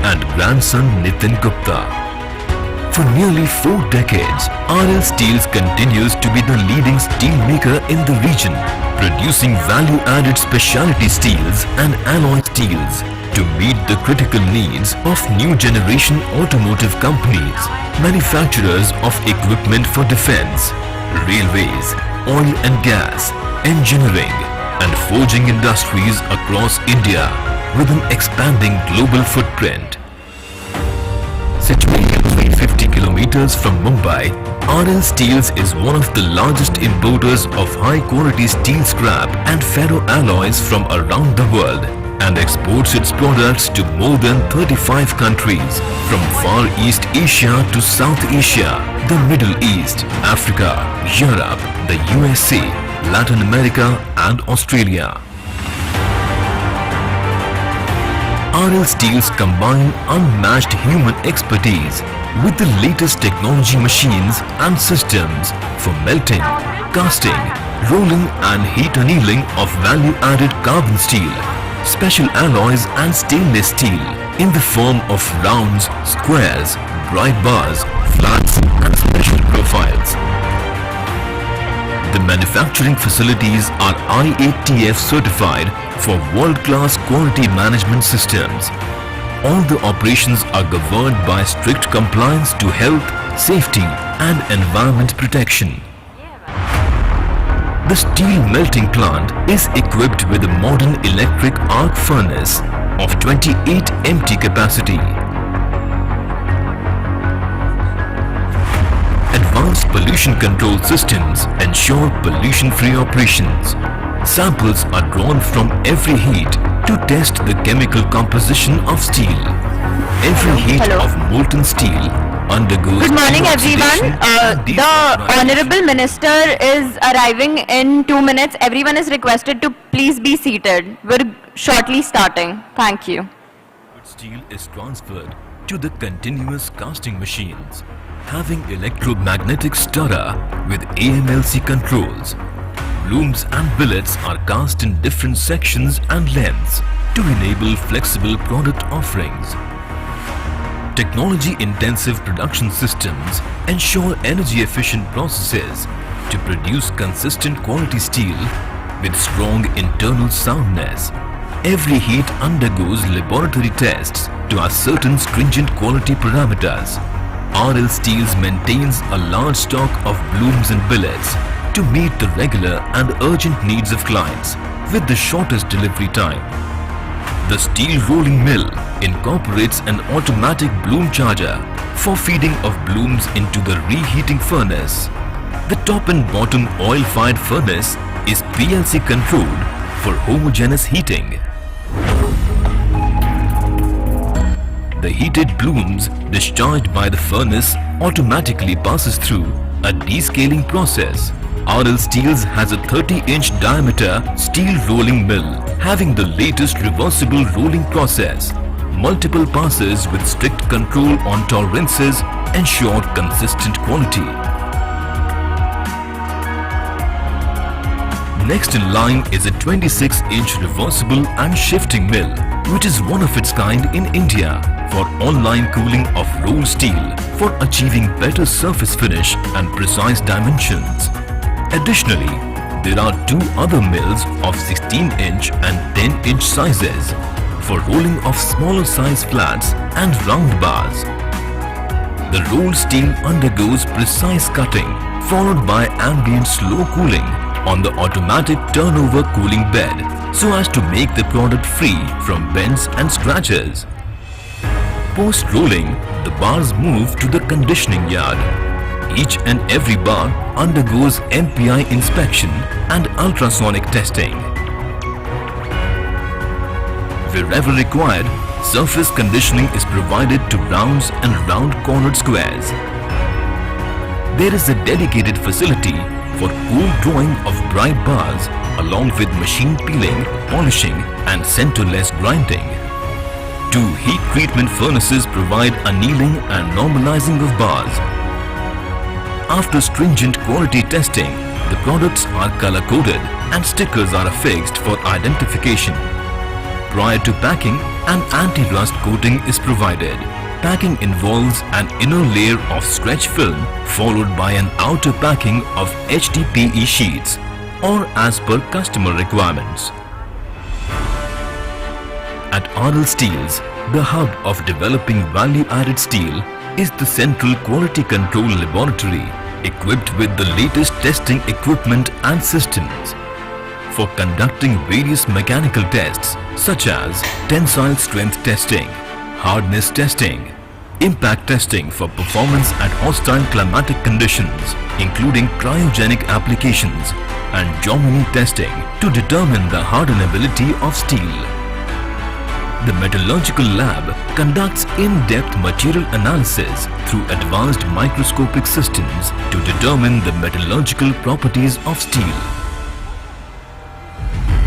and grandson Nitin Gupta. For nearly 4 decades, RL Steels continues to be the leading steel maker in the region, producing value-added specialty steels and alloy steels to meet the critical needs of new generation automotive companies, manufacturers of equipment for defense, railways, oil and gas, engineering and forging industries across India with an expanding global footprint. Situated 350 kilometers from Mumbai, RL Steels is one of the largest importers of high-quality steel scrap and ferroalloys from around the world and exports its products to more than 35 countries from Far East Asia to South Asia, the Middle East, Africa, Europe, the USA, Latin America and Australia. RL Steels combine unmatched human expertise with the latest technology machines and systems for melting, casting, rolling and heat annealing of value-added carbon steel, special alloys and stainless steel in the form of rounds, squares, bright bars, flats and special profiles. The manufacturing facilities are IATF certified for world-class quality management systems. All the operations are governed by strict compliance to health, safety and environment protection. The steel melting plant is equipped with a modern electric arc furnace of 28 MT capacity. Advanced pollution control systems ensure pollution-free operations. Samples are drawn from every heat to test the chemical composition of steel. Every heat of molten steel undergoes... Good morning everyone. The Honorable Minister is arriving in 2 minutes. Everyone is requested to please be seated. We're shortly starting. Thank you. Steel is transferred to the continuous casting machines, having electromagnetic stirrer with AMLC controls. Blooms and billets are cast in different sections and lengths to enable flexible product offerings. Technology-intensive production systems ensure energy-efficient processes to produce consistent quality steel with strong internal soundness. Every heat undergoes laboratory tests to ascertain stringent quality parameters. RL Steels maintains a large stock of blooms and billets to meet the regular and urgent needs of clients with the shortest delivery time. The steel rolling mill incorporates an automatic bloom charger for feeding of blooms into the reheating furnace. The top and bottom oil-fired furnace is PLC controlled for homogeneous heating. The heated blooms discharged by the furnace automatically passes through a descaling process. RL Steels has a 30-inch diameter steel rolling mill having the latest reversible rolling process. Multiple passes with strict control on tolerances ensure consistent quality. Next in line is a 26-inch reversible and shifting mill, which is one of its kind in India for online cooling of rolled steel for achieving better surface finish and precise dimensions. Additionally, there are 2 other mills of 16-inch and 10-inch sizes for rolling of smaller size flats and round bars. The rolled steel undergoes precise cutting followed by ambient slow cooling on the automatic turnover cooling bed so as to make the product free from bends and scratches. Post-rolling, the bars move to the conditioning yard. Each and every bar undergoes MPI inspection and ultrasonic testing. Wherever required, surface conditioning is provided to rounds and round-cornered squares. There is a dedicated facility for cool drawing of bright bars along with machine peeling, polishing and centerless grinding. 2 heat treatment furnaces provide annealing and normalizing of bars. After stringent quality testing, the products are color-coded and stickers are affixed for identification. Prior to packing, an anti-rust coating is provided. Packing involves an inner layer of stretch film followed by an outer packing of HDPE sheets or as per customer requirements. At RL Steels, the hub of developing value-added steel is the Central Quality Control Laboratory equipped with the latest testing equipment and systems for conducting various mechanical tests such as tensile strength testing, hardness testing, impact testing for performance at hostile climatic conditions, including cryogenic applications, and Jomini testing to determine the hardenability of steel. The metallurgical lab conducts in-depth material analysis through advanced microscopic systems to determine the metallurgical properties of steel.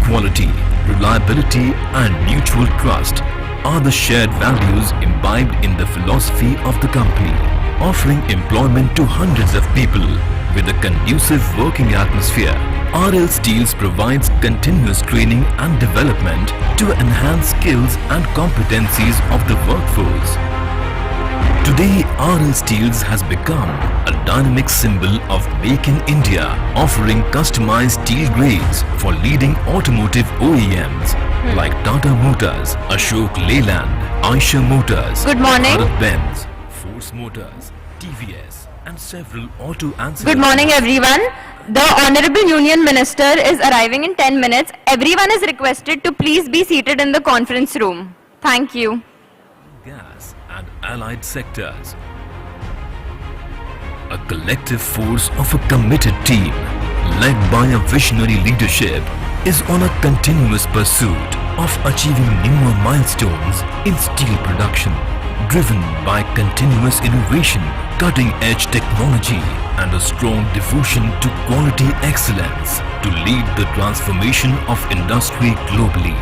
Quality, reliability, and mutual trust are the shared values imbibed in the philosophy of the company, offering employment to hundreds of people with a conducive working atmosphere. RL Steels provides continuous training and development to enhance skills and competencies of the workforce. Today, RL Steels has become a dynamic symbol of Make in India, offering customized steel grades for leading automotive OEMs like Tata Motors, Ashok Leyland, Aiifa Motors, Good morning. Benz, Force Motors, TVS, and several auto ancillaries. Good morning, everyone. The Honorable Union Minister is arriving in 10 minutes. Everyone is requested to please be seated in the conference room. Thank you. Gas and allied sectors. A collective force of a committed team, led by a visionary leadership, is on a continuous pursuit of achieving newer milestones in steel production, driven by continuous innovation, cutting-edge technology, and a strong devotion to quality excellence to lead the transformation of industry globally.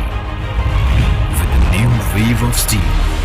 With the new wave of steel,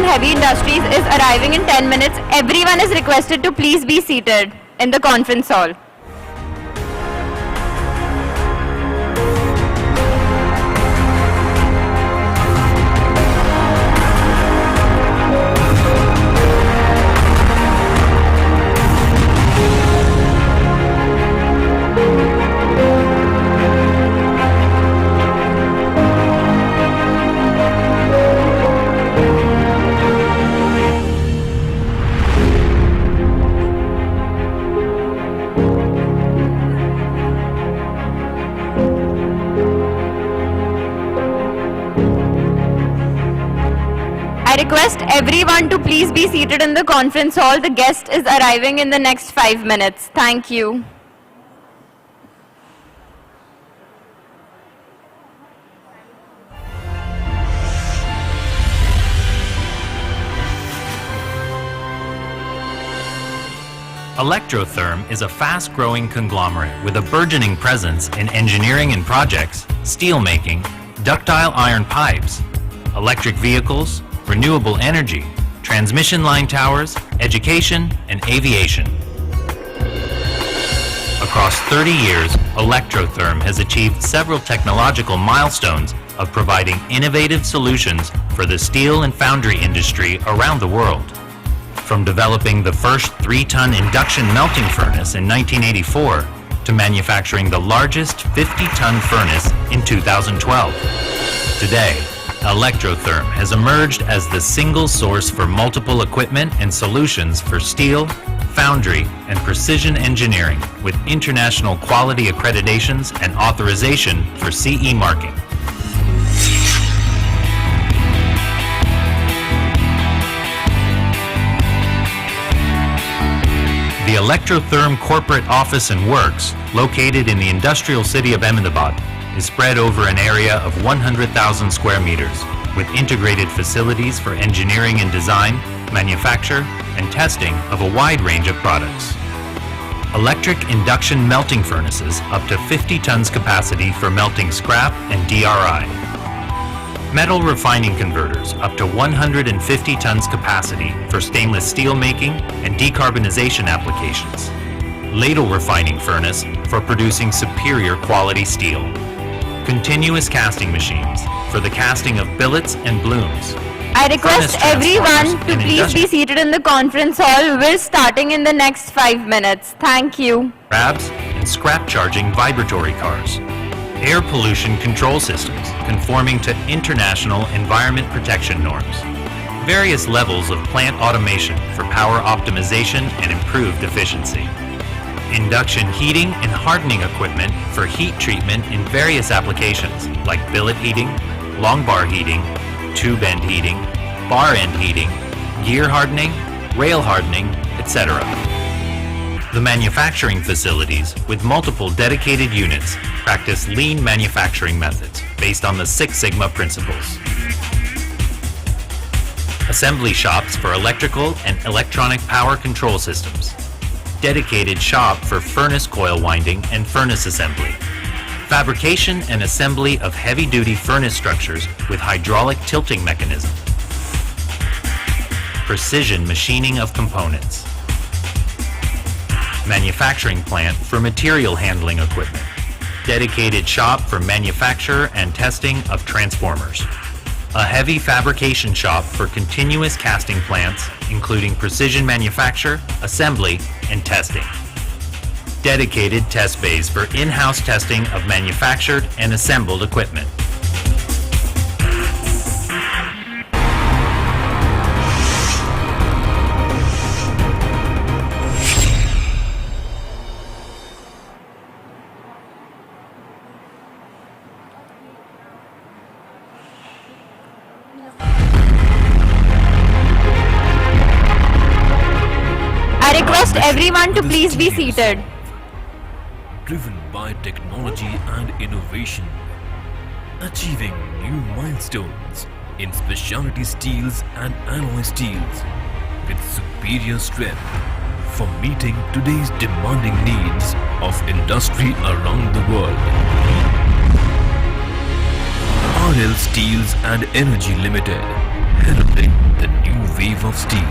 Heavy Industries is arriving in 10 minutes. Everyone is requested to please be seated in the conference hall. request everyone to please be seated in the conference hall. The guest is arriving in the next 5 minutes. Thank you. Electrotherm is a fast-growing conglomerate with a burgeoning presence in engineering and projects, steel making, ductile iron pipes, electric vehicles, renewable energy, transmission line towers, education, and aviation. Across 30 years, Electrotherm has achieved several technological milestones of providing innovative solutions for the steel and foundry industry around the world. From developing the first 3-ton induction melting furnace in 1984 to manufacturing the largest 50-ton furnace in 2012. Today, Electrotherm has emerged as the single source for multiple equipment and solutions for steel, foundry, and precision engineering with international quality accreditations and authorization for CE marking. The Electrotherm corporate office and works, located in the industrial city of Ahmedabad, is spread over an area of 100,000 square meters, with integrated facilities for engineering and design, manufacture, and testing of a wide range of products. Electric induction melting furnaces up to 50 tons capacity for melting scrap and DRI. Metal refining converters up to 150 tons capacity for stainless steel making and decarbonization applications. Ladle refining furnace for producing superior quality steel. Continuous casting machines for the casting of billets and blooms. I request everyone to please be seated in the conference hall. We're starting in the next 5 minutes. Thank you. Crabs and scrap charging vibratory cars. Air pollution control systems conforming to international environment protection norms. Various levels of plant automation for power optimization and improved efficiency. Induction heating and hardening equipment for heat treatment in various applications like billet heating, long bar heating, tube end heating, bar end heating, gear hardening, rail hardening, etc. The manufacturing facilities, with multiple dedicated units, practice lean manufacturing methods based on the Six Sigma principles. Assembly shops for electrical and electronic power control systems. Dedicated shop for furnace coil winding and furnace assembly. Fabrication and assembly of heavy-duty furnace structures with hydraulic tilting mechanism. Precision machining of components. Manufacturing plant for material handling equipment. Dedicated shop for manufacture and testing of transformers. A heavy fabrication shop for continuous casting plants, including precision manufacture, assembly, and testing. Dedicated test bays for in-house testing of manufactured and assembled equipment. I request everyone to please be seated. Driven by technology and innovation, achieving new milestones in specialty steels and alloy steels with superior strength for meeting today's demanding needs of industry around the world. RL Steels and Energy Limited, heralding the new wave of steel.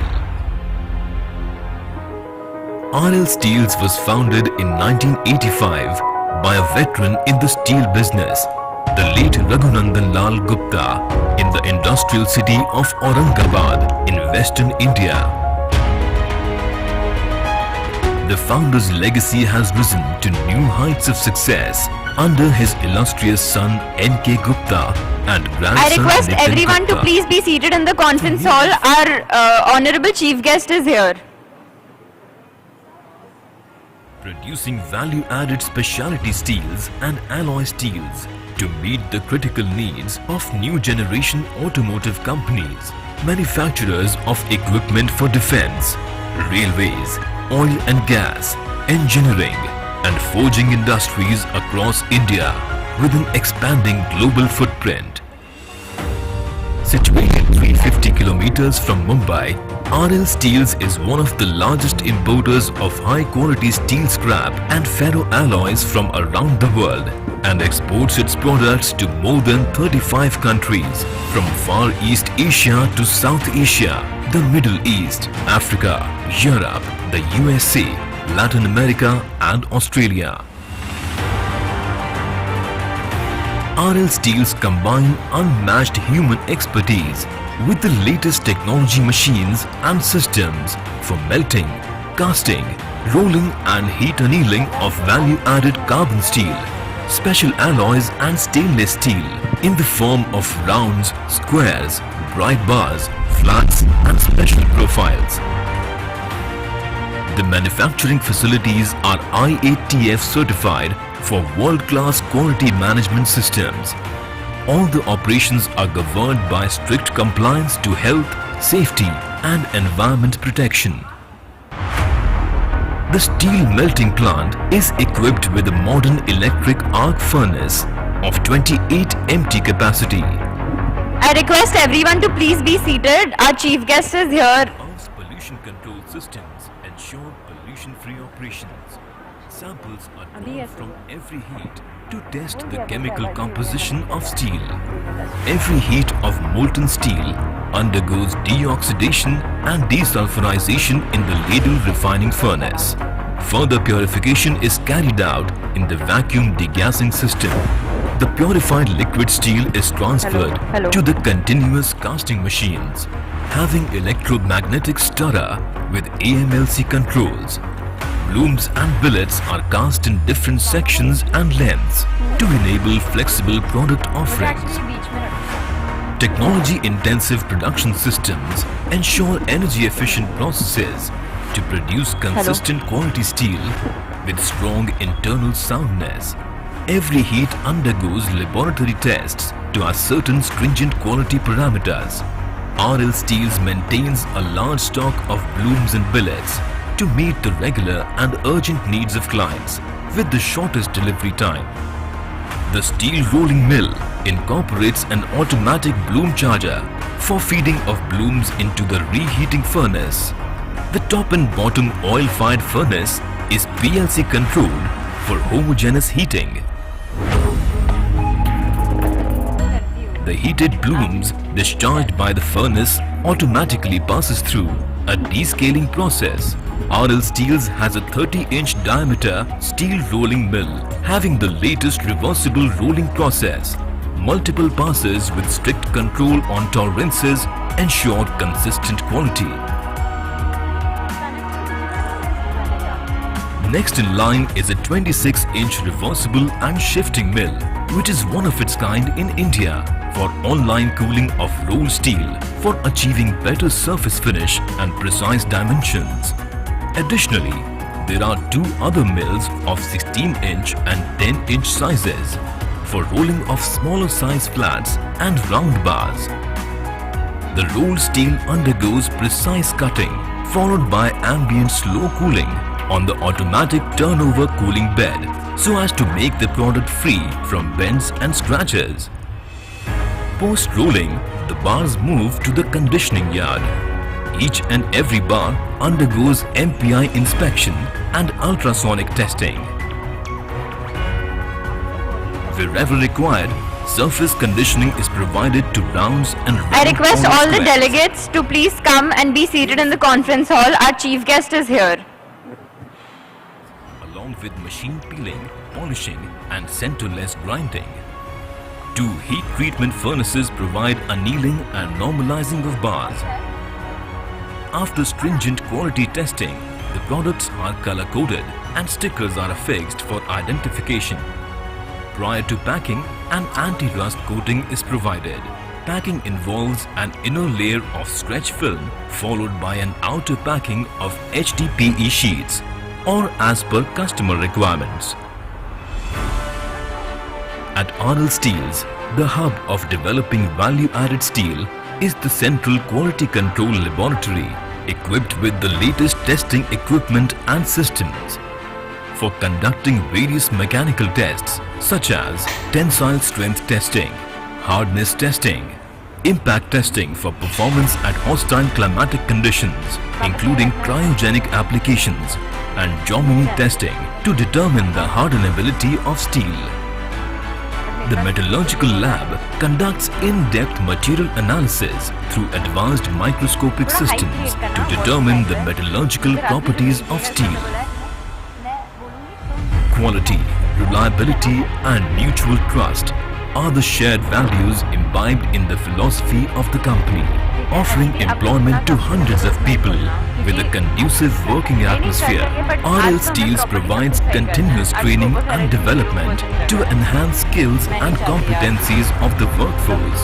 RL Steels was founded in 1985 by a veteran in the steel business, the late Raghunandan Lal Gupta, in the industrial city of Aurangabad in western India. The founder's legacy has risen to new heights of success under his illustrious son N.K. Gupta and grandson I request Nitin everyone to Gupta. please be seated in the conference hall. Our honorable chief guest is here. Producing value-added specialty steels and alloy steels to meet the critical needs of new generation automotive companies manufacturers of equipment for defense, railways, oil and gas, engineering and forging industries across India with an expanding global footprint. Situated 350 kilometers from Mumbai, RL Steels is one of the largest importers of high-quality steel scrap and ferroalloys from around the world and exports its products to more than 35 countries from Far East Asia to South Asia, the Middle East, Africa, Europe, the USA, Latin America and Australia. RL Steels combine unmatched human expertise with the latest technology machines and systems for melting, casting, rolling and heat annealing of value-added carbon steel, special alloys and stainless steel in the form of rounds, squares, bright bars, flats and special profiles. The manufacturing facilities are IATF certified for world-class quality management systems. All the operations are governed by strict compliance to health, safety and environment protection. The steel melting plant is equipped with a modern electric arc furnace of 28 MT capacity. I request everyone to please be seated. Our chief guest is here. House pollution control systems ensure pollution-free operations. Samples are drawn from every heat to test the chemical composition of steel. Every heat of molten steel undergoes deoxidation and desulfurization in the ladle refining furnace. Further purification is carried out in the vacuum degassing system. The purified liquid steel is transferred to the continuous casting machines, having electromagnetic stirrer with AMLC controls. Blooms and billets are cast in different sections and lengths to enable flexible product offerings. Technology-intensive production systems ensure energy-efficient processes to produce consistent quality steel with strong internal soundness. Every heat undergoes laboratory tests to ascertain stringent quality parameters. RL Steels maintains a large stock of blooms and billets to meet the regular and urgent needs of clients with the shortest delivery time. The steel rolling mill incorporates an automatic bloom charger for feeding of blooms into the reheating furnace. The top and bottom oil-fired furnace is PLC controlled for homogeneous heating. The heated blooms discharged by the furnace automatically passes through a descaling process. RL Steels has a 30-inch diameter steel rolling mill having the latest reversible rolling process. Multiple passes with strict control on tolerances ensure consistent quality. Next in line is a 26-inch reversible and shifting mill, which is one of its kind in India for online cooling of rolled steel for achieving better surface finish and precise dimensions. Additionally, there are two other mills of 16-inch and 10-inch sizes for rolling of smaller size flats and round bars. The rolled steel undergoes precise cutting followed by ambient slow cooling on the automatic turnover cooling bed so as to make the product free from bends and scratches. Post-rolling, the bars move to the conditioning yard. Each and every bar undergoes MPI inspection and ultrasonic testing. Wherever required, surface conditioning is provided to rounds and I request all the squares. delegates to please come and be seated in the conference hall. Our chief guest is here. Along with machine peeling, polishing and centerless grinding. Two heat treatment furnaces provide annealing and normalizing of bars. After stringent quality testing, the products are color-coded and stickers are affixed for identification. Prior to packing, an anti-rust coating is provided. Packing involves an inner layer of stretch film followed by an outer packing of HDPE sheets or as per customer requirements. At RL Steels, the hub of developing value-added steel, is the Central Quality Control Laboratory, equipped with the latest testing equipment and systems for conducting various mechanical tests such as tensile strength testing, hardness testing, impact testing for performance at hostile climatic conditions, including cryogenic applications, and Jomini testing to determine the hardenability of steel. The metallurgical lab conducts in-depth material analysis through advanced microscopic systems to determine the metallurgical properties of steel. Quality, reliability, and mutual trust are the shared values imbibed in the philosophy of the company, offering employment to hundreds of people with a conducive working atmosphere. RL Steels provides continuous training and development to enhance skills and competencies of the workforce.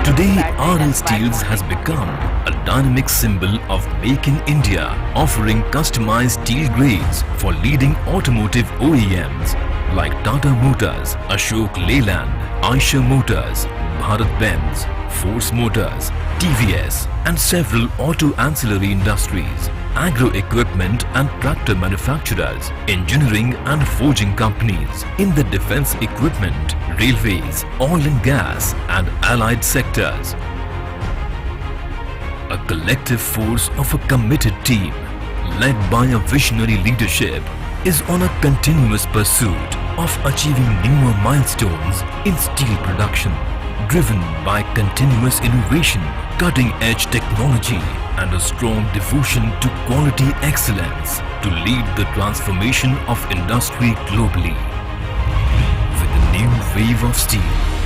Today, RL Steels has become a dynamic symbol of Make in India, offering customized steel grades for leading automotive OEMs like Tata Motors, Ashok Leyland, Aiifa Motors, Bharat-Benz, Force Motors, TVS, and several auto ancillary industries, agro equipment and tractor manufacturers, engineering and forging companies in the defense equipment, railways, oil and gas, and allied sectors. A collective force of a committed team, led by a visionary leadership, is on a continuous pursuit of achieving newer milestones in steel production, driven by continuous innovation, cutting-edge technology, and a strong devotion to quality excellence to lead the transformation of industry globally. With the new wave of steel.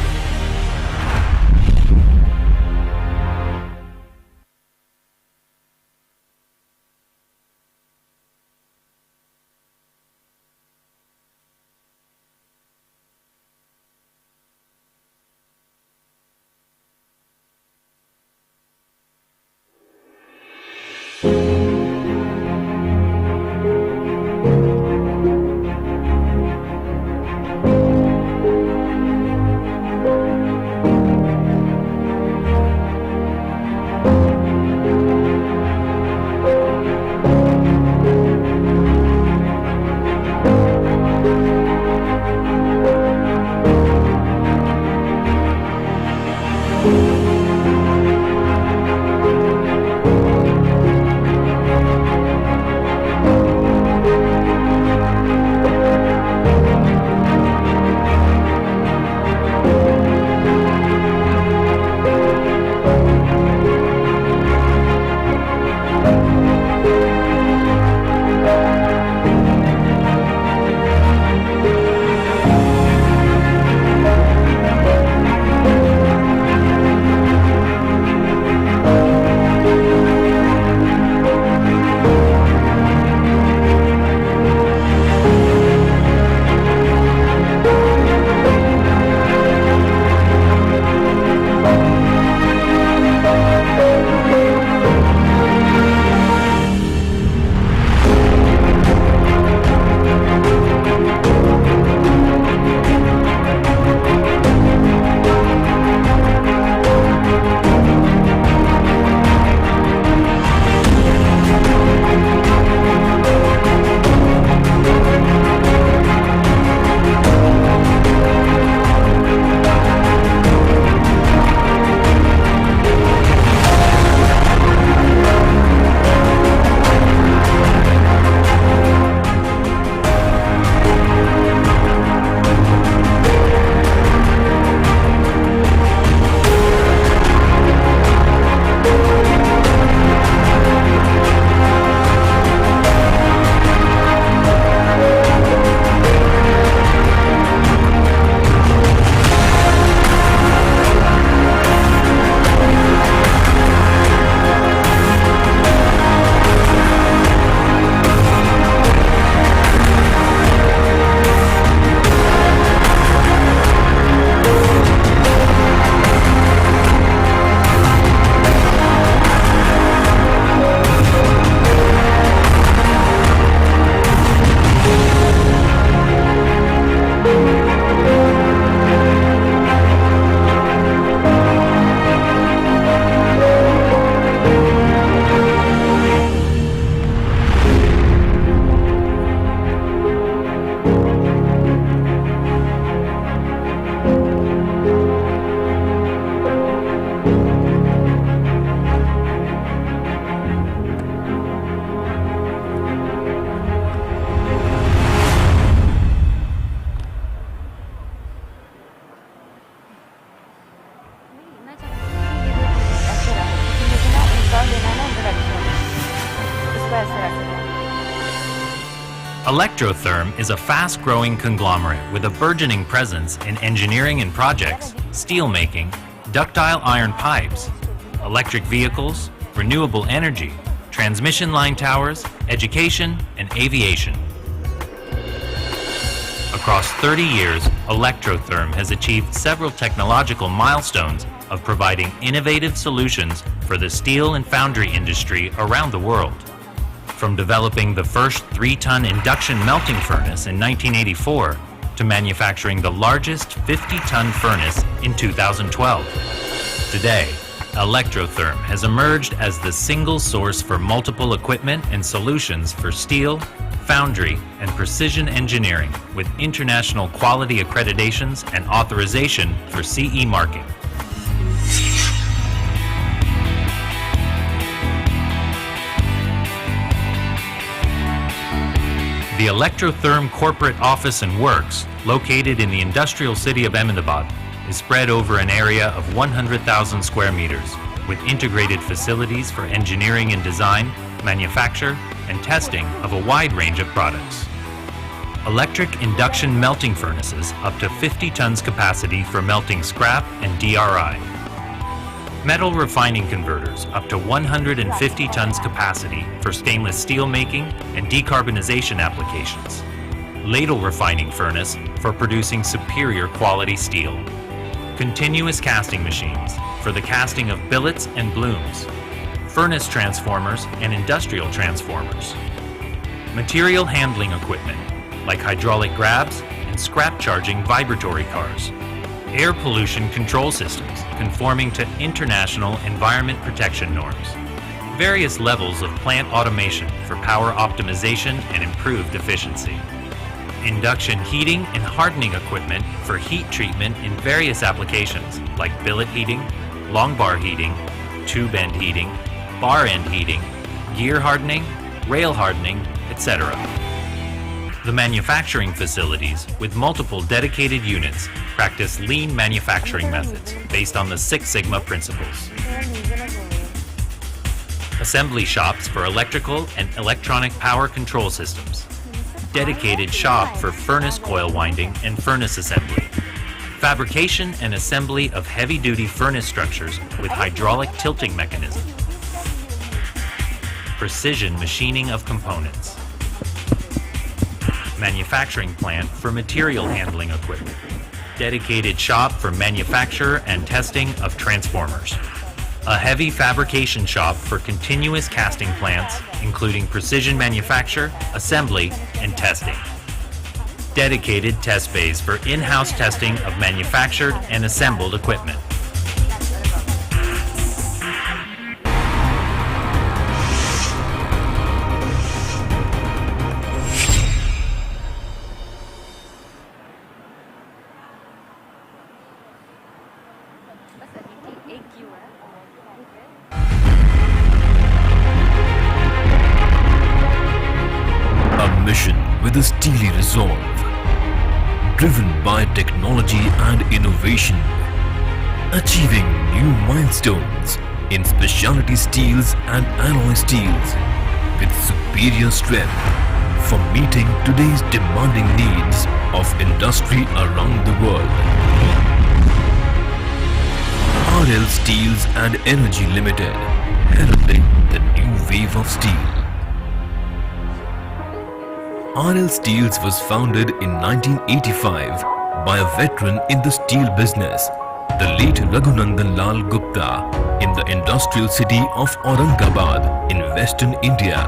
Electrotherm is a fast-growing conglomerate with a burgeoning presence in engineering and projects, steel making, ductile iron pipes, electric vehicles, renewable energy, transmission line towers, education, and aviation. Across 30 years, Electrotherm has achieved several technological milestones of providing innovative solutions for the steel and foundry industry around the world. From developing the first 3-ton induction melting furnace in 1984 to manufacturing the largest 50-ton furnace in 2012. Today, Electrotherm has emerged as the single source for multiple equipment and solutions for steel, foundry, and precision engineering with international quality accreditations and authorization for CE marking. The Electrotherm corporate office and works, located in the industrial city of Ahmedabad, is spread over an area of 100,000 square meters, with integrated facilities for engineering and design, manufacture, and testing of a wide range of products. Electric induction melting furnaces up to 50 tons capacity for melting scrap and DRI. Metal refining converters up to 150 tons capacity for stainless steel making and decarbonization applications. Ladle refining furnace for producing superior quality steel. Continuous casting machines for the casting of billets and blooms. Furnace transformers and industrial transformers. Material handling equipment like hydraulic grabs and scrap charging vibratory cars. Air pollution control systems conforming to international environment protection norms. Various levels of plant automation for power optimization and improved efficiency. Induction heating and hardening equipment for heat treatment in various applications like billet heating, long bar heating, tube end heating, bar end heating, gear hardening, rail hardening, etc. The manufacturing facilities, with multiple dedicated units, practice lean manufacturing methods based on the Six Sigma principles. Assembly shops for electrical and electronic power control systems. Dedicated shop for furnace coil winding and furnace assembly. Fabrication and assembly of heavy-duty furnace structures with hydraulic tilting mechanism. Precision machining of components. Manufacturing plant for material handling equipment. Dedicated shop for manufacture and testing of transformers. A heavy fabrication shop for continuous casting plants, including precision manufacture, assembly, and testing. Dedicated test bays for in-house testing of manufactured and assembled equipment. With a steely resolve, driven by technology and innovation, achieving new milestones in specialty steels and alloy steels with superior strength for meeting today's demanding needs of industry around the world. RL Steels and Energy Limited, heralding the new wave of steel. RL Steels was founded in 1985 by a veteran in the steel business, the late Raghunandan Lal Gupta, in the industrial city of Aurangabad in western India.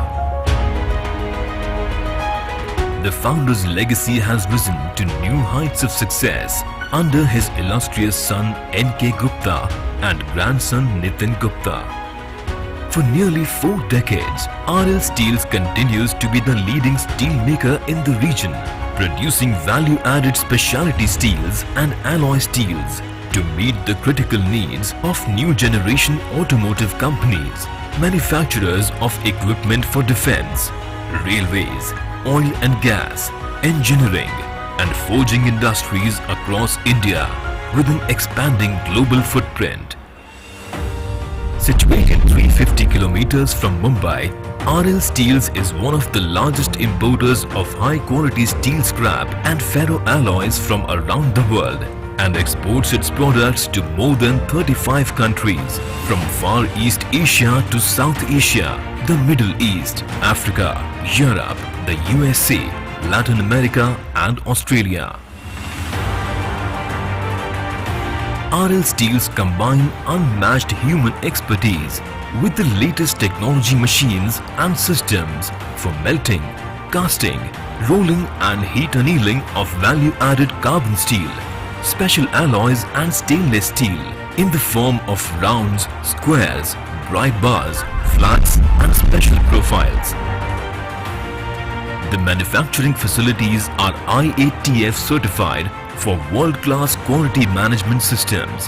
The founder's legacy has risen to new heights of success under his illustrious son N.K. Gupta and grandson Nitin Gupta. For nearly 4 decades, RL Steels continues to be the leading steel maker in the region, producing value-added specialty steels and alloy steels to meet the critical needs of new generation automotive companies, manufacturers of equipment for defense, railways, oil and gas, engineering, and forging industries across India with an expanding global footprint. Situated 350 kilometers from Mumbai, RL Steels is one of the largest importers of high-quality steel scrap and ferroalloys from around the world and exports its products to more than 35 countries, from Far East Asia to South Asia, the Middle East, Africa, Europe, the USA, Latin America and Australia. RL Steels combine unmatched human expertise with the latest technology machines and systems for melting, casting, rolling and heat annealing of value-added carbon steel, special alloys and stainless steel in the form of rounds, squares, bright bars, flats and special profiles. The manufacturing facilities are IATF certified for world-class quality management systems.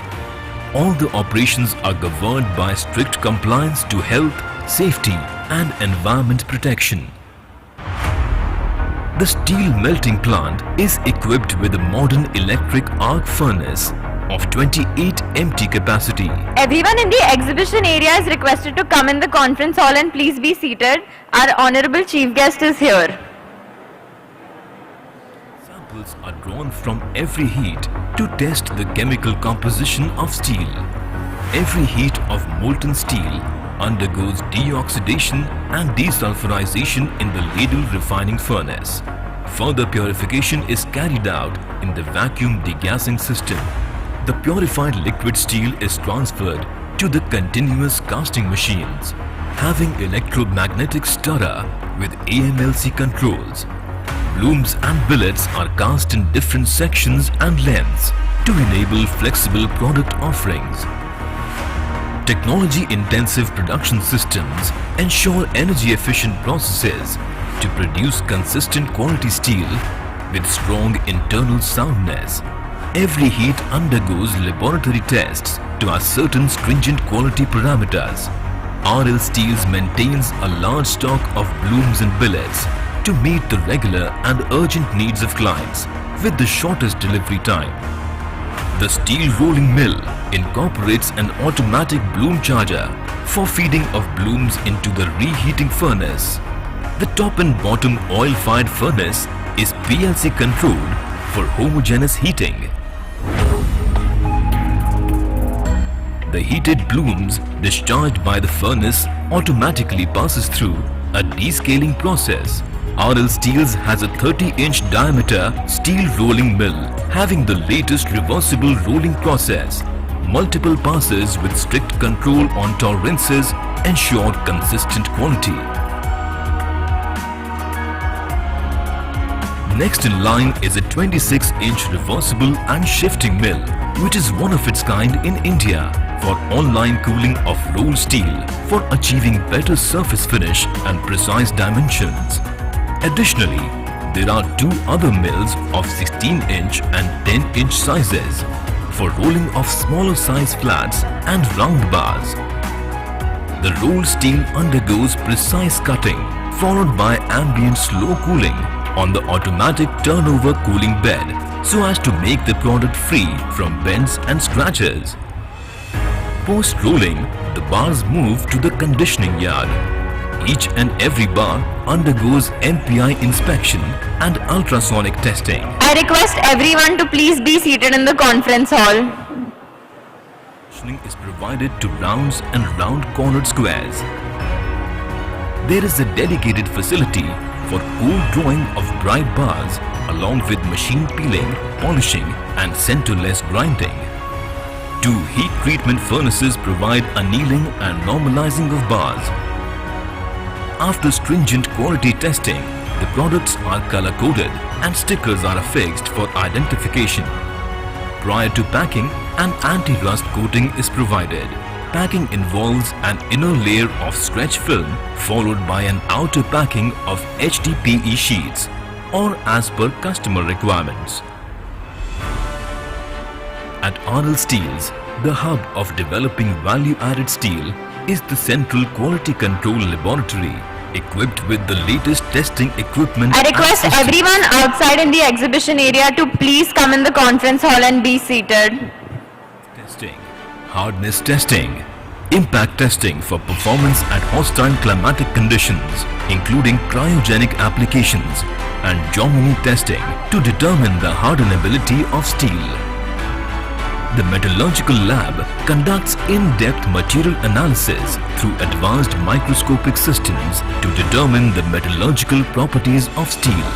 All the operations are governed by strict compliance to health, safety and environment protection. The steel melting plant is equipped with a modern electric arc furnace of 28 MT capacity. Everyone in the exhibition area is requested to come in the conference hall and please be seated. Our honorable chief guest is here. Samples are drawn from every heat to test the chemical composition of steel. Every heat of molten steel undergoes deoxidation and desulfurization in the ladle refining furnace. Further purification is carried out in the vacuum degassing system. The purified liquid steel is transferred to the continuous casting machines, having electromagnetic stirrer with AMLC controls. Blooms and billets are cast in different sections and lengths to enable flexible product offerings. Technology-intensive production systems ensure energy-efficient processes to produce consistent quality steel with strong internal soundness. Every heat undergoes laboratory tests to ascertain stringent quality parameters. RL Steels maintains a large stock of blooms and billets to meet the regular and urgent needs of clients with the shortest delivery time. The steel rolling mill incorporates an automatic bloom charger for feeding of blooms into the reheating furnace. The top and bottom oil-fired furnace is PLC controlled for homogeneous heating. The heated blooms discharged by the furnace automatically passes through a descaling process. RL Steels has a 30-inch diameter steel rolling mill having the latest reversible rolling process. Multiple passes with strict control on tolerances ensure consistent quality. Next in line is a 26-inch reversible and shifting mill, which is one of its kind in India for online cooling of rolled steel for achieving better surface finish and precise dimensions. Additionally, there are two other mills of 16-inch and 10-inch sizes for rolling of smaller size flats and round bars. The rolled steel undergoes precise cutting followed by ambient slow cooling on the automatic turnover cooling bed so as to make the product free from bends and scratches. Post-rolling, the bars move to the conditioning yard. Each and every bar undergoes MPI inspection and ultrasonic testing. I request everyone to please be seated in the conference hall. Conditioning is provided to rounds and round-cornered squares. There is a dedicated facility for cool drawing of bright bars along with machine peeling, polishing and centerless grinding. Two heat treatment furnaces provide annealing and normalizing of bars. After stringent quality testing, the products are color-coded and stickers are affixed for identification. Prior to packing, an anti-rust coating is provided. Packing involves an inner layer of stretch film followed by an outer packing of HDPE sheets or as per customer requirements. At RL Steels, the hub of developing value-added steel is the central quality control laboratory equipped with the latest testing equipment. I request everyone outside in the exhibition area to please come in the conference hall and be seated. Testing, hardness testing, impact testing for performance at hostile climatic conditions, including cryogenic applications, and Jomini testing to determine the hardenability of steel. The metallurgical lab conducts in-depth material analysis through advanced microscopic systems to determine the metallurgical properties of steel.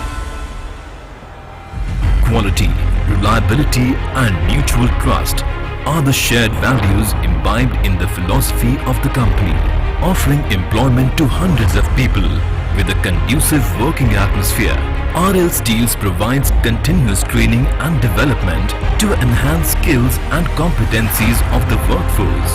Quality, reliability and mutual trust are the shared values imbibed in the philosophy of the company, offering employment to hundreds of people with a conducive working atmosphere. RL Steels provides continuous training and development to enhance skills and competencies of the workforce.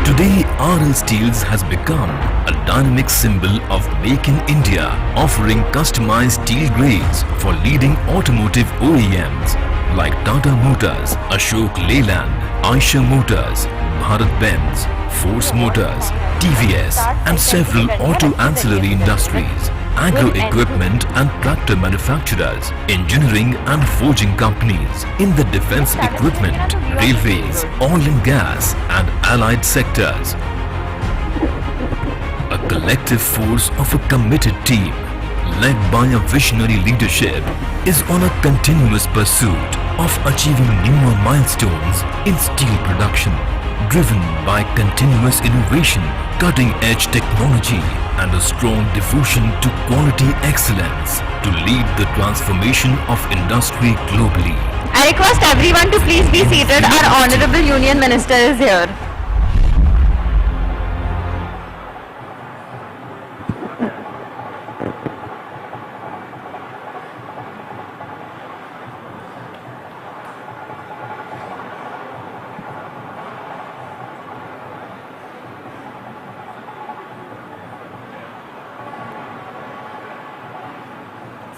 Today, RL Steels has become a dynamic symbol of Make in India, offering customized steel grades for leading automotive OEMs like Tata Motors, Ashok Leyland, Aiifa Motors, Bharat-Benz, Force Motors, TVS and several auto ancillary industries, agro equipment and tractor manufacturers, engineering and forging companies in the defense equipment, railways, oil and gas and allied sectors. A collective force of a committed team led by a visionary leadership is on a continuous pursuit of achieving newer milestones in steel production, driven by continuous innovation, cutting-edge technology and a strong devotion to quality excellence to lead the transformation of industry globally. I request everyone to please be seated. Our Honorable Union Minister is here.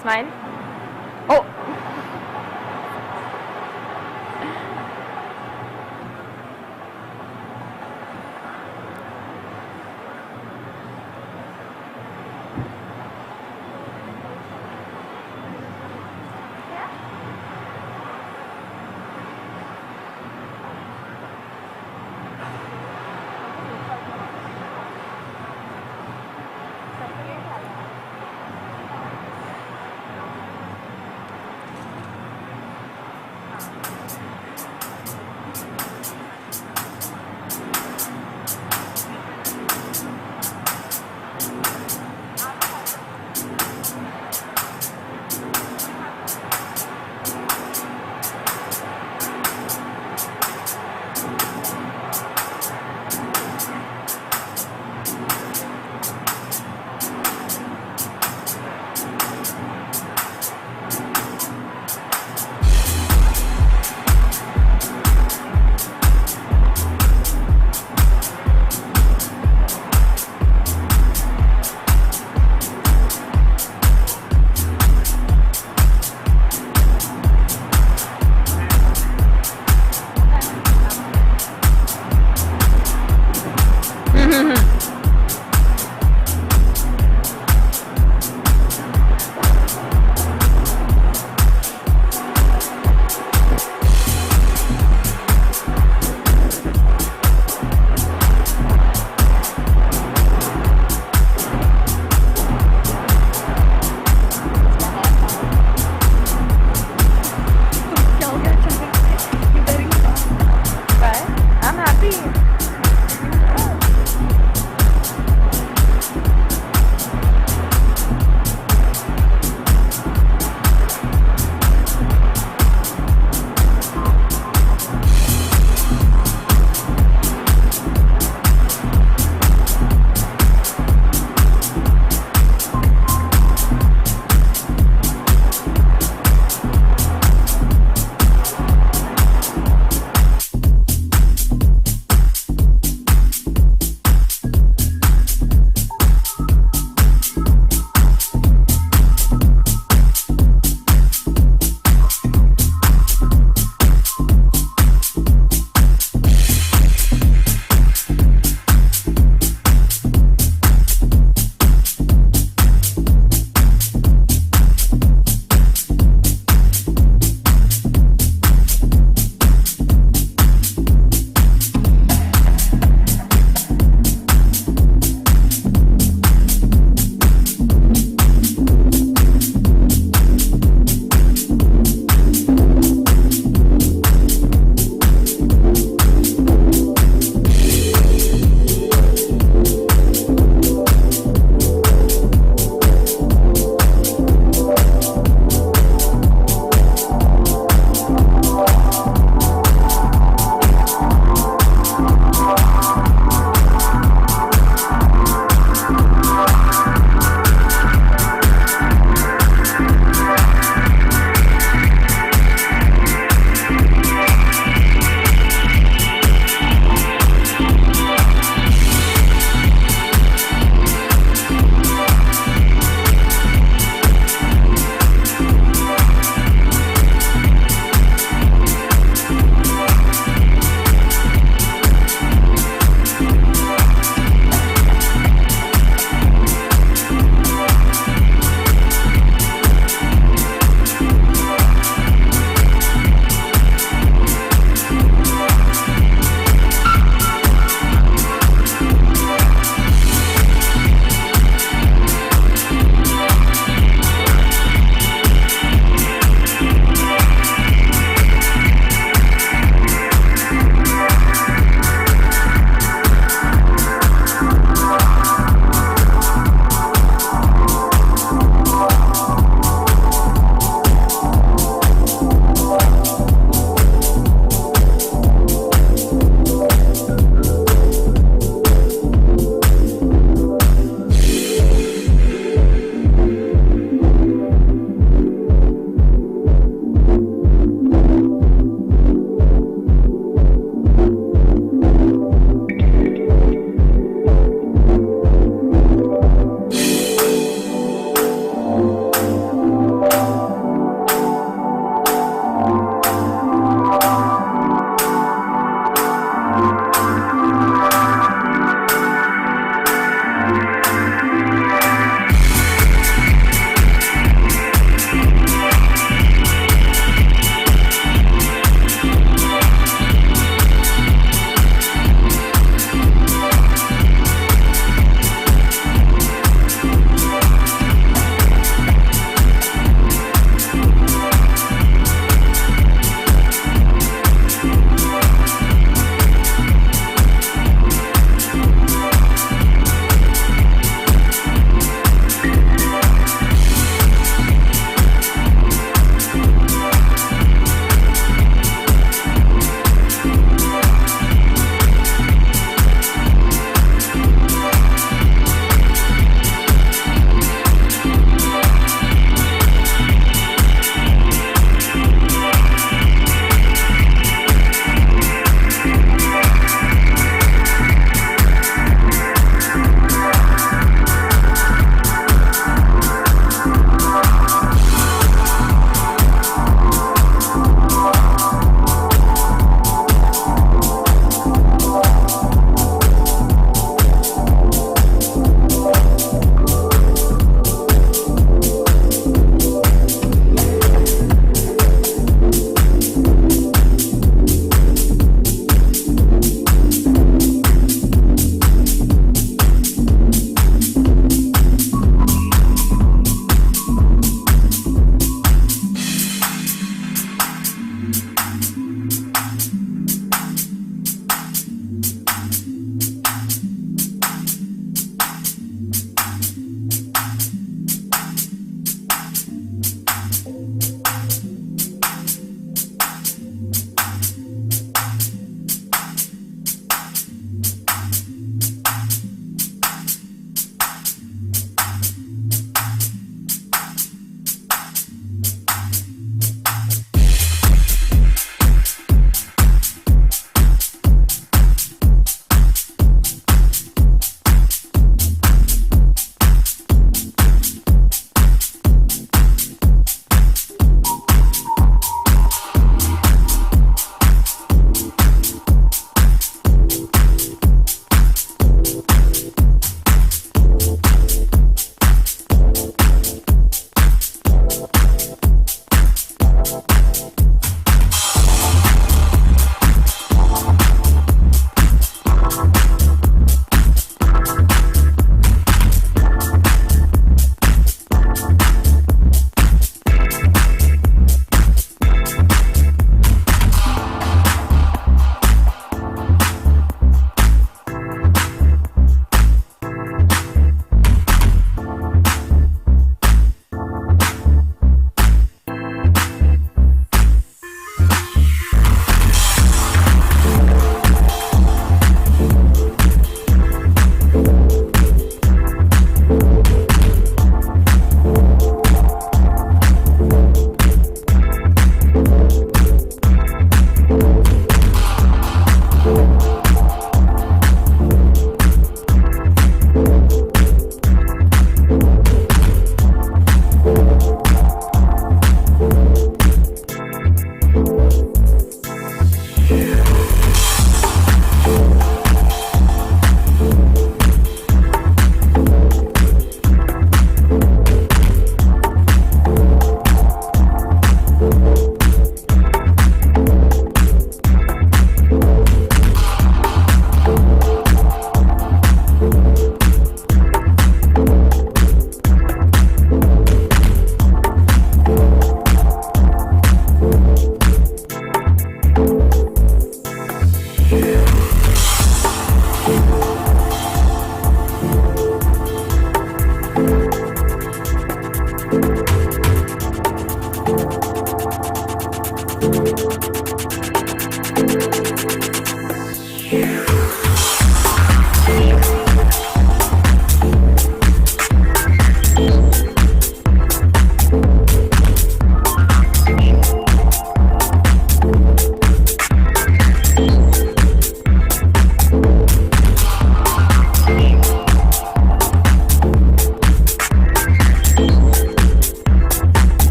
Smile. Oh.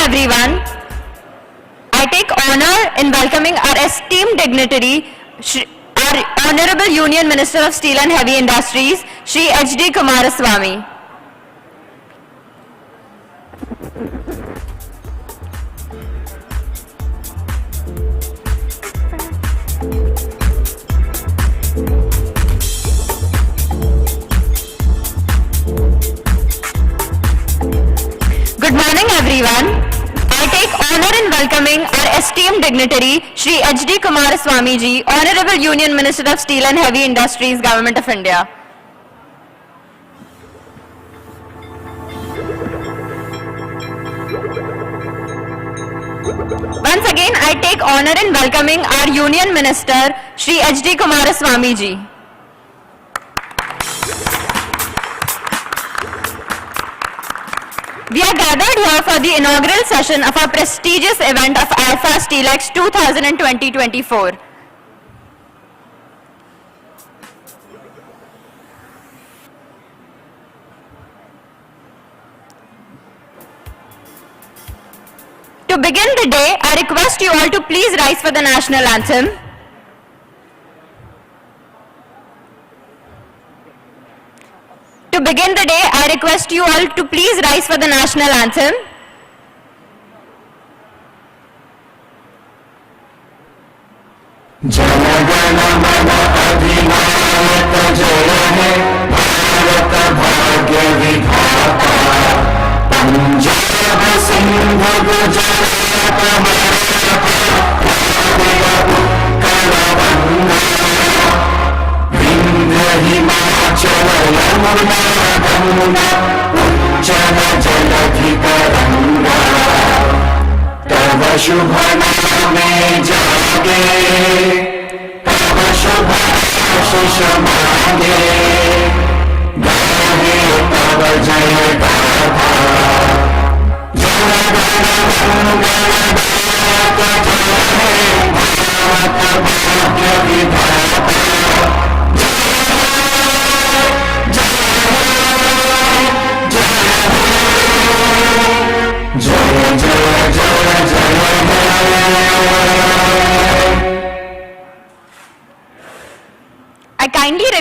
everyone. I take honor in welcoming our esteemed dignitary, our Honorable Union Minister of Steel and Heavy Industries, Shri H.D. Kumaraswamy. Good morning, everyone. I take honor in welcoming our esteemed dignitary, Shri H.D. Kumaraswamy ji, Honorable Union Minister of Steel and Heavy Industries, Government of India. Once again, I take honor in welcoming our Union Minister, Shri H.D. Kumaraswamy ji. We are gathered here for the inaugural session of our prestigious event of Aiifa Steelex 2020-24. To begin the day, I request you all to please rise for the national anthem. To begin the day, I request you all to please rise for the national anthem. तव शुभ नामे जागे तव शुभ आशीष मांगे गाहे तव जय गाथा जय गणनाथ भारत भाग्य विधाता जय जय जय जय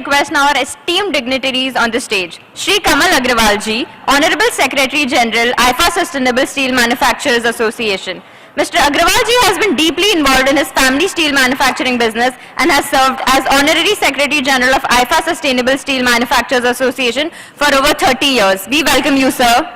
request now our esteemed dignitaries on the stage. Shri Kamal Agrawal ji, Honorable Secretary General, Aiifa Sustainable Steel Manufacturers Association. Mr. Agrawal ji has been deeply involved in his family steel manufacturing business and has served as Honorary Secretary General of Aiifa Sustainable Steel Manufacturers Association for over 30 years. We welcome you, sir.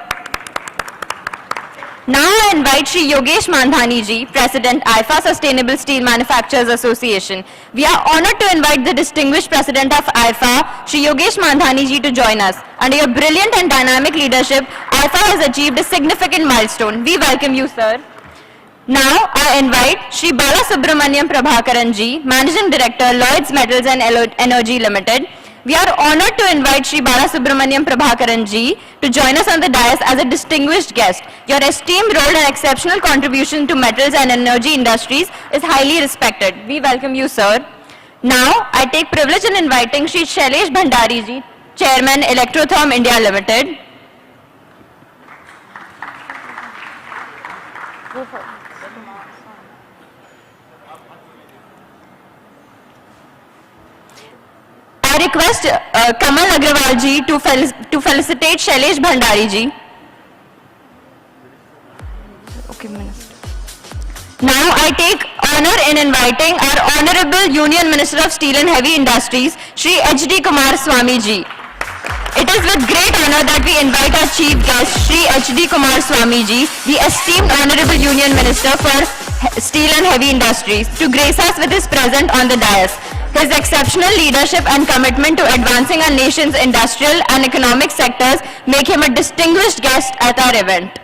Now I invite Shri Yogesh Mandhani ji, President, Aiifa Sustainable Steel Manufacturers Association. We are honored to invite the distinguished President of Aiifa, Shri Yogesh Mandhani ji, to join us. Under your brilliant and dynamic leadership, Aiifa has achieved a significant milestone. We welcome you, sir. Now I invite Shri Bala Subramaniam Prabhakaran ji, Managing Director, Lloyds Metals and Energy Limited. We are honored to invite Shri Bala Subramaniam Prabhakaran ji to join us on the dais as a distinguished guest. Your esteemed role and exceptional contribution to metals and energy industries is highly respected. We welcome you, sir. Now, I take privilege in inviting Shri Shailesh Bhandari ji, Chairman, Electrotherm India Limited. I request Kamal Agrawal ji to felicitate Shailesh Bhandari ji. Okay, now I take honor in inviting our Honorable Union Minister of Steel and Heavy Industries, Shri H.D. Kumar Swami ji. It is with great honor that we invite our chief guest, Shri H.D. Kumar Swami ji, the esteemed Honorable Union Minister for Steel and Heavy Industries, to grace us with his presence on the dais. His exceptional leadership and commitment to advancing our nation's industrial and economic sectors make him a distinguished guest at our event.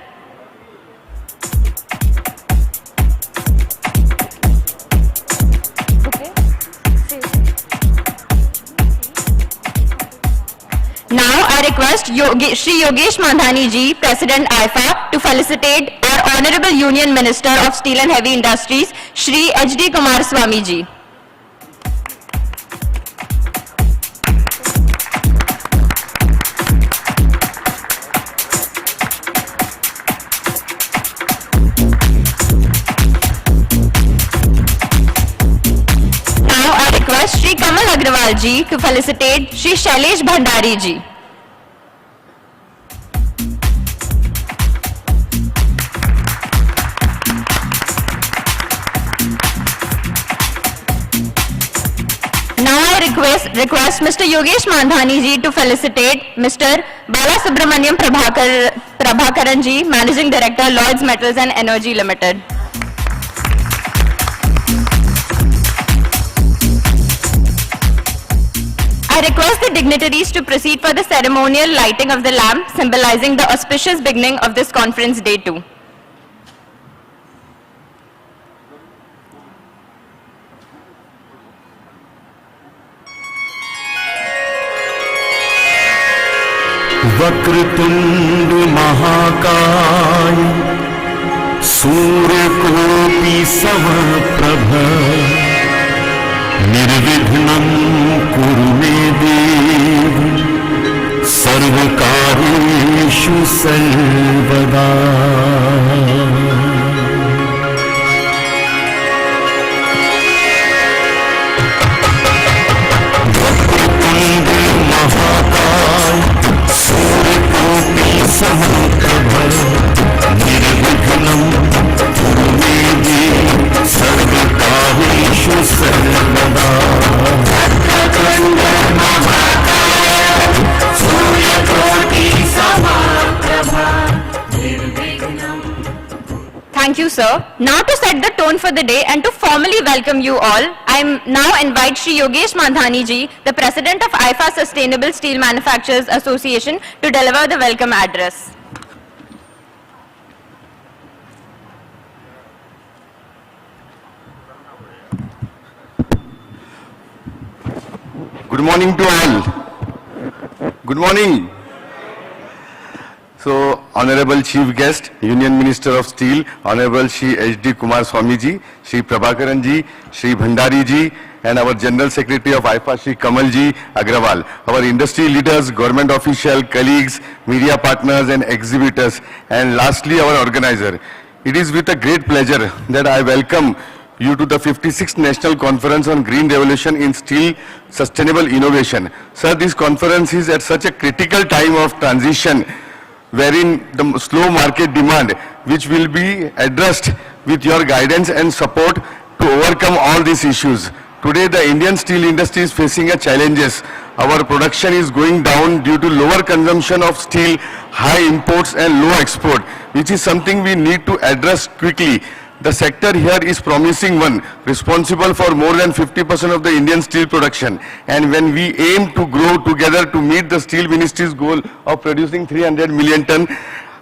Now I request Shri Yogesh Mandhani ji, President Aiifa, to felicitate our Honorable Union Minister of Steel and Heavy Industries, Shri H.D. Kumar Swami ji. Shri Kamal Agrawal ji to felicitate Shri Shailesh Bhandari ji. Now I request Mr. Yogesh Mandhani ji to felicitate Mr. Bala Subramaniam Prabhakaran ji, Managing Director, Lloyds Metals and Energy Limited. I request the dignitaries to proceed for the ceremonial lighting of the lamp, symbolizing the auspicious beginning of this conference day too. Vakratunda महाकाय सूर्यकोटि समप्रभ निर्विघ्नं कुरु मे देव सर्वकार्येषु सर्वदा। वक्रतुंड महाकाय सूर्यकोटि समप्रभ निर्विघ्नं कुरु मे देव सर्वकार्येषु सर्वदा। वक्रतुंड महाकाय सूर्यकोटि समप्रभ निर्विघ्नं। Thank you, sir. Now to set the tone for the day and to formally welcome you all, I now invite Shri Yogesh Mandhani ji, the President of Aiifa Sustainable Steel Manufacturers Association, to deliver the welcome address. Good morning to all. Good morning. So, Honorable Chief Guest, Union Minister of Steel, Honorable Shri H.D. Kumar Swami ji, Shri Prabhakaran ji, Shri Bhandari ji, and our General Secretary of Aiifa, Shri Kamal ji Agrawal, our industry leaders, government official, colleagues, media partners and exhibitors, and lastly our organizer. It is with a great pleasure that I welcome you to the 56th National Conference on Green Revolution in Steel Sustainable Innovation. Sir, this conference is at such a critical time of transition wherein the slow market demand, which will be addressed with your guidance and support to overcome all these issues. Today, the Indian steel industry is facing a challenges. Our production is going down due to lower consumption of steel, high imports and low export, which is something we need to address quickly. The sector here is promising one, responsible for more than 50% of the Indian steel production. And when we aim to grow together to meet the Steel Ministry's goal of producing 300 million ton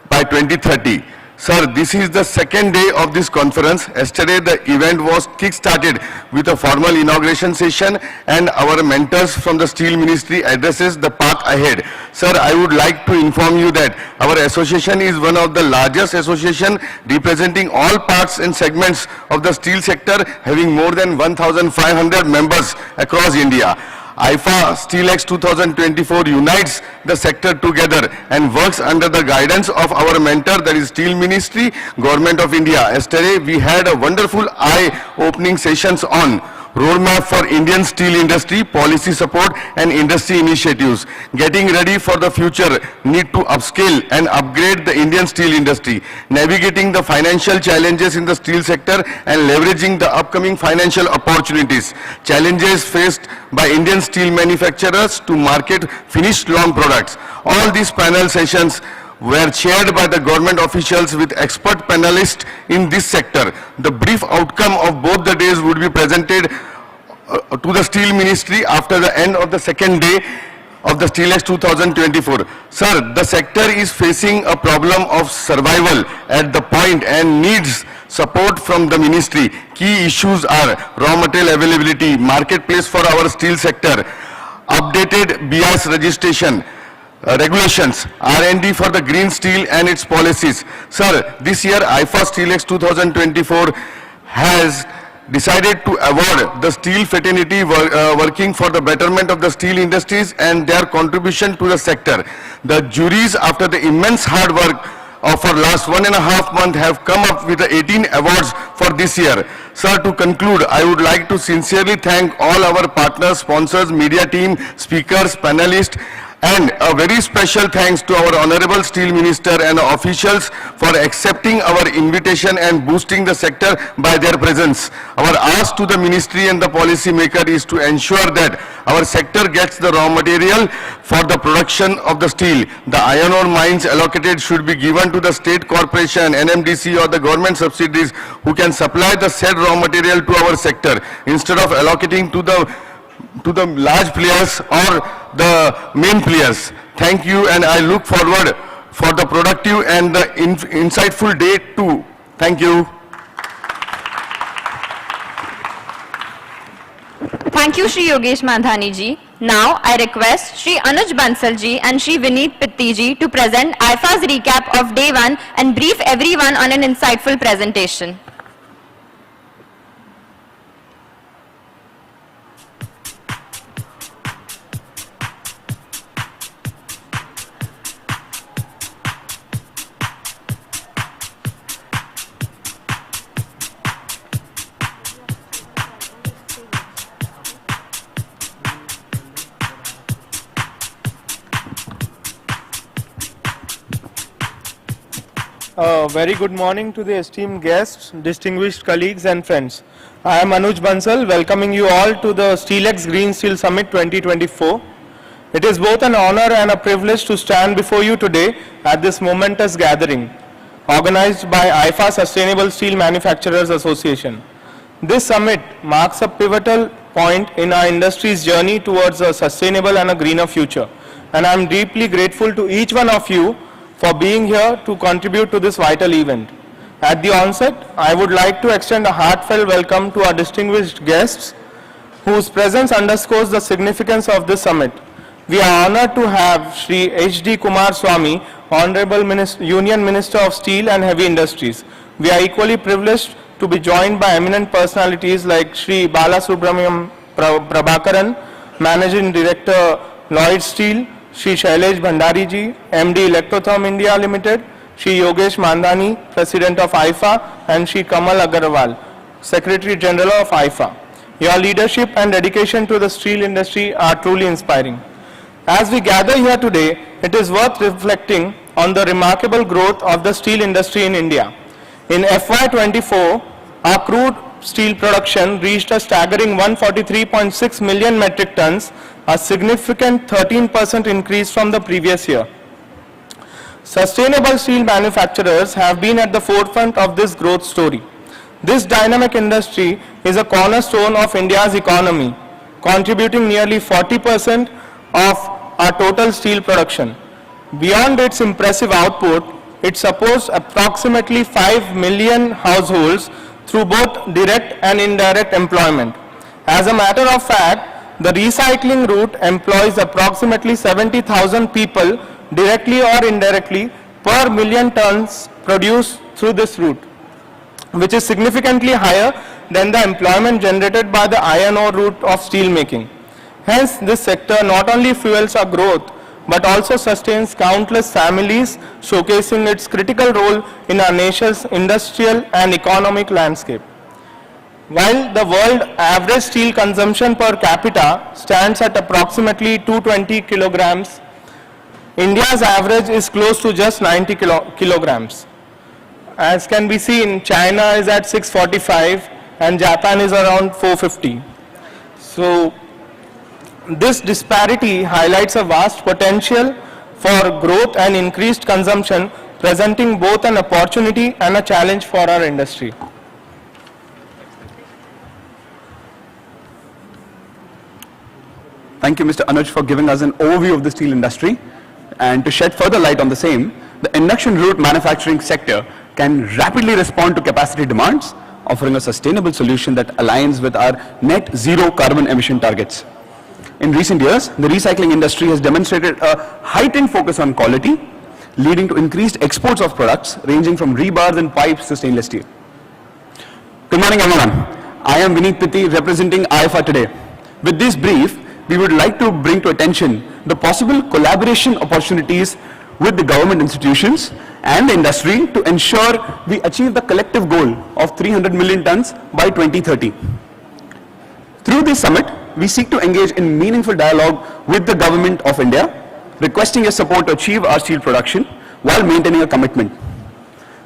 by 2030. Sir, this is the second day of this conference. Yesterday, the event was kick-started with a formal inauguration session and our mentors from the Steel Ministry addresses the path ahead. Sir, I would like to inform you that our association is one of the largest associations representing all parts and segments of the steel sector, having more than 1,500 members across India. Aiifa Steelex 2024 unites the sector together and works under the guidance of our mentor, that is Steel Ministry, Government of India. Yesterday we had a wonderful eye-opening sessions on roadmap for Indian steel industry, policy support and industry initiatives. Getting ready for the future, need to upscale and upgrade the Indian steel industry, navigating the financial challenges in the steel sector and leveraging the upcoming financial opportunities. Challenges faced by Indian steel manufacturers to market finished long products. All these panel sessions were chaired by the government officials with expert panelists in this sector. The brief outcome of both the days would be presented to the Steel Ministry after the end of the second day of the Steelex 2024. Sir, the sector is facing a problem of survival at the point and needs support from the ministry. Key issues are raw material availability, marketplace for our steel sector, updated BIS registration, regulations, R&D for the green steel and its policies. Sir, this year Aiifa Steelex 2024 has decided to award the steel fraternity working for the betterment of the steel industries and their contribution to the sector. The juries, after the immense hard work of our last 1.5 months, have come up with the 18 awards for this year. Sir, to conclude, I would like to sincerely thank all our partners, sponsors, media team, speakers, panelists, and a very special thanks to our Honorable Steel Minister and officials for accepting our invitation and boosting the sector by their presence. Our ask to the Ministry and the policy maker is to ensure that our sector gets the raw material for the production of the steel. The iron ore mines allocated should be given to the state corporation, NMDC or the government subsidiaries who can supply the said raw material to our sector instead of allocating to the large players or the main players. Thank you, and I look forward for the productive and the insightful day too. Thank you. Thank you, Shri Yogesh Mandhani ji. Now, I request Shri Anuj Bansal ji and Shri Vineet Pitti ji to present Aiifa's recap of day 1 and brief everyone on an insightful presentation. Very good morning to the esteemed guests, distinguished colleagues and friends. I am Anuj Bansal, welcoming you all to the Steelex Green Steel Summit 2024. It is both an honor and a privilege to stand before you today at this momentous gathering, organized by Aiifa Sustainable Steel Manufacturers Association. This summit marks a pivotal point in our industry's journey towards a sustainable and a greener future. And I am deeply grateful to each one of you for being here to contribute to this vital event. At the onset, I would like to extend a heartfelt welcome to our distinguished guests, whose presence underscores the significance of this summit. We are honored to have Shri H.D. Kumar Swamy, Honorable Union Minister of Steel and Heavy Industries. We are equally privileged to be joined by eminent personalities like Shri Balasubramaniam Prabhakaran, Managing Director, Lloyd Steel, Shri Shailesh Bhandari ji, MD Electrotherm India Limited, Shri Yogesh Mandhani, President of Aiifa, and Shri Kamal Agarwal, Secretary General of Aiifa. Your leadership and dedication to the steel industry are truly inspiring. As we gather here today, it is worth reflecting on the remarkable growth of the steel industry in India. In FY24, our crude steel production reached a staggering 143.6 million metric tons, a significant 13% increase from the previous year. Sustainable steel manufacturers have been at the forefront of this growth story. This dynamic industry is a cornerstone of India's economy, contributing nearly 40% of our total steel production. Beyond its impressive output, it supports approximately 5 million households through both direct and indirect employment. As a matter of fact, the recycling route employs approximately 70,000 people directly or indirectly per million tons produced through this route, which is significantly higher than the employment generated by the iron ore route of steel making. Hence, this sector not only fuels our growth, but also sustains countless families, showcasing its critical role in our nation's industrial and economic landscape. While the world average steel consumption per capita stands at approximately 220 kilograms, India's average is close to just 90 kilograms. As can be seen, China is at 645 and Japan is around 450. So, this disparity highlights a vast potential for growth and increased consumption, presenting both an opportunity and a challenge for our industry. Thank you, Mr. Anuj, for giving us an overview of the steel industry. And to shed further light on the same, the induction route manufacturing sector can rapidly respond to capacity demands, offering a sustainable solution that aligns with our net zero carbon emission targets. In recent years, the recycling industry has demonstrated a heightened focus on quality, leading to increased exports of products ranging from rebars and pipes to stainless steel. Good morning, everyone. I am Vineet Pitti, representing Aiifa today. With this brief, we would like to bring to attention the possible collaboration opportunities with the government institutions and the industry to ensure we achieve the collective goal of 300 million tons by 2030. Through this summit, we seek to engage in meaningful dialogue with the Government of India, requesting your support to achieve our steel production while maintaining a commitment.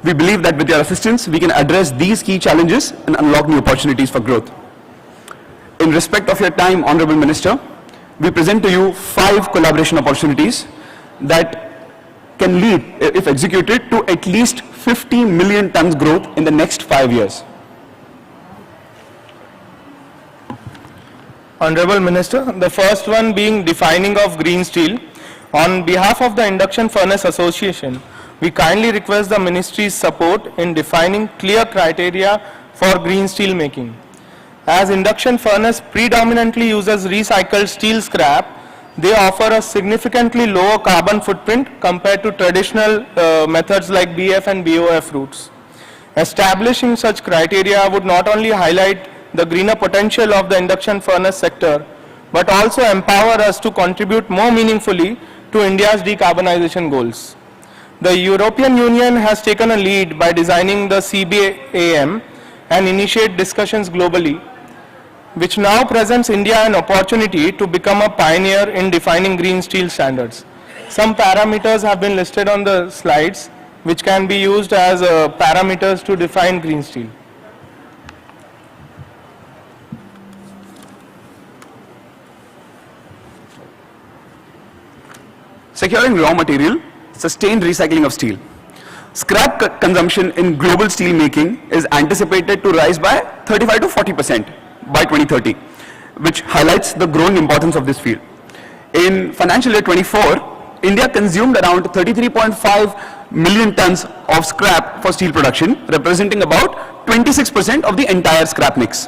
We believe that with your assistance, we can address these key challenges and unlock new opportunities for growth. In respect of your time, Honorable Minister, we present to you 5 collaboration opportunities that can lead, if executed, to at least 50 million tons growth in the next 5 years. Honorable Minister, the first one being defining of green steel. On behalf of the Induction Furnace Association, we kindly request the Ministry's support in defining clear criteria for green steel making. As induction furnace predominantly uses recycled steel scrap, they offer a significantly lower carbon footprint compared to traditional methods like BF and BOF routes. Establishing such criteria would not only highlight the greener potential of the induction furnace sector, but also empower us to contribute more meaningfully to India's decarbonization goals. The European Union has taken a lead by designing the CBAM and initiate discussions globally, which now presents India an opportunity to become a pioneer in defining green steel standards. Some parameters have been listed on the slides, which can be used as parameters to define green steel. Securing raw material, sustained recycling of steel. Scrap consumption in global steel making is anticipated to rise by 35 to 40% by 2030, which highlights the growing importance of this field. In financial year 24, India consumed around 33.5 million tons of scrap for steel production, representing about 26% of the entire scrap mix.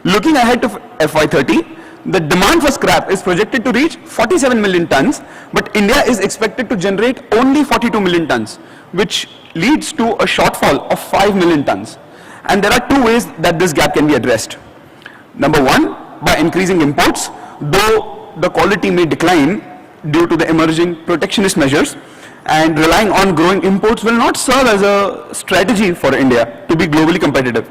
Looking ahead to FY30, the demand for scrap is projected to reach 47 million tons, but India is expected to generate only 42 million tons, which leads to a shortfall of 5 million tons. And there are 2 ways that this gap can be addressed. Number 1, by increasing imports, though the quality may decline due to the emerging protectionist measures, and relying on growing imports will not serve as a strategy for India to be globally competitive.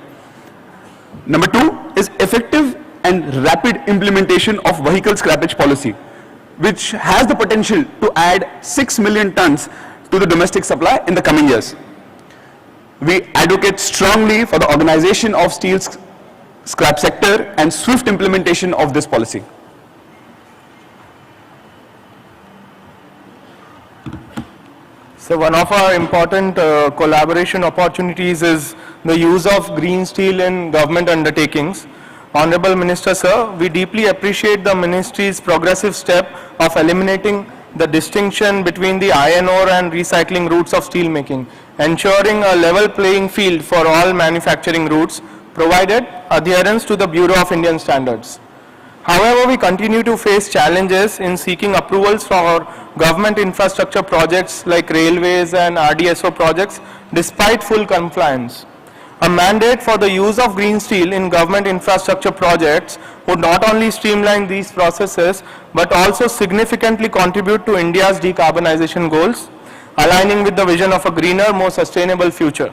Number 2 is effective and rapid implementation of vehicle scrappage policy, which has the potential to add 6 million tons to the domestic supply in the coming years. We advocate strongly for the organization of steel's scrap sector and swift implementation of this policy. So one of our important collaboration opportunities is the use of green steel in government undertakings. Honorable Minister Sir, we deeply appreciate the Ministry's progressive step of eliminating the distinction between the iron ore and recycling routes of steel making, ensuring a level playing field for all manufacturing routes, provided adherence to the Bureau of Indian Standards. However, we continue to face challenges in seeking approvals for government infrastructure projects like railways and RDSO projects despite full compliance. A mandate for the use of green steel in government infrastructure projects would not only streamline these processes but also significantly contribute to India's decarbonization goals, aligning with the vision of a greener, more sustainable future.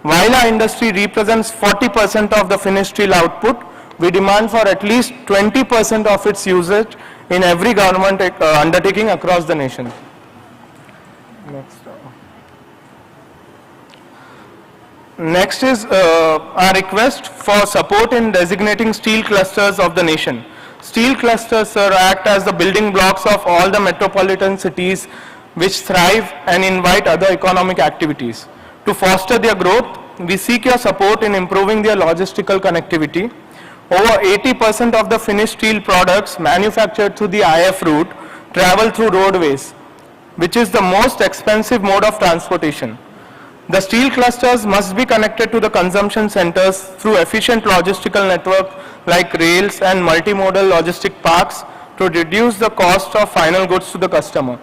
While our industry represents 40% of the finished steel output, we demand for at least 20% of its usage in every government undertaking across the nation. Next is our request for support in designating steel clusters of the nation. Steel clusters, sir, act as the building blocks of all the metropolitan cities which thrive and invite other economic activities. To foster their growth, we seek your support in improving their logistical connectivity. Over 80% of the finished steel products manufactured through the IF route travel through roadways, which is the most expensive mode of transportation. The steel clusters must be connected to the consumption centers through efficient logistical network like rails and multimodal logistic parks to reduce the cost of final goods to the customer.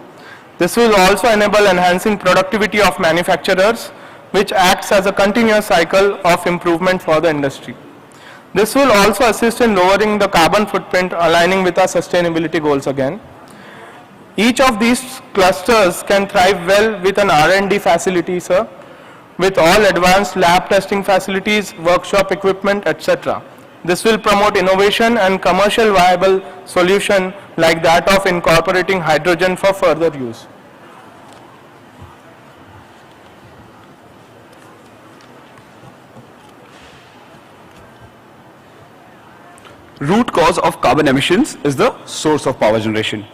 This will also enable enhancing productivity of manufacturers, which acts as a continuous cycle of improvement for the industry. This will also assist in lowering the carbon footprint, aligning with our sustainability goals again. Each of these clusters can thrive well with an R&D facility, sir, with all advanced lab testing facilities, workshop equipment, etc. This will promote innovation and commercial viable solution like that of incorporating hydrogen for further use. Root cause of carbon emissions is the source of power generation.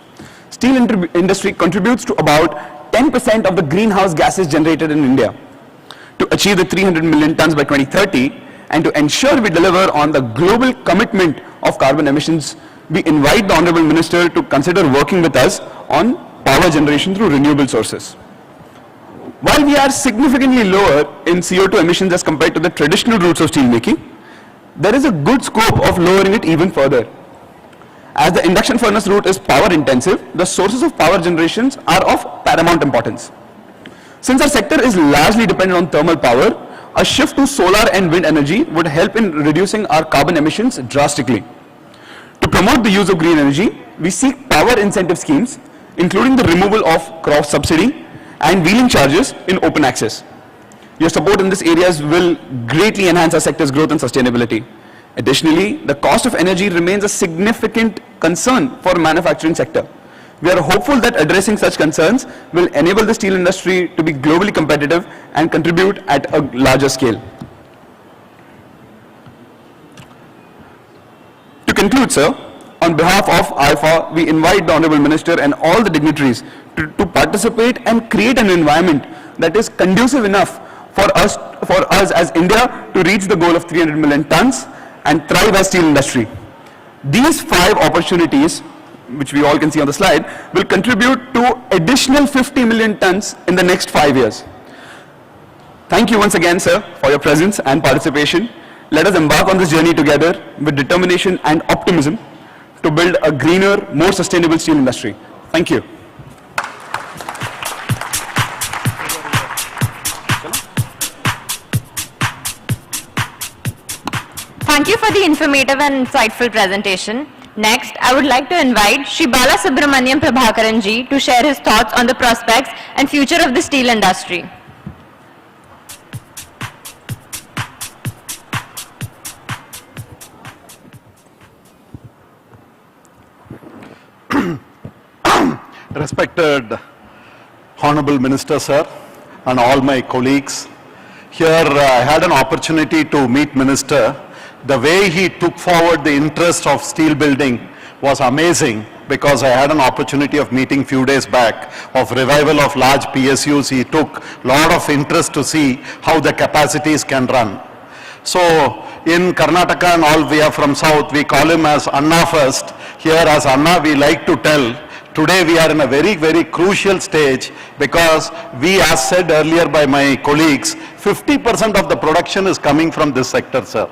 Steel industry contributes to about 10% of the greenhouse gases generated in India. To achieve the 300 million tons by 2030 and to ensure we deliver on the global commitment of carbon emissions, we invite the Honorable Minister to consider working with us on power generation through renewable sources. While we are significantly lower in CO2 emissions as compared to the traditional routes of steel making, there is a good scope of lowering it even further. As the induction furnace route is power intensive, the sources of power generations are of paramount importance. Since our sector is largely dependent on thermal power, a shift to solar and wind energy would help in reducing our carbon emissions drastically. To promote the use of green energy, we seek power incentive schemes, including the removal of cross subsidy and wheeling charges in open access. Your support in these areas will greatly enhance our sector's growth and sustainability. Additionally, the cost of energy remains a significant concern for the manufacturing sector. We are hopeful that addressing such concerns will enable the steel industry to be globally competitive and contribute at a larger scale. To conclude, sir, on behalf of Aiifa, we invite the Honorable Minister and all the dignitaries to participate and create an environment that is conducive enough for us as India to reach the goal of 300 million tons and thrive as steel industry. These 5 opportunities, which we all can see on the slide, will contribute to additional 50 million tons in the next 5 years. Thank you once again, sir, for your presence and participation. Let us embark on this journey together with determination and optimism to build a greener, more sustainable steel industry. Thank you. Thank you for the informative and insightful presentation. Next, I would like to invite Shri Bala Subramaniam Prabhakaran ji to share his thoughts on the prospects and future of the steel industry. Respected Honorable Minister, sir, and all my colleagues. Here I had an opportunity to meet Minister. The way he took forward the interest of steel building was amazing, because I had an opportunity of meeting few days back of revival of large PSUs. He took lot of interest to see how the capacities can run. So in Karnataka and all, we are from South, we call him as Anna first. Here as Anna, we like to tell, today we are in a very, very crucial stage, because we, as said earlier by my colleagues, 50% of the production is coming from this sector, sir.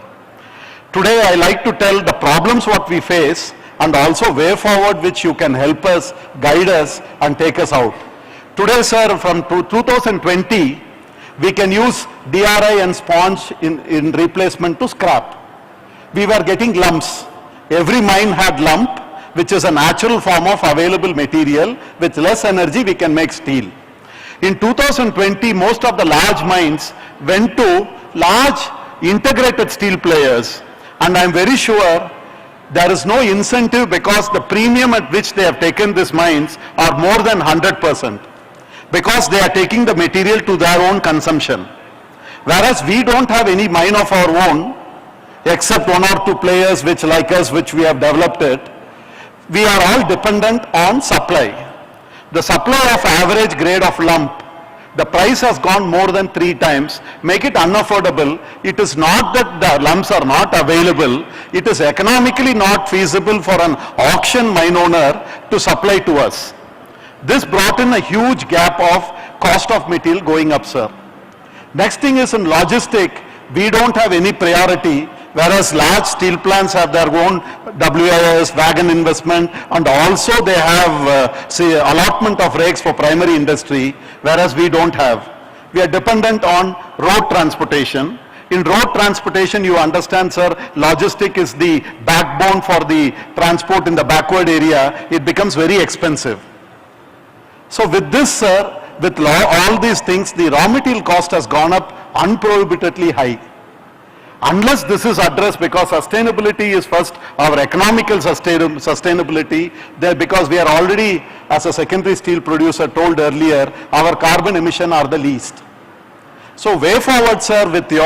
Today I like to tell the problems what we face, and also way forward which you can help us, guide us and take us out. Today, sir, from 2020, we can use DRI and sponge in replacement to scrap. We were getting lumps. Every mine had lump, which is a natural form of available material. With less energy, we can make steel. In 2020, most of the large mines went to large integrated steel players, and I'm very sure there is no incentive, because the premium at which they have taken these mines are more than 100%, because they are taking the material to their own consumption. Whereas we don't have any mine of our own, except one or two players which like us, which we have developed it. We are all dependent on supply. The supply of average grade of lump, the price has gone more than 3 times, make it unaffordable. It is not that the lumps are not available, it is economically not feasible for an auction mine owner to supply to us. This brought in a huge gap of cost of material going up, sir. Next thing is in logistic, we don't have any priority, whereas large steel plants have their own WIS, wagon investment, and also they have say allotment of rakes for primary industry, whereas we don't have. We are dependent on road transportation. In road transportation, you understand, sir, logistic is the backbone for the transport in the backward area. It becomes very expensive. So with this, sir, with all these things, the raw material cost has gone up unprohibitively high. Unless this is addressed, because sustainability is first, our economical sustainability, there, because we are already, as a secondary steel producer told earlier, our carbon emission are the least. So way forward, sir, with your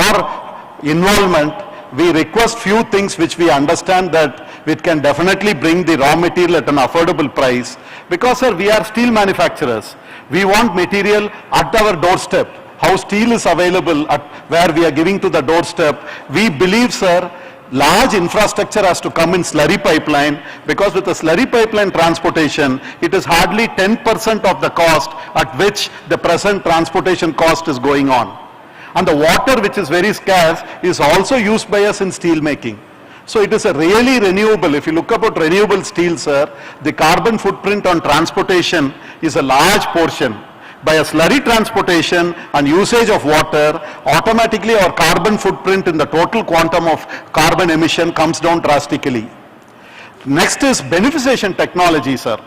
involvement, we request few things which we understand that it can definitely bring the raw material at an affordable price. Because, sir, we are steel manufacturers. We want material at our doorstep. How steel is available at where we are giving to the doorstep. We believe, sir, large infrastructure has to come in slurry pipeline, because with the slurry pipeline transportation, it is hardly 10% of the cost at which the present transportation cost is going on. And the water, which is very scarce, is also used by us in steel making. So it is a really renewable. If you look about renewable steel, sir, the carbon footprint on transportation is a large portion. By a slurry transportation and usage of water, automatically our carbon footprint in the total quantum of carbon emission comes down drastically. Next is beneficiation technology, sir.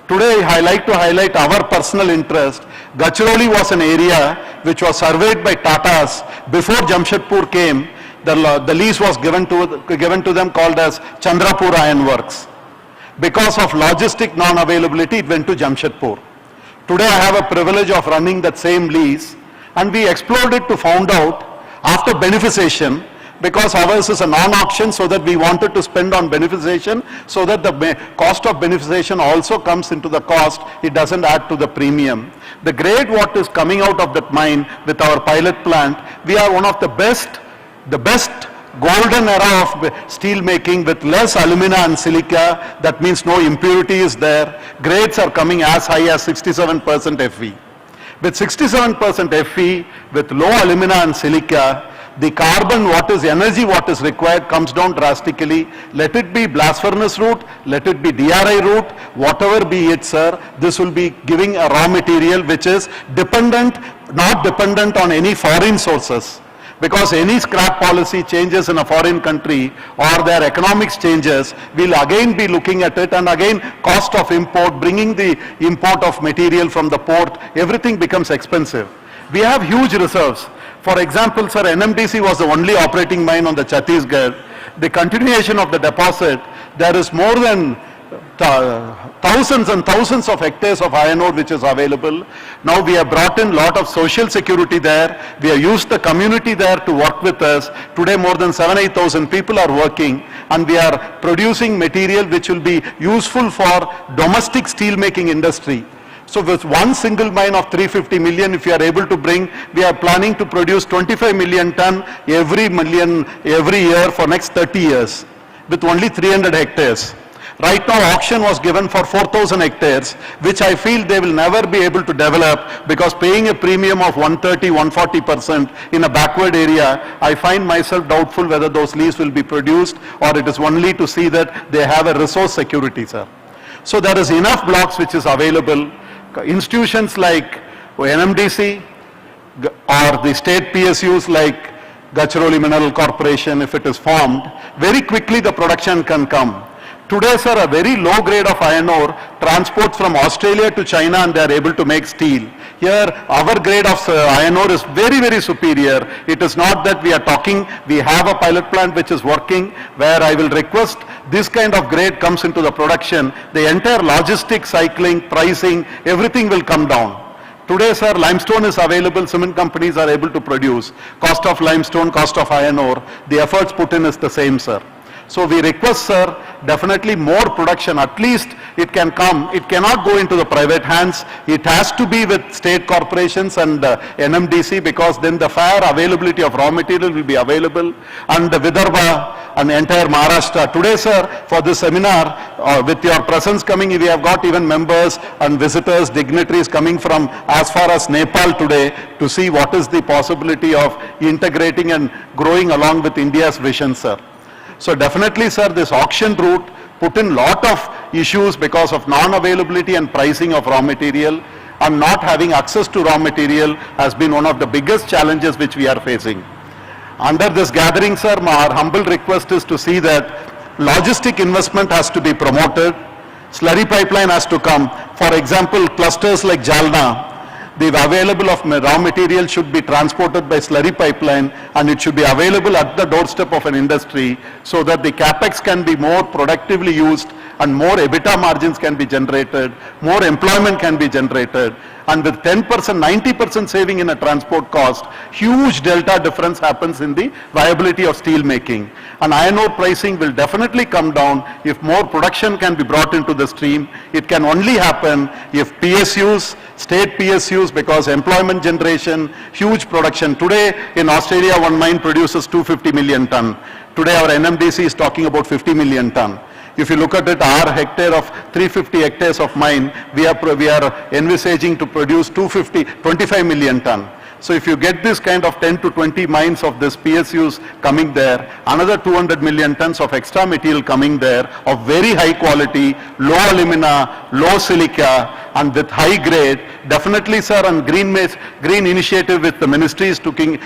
Today I like to highlight our personal interest. Gadchiroli was an area which was surveyed by Tatas before Jamshedpur came. The lease was given to them, called as Chandrapur Iron Works. Because of logistic non-availability, it went to Jamshedpur. Today I have a privilege of running that same lease, and we explored it to find out after beneficiation, because ours is a non-auction, so that we wanted to spend on beneficiation, so that the cost of beneficiation also comes into the cost, it doesn't add to the premium. The grade what is coming out of that mine with our pilot plant, we are one of the best golden era of steel making with less alumina and silica. That means no impurity is there. Grades are coming as high as 67% Fe. With 67% Fe, with low alumina and silica, the carbon energy what is required comes down drastically. Let it be blast furnace route, let it be DRI route, whatever be it, sir, this will be giving a raw material which is not dependent on any foreign sources. Because any scrap policy changes in a foreign country or their economics changes, we'll again be looking at it, and again cost of import, bringing the import of material from the port, everything becomes expensive. We have huge reserves. For example, sir, NMDC was the only operating mine on the Chhattisgarh. The continuation of the deposit, there is more than thousands and thousands of hectares of iron ore which is available. Now we have brought in lot of social security there. We have used the community there to work with us. Today more than 7,000-8,000 people are working, and we are producing material which will be useful for domestic steel making industry. So with one single mine of 350 million, if you are able to bring, we are planning to produce 25 million ton every year for next 30 years with only 300 hectares. Right now auction was given for 4,000 hectares, which I feel they will never be able to develop, because paying a premium of 130-140% in a backward area, I find myself doubtful whether those leases will be produced, or it is only to see that they have a resource security, sir. So there is enough blocks which is available. Institutions like NMDC or the state PSUs like Gadchiroli Mineral Corporation, if it is formed, very quickly the production can come. Today, sir, a very low grade of iron ore transports from Australia to China, and they are able to make steel. Here, our grade of iron ore is very, very superior. It is not that we are talking, we have a pilot plant which is working, where I will request this kind of grade comes into the production. The entire logistics, cycling, pricing, everything will come down. Today, sir, limestone is available, cement companies are able to produce. Cost of limestone, cost of iron ore, the efforts put in is the same, sir. So we request, sir, definitely more production, at least it can come. It cannot go into the private hands. It has to be with state corporations and NMDC, because then the fair availability of raw material will be available. And Vidarbha and the entire Maharashtra. Today, sir, for this seminar, with your presence coming, we have got even members and visitors, dignitaries coming from as far as Nepal today to see what is the possibility of integrating and growing along with India's vision, sir. So definitely, sir, this auction route put in lot of issues because of non-availability and pricing of raw material, and not having access to raw material has been one of the biggest challenges which we are facing. Under this gathering, sir, our humble request is to see that logistic investment has to be promoted, slurry pipeline has to come. For example, clusters like Jalna, the available of raw material should be transported by slurry pipeline, and it should be available at the doorstep of an industry, so that the capex can be more productively used and more EBITDA margins can be generated, more employment can be generated. And with 10%, 90% saving in a transport cost, huge delta difference happens in the viability of steel making. And iron ore pricing will definitely come down if more production can be brought into the stream. It can only happen if PSUs, state PSUs, because employment generation, huge production. Today in Australia, one mine produces 250 million ton. Today our NMDC is talking about 50 million ton. If you look at it, our hectare of 350 hectares of mine, we are envisaging to produce 25 million ton. So if you get this kind of 10 to 20 mines of this PSUs coming there, another 200 million tons of extra material coming there of very high quality, low alumina, low silica, and with high grade, definitely, sir, and green initiative with the ministries taking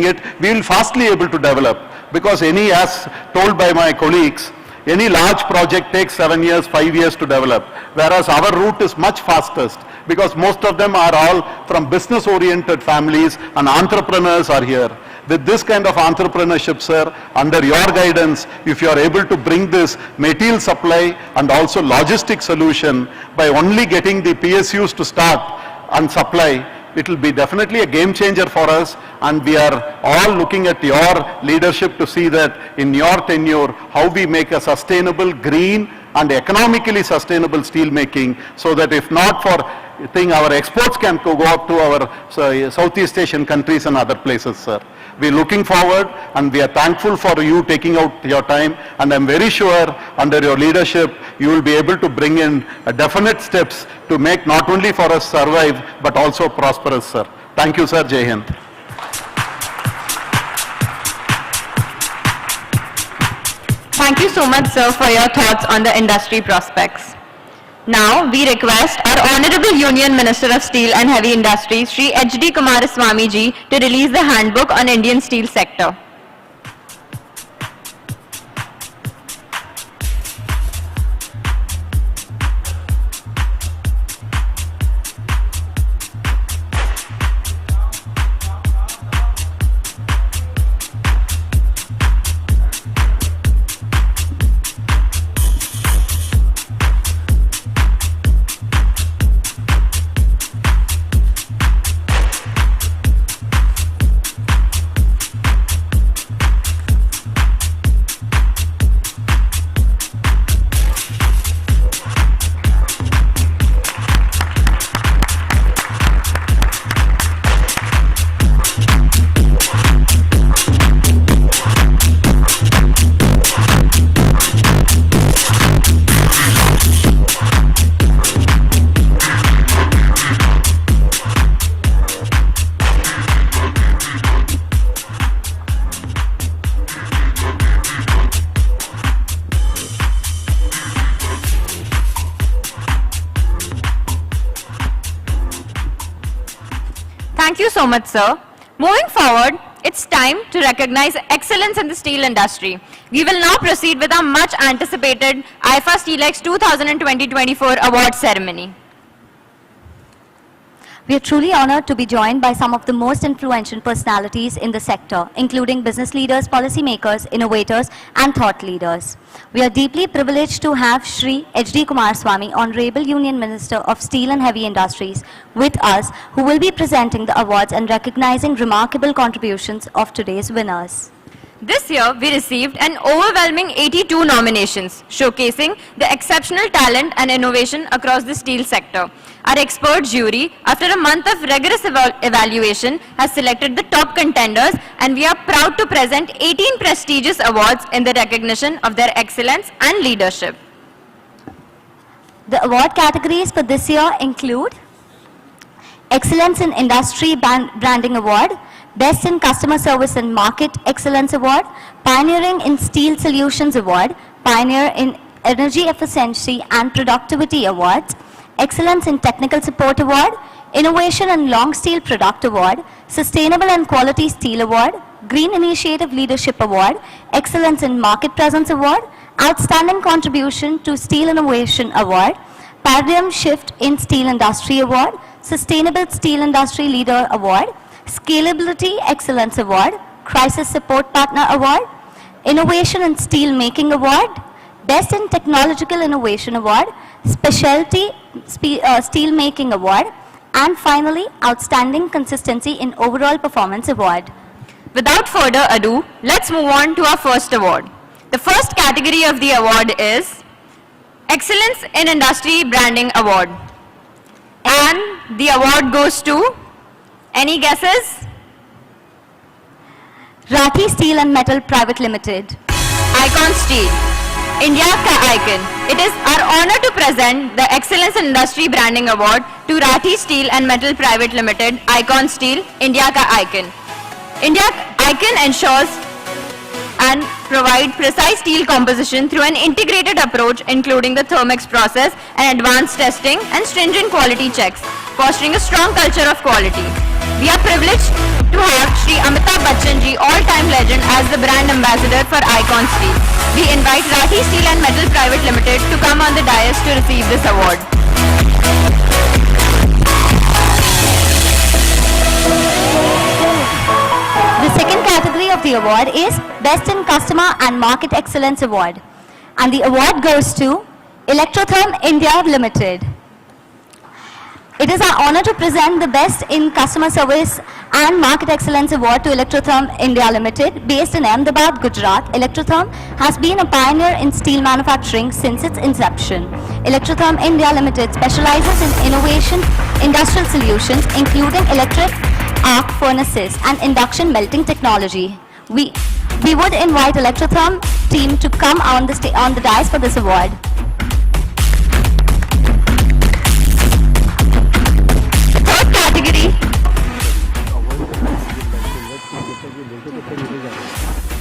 it, we will fastly able to develop. Because as told by my colleagues, any large project takes 7 years, 5 years to develop, whereas our route is much fastest, because most of them are all from business-oriented families and entrepreneurs are here. With this kind of entrepreneurship, sir, under your guidance, if you are able to bring this material supply and also logistic solution by only getting the PSUs to start and supply, it will be definitely a game changer for us, and we are all looking at your leadership to see that in your tenure, how we make a sustainable, green and economically sustainable steel making, so that if not for our exports can go up to our Southeast Asian countries and other places, sir. We are looking forward, and we are thankful for you taking out your time, and I am very sure under your leadership you will be able to bring in definite steps to make not only for us survive but also prosperous, sir. Thank you, sir. Jai Hind. Thank you so much, sir, for your thoughts on the industry prospects. Now, we request our Honorable Union Minister of Steel and Heavy Industries, Shri H.D. Kumaraswamy ji, to release the handbook on Indian steel sector. you so much, sir. Moving forward, it's time to recognize excellence in the steel industry. We will now proceed with our much anticipated Aiifa Steelex 2020-24 award ceremony. We are truly honored to be joined by some of the most influential personalities in the sector, including business leaders, policymakers, innovators, and thought leaders. We are deeply privileged to have Shri H.D. Kumaraswamy, Honorable Union Minister of Steel and Heavy Industries, with us, who will be presenting the awards and recognizing remarkable contributions of today's winners. This year, we received an overwhelming 82 nominations, showcasing the exceptional talent and innovation across the steel sector. Our expert jury, after a month of rigorous evaluation, has selected the top contenders, and we are proud to present 18 prestigious awards in the recognition of their excellence and leadership. The award categories for this year include Excellence in Industry Branding Award, Best in Customer Service and Market Excellence Award, Pioneering in Steel Solutions Award, Pioneer in Energy Efficiency and Productivity Awards, Excellence in Technical Support Award, Innovation and Long Steel Product Award, Sustainable and Quality Steel Award, Green Initiative Leadership Award, Excellence in Market Presence Award, Outstanding Contribution to Steel Innovation Award, Paradigm Shift in Steel Industry Award, Sustainable Steel Industry Leader Award, Scalability Excellence Award, Crisis Support Partner Award, Innovation in Steel Making Award, Best in Technological Innovation Award, Specialty Steel Making Award, and finally, Outstanding Consistency in Overall Performance Award. Without further ado, let's move on to our first award. The first category of the award is Excellence in Industry Branding Award. And the award goes to, any guesses? Rathi Steel and Metal Private Limited. Icon Steel, India Ka Icon. It is our honor to present the Excellence in Industry Branding Award to Rathi Steel and Metal Private Limited, Icon Steel, India Ka Icon. India Icon ensures and provide precise steel composition through an integrated approach, including the Thermex process and advanced testing and stringent quality checks, fostering a strong culture of quality. We are privileged to have Shri Amitabh Bachchan ji, all-time legend, as the brand ambassador for Icon Steel. We invite Rathi Steel and Metal Private Limited to come on the dais to receive this award. The second category of the award is Best in Customer and Market Excellence Award. And the award goes to Electrotherm India Limited. It is our honor to present the Best in Customer Service and Market Excellence Award to Electrotherm India Limited. Based in Ahmedabad, Gujarat, Electrotherm has been a pioneer in steel manufacturing since its inception. Electrotherm India Limited specializes in innovation, industrial solutions, including electric arc furnaces and induction melting technology. We would invite Electrotherm team to come on the dais for this award.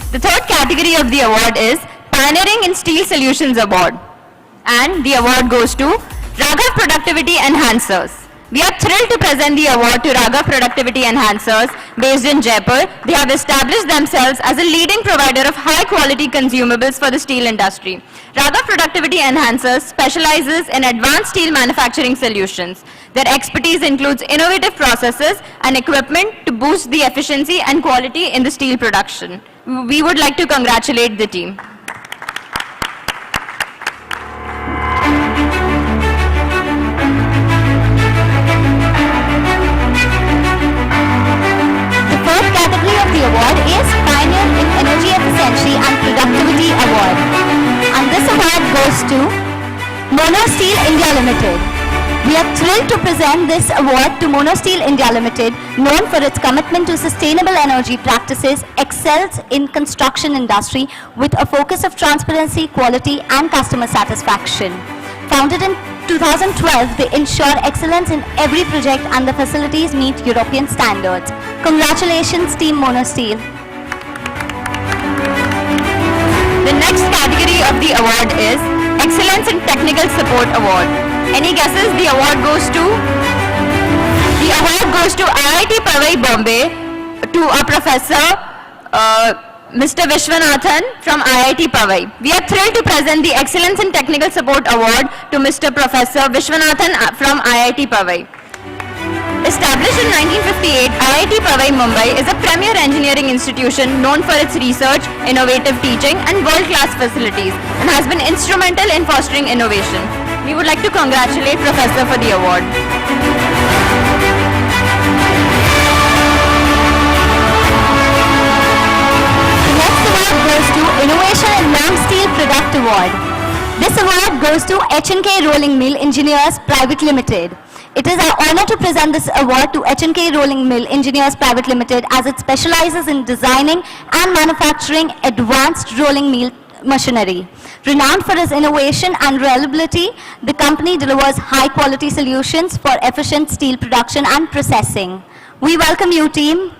The third category of the award is Pioneering in Steel Solutions Award. And the award goes to Raghav Productivity Enhancers. We are thrilled to present the award to Raghav Productivity Enhancers based in Jaipur. They have established themselves as a leading provider of high-quality consumables for the steel industry. Raghav Productivity Enhancers specializes in advanced steel manufacturing solutions. Their expertise includes innovative processes and equipment to boost the efficiency and quality in the steel production. We would like to congratulate the team. The award is Pioneer in Energy Efficiency and Productivity Award. And this award goes to Mono Steel India Limited. We are thrilled to present this award to Mono Steel India Limited, known for its commitment to sustainable energy practices, excels in construction industry with a focus of transparency, quality and customer satisfaction. Founded in 2012, they ensure excellence in every project and the facilities meet European standards. Congratulations, Team Mono Steel. The next category of the award is Excellence in Technical Support Award. Any guesses? The award goes to? The The award goes to IIT Powai, Bombay, to a professor, Mr. Vishwanathan from IIT Powai. We are thrilled to present the Excellence in Technical Support Award to Mr. Professor Vishwanathan from IIT Powai. Established in 1958, IIT Powai, Mumbai is a premier engineering institution known for its research, innovative teaching and world-class facilities, and has been instrumental in fostering innovation. We would like to congratulate Professor for the award. The next award goes to Innovation in Non-Steel Product Award. This award goes to H&K Rolling Mill Engineers Private Limited. It is our honor to present this award to H&K Rolling Mill Engineers Private Limited as it specializes in designing and manufacturing advanced rolling mill machinery. Renowned for its innovation and reliability, the company delivers high-quality solutions for efficient steel production and processing. We welcome you, team.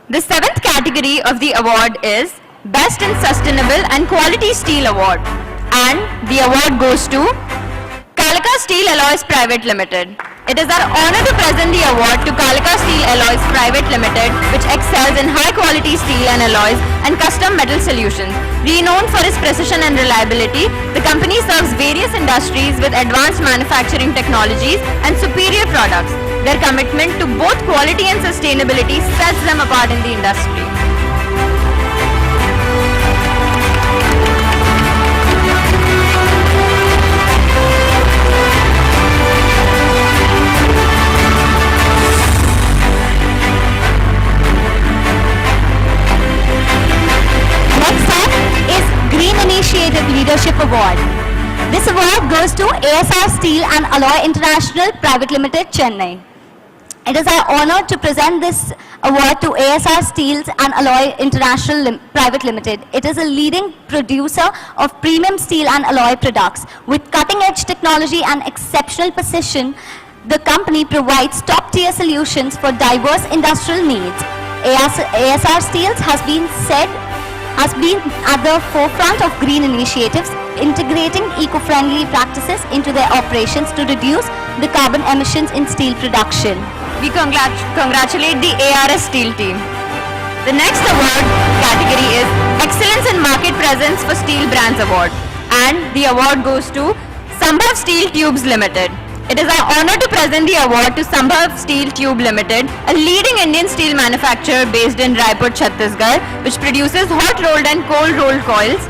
The seventh category of the award is Best in Sustainable and Quality Steel Award, and the award goes to Kalika Steel Alloys Private Limited. It is our honor to present the award to Kalika Steel Alloys Private Limited, which excels in high-quality steel and alloys and custom metal solutions. Renowned for its precision and reliability, the company serves various industries with advanced manufacturing technologies and superior products. Their commitment to both quality and sustainability sets them apart in the industry. Next up is Green Initiative Leadership Award. This award goes to ASR Steel and Alloy International Private Limited, Chennai. It is our honor to present this award to ASR Steels and Alloy International Private Limited. It is a leading producer of premium steel and alloy products. With cutting-edge technology and exceptional precision, the company provides top-tier solutions for diverse industrial needs. ASR Steels has been at the forefront of green initiatives, integrating eco-friendly practices into their operations to reduce the carbon emissions in steel production. We congratulate the ARS Steel team. The next award category is Excellence in Market Presence for Steel Brands Award, and the award goes to Sambhav Steel Tubes Limited. It is our honor to present the award to Sambhav Steel Tube Limited, a leading Indian steel manufacturer based in Raipur, Chhattisgarh, which produces hot rolled and cold rolled coils.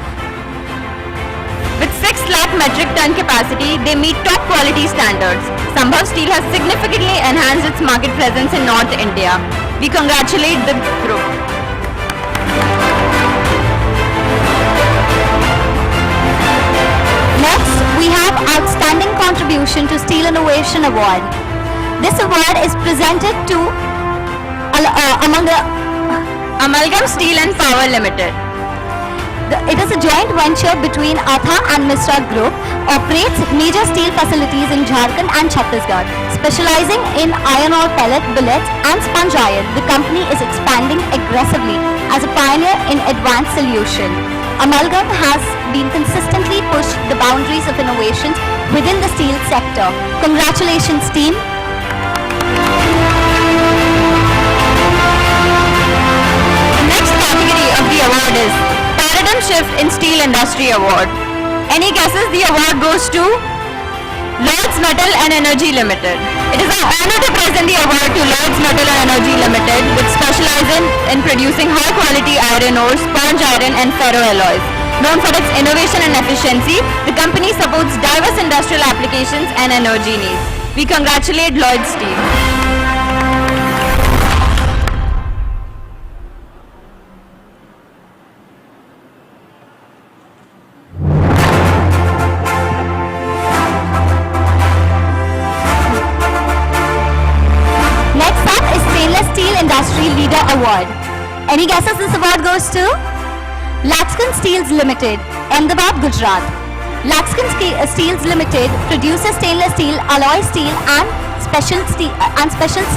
With 6 lakh metric ton capacity, they meet top quality standards. Sambhav Steel has significantly enhanced its market presence in North India. We congratulate the group. Next, we have Outstanding Contribution to Steel Innovation Award. This award is presented to Amalgam Steel and Power Limited. It is a joint venture between Aiifa and Ministerial Group, operates major steel facilities in Jharkhand and Chhattisgarh. Specializing in iron ore pellet, billets and sponge iron, the company is expanding aggressively as a pioneer in advanced solution. Amalgam has been consistently pushed the boundaries of innovations within the steel sector. Congratulations, team. The next category of the award is Paradigm Shift in Steel Industry Award. Any guesses? The award goes to Lloyds Metal and Energy Limited. It is our honor to present the award to Lloyds Metal and Energy Limited, which specializes in producing high-quality iron ore, sponge iron and ferroalloys. Known for its innovation and efficiency, the company supports diverse industrial applications and energy needs. We congratulate Lloyds team. Award. Any guesses this award goes to? Laxcon Steels Limited. Ahmedabad, Gujarat. Laxkin Steels Limited produces stainless steel, alloy steel and special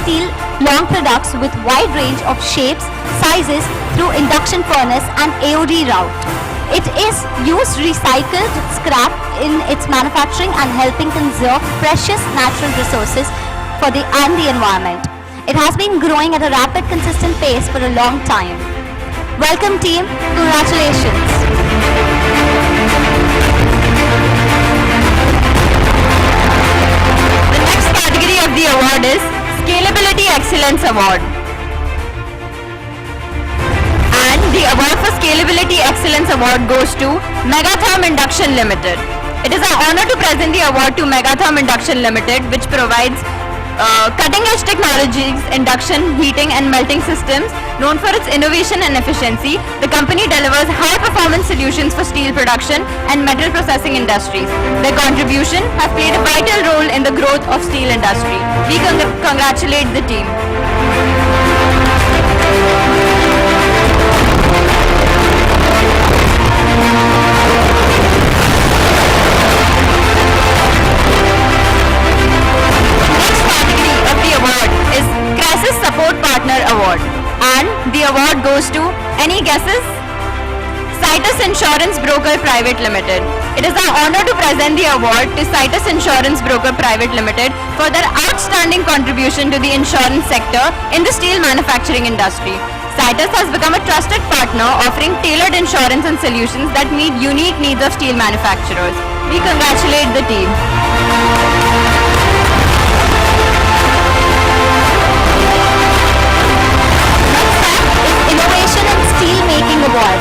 steel long products with wide range of shapes, sizes through induction furnace and AOD route. It is used recycled scrap in its manufacturing and helping conserve precious natural resources for the environment. It has been growing at a rapid, consistent pace for a long time. Welcome team, congratulations. The next category of the award is Scalability Excellence Award. And the award for Scalability Excellence Award goes to Megatherm Induction Limited. It is our honor to present the award to Megatherm Induction Limited, which provides cutting-edge technologies, induction, heating and melting systems. Known for its innovation and efficiency, the company delivers high-performance solutions for steel production and metal processing industries. Their contribution has played a vital role in the growth of steel industry. We congratulate the team. Is Crisis Support Partner Award, and the award goes to, any guesses? Citus Insurance Broker Private Limited. It is our honor to present the award to Citus Insurance Broker Private Limited for their outstanding contribution to the insurance sector in the steel manufacturing industry. Citus has become a trusted partner offering tailored insurance and solutions that meet unique needs of steel manufacturers. We congratulate the team. Innovation in Steel Making Award.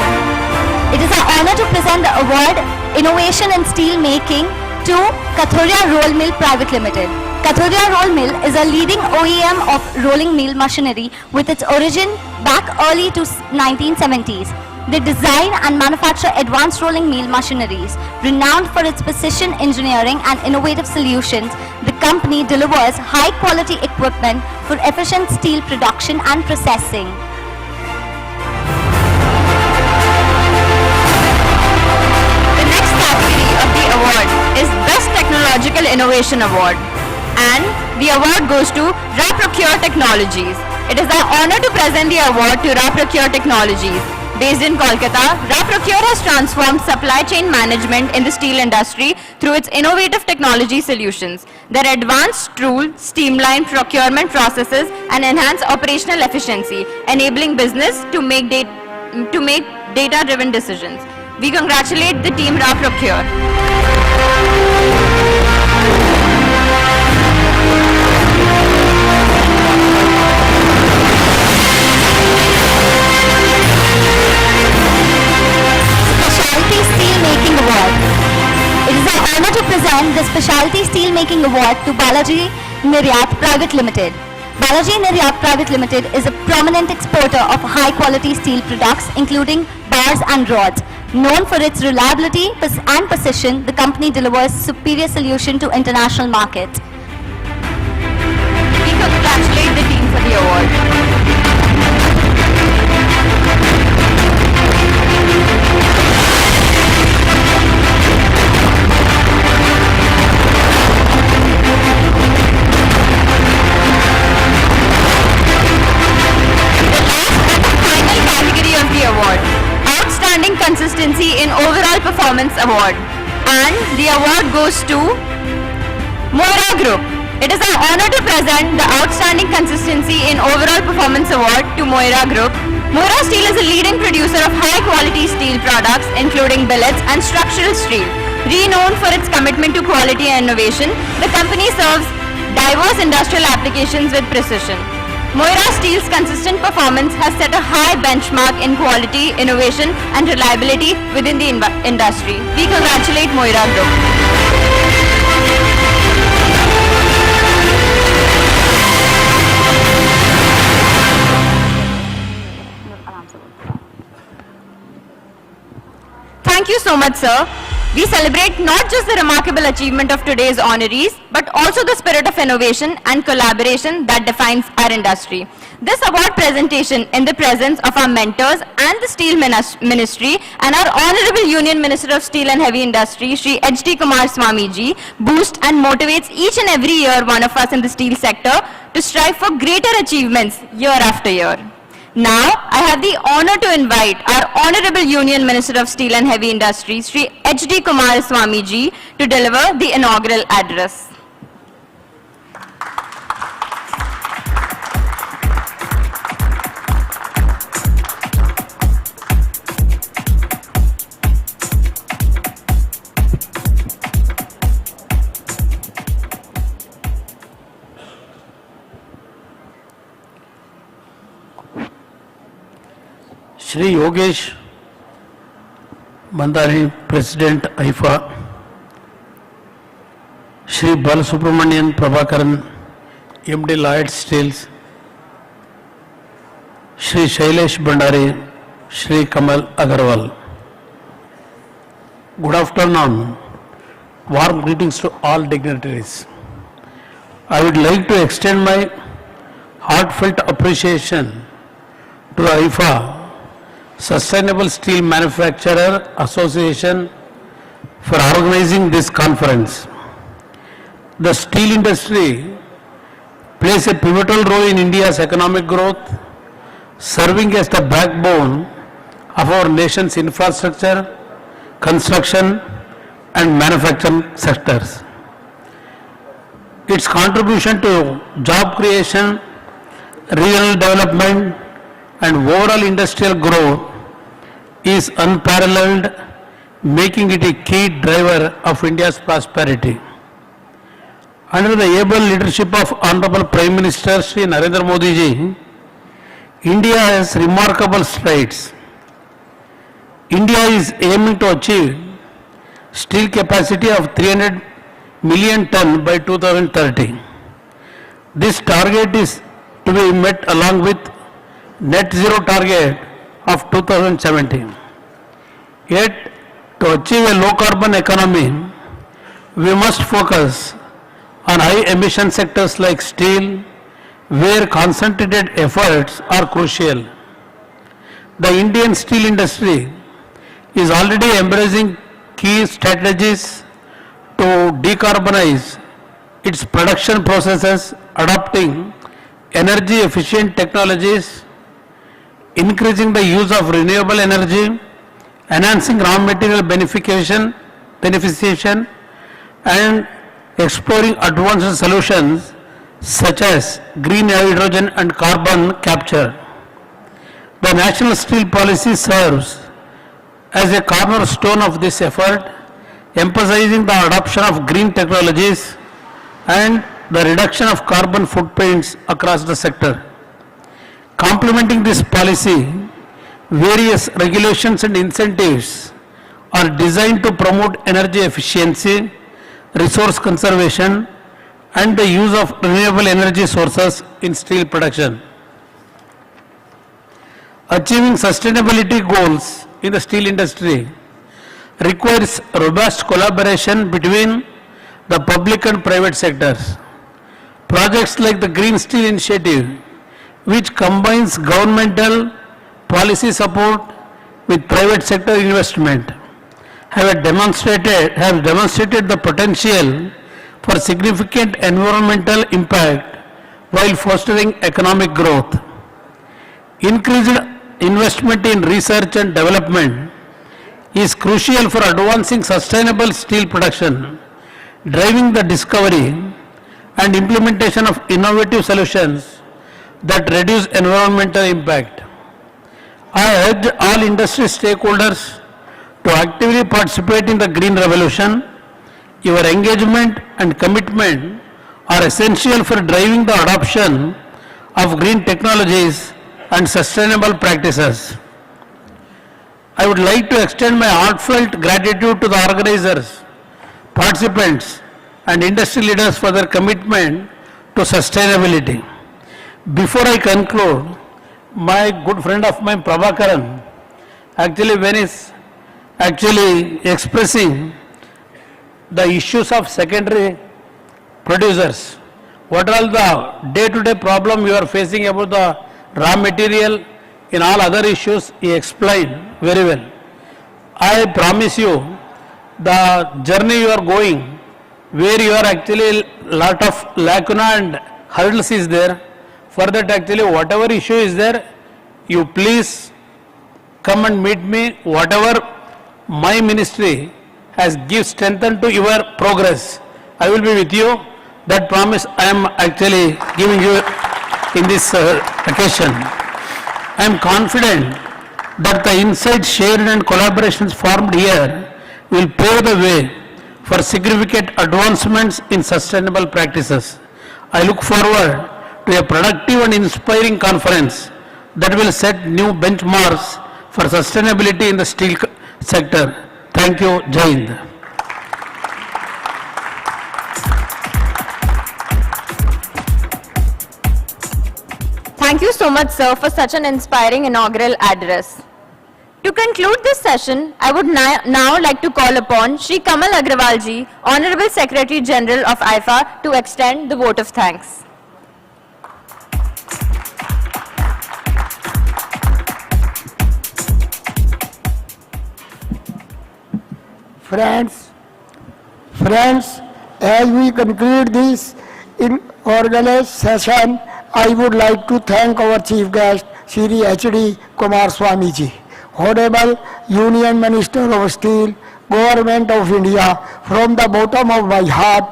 It is our honor to present the award Innovation in Steel Making to Kathoria Roll Mill Private Limited. Kathoria Roll Mill is a leading OEM of rolling mill machinery with its origin back early to 1970s. They design and manufacture advanced rolling mill machineries. Renowned for its precision engineering and innovative solutions, the company delivers high-quality equipment for efficient steel production and processing. Of the award is Best Technological Innovation Award, and the award goes to Raprocure Technologies. It is our honor to present the award to Raprocure Technologies. Based in Kolkata, Raprocure has transformed supply chain management in the steel industry through its innovative technology solutions. Their advanced tools streamline procurement processes and enhance operational efficiency, enabling business to make data-driven decisions. We congratulate the team Raprocure. Specialty Steel Making Award. It is an honor to present the Specialty Steel Making Award to Balaji Niryat Private Limited. Balaji Niryat Private Limited is a prominent exporter of high-quality steel products, including bars and rods. Known for its reliability and precision, the company delivers superior solution to international markets. We congratulate the team for the award. The last and final category of the award, Outstanding Consistency in Overall Performance Award, and the award goes to Moira Group. It is our honor to present the Outstanding Consistency in Overall Performance Award to Moira Group. Moira Steel is a leading producer of high-quality steel products, including billets and structural steel. Renowned for its commitment to quality and innovation, the company serves diverse industrial applications with precision. Moira Steel's consistent performance has set a high benchmark in quality, innovation and reliability within the industry. We congratulate Moira Group. Thank you so much, sir. We celebrate not just the remarkable achievement of today's honorees, but also the spirit of innovation and collaboration that defines our industry. This award presentation in the presence of our mentors and the Steel Ministry and our Honorable Union Minister of Steel and Heavy Industry, Shri H.D. Kumar Swamiji, boosts and motivates each and every year one of us in the steel sector to strive for greater achievements year after year. Now, I have the honor to invite our Honorable Union Minister of Steel and Heavy Industries, Shri H.D. Kumar Swamiji, to deliver the inaugural address. Shri Yogesh Bandari, President Aiifa, Shri Balasubramanian Prabhakaran, MD Lloyd Steels, Shri Shailesh Bandari, Shri Kamal Agarwal. Good afternoon. Warm greetings to all dignitaries. I would like to extend my heartfelt appreciation to the Aiifa Sustainable Steel Manufacturer Association for organizing this conference. The steel industry plays a pivotal role in India's economic growth, serving as the backbone of our nation's infrastructure, construction and manufacturing sectors. Its contribution to job creation, regional development and overall industrial growth is unparalleled, making it a key driver of India's prosperity. Under the able leadership of Honorable Prime Minister Shri Narendra Modi ji, India has remarkable strides. India is aiming to achieve steel capacity of 300 million ton by 2030. This target is to be met along with net zero target of 2017. Yet, to achieve a low carbon economy, we must focus on high emission sectors like steel, where concentrated efforts are crucial. The Indian steel industry is already embracing key strategies to decarbonize its production processes, adopting energy efficient technologies, increasing the use of renewable energy, enhancing raw material beneficiation, and exploring advanced solutions such as green hydrogen and carbon capture. The National Steel Policy serves as a cornerstone of this effort, emphasizing the adoption of green technologies and the reduction of carbon footprints across the sector. Complementing this policy, various regulations and incentives are designed to promote energy efficiency, resource conservation, and the use of renewable energy sources in steel production. Achieving sustainability goals in the steel industry requires robust collaboration between the public and private sectors. Projects like the Green Steel Initiative, which combines governmental policy support with private sector investment, have demonstrated the potential for significant environmental impact while fostering economic growth. Increased investment in research and development is crucial for advancing sustainable steel production, driving the discovery and implementation of innovative solutions that reduce environmental impact. I urge all industry stakeholders to actively participate in the green revolution. Your engagement and commitment are essential for driving the adoption of green technologies and sustainable practices. I would like to extend my heartfelt gratitude to the organizers, participants, and industry leaders for their commitment to sustainability. Before I conclude, my good friend of mine, Prabhakaran, when he's expressing the issues of secondary producers. What are all the day-to-day problem you are facing about the raw material, in all other issues, he explained very well. I promise you, the journey you are going, where you are actually lot of lacuna and hurdles is there, for that actually whatever issue is there, you please come and meet me, whatever my ministry has give strengthen to your progress, I will be with you. That promise I am actually giving you in this occasion. I am confident that the insights shared and collaborations formed here will pave the way for significant advancements in sustainable practices. I look forward to a productive and inspiring conference that will set new benchmarks for sustainability in the steel sector. Thank you. Jai Hind. Thank you so much, sir, for such an inspiring inaugural address. To conclude this session, I would now like to call upon Shri Kamal Agrawal ji, Honorable Secretary General of Aiifa, to extend the vote of thanks. Friends, as we conclude this inaugural session, I would like to thank our chief guest, Shri H.D. Kumar Swami ji, Honorable Union Minister of Steel, Government of India, from the bottom of my heart.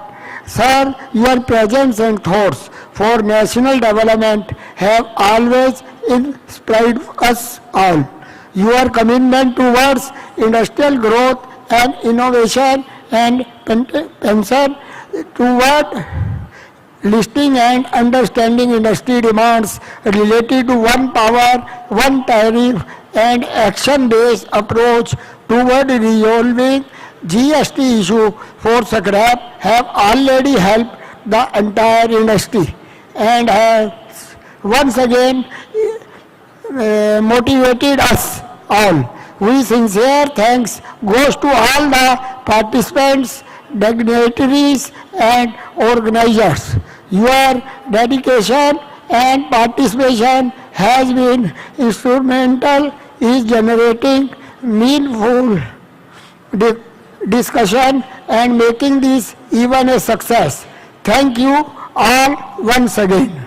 Sir, your presence and thoughts for national development have always inspired us all. Your commitment towards industrial growth and innovation and concern toward listening and understanding industry demands related to one power, one tariff and action-based approach toward resolving GST issue for scrap have already helped the entire industry and has once again motivated us all. We sincere thanks goes to all the participants, dignitaries and organizers. Your dedication and participation has been instrumental in generating meaningful discussion and making this even a success. Thank you all once again.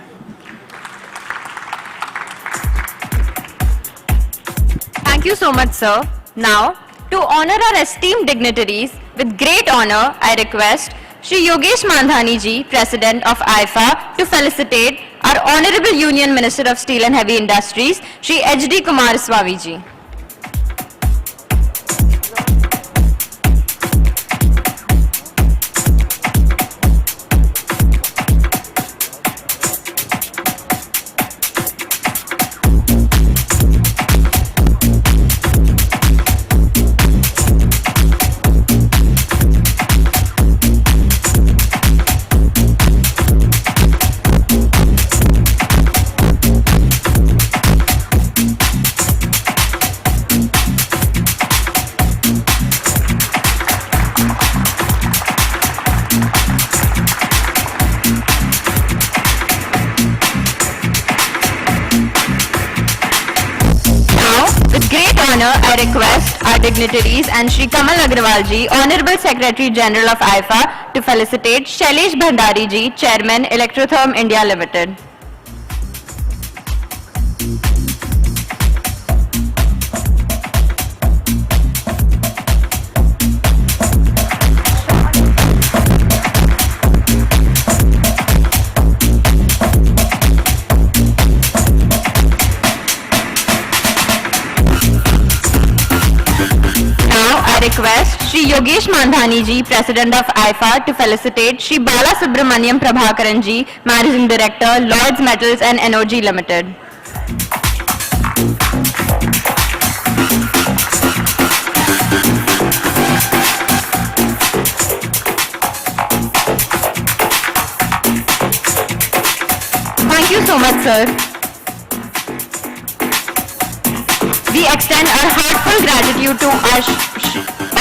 Thank you so much, sir. Now, to honor our esteemed dignitaries, with great honor, I request Shri Yogesh Mandhani ji, President of Aiifa, to felicitate our Honorable Union Minister of Steel and Heavy Industries, Shri H.D. Kumar Swami ji. I request our dignitaries and Shri Kamal Agrawal ji, Honorable Secretary General of Aiifa, to felicitate Shailesh Bhandari ji, Chairman, Electrotherm India Limited. I request Shri Yogesh Mandhani ji, President of Aiifa, to felicitate Shri Bala Subramaniam Prabhakaran ji, Managing Director, Lloyds Metals and Energy Limited. Thank you so much, sir. We extend our heartfelt gratitude to our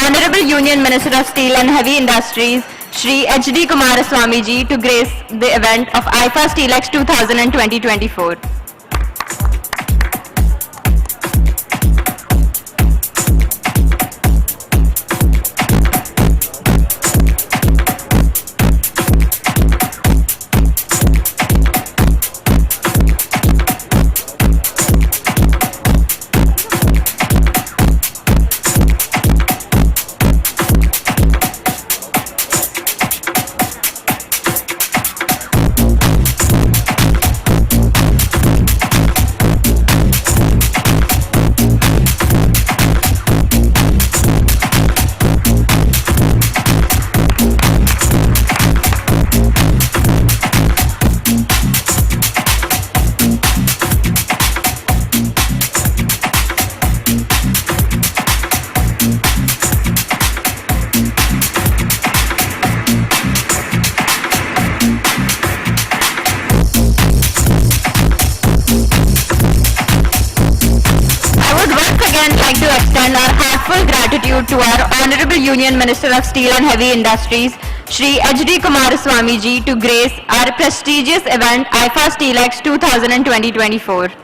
Honorable Union Minister of Steel and Heavy Industries, Shri H.D. Kumaraswamy ji, to grace the event of Aiifa Steelex 2020-24. Like to extend our heartfelt gratitude to our Honorable Union Minister of Steel and Heavy Industries, Shri H.D. Kumaraswamy ji, to grace our prestigious event Aiifa Steelex 2020-24.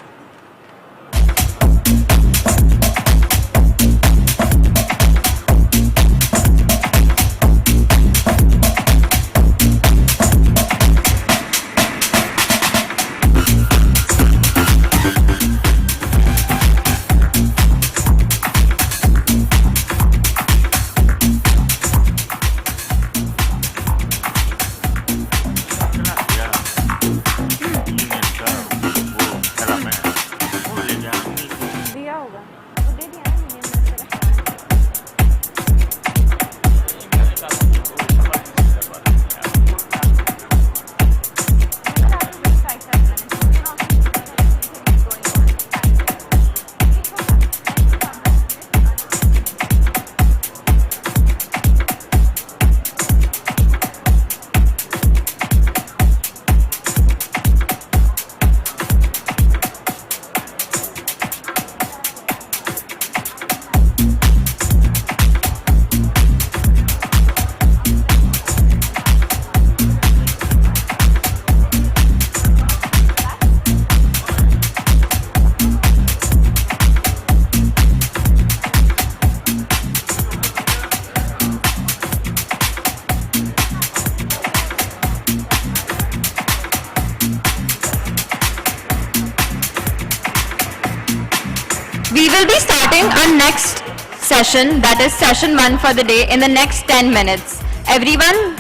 We will be starting our next session, that is session 1 for the day, in the next 10 minutes. Everyone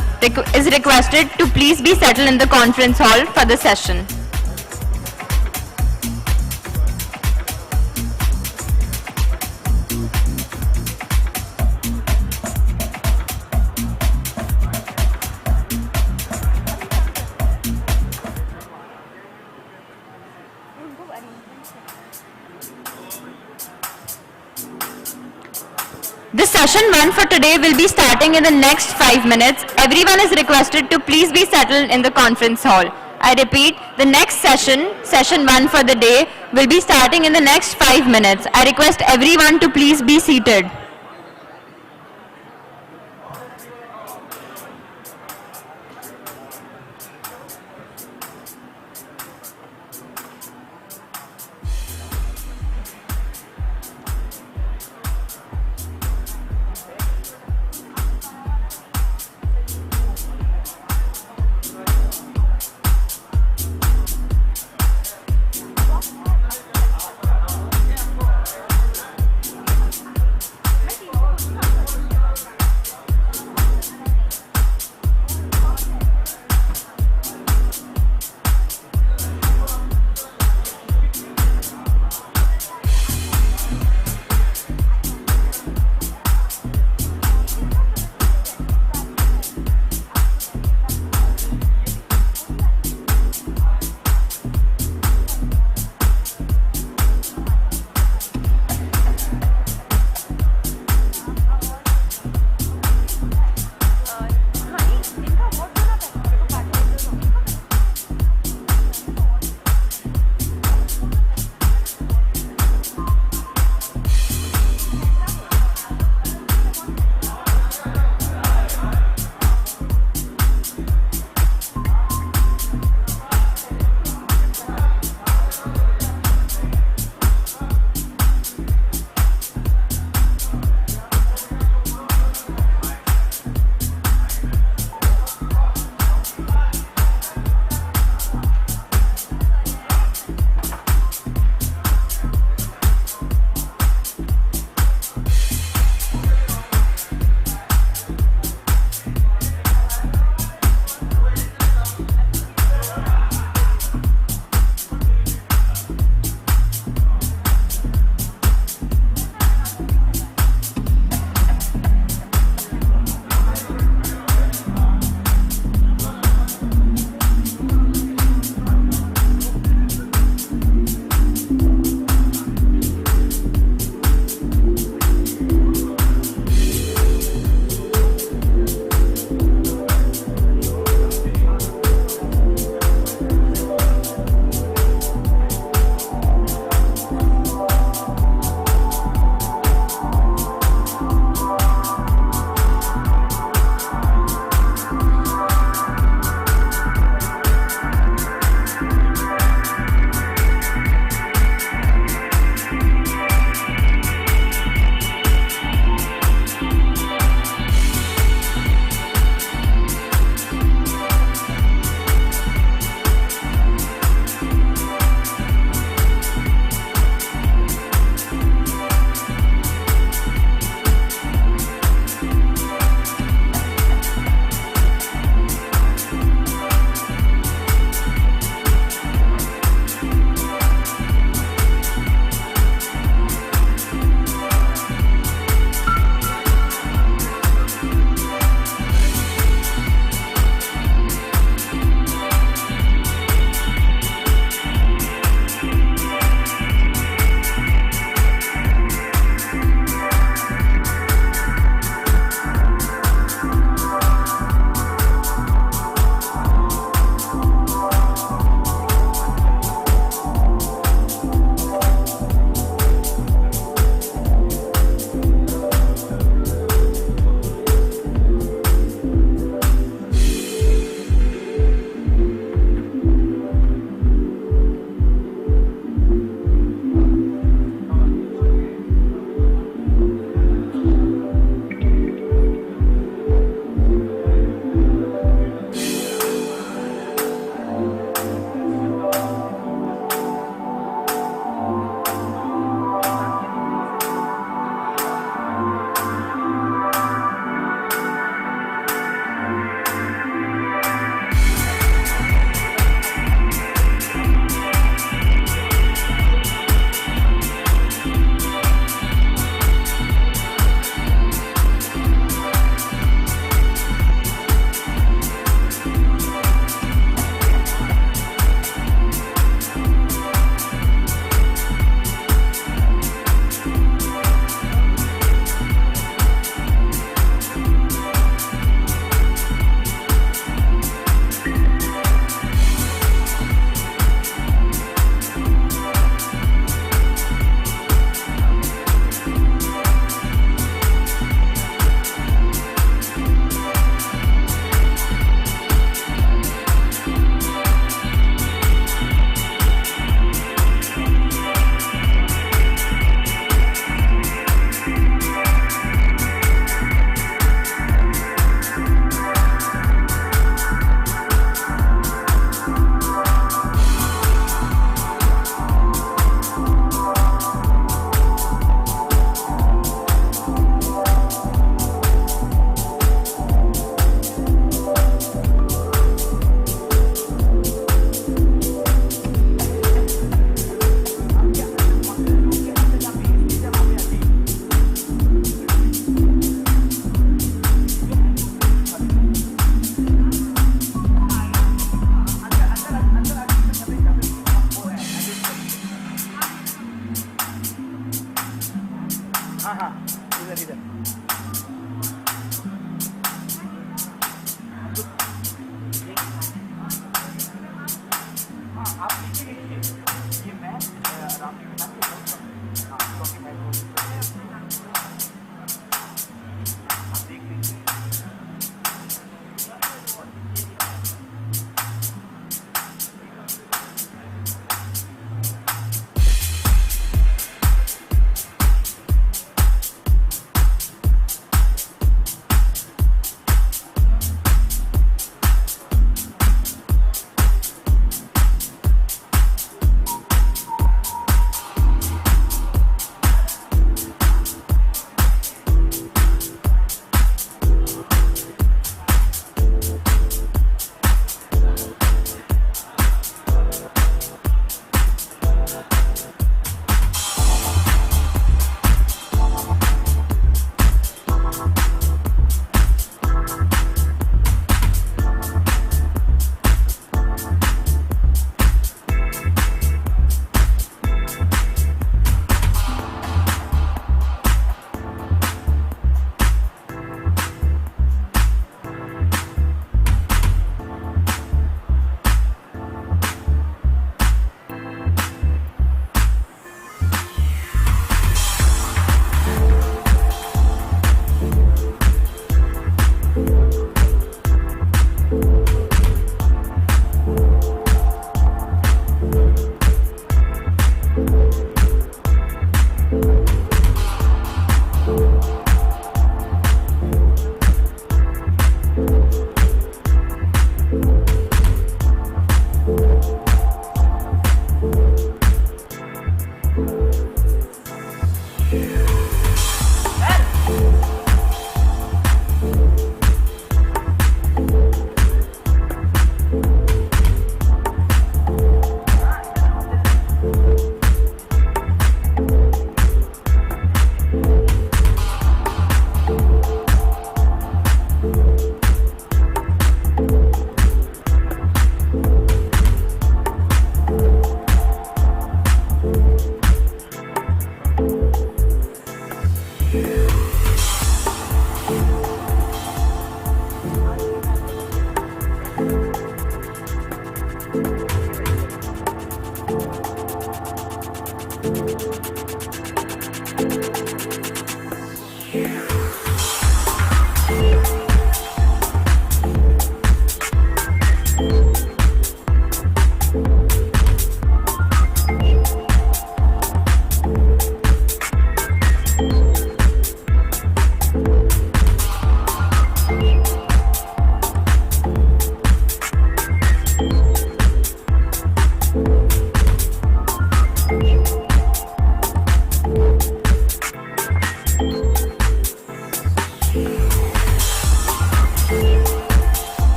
is requested to please be settled in the conference hall for the session. The session 1 for today will be starting in the next 5 minutes. Everyone is requested to please be settled in the conference hall. I repeat, the next session, session 1 for the day, will be starting in the next 5 minutes. I request everyone to please be seated.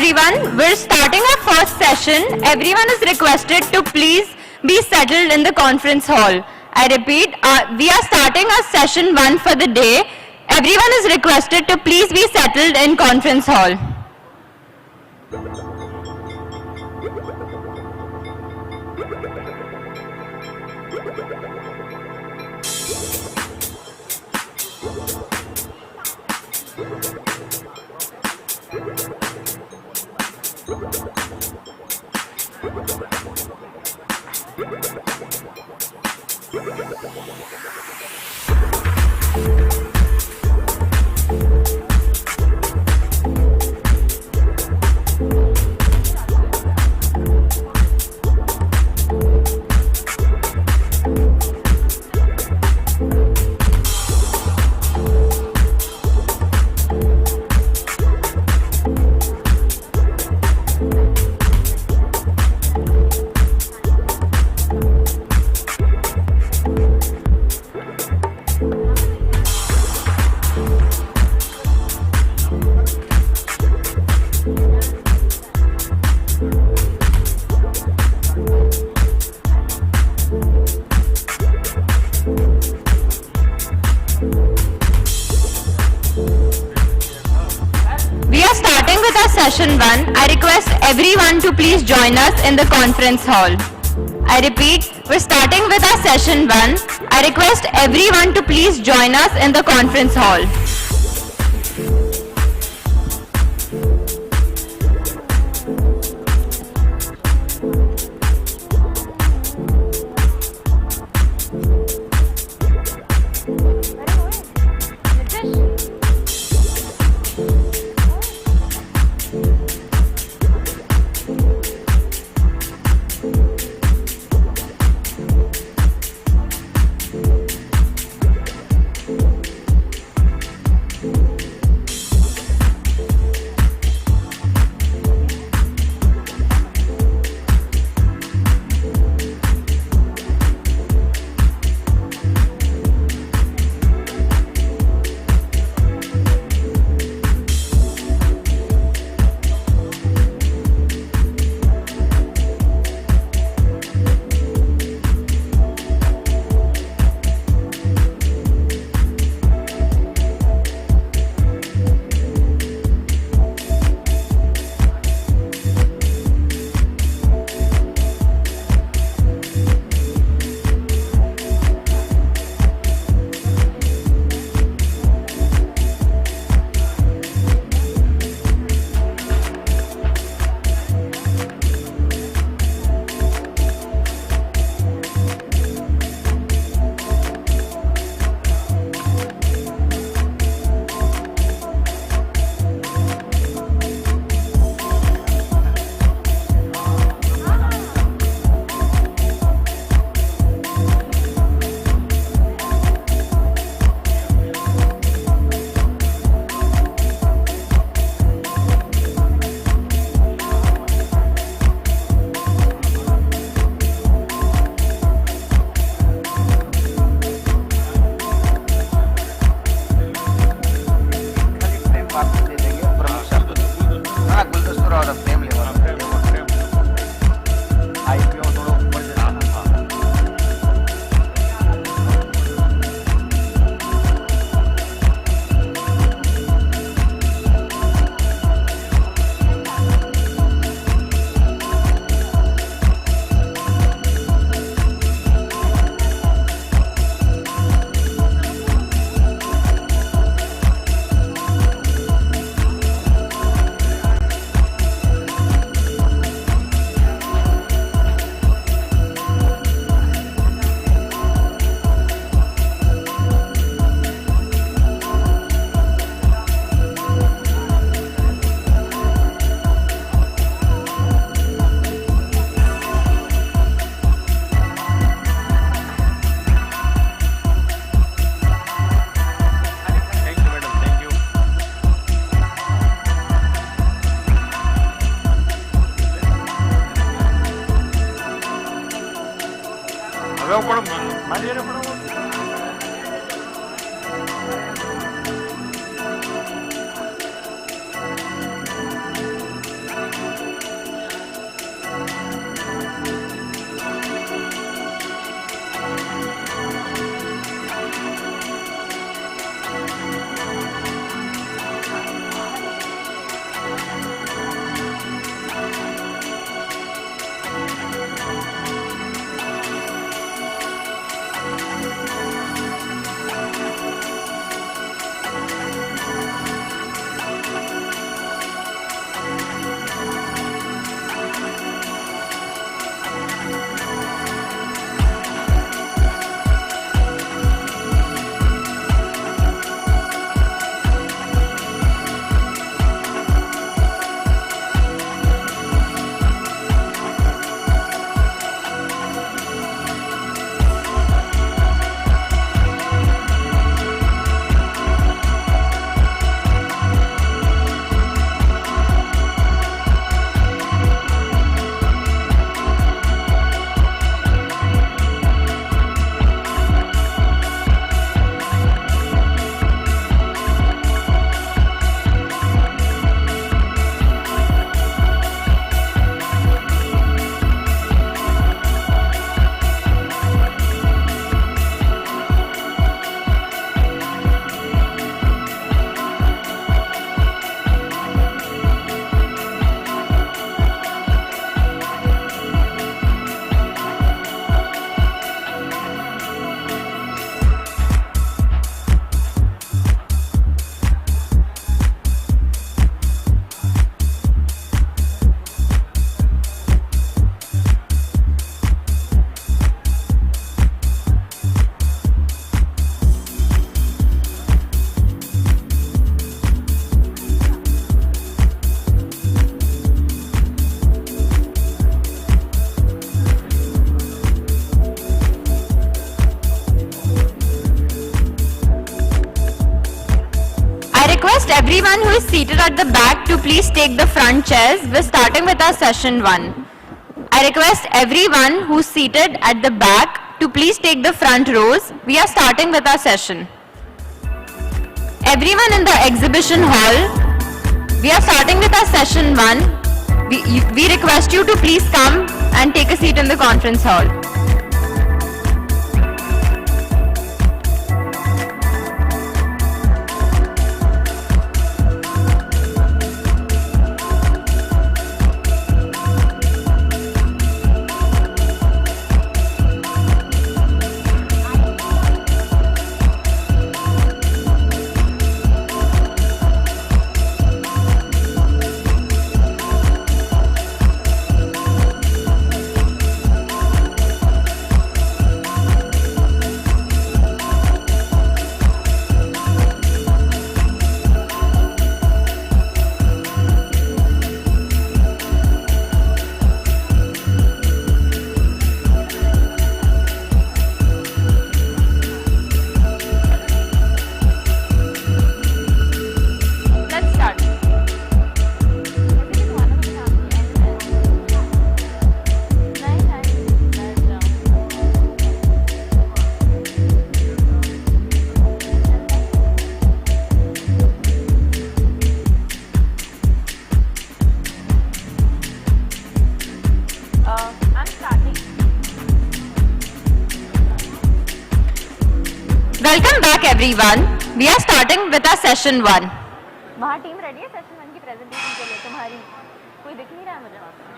everyone. We're starting our first session. Everyone is requested to please be settled in the conference hall. I repeat, we are starting our session 1 for the day. Everyone is requested to please be settled in conference hall. Session 1. I request everyone to please join us in the conference hall. I repeat, we're starting with our session 1. I request everyone to please join us in the conference hall. everyone who is seated at the back to please take the front chairs. We're starting with our session 1. I request everyone who's seated at the back to please take the front rows. We are starting with our session. Everyone in the exhibition hall, we are starting with our session 1. We request you to please come and take a seat in the conference hall. Let's start. I'm starting. Welcome back everyone. We are starting with our session 1. वहाँ team ready है session 1 की presentation के लिए तुम्हारी कोई दिख नहीं रहा है मुझे वहाँ पे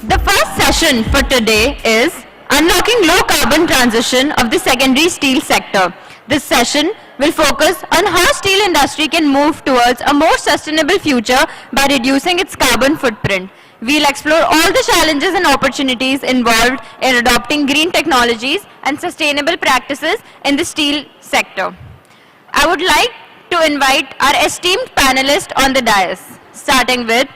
The first session for today is Unlocking Low Carbon Transition of the Secondary Steel Sector. This session will focus on how steel industry can move towards a more sustainable future by reducing its carbon footprint. We'll explore all the challenges and opportunities involved in adopting green technologies and sustainable practices in the steel sector. I would like to invite our esteemed panelists on the dais, starting with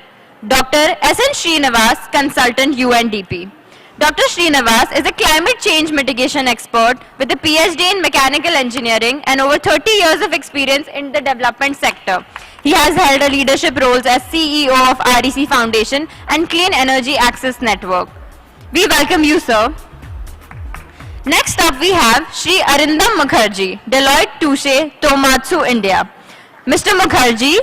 Dr. S.N. Srinivas, Consultant UNDP. Dr. Srinivas is a climate change mitigation expert with a PhD in mechanical engineering and over 30 years of experience in the development sector. He has held leadership roles as CEO of REC Foundation and Clean Energy Access Network. We welcome you, sir. Next up we have Shri Arindam Mukherjee, Deloitte Touche Tomatsu, India. Mr. Mukherjee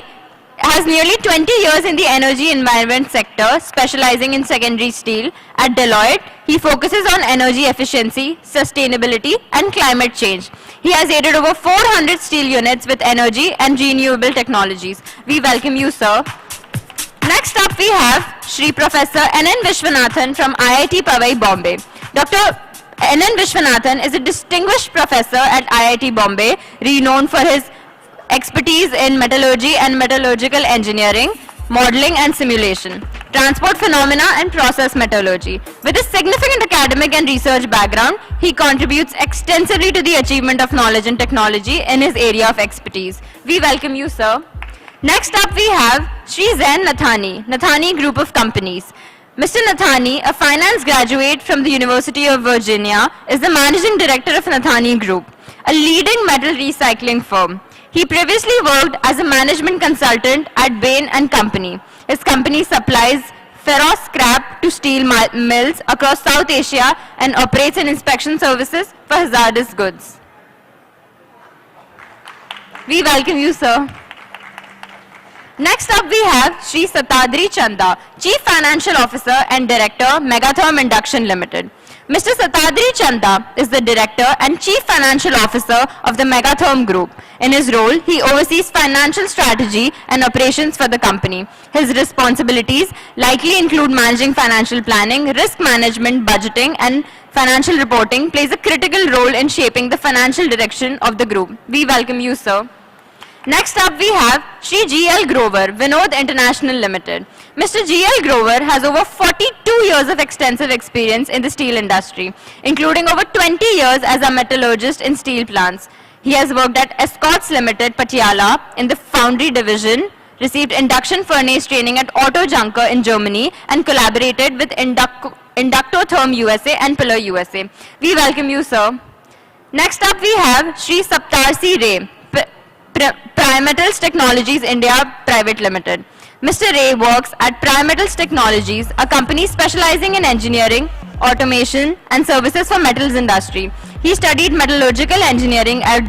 has nearly 20 years in the energy environment sector, specializing in secondary steel. At Deloitte, he focuses on energy efficiency, sustainability, and climate change. He has aided over 400 steel units with energy and renewable technologies. We welcome you, sir. Next up, we have Shri Professor N.N. Vishwanathan from IIT Powai, Bombay. Dr. N.N. Vishwanathan is a distinguished professor at IIT Bombay, renowned for his expertise in metallurgy and metallurgical engineering, modeling and simulation, transport phenomena and process metallurgy. With a significant academic and research background, he contributes extensively to the achievement of knowledge and technology in his area of expertise. We welcome you, sir. Next up we have Shri Zain Nathani, Nathani Group of Companies. Mr. Nathani, a finance graduate from the University of Virginia, is the managing director of Nathani Group, a leading metal recycling firm. He previously worked as a management consultant at Bain & Company. His company supplies ferrous scrap to steel mills across South Asia and operates in inspection services for hazardous goods. We welcome you, sir. Next up we have Shri Satadri Chanda, Chief Financial Officer and Director, Megatherm Induction Limited. Mr. Satadri Chanda is the Director and Chief Financial Officer of the Megatherm Group. In his role, he oversees financial strategy and operations for the company. His responsibilities likely include managing financial planning, risk management, budgeting, and financial reporting plays a critical role in shaping the financial direction of the group. We welcome you, sir. Next up we have Shri G.L. Grover, Vinod International Limited. Mr. G.L. Grover has over 42 years of extensive experience in the steel industry, including over 20 years as a metallurgist in steel plants. He has worked at Escorts Limited, Patiala, in the foundry division, received induction furnace training at Otto Junker in Germany, and collaborated with Inauguration USA and Pillar USA. We welcome you, sir. Next up we have Shri Saptarsi Ray, Primetals Technologies India Private Limited. Mr. Ray works at Primetals Technologies, a company specializing in engineering, automation and services for metals industry. He studied metallurgical engineering at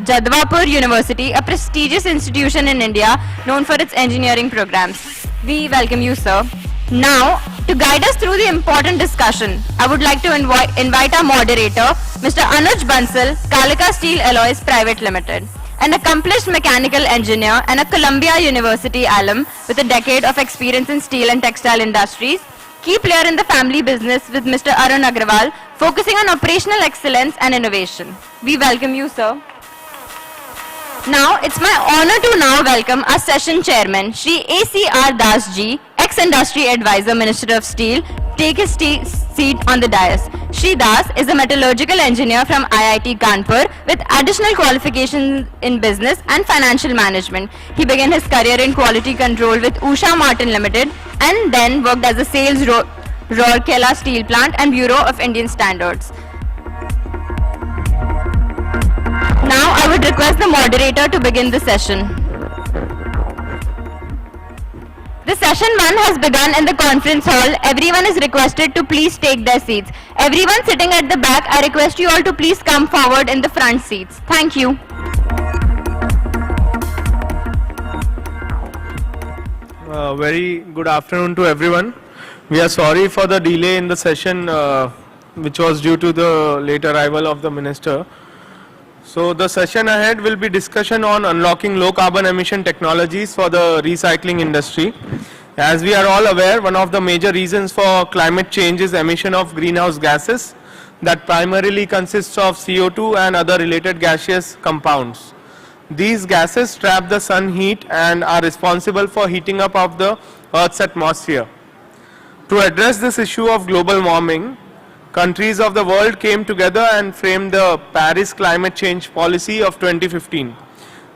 Jadavpur University, a prestigious institution in India known for its engineering programs. We welcome you, sir. Now, to guide us through the important discussion, I would like to invite our moderator, Mr. Anuj Bansal, Kalika Steel Alloys Private Limited, an accomplished mechanical engineer and a Columbia University alum with a decade of experience in steel and textile industries. Key player in the family business with Mr. Arun Agrawal, focusing on operational excellence and innovation. We welcome you, sir. Now, it's my honor to now welcome our session chairman, Shri A.C.R. Das Ji, ex-industry advisor, Minister of Steel, take his seat on the dais. Shri Das is a metallurgical engineer from IIT Kanpur with additional qualifications in business and financial management. He began his career in quality control with Usha Martin Limited and then worked as a sales Rourkela Steel Plant and Bureau of Indian Standards. Now I would request the moderator to begin the session. The session 1 has begun in the conference hall. Everyone is requested to please take their seats. Everyone sitting at the back, I request you all to please come forward in the front seats. Thank you. Very good afternoon to everyone. We are sorry for the delay in the session which was due to the late arrival of the minister. So the session ahead will be discussion on unlocking low carbon emission technologies for the recycling industry. As we are all aware, one of the major reasons for climate change is emission of greenhouse gases that primarily consists of CO2 and other related gaseous compounds. These gases trap the sun heat and are responsible for heating up of the Earth's atmosphere. To address this issue of global warming, countries of the world came together and framed the Paris Climate Change Policy of 2015.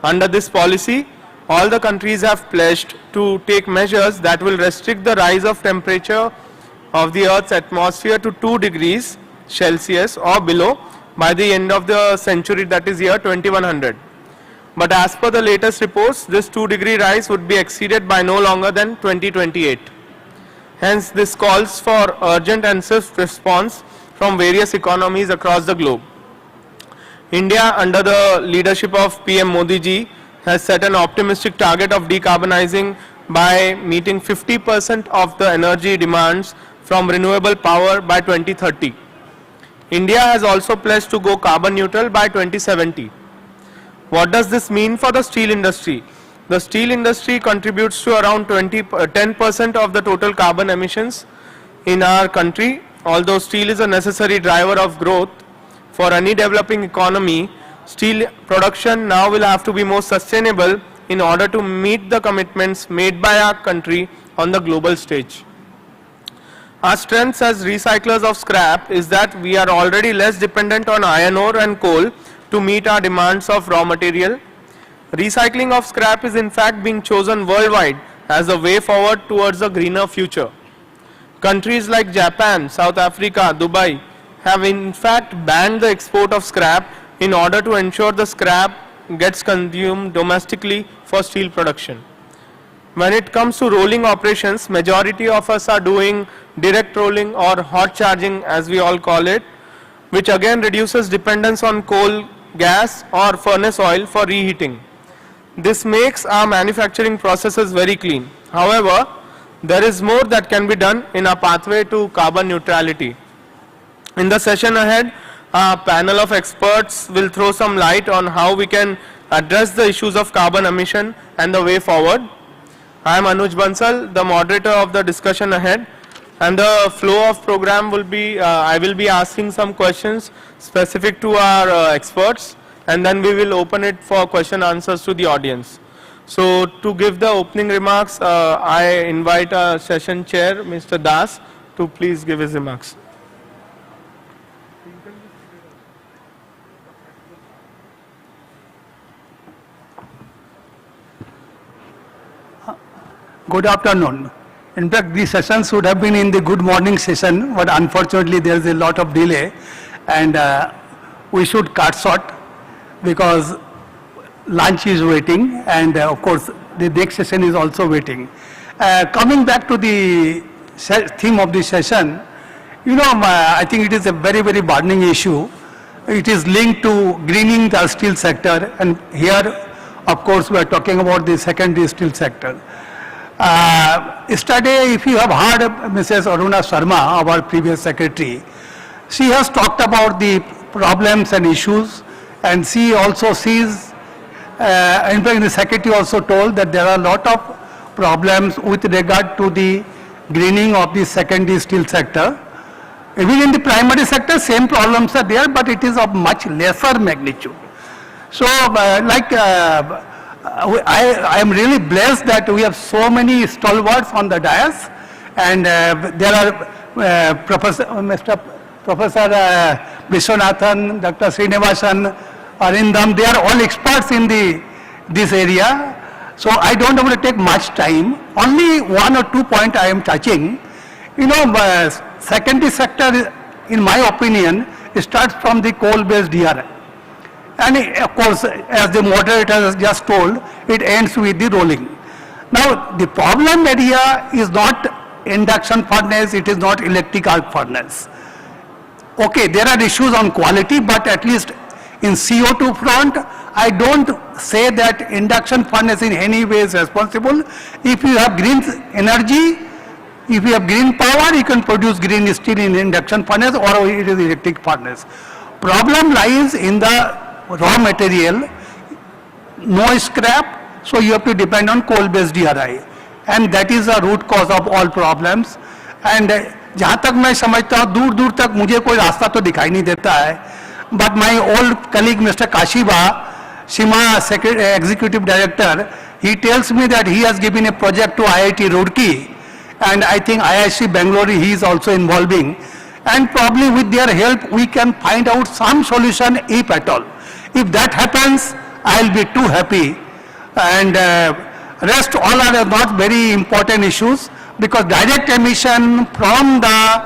Under this policy, all the countries have pledged to take measures that will restrict the rise of temperature of the Earth's atmosphere to 2 degrees Celsius or below by the end of the century, that is year 2100. But as per the latest reports, this 2-degree rise would be exceeded by no longer than 2028. Hence, this calls for urgent and swift response from various economies across the globe. India, under the leadership of PM Modi ji, has set an optimistic target of decarbonizing by meeting 50% of the energy demands from renewable power by 2030. India has also pledged to go carbon neutral by 2070. What does this mean for the steel industry? The steel industry contributes to around 10% of the total carbon emissions in our country. Although steel is a necessary driver of growth for any developing economy, steel production now will have to be more sustainable in order to meet the commitments made by our country on the global stage. Our strengths as recyclers of scrap is that we are already less dependent on iron ore and coal to meet our demands of raw material. Recycling of scrap is in fact being chosen worldwide as a way forward towards a greener future. Countries like Japan, South Africa, Dubai have in fact banned the export of scrap in order to ensure the scrap gets consumed domestically for steel production. When it comes to rolling operations, majority of us are doing direct rolling or hot charging as we all call it, which again reduces dependence on coal, gas or furnace oil for reheating. This makes our manufacturing processes very clean. However, there is more that can be done in our pathway to carbon neutrality. In the session ahead, a panel of experts will throw some light on how we can address the issues of carbon emission and the way forward. I am Anuj Bansal, the moderator of the discussion ahead, and the flow of program will be, I will be asking some questions specific to our experts, and then we will open it for question answers to the audience. So to give the opening remarks, I invite our session chair, Mr. Das, to please give his remarks. Good afternoon. In fact, these sessions should have been in the good morning session, but unfortunately there is a lot of delay, and we should cut short because lunch is waiting, and of course the next session is also waiting. Coming back to the theme of this session, I think it is a very, very burning issue. It is linked to greening the steel sector, and here, of course, we are talking about the secondary steel sector. Yesterday, if you have heard Mrs. Aruna Sharma, our previous secretary, she has talked about the problems and issues, and she also sees, in fact, the secretary also told that there are a lot of problems with regard to the greening of the secondary steel sector. Even in the primary sector, same problems are there, but it is of much lesser magnitude. So, I am really blessed that we have so many stalwarts on the dais, and there are Professor Vishwanathan, Dr. Srinivasan, Arindam, they are all experts in this area. So I don't want to take much time. Only 1 or 2 points I am touching. Secondary sector, in my opinion, starts from the coal-based DRI. And of course, as the moderator has just told, it ends with the rolling. Now, the problem area is not induction furnace, it is not electric arc furnace. Okay, there are issues on quality, but at least in CO2 front, I don't say that induction furnace in any way is responsible. If you have green energy, if you have green power, you can produce green steel in induction furnace or it is electric furnace. Problem lies in the raw material, no scrap, so you have to depend on coal-based DRI, and that is the root cause of all problems. And जहाँ तक मैं समझता हूँ, दूर दूर तक मुझे कोई रास्ता तो दिखाई नहीं देता है, but my old colleague Mr. Kashiba, Shima Executive Director, he tells me that he has given a project to IIT Roorkee, and I think IIC Bangalore he is also involving, and probably with their help we can find out some solution if at all. If that happens, I'll be too happy, and rest all are not very important issues, because direct emission from the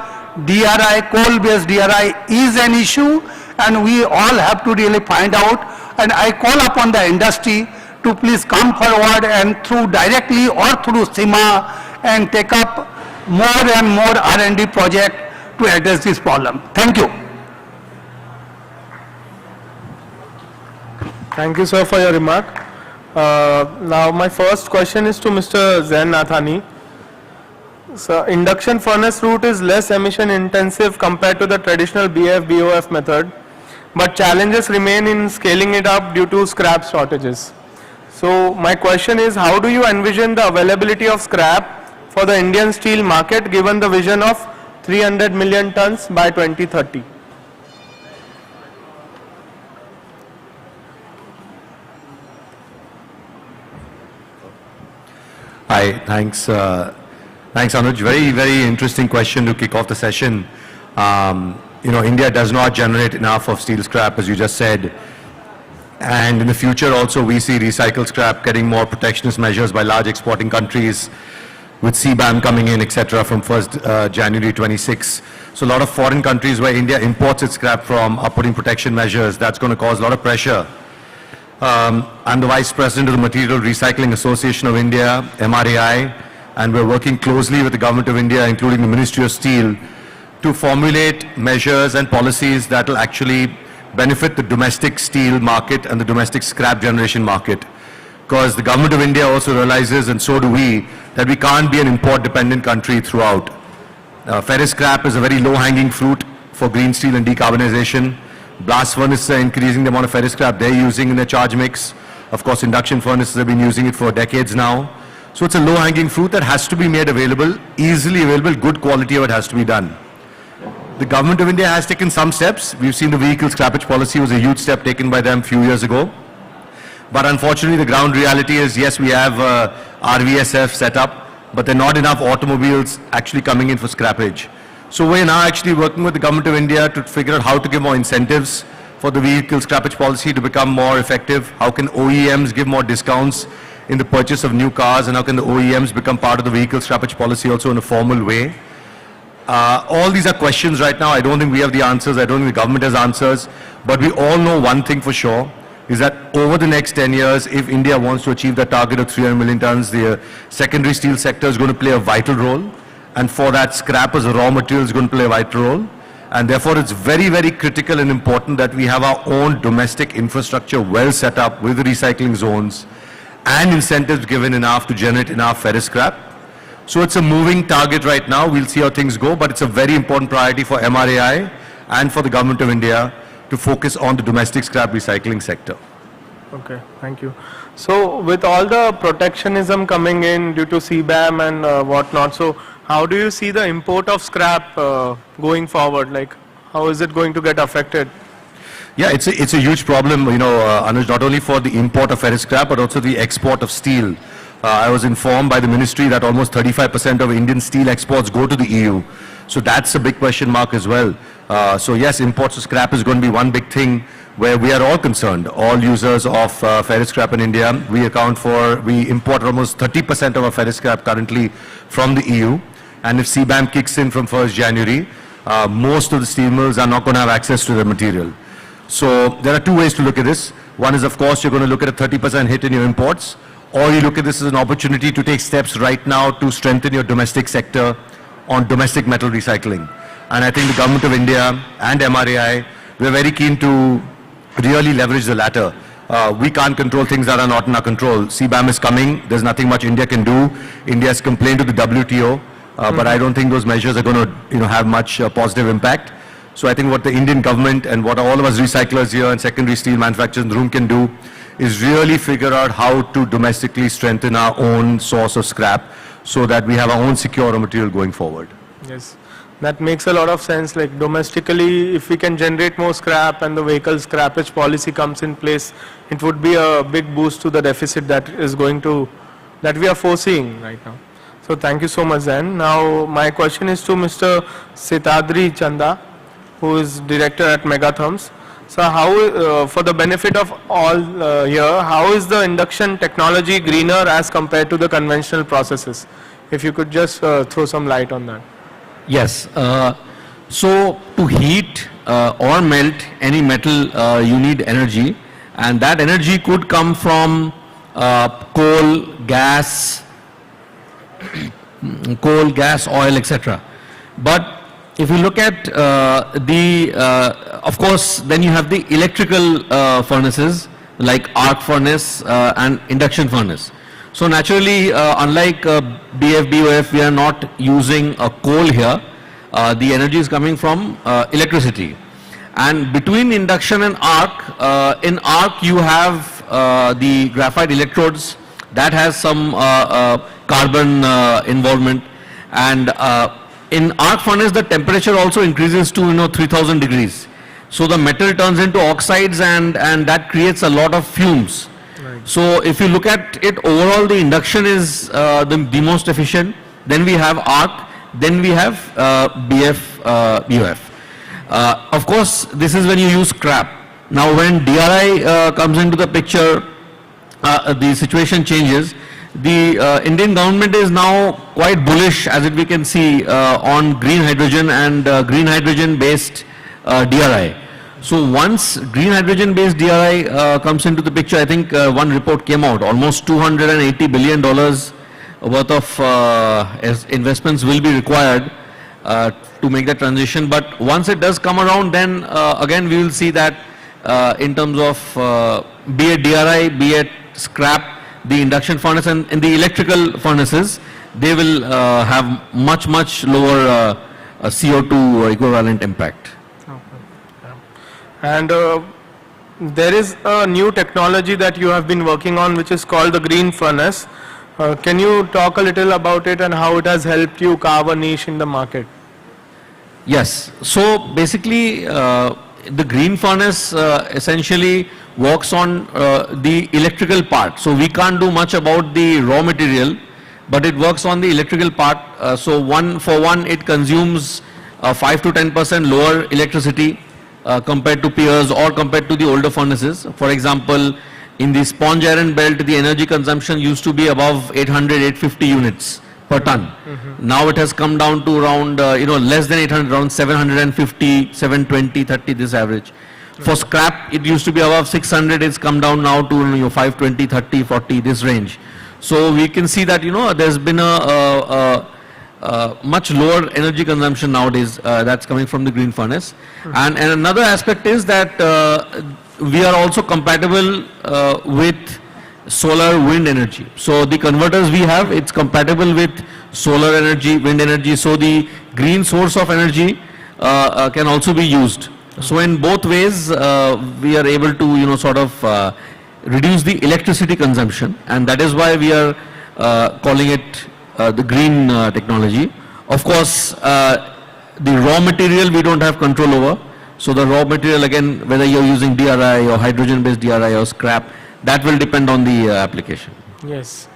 DRI, coal-based DRI is an issue, and we all have to really find out, and I call upon the industry to please come forward and through directly or through SIMA and take up more and more R&D project to address this problem. Thank you. Thank you, sir, for your remark. Now, my first question is to Mr. Zain Nathani. So, induction furnace route is less emission intensive compared to the traditional BF-BOF method, but challenges remain in scaling it up due to scrap shortages. So, my question is, how do you envision the availability of scrap for the Indian steel market given the vision of 300 million tons by 2030? Hi, thanks Anuj. Very, very interesting question to kick off the session. India does not generate enough of steel scrap, as you just said. And in the future also we see recycled scrap getting more protectionist measures by large exporting countries, with CBAM coming in, etc. from 1st January 26. So a lot of foreign countries where India imports its scrap from are putting protection measures. That's going to cause a lot of pressure. I'm the Vice President of the Material Recycling Association of India, MRAI, and we're working closely with the Government of India, including the Ministry of Steel, to formulate measures and policies that will actually benefit the domestic steel market and the domestic scrap generation market. Because the Government of India also realizes, and so do we, that we can't be an import-dependent country throughout. Ferrous scrap is a very low-hanging fruit for green steel and decarbonization. Blast furnaces are increasing the amount of ferrous scrap they're using in their charge mix. Of course, induction furnaces have been using it for decades now. So it's a low-hanging fruit that has to be made available, easily available, good quality of it has to be done. The Government of India has taken some steps. We've seen the vehicle scrappage policy was a huge step taken by them a few years ago. But unfortunately, the ground reality is, yes, we have RVSF set up, but there are not enough automobiles actually coming in for scrappage. So we're now actually working with the Government of India to figure out how to give more incentives for the vehicle scrappage policy to become more effective. How can OEMs give more discounts in the purchase of new cars, and how can the OEMs become part of the vehicle scrappage policy also in a formal way? All these are questions right now. I don't think we have the answers. I don't think the government has answers. But we all know one thing for sure, is that over the next 10 years, if India wants to achieve the target of 300 million tons, the secondary steel sector is going to play a vital role. And for that, scrap as a raw material is going to play a vital role. And therefore, it's very, very critical and important that we have our own domestic infrastructure well set up with the recycling zones and incentives given enough to generate enough ferrous scrap. So it's a moving target right now. We'll see how things go, but it's a very important priority for MRAI and for the Government of India to focus on the domestic scrap recycling sector. Okay, thank you. So with all the protectionism coming in due to CBAM and whatnot, so how do you see the import of scrap going forward? Like, how is it going to get affected? Yeah, it's a huge problem, you know, Anuj, not only for the import of ferrous scrap, but also the export of steel. I was informed by the ministry that almost 35% of Indian steel exports go to the EU. So that's a big question mark as well. So yes, imports of scrap is going to be one big thing where we are all concerned. All users of ferrous scrap in India, we import almost 30% of our ferrous scrap currently from the EU. And if CBAM kicks in from 1st January, most of the steel mills are not going to have access to the material. So there are two ways to look at this. One is, of course, you're going to look at a 30% hit in your imports, or you look at this as an opportunity to take steps right now to strengthen your domestic sector on domestic metal recycling. And I think the Government of India and MRAI, we're very keen to really leverage the latter. We can't control things that are not in our control. CBAM is coming. There's nothing much India can do. India has complained to the WTO, but I don't think those measures are going to have much positive impact. So I think what the Indian government and what all of us recyclers here and secondary steel manufacturers in the room can do is really figure out how to domestically strengthen our own source of scrap so that we have our own secure raw material going forward. Yes, that makes a lot of sense. Like domestically, if we can generate more scrap and the vehicle scrappage policy comes in place, it would be a big boost to the deficit that we are foreseeing right now. So thank you so much then. Now my question is to Mr. Sitadri Chanda, who is director at Megatherms. So how, for the benefit of all here, how is the induction technology greener as compared to the conventional processes? If you could just throw some light on that. Yes. So to heat or melt any metal, you need energy, and that energy could come from coal, gas, oil, etc. But if you look at of course, then you have the electrical furnaces like arc furnace and induction furnace. So naturally, unlike BF, BOF, we are not using coal here. The energy is coming from electricity. And between induction and arc, in arc you have the graphite electrodes that has some carbon involvement, and in arc furnace the temperature also increases to 3000 degrees. So the metal turns into oxides, and that creates a lot of fumes. Right. So if you look at it overall, the induction is the most efficient. Then we have arc, then we have BF, BOF. Of course, this is when you use scrap. Now when DRI comes into the picture, the situation changes. The Indian government is now quite bullish, as we can see, on green hydrogen and green hydrogen based DRI. So once green hydrogen based DRI comes into the picture, I think one report came out, almost $280 billion worth of investments will be required to make that transition. But once it does come around, then again we will see that in terms of be it DRI, be it scrap, the induction furnace and in the electrical furnaces, they will have much lower CO2 equivalent impact. And there is a new technology that you have been working on, which is called the green furnace. Can you talk a little about it and how it has helped you carve a niche in the market? Yes. So basically, the green furnace essentially works on the electrical part. So we can't do much about the raw material, but it works on the electrical part. So it consumes 5 to 10% lower electricity compared to peers or compared to the older furnaces. For example, in the sponge iron belt, the energy consumption used to be above 800, 850 units per ton. Now it has come down to around, less than 800, around 750, 720, 30, this average. For scrap, it used to be above 600, it's come down now to 520, 30, 40, this range. So we can see that, there's been a much lower energy consumption nowadays that's coming from the green furnace. And another aspect is that we are also compatible with solar wind energy. So the converters we have, it's compatible with solar energy, wind energy. So the green source of energy can also be used. So in both ways, we are able to, reduce the electricity consumption, and that is why we are calling it the green technology. Of course, the raw material we don't have control over. So the raw material, again, whether you're using DRI or hydrogen-based DRI or scrap, that will depend on the application. Yes.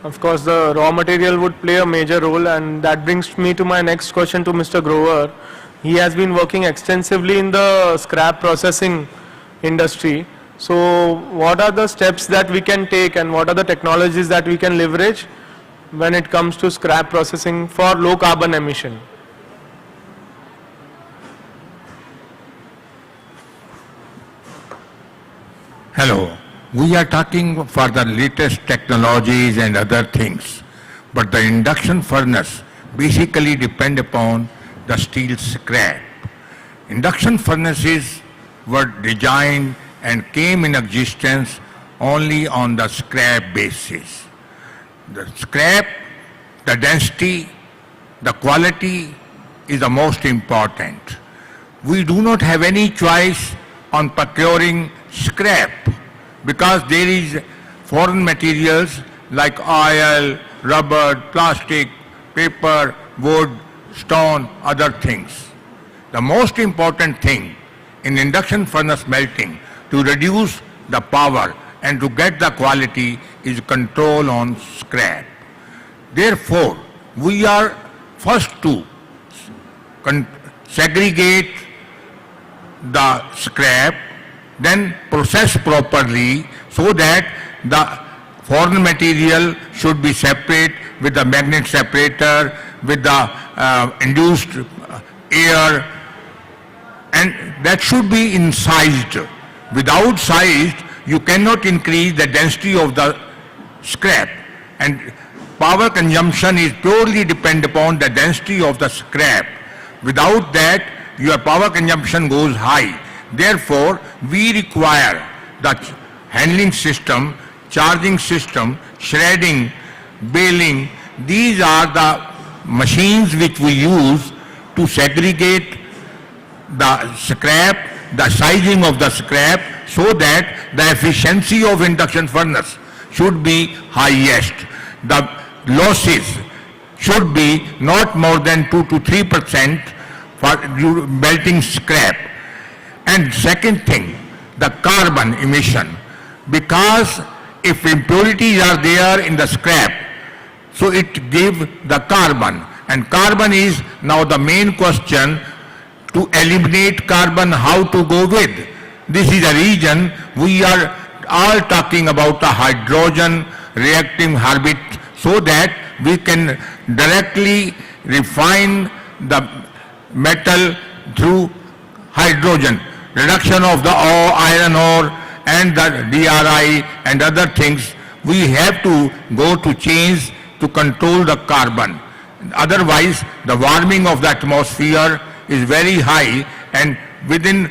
Of course, the raw material would play a major role, and that brings me to my next question to Mr. Grover. He has been working extensively in the scrap processing industry. So what are the steps that we can take, and what are the technologies that we can leverage when it comes to scrap processing for low carbon emission? Hello. We are talking for the latest technologies and other things, but the induction furnace basically depend upon the steel scrap. Induction furnaces were designed and came in existence only on the scrap basis. The scrap, the density, the quality is the most important. We do not have any choice on procuring scrap because there is foreign materials like oil, rubber, plastic, paper, wood, stone, other things. The most important thing in induction furnace melting to reduce the power and to get the quality is control on scrap. Therefore, we are first to segregate the scrap, then process properly so that the foreign material should be separate with the magnet separator, with the induced air, and that should be incised. Without sized, you cannot increase the density of the scrap, and power consumption is purely depend upon the density of the scrap. Without that, your power consumption goes high. Therefore, we require the handling system, charging system, shredding, baling. These are the machines which we use to segregate the scrap, the sizing of the scrap, so that the efficiency of induction furnace should be highest. The losses should be not more than 2 to 3% for melting scrap. And second thing, the carbon emission, because if impurities are there in the scrap, so it gives the carbon, and carbon is now the main question. To eliminate carbon, how to go with? This is a reason we are all talking about the hydrogen reactive habit, so that we can directly refine the metal through hydrogen, reduction of the iron ore and the DRI and other things. We have to go to change to control the carbon. Otherwise, the warming of the atmosphere is very high, and within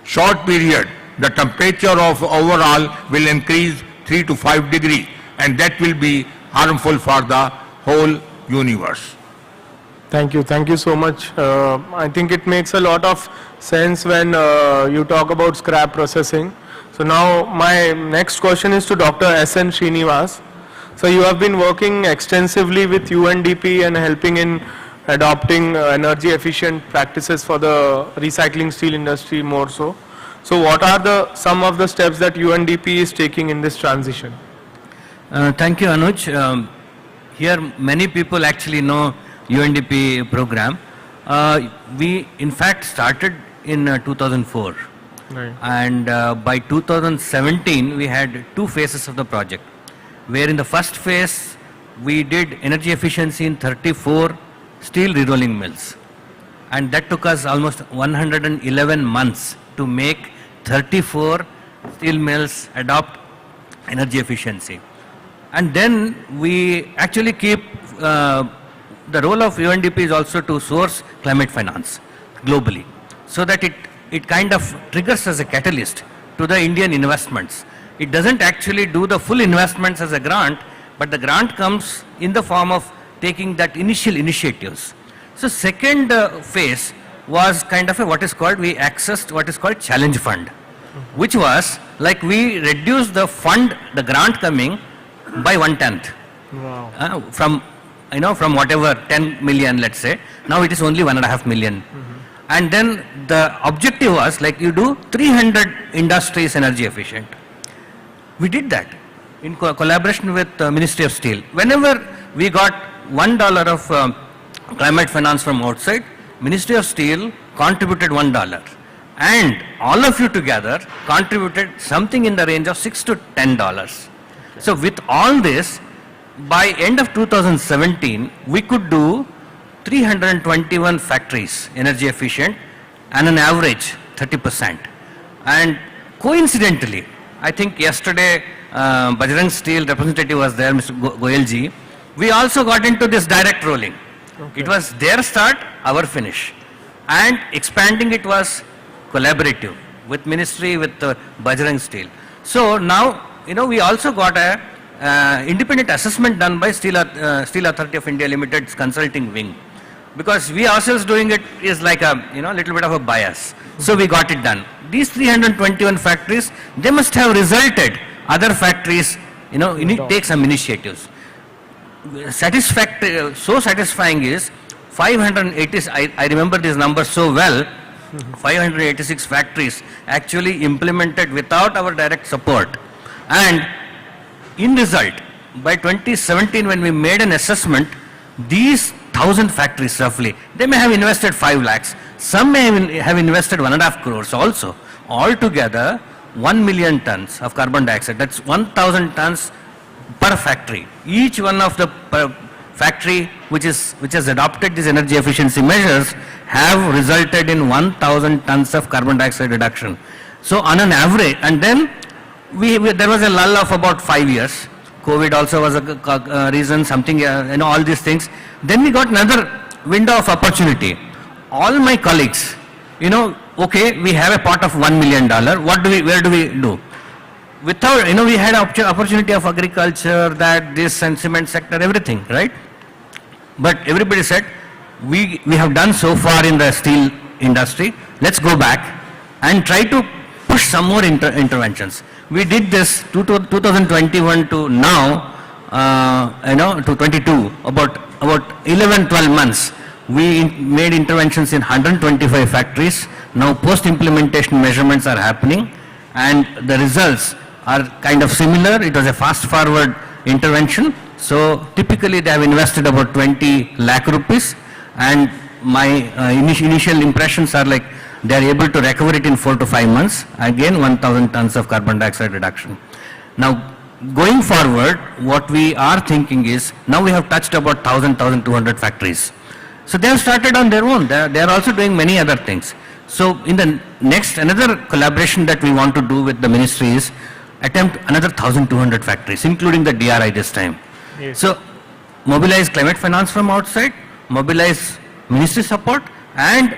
short period, the temperature of overall will increase 3 to 5 degrees, and that will be harmful for the whole universe. Thank you so much. I think it makes a lot of sense when you talk about scrap processing. So now my next question is to Dr. S.N. Srinivas. So you have been working extensively with UNDP and helping in adopting energy efficient practices for the recycling steel industry more so. So what are some of the steps that UNDP is taking in this transition? Thank you, Anuj. Here many people actually know UNDP program. We in fact started in 2004 Right. And by 2017, we had 2 phases of the project, where in the first phase, we did energy efficiency in 34 steel re-rolling mills. And that took us almost 111 months to make 34 steel mills adopt energy efficiency. And then we actually keep, the role of UNDP is also to source climate finance globally, so that it kind of triggers as a catalyst to the Indian investments. It doesn't actually do the full investments as a grant, but the grant comes in the form of taking that initial initiatives. So second phase was kind of what is called, we accessed what is called challenge fund, which was like we reduced the fund, the grant coming by 1/10. Wow. From whatever 10 million, let's say, now it is only 1.5 million. And then the objective was like you do 300 industries energy efficient. We did that in collaboration with the Ministry of Steel. Whenever we got $1 of climate finance from outside, Ministry of Steel contributed $1. And all of you together contributed something in the range of $6 to $10. So with all this, by end of 2017, we could do 321 factories energy efficient and an average 30%. And coincidentally, I think yesterday Bajrang Steel representative was there, Mr. Goyalji. We also got into this direct rolling. Okay. It was their start, our finish. And expanding it was collaborative with ministry, with Bajrang Steel. So now, we also got a independent assessment done by Steel Authority of India Limited's consulting wing. Because we ourselves doing it is like a, little bit of a bias. So we got it done. These 321 factories, they must have resulted other factories, take some initiatives. So satisfying is 580, I remember these numbers so well, 586 factories actually implemented without our direct support. And in result, by 2017 when we made an assessment, these 1,000 factories roughly, they may have invested 5 lakhs, some may have invested 1.5 crores also. Altogether, 1 million tons of carbon dioxide, that's 1,000 tons per factory. Each one of the factory which has adopted these energy efficiency measures have resulted in 1,000 tons of carbon dioxide reduction. So on an average, and then there was a lull of about 5 years. COVID also was a reason, something, all these things. Then we got another window of opportunity. All my colleagues, okay, we have a pot of $1 million. Where do we do? Without, we had opportunity of agriculture, this and cement sector, everything, right? But everybody said, we have done so far in the steel industry, let's go back and try to push some more interventions. We did this 2021 to now, to 22, about 11-12 months. We made interventions in 125 factories. Now post-implementation measurements are happening and the results are kind of similar. It was a fast-forward intervention. So typically they have invested about 20 lakh rupees and my initial impressions are like they are able to recover it in 4 to 5 months. Again, 1,000 tons of carbon dioxide reduction. Now, going forward, what we are thinking is, now we have touched about 1,200 factories. So they have started on their own. They are also doing many other things. So in the next, another collaboration that we want to do with the ministry is attempt another 1,200 factories, including the DRI this time. Yes. So mobilize climate finance from outside, mobilize ministry support, and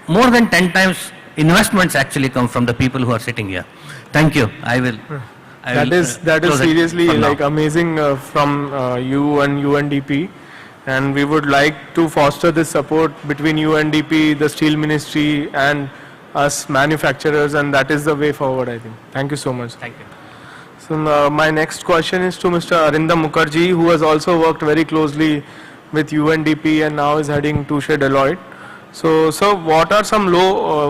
more than 10 times investments actually come from the people who are sitting here. Thank you. That is seriously like amazing from you and UNDP, and we would like to foster this support between UNDP, the Steel Ministry, and us manufacturers, and that is the way forward, I think. Thank you so much. Thank you. So my next question is to Mr. Arindam Mukherjee, who has also worked very closely with UNDP and now is heading Touche Deloitte. So, sir, what are some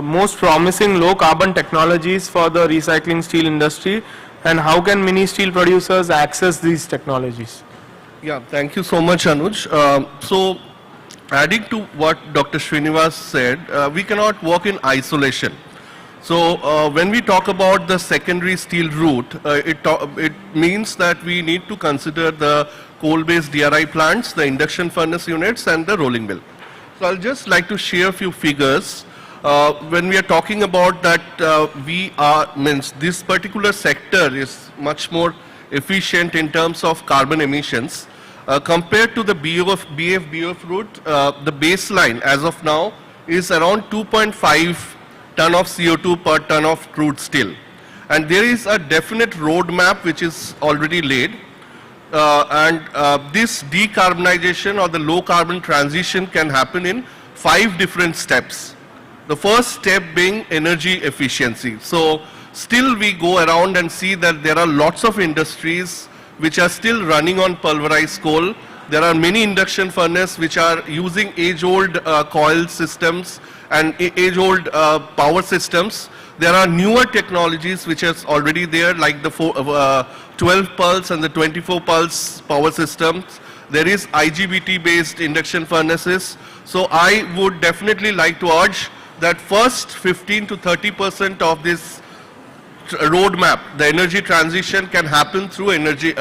most promising low carbon technologies for the recycling steel industry, and how can mini steel producers access these technologies? Yeah, thank you so much, Anuj. So, adding to what Dr. Srinivas said, we cannot work in isolation. So when we talk about the secondary steel route, it means that we need to consider the coal-based DRI plants, the induction furnace units, and the rolling mill. So I'll just like to share a few figures. When we are talking about that, this particular sector is much more efficient in terms of carbon emissions. Compared to the BF route, the baseline as of now is around 2.5 ton of CO2 per ton of crude steel. And there is a definite roadmap which is already laid. This decarbonization or the low carbon transition can happen in 5 different steps. The first step being energy efficiency. So still we go around and see that there are lots of industries which are still running on pulverized coal. There are many induction furnaces which are using age-old coil systems and age-old power systems. There are newer technologies which are already there, like the 12 pulse and the 24 pulse power systems. There is IGBT-based induction furnaces. So I would definitely like to urge that first 15 to 30% of this roadmap, the energy transition, can happen through energy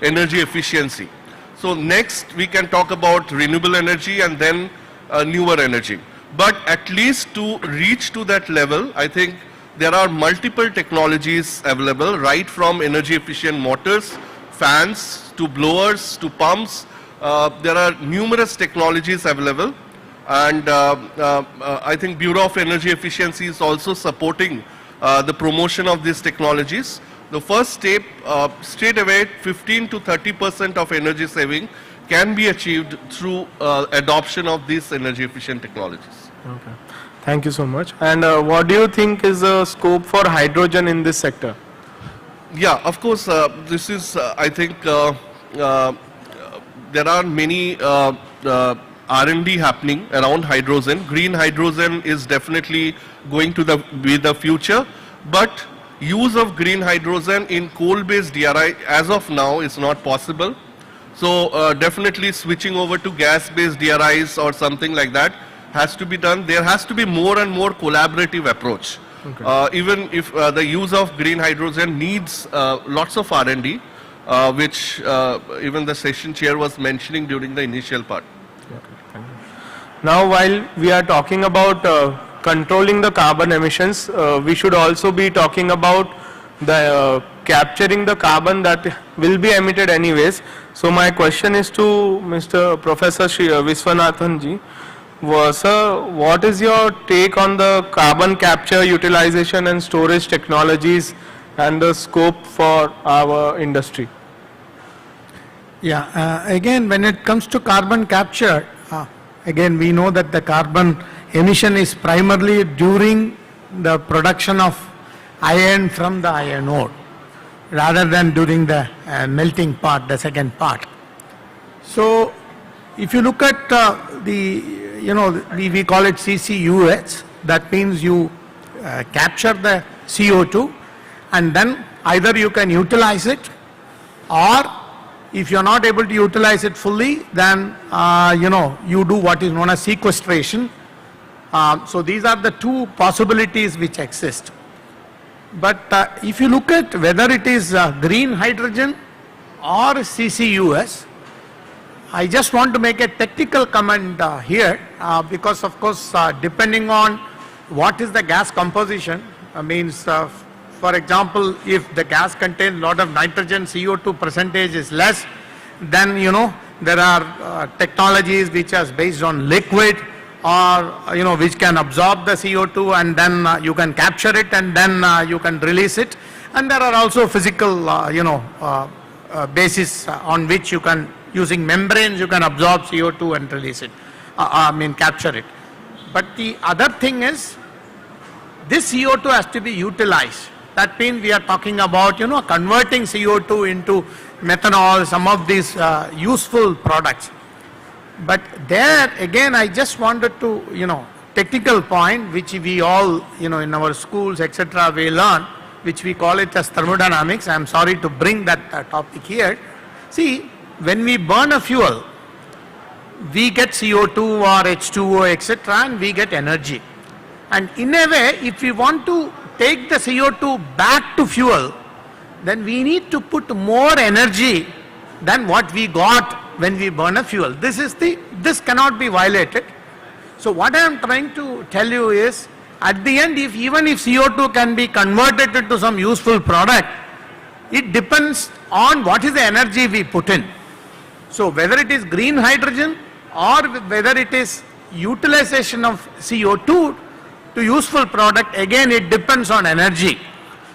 efficiency. So next we can talk about renewable energy and then newer energy. But at least to reach to that level, I think there are multiple technologies available, right from energy efficient motors, fans, to blowers, to pumps. There are numerous technologies available. And I think Bureau of Energy Efficiency is also supporting the promotion of these technologies. The first step, straight away, 15 to 30% of energy saving can be achieved through adoption of these energy efficient technologies. Okay. Thank you so much. And what do you think is the scope for hydrogen in this sector? Yeah, of course, this is, I think, there are many R&D happening around hydrogen. Green hydrogen is definitely going to be the future, but use of green hydrogen in coal-based DRI as of now is not possible. So definitely switching over to gas-based DRIs or something like that has to be done. There has to be more and more collaborative approach. Okay. Even if the use of green hydrogen needs lots of R&D, which even the session chair was mentioning during the initial part. Now, while we are talking about controlling the carbon emissions, we should also be talking about the capturing the carbon that will be emitted anyways. So my question is to Mr. Professor Viswanathan ji. Sir, what is your take on the carbon capture, utilization and storage technologies and the scope for our industry? Yeah, again, when it comes to carbon capture, again, we know that the carbon emission is primarily during the production of iron from the iron ore, rather than during the melting part, the second part. So, if you look at we call it CCUS, that means you capture the CO2 and then either you can utilize it, or if you are not able to utilize it fully, then you do what is known as sequestration. So these are the two possibilities which exist. But if you look at whether it is green hydrogen or CCUS, I just want to make a technical comment here, because of course depending on what is the gas composition, means for example, if the gas contains a lot of nitrogen, CO2 percentage is less, then there are technologies which are based on liquid, or which can absorb the CO2 and then you can capture it and then you can release it. And there are also physical basis on which you can, using membranes, you can absorb CO2 and release it, capture it. But the other thing is, this CO2 has to be utilized. That means we are talking about, converting CO2 into methanol, some of these useful products. But there again, I just wanted to, technical point which we all, in our schools, etc., we learn, which we call it as thermodynamics. I am sorry to bring that topic here. See, when we burn a fuel, we get CO2 or H2O, etc., and we get energy. And in a way, if we want to take the CO2 back to fuel, then we need to put more energy than what we got when we burn a fuel. This cannot be violated. So what I am trying to tell you is, at the end, even if CO2 can be converted into some useful product, it depends on what is the energy we put in. So whether it is green hydrogen or whether it is utilization of CO2 to useful product, again it depends on energy.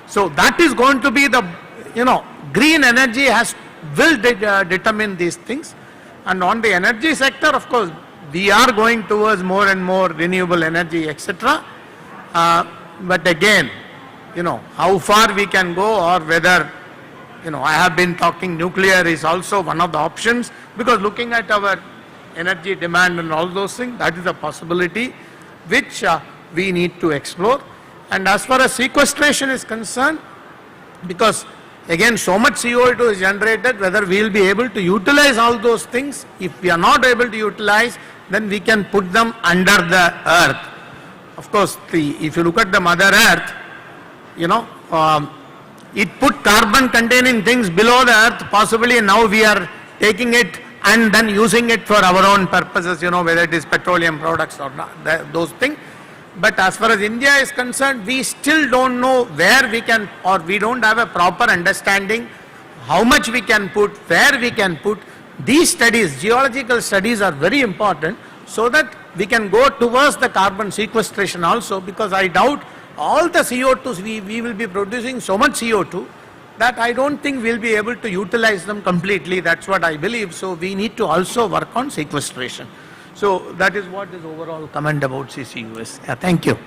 So that is going to be the, green energy will determine these things. And on the energy sector, of course, we are going towards more and more renewable energy, etc. But again, how far we can go, or whether, I have been talking nuclear is also one of the options, because looking at our energy demand and all those things, that is a possibility which we need to explore. And as far as sequestration is concerned, because again so much CO2 is generated, whether we will be able to utilize all those things. If we are not able to utilize, then we can put them under the earth. Of course, if you look at the Mother Earth, it put carbon containing things below the earth. Possibly now we are taking it and then using it for our own purposes, whether it is petroleum products or not, those things. But as far as India is concerned, we still don't know where we can, or we don't have a proper understanding how much we can put, where we can put. These studies, geological studies, are very important, so that we can go towards the carbon sequestration also, because I doubt all the CO2s we will be producing so much CO2 that I don't think we'll be able to utilize them completely. That's what I believe. So we need to also work on sequestration. So that is what is overall comment about CCUS. Yeah, thank you.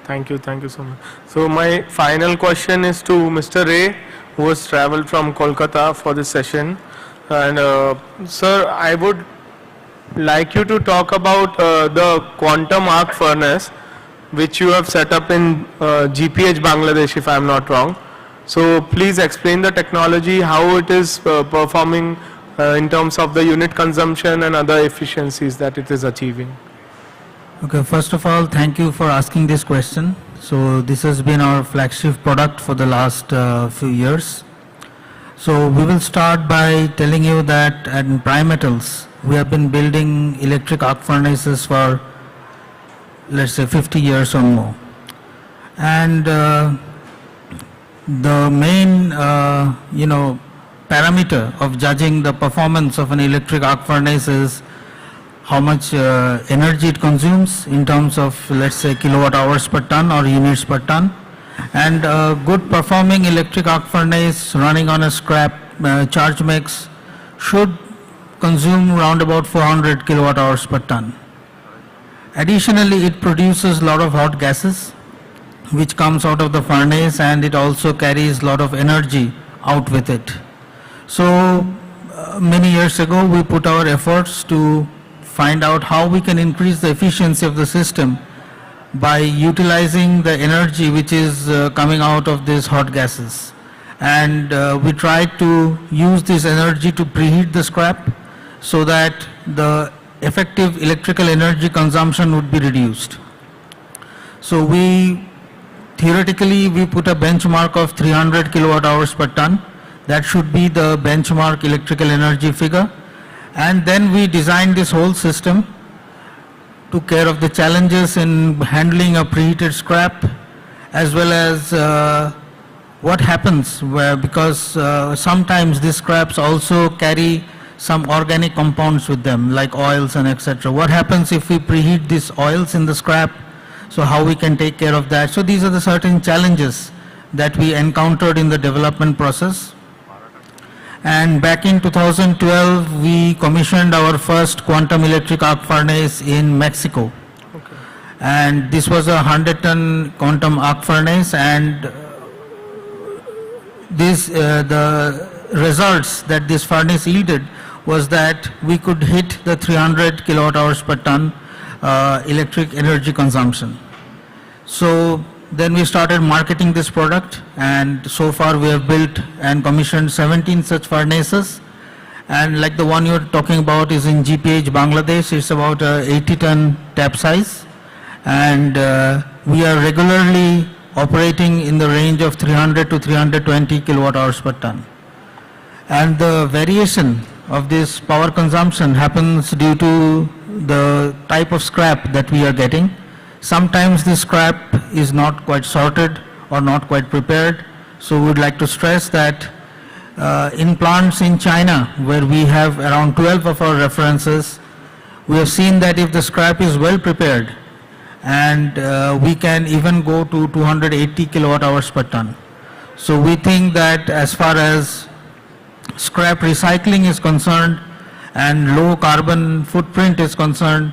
Thank you so much. So my final question is to Mr. Ray, who has traveled from Kolkata for this session. And sir, I would like you to talk about the quantum arc furnace, which you have set up in GPH Bangladesh, if I am not wrong. So please explain the technology, how it is performing in terms of the unit consumption and other efficiencies that it is achieving. Okay, first of all, thank you for asking this question. So this has been our flagship product for the last few years. So we will start by telling you that at Primetals, we have been building electric arc furnaces for, let's say, 50 years or more. And the main, parameter of judging the performance of an electric arc furnace is how much energy it consumes in terms of, let's say, kilowatt hours per ton or units per ton. And a good performing electric arc furnace running on a scrap charge mix should consume around about 400 kilowatt hours per ton. Additionally, it produces a lot of hot gases which comes out of the furnace, and it also carries a lot of energy out with it. So many years ago, we put our efforts to find out how we can increase the efficiency of the system by utilizing the energy which is coming out of these hot gases. And we tried to use this energy to preheat the scrap so that the effective electrical energy consumption would be reduced. So theoretically we put a benchmark of 300 kilowatt hours per ton. That should be the benchmark electrical energy figure. And then we designed this whole system, took care of the challenges in handling a preheated scrap, as well as what happens because sometimes these scraps also carry some organic compounds with them, like oils and etc. What happens if we preheat these oils in the scrap? So how we can take care of that? So these are the certain challenges that we encountered in the development process. And back in 2012, we commissioned our first quantum electric arc furnace in Mexico. Okay. And this was a 100-ton quantum arc furnace, and the results that this furnace yielded was that we could hit the 300 kilowatt hours per ton electric energy consumption. So then we started marketing this product, and so far we have built and commissioned 17 such furnaces. And like the one you're talking about is in GPH Bangladesh. It's about 80-ton tap size, and we are regularly operating in the range of 300 to 320 kilowatt hours per ton. And the variation of this power consumption happens due to the type of scrap that we are getting. Sometimes the scrap is not quite sorted or not quite prepared. So we would like to stress that in plants in China, where we have around 12 of our references, we have seen that if the scrap is well prepared, and we can even go to 280 kilowatt hours per ton. So we think that as far as scrap recycling is concerned and low carbon footprint is concerned,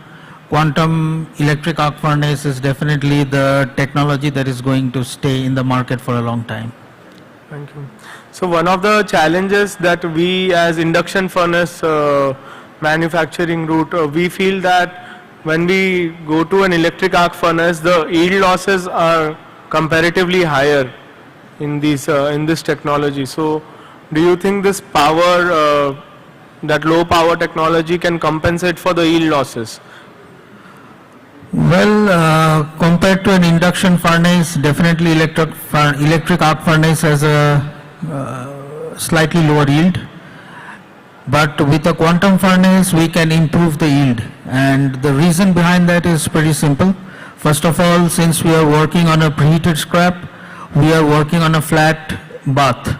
quantum electric arc furnace is definitely the technology that is going to stay in the market for a long time. Thank you. So one of the challenges that we as induction furnace manufacturing route, we feel that when we go to an electric arc furnace, the yield losses are comparatively higher in these in this technology. So do you think this power, that low power technology can compensate for the yield losses? Well, compared to an induction furnace, definitely electric arc furnace has a slightly lower yield. But with a quantum furnace, we can improve the yield. And the reason behind that is pretty simple. First of all, since we are working on a preheated scrap, we are working on a flat bath.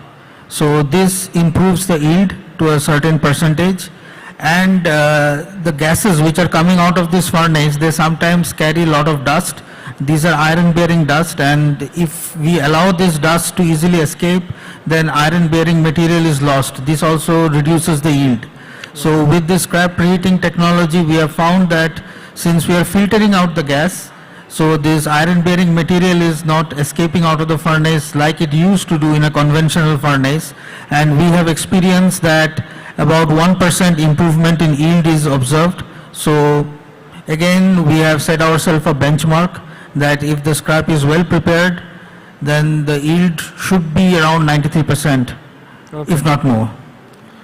So this improves the yield to a certain percentage. And the gases which are coming out of this furnace, they sometimes carry a lot of dust. These are iron bearing dust, and if we allow this dust to easily escape, then iron bearing material is lost. This also reduces the yield. So with this scrap preheating technology, we have found that since we are filtering out the gas, so this iron bearing material is not escaping out of the furnace like it used to do in a conventional furnace, and we have experienced that about 1% improvement in yield is observed. So again, we have set ourselves a benchmark that if the scrap is well prepared, then the yield should be around 93%, if not more.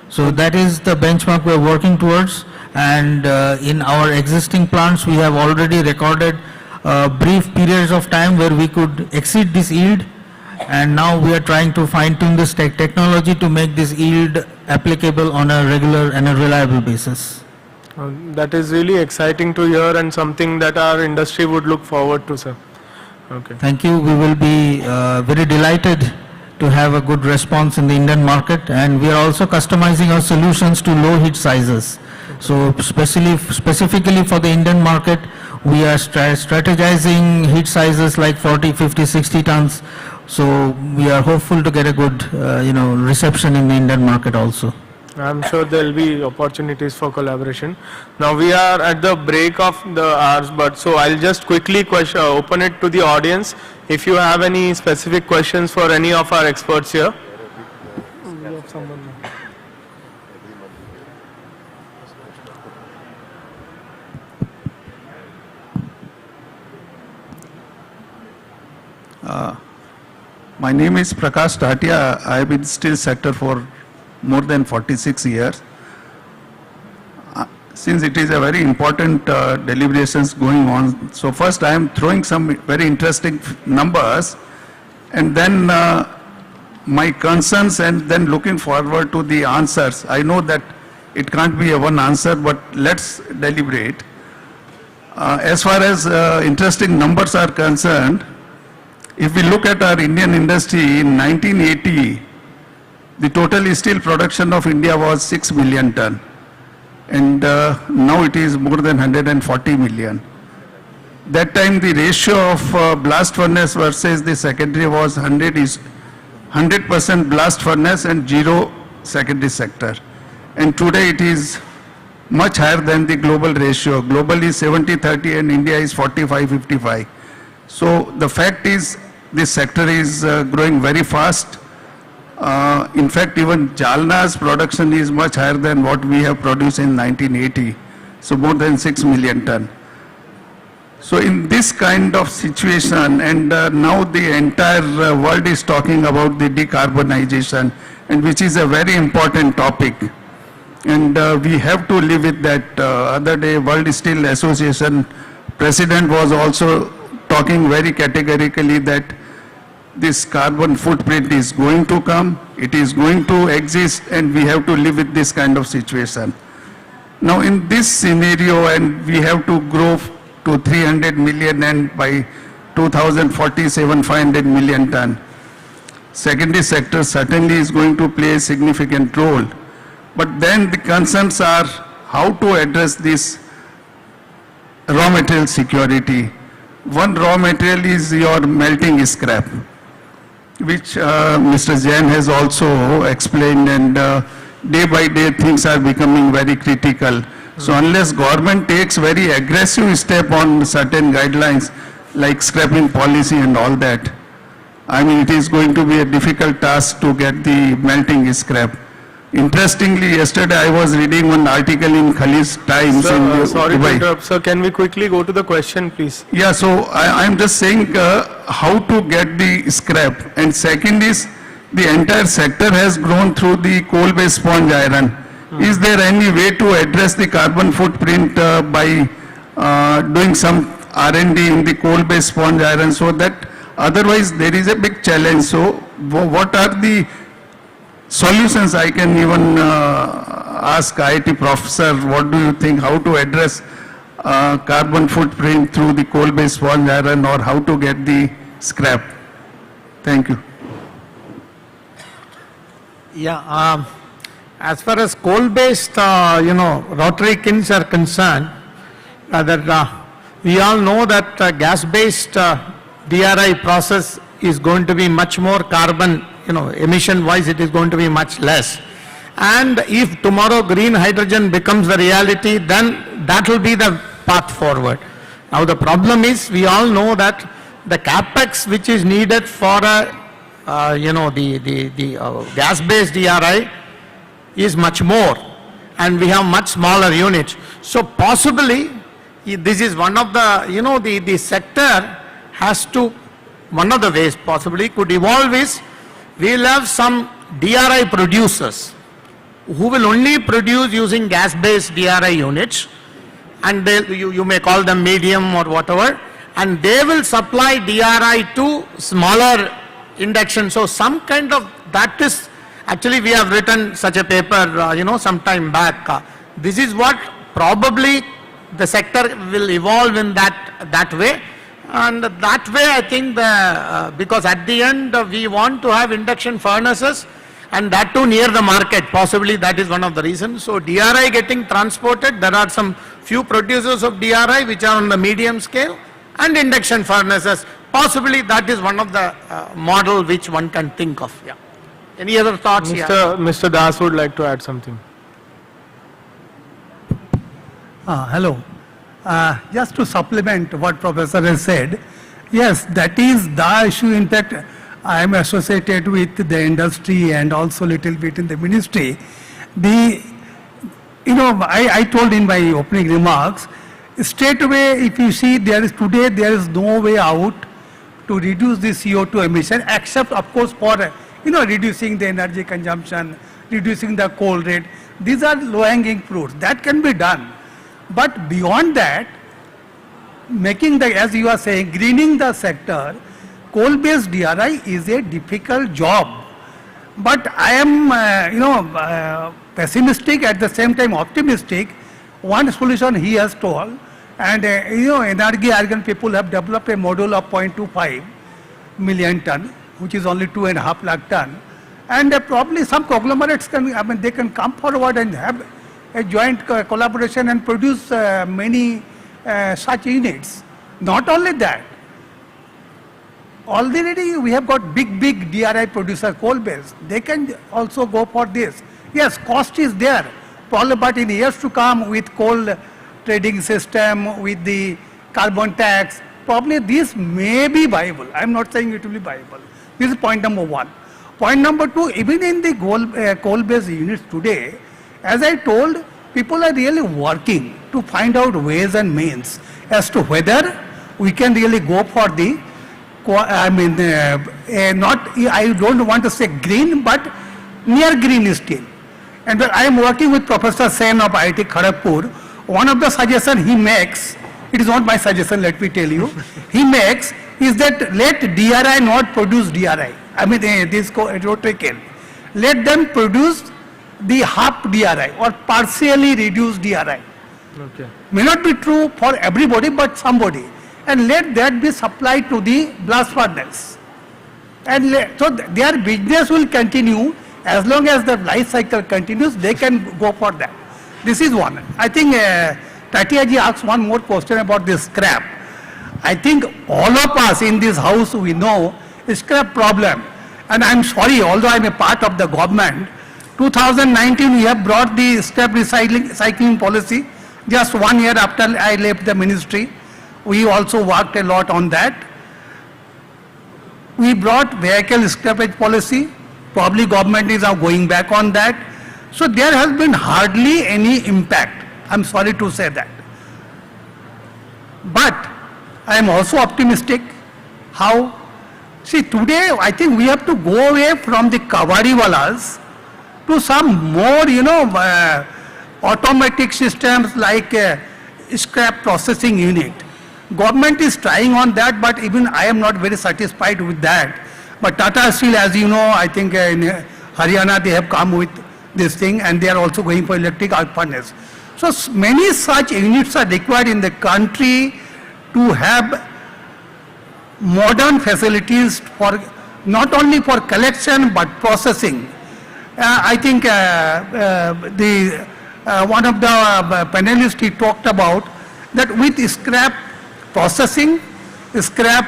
So that is the benchmark we are working towards, and in our existing plants we have already recorded brief periods of time where we could exceed this yield, and now we are trying to fine-tune this technology to make this yield applicable on a regular and a reliable basis. That is really exciting to hear and something that our industry would look forward to, sir. Okay. Thank you. We will be very delighted to have a good response in the Indian market, and we are also customizing our solutions to low heat sizes. So specifically for the Indian market, we are strategizing heat sizes like 40, 50, 60 tons. So we are hopeful to get a good reception in the Indian market also. I'm sure there will be opportunities for collaboration. Now we are at the break of the hours, but so I'll just quickly open it to the audience. If you have any specific questions for any of our experts here. My name is Prakash Tatia. I have been in steel sector for more than 46 years. Since it is a very important deliberations going on, so first I am throwing some very interesting numbers, and then my concerns, and then looking forward to the answers. I know that it can't be a one answer, but let's deliberate. As far as interesting numbers are concerned, if we look at our Indian industry in 1980, the total steel production of India was 6 million ton, and now it is more than 140 million. That time the ratio of blast furnace versus the secondary was 100% blast furnace and 0 secondary sector. And today it is much higher than the global ratio. Globally 70-30 and India is 45-55. So the fact is this sector is growing very fast. In fact, even Jalna's production is much higher than what we have produced in 1980. So more than 6 million ton. So in this kind of situation, and now the entire world is talking about the decarbonization, and which is a very important topic. And we have to live with that. Other day, World Steel Association president was also talking very categorically that this carbon footprint is going to come, it is going to exist, and we have to live with this kind of situation. Now in this scenario, and we have to grow to 300 million, and by 2047 500 million ton. Secondary sector certainly is going to play a significant role. But then the concerns are how to address this raw material security. One raw material is your melting scrap, which Mr. Jain has also explained, and day by day things are becoming very critical. So unless government takes very aggressive step on certain guidelines like scrapping policy and all that, I mean, it is going to be a difficult task to get the melting scrap. Interestingly, yesterday I was reading one article in Khalid Times in sorry Dubai. to interrupt, sir. Can we quickly go to the question, please? Yeah, so I'm just saying how to get the scrap. And second is, the entire sector has grown through the coal-based sponge iron. Is there any way to address the carbon footprint by doing some R&D in the coal-based sponge iron, so that otherwise there is a big challenge. So what are the solutions? I can even ask IIT professor, what do you think, how to address carbon footprint through the coal-based sponge iron, or how to get the scrap? Thank you. Yeah, as far as coal-based, rotary kilns are concerned, we all know that gas-based DRI process is going to be much more carbon, emission-wise it is going to be much less. And if tomorrow green hydrogen becomes the reality, then that will be the path forward. Now the problem is, we all know that the capex which is needed for the gas-based DRI is much more, and we have much smaller units. So possibly, this is one of the, the sector has to, one of the ways possibly could evolve is, we will have some DRI producers who will only produce using gas-based DRI units, and you may call them medium or whatever, and they will supply DRI to smaller induction. So some kind of, that is, actually we have written such a paper, some time back. This is what probably the sector will evolve in that way. And that way I think because at the end we want to have induction furnaces, and that too near the market, possibly that is one of the reasons. So DRI getting transported, there are some few producers of DRI which are on the medium scale, and induction furnaces, possibly that is one of the model which one can think of. Yeah. Any other thoughts here? Mr. Das would like to add something. Hello. Just to supplement what Professor has said, yes, that is the issue. In fact, I am associated with the industry and also little bit in the ministry. I told in my opening remarks, straight away, if you see, there is no way out to reduce the CO2 emission, except of course for reducing the energy consumption, reducing the coal rate. These are low-hanging fruits. That can be done. But beyond that, making as you are saying, greening the sector, coal-based DRI is a difficult job. But I am, pessimistic, at the same time optimistic. One solution he has told, and energy argon people have developed a model of 0.25 million ton, which is only 2.5 lakh ton. And probably some conglomerates they can come forward and have a joint collaboration and produce many such units. Not only that, already we have got big DRI producer coal-based. They can also go for this. Yes, cost is there, probably, but in years to come with coal trading system, with the carbon tax, probably this may be viable. I am not saying it will be viable. This is point number one. Point number two, even in the coal-based units today, as I told, people are really working to find out ways and means as to whether we can really go for the, I don't want to say green, but near green steel. And I am working with Professor Sen of IIT Kharagpur. One of the suggestions he makes, it is not my suggestion, let me tell you, he makes is that let DRI not produce DRI. I mean, this rotary kiln. Let them produce the half DRI or partially reduced DRI. Okay. May not be true for everybody, but somebody. And let that be supplied to the blast furnace. And so their business will continue as long as the life cycle continues, they can go for that. This is one. I think Tatiaji asked one more question about this scrap. I think all of us in this house, we know scrap problem. And I'm sorry, although I'm a part of the government, 2019 we have brought the scrap recycling policy just 1 year after I left the ministry. We also worked a lot on that. We brought vehicle scrappage policy. Probably government is now going back on that. So there has been hardly any impact. I'm sorry to say that. But I am also optimistic. How? See, today I think we have to go away from the kawariwalas to some more, automatic systems like scrap processing unit. Government is trying on that, but even I am not very satisfied with that. But Tata Steel, as you know, I think in Haryana they have come with this thing, and they are also going for electric arc furnace. So many such units are required in the country to have modern facilities for not only for collection but processing. I think one of the panelists, he talked about that with scrap processing, scrap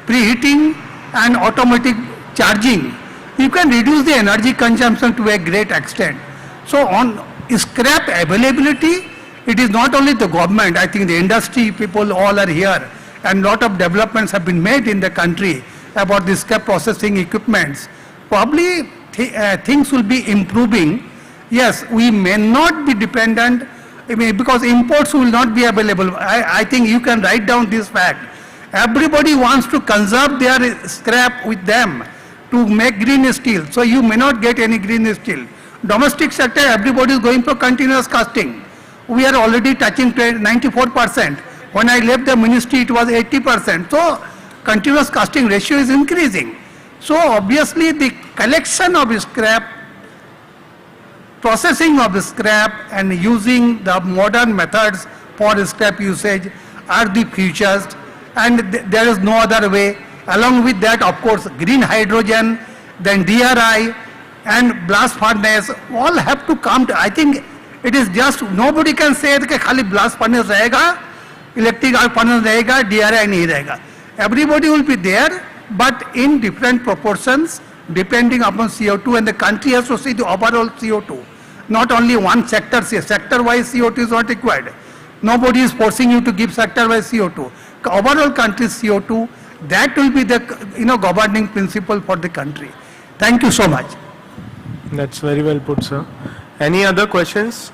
preheating and automatic charging, you can reduce the energy consumption to a great extent. So on scrap availability, it is not only the government, I think the industry people all are here, and lot of developments have been made in the country about the scrap processing equipments. Probably things will be improving. Yes, we may not be dependent, because imports will not be available. I think you can write down this fact. Everybody wants to conserve their scrap with them to make green steel. So you may not get any green steel. Domestic sector, everybody is going for continuous casting. We are already touching 94%. When I left the ministry, it was 80%. So continuous casting ratio is increasing. So obviously the collection of scrap, processing of scrap and using the modern methods for scrap usage are the futures, and there is no other way. Along with that, of course, green hydrogen, then DRI and blast furnace all have to come to, I think it is just, nobody can say that khali blast furnace rahega, electric arc furnace rahega, DRI nahi rahega. Everybody will be there, but in different proportions depending upon CO2, and the country has to see the overall CO2. Not only one sector, sector-wise CO2 is not required. Nobody is forcing you to give sector-wise CO2. Overall country CO2, that will be the governing principle for the country. Thank you so much. That's very well put, sir. Any other questions?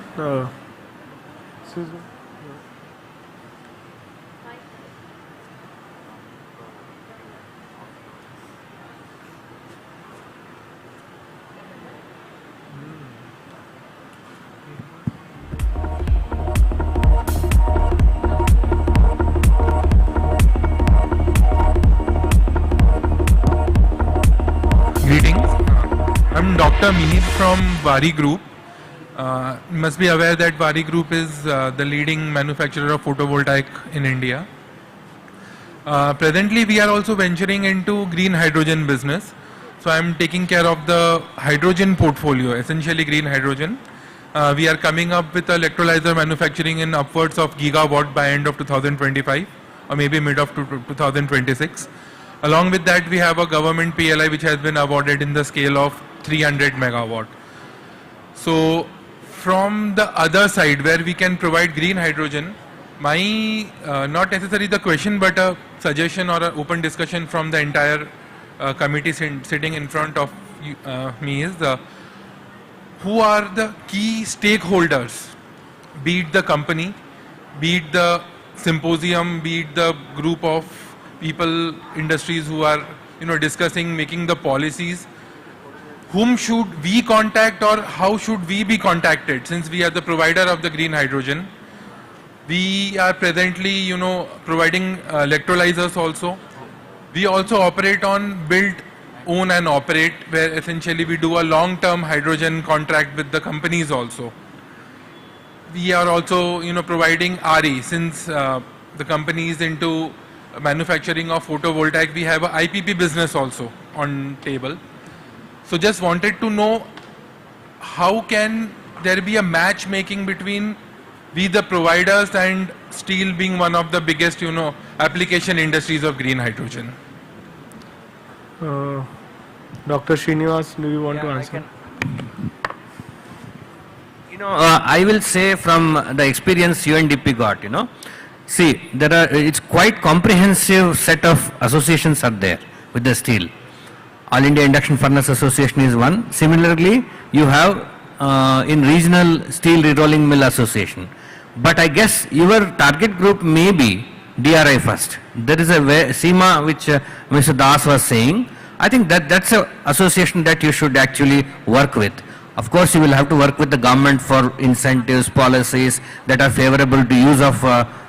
Greetings. I'm Dr. Mihir from Wari Group. You must be aware that Wari Group is the leading manufacturer of photovoltaic in India. Presently, we are also venturing into green hydrogen business. So I'm taking care of the hydrogen portfolio, essentially green hydrogen. We are coming up with electrolyzer manufacturing in upwards of gigawatt by end of 2025 or maybe mid of 2026. Along with that, we have a government PLI which has been awarded in the scale of 300 megawatt. So from the other side where we can provide green hydrogen, my not necessarily the question but a suggestion or an open discussion from the entire committee sitting in front of me is who are the key stakeholders, be it the company, be it the symposium, be it the group of people, industries who are discussing, making the policies. Whom should we contact or how should we be contacted, since we are the provider of the green hydrogen? We are presently, providing electrolyzers also. We also operate on build, own and operate, where essentially we do a long-term hydrogen contract with the companies also. We are also, providing RE. Since the company is into manufacturing of photovoltaic, we have a IPP business also on table. So just wanted to know, how can there be a matchmaking between we the providers and steel being one of the biggest, application industries of green hydrogen? Dr. Srinivas, do you want to answer? I will say from the experience UNDP got, see, it's quite comprehensive set of associations are there with the steel. All India Induction Furnace Association is one. Similarly, you have in Regional Steel Rerolling Mill Association. But I guess your target group may be DRI first. There is a SEMA which Mr. Das was saying. I think that's an association that you should actually work with. Of course, you will have to work with the government for incentives, policies that are favorable to use of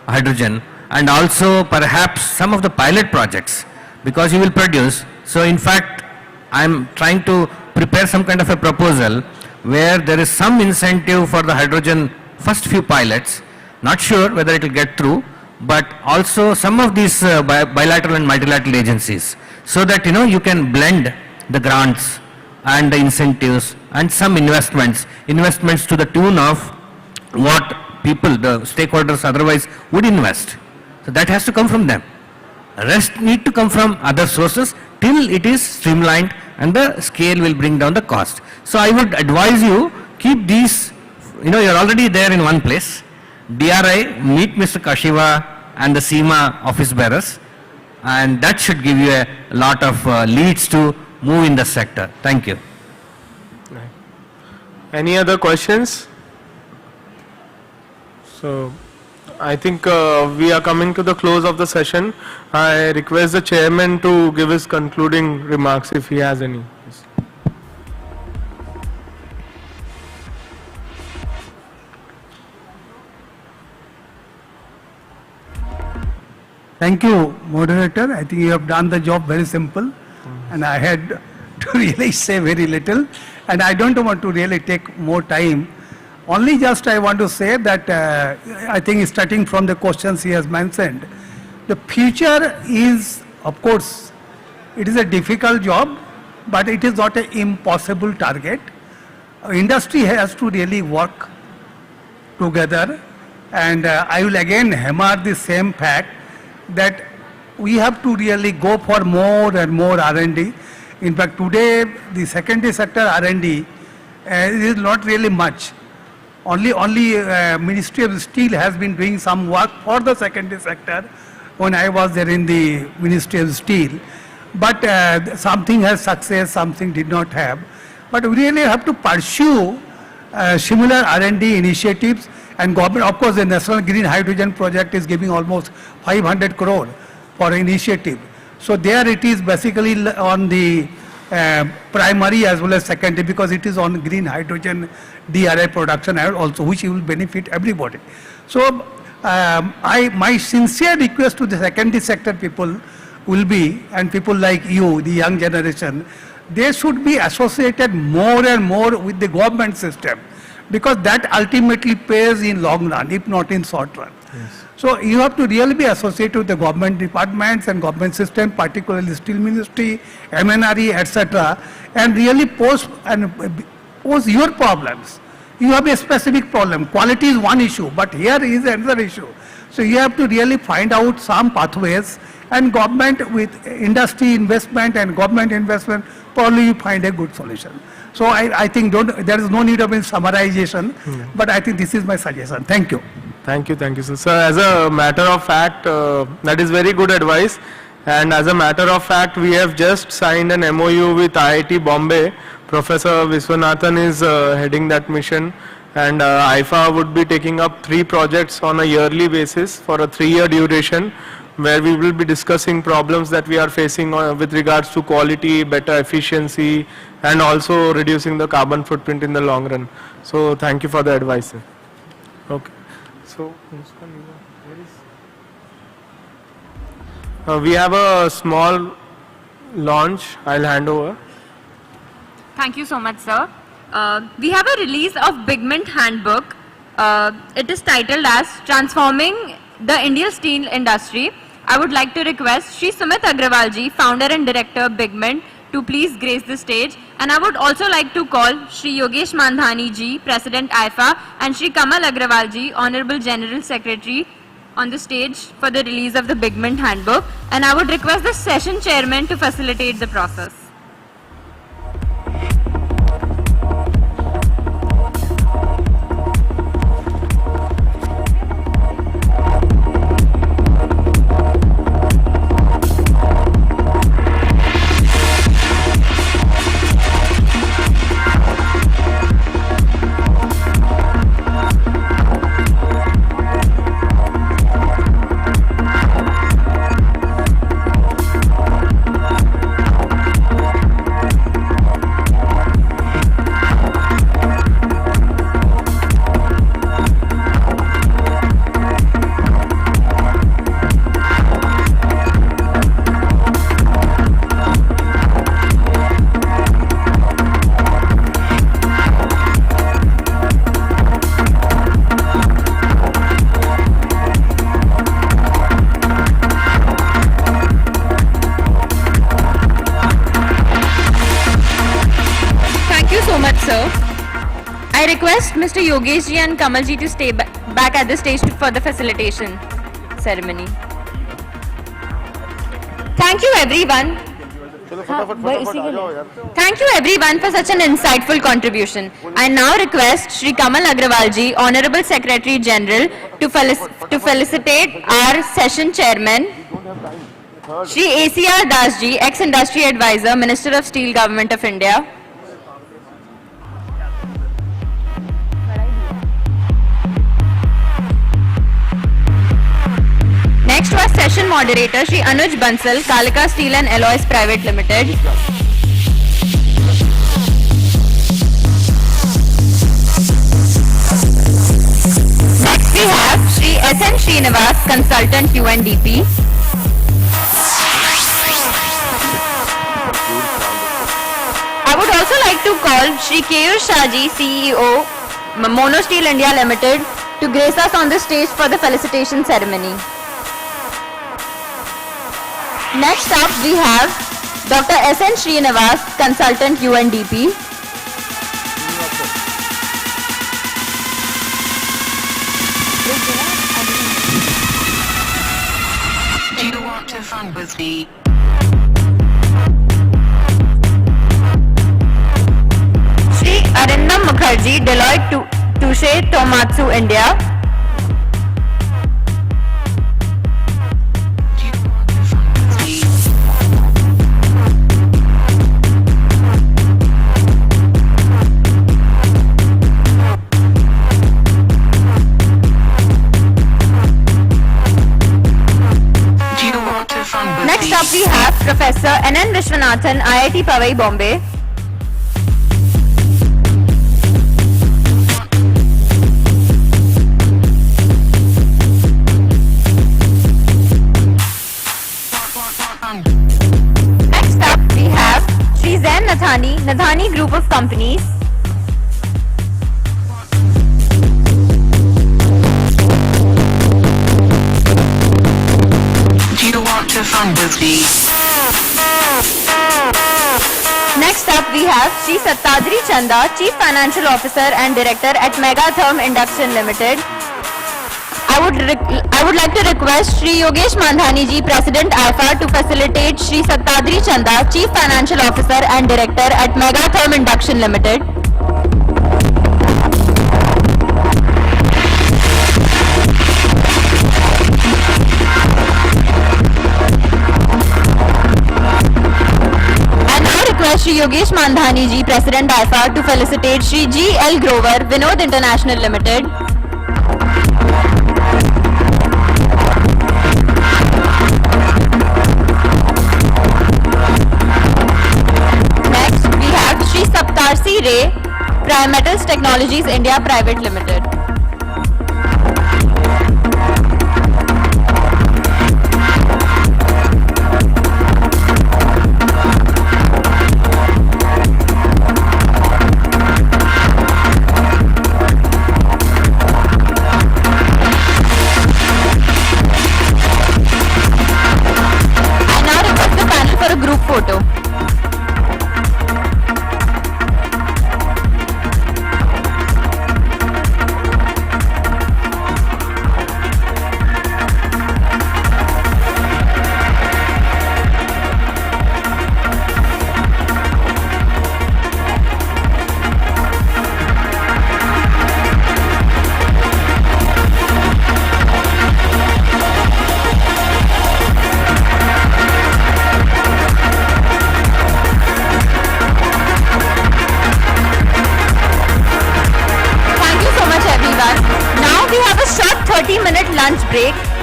hydrogen, and also perhaps some of the pilot projects, because you will produce. So in fact, I'm trying to prepare some kind of a proposal where there is some incentive for the hydrogen first few pilots. Not sure whether it will get through, but also some of these bilateral and multilateral agencies, so that you can blend the grants and the incentives and some investments to the tune of what people, the stakeholders otherwise would invest. So that has to come from them. Rest need to come from other sources till it is streamlined and the scale will bring down the cost. So I would advise you, keep these, you're already there in one place. DRI, meet Mr. Kashiva and the SEMA office bearers, and that should give you a lot of leads to move in the sector. Thank you. Any other questions? So, I think we are coming to the close of the session. I request the chairman to give his concluding remarks if he has any. Thank you, moderator. I think you have done the job very simple, and I had to really say very little, and I don't want to really take more time. Only just I want to say that I think starting from the questions he has mentioned, the future is, of course, it is a difficult job, but it is not an impossible target. Industry has to really work together, and I will again hammer the same fact that we have to really go for more and more R&D. In fact, today the secondary sector R&D is not really much. Only Ministry of Steel has been doing some work for the secondary sector when I was there in the Ministry of Steel. But something has success, something did not have. But we really have to pursue similar R&D initiatives, and government, of course, the National Green Hydrogen Project is giving almost 500 crore for initiative. So there it is basically on the primary as well as secondary, because it is on green hydrogen DRI production also, which will benefit everybody. So my sincere request to the secondary sector people will be, and people like you, the young generation, they should be associated more and more with the government system, because that ultimately pays in long run, if not in short run. Yes. So you have to really be associated with the government departments and government system, particularly Steel Ministry, MNRE, etc., and really pose your problems. You have a specific problem. Quality is one issue, but here is another issue. So you have to really find out some pathways, and government with industry investment and government investment, probably you find a good solution. So I think there is no need of summarization, but I think this is my suggestion. Thank you. Thank you, sir. Sir, as a matter of fact, that is very good advice. And as a matter of fact, we have just signed an MOU with IIT Bombay. Professor Viswanathan is heading that mission, and Aiifa would be taking up 3 projects on a yearly basis for a 3-year duration, where we will be discussing problems that we are facing with regards to quality, better efficiency, and also reducing the carbon footprint in the long run. So thank you for the advice, sir. Okay. So We have a small launch. I'll hand over. Thank you so much, sir. We have a release of Pigment Handbook. It is titled as Transforming the Indian Steel Industry. I would like to request Shri Sumit Agrawal ji, founder and director Pigment, to please grace the stage. And I would also like to call Shri Yogesh Mandhani ji, President Aiifa, and Shri Kamal Agrawal ji, Honorable General Secretary, on the stage for the release of the Pigment Handbook. And I would request the session chairman to facilitate the process. I request Mr. Yogesh ji and Kamal ji to stay back at the stage for the facilitation ceremony. Thank you everyone. Thank you everyone for such an insightful contribution. I now request Shri Kamal Agrawal ji, Honorable Secretary General, to felicitate our session chairman, Shri ACR Das ji, ex-industry advisor, Minister of Steel, Government of India. Next was session moderator Shri Anuj Bansal, Kalika Steel and Alloys Private Limited. Next we have Shri S.N. Srinivas, Consultant UNDP. I would also like to call Shri Keyur Shahji, CEO, Mono Steel India Limited, to grace us on the stage for the felicitation ceremony. Next up we have Dr. S.N. Srinivas, Consultant UNDP. Do you want to fun with me? Shri Arindam Mukherjee, Deloitte Touche Tomatsu, India. Next up we have Professor N.N. Vishwanathan, IIT Powai, Bombay. Next up we have Shri Zain Nathani, Nathani Group of Companies. Do you want to fun with me? Next up we have Shri Sattadri Chanda, Chief Financial Officer and Director at Megatherm Induction Limited. I would like to request Shri Yogesh Mandhani ji, President Aiifa, to facilitate Shri Sattadri Chanda, Chief Financial Officer and Director at Megatherm Induction Limited. Shri Yogesh Mandhani ji, President Aiifa, to felicitate Shri G. L. Grover, Vinod International Limited. Next, we have Shri Saptarsi Ray, Primetals Technologies India Private Limited.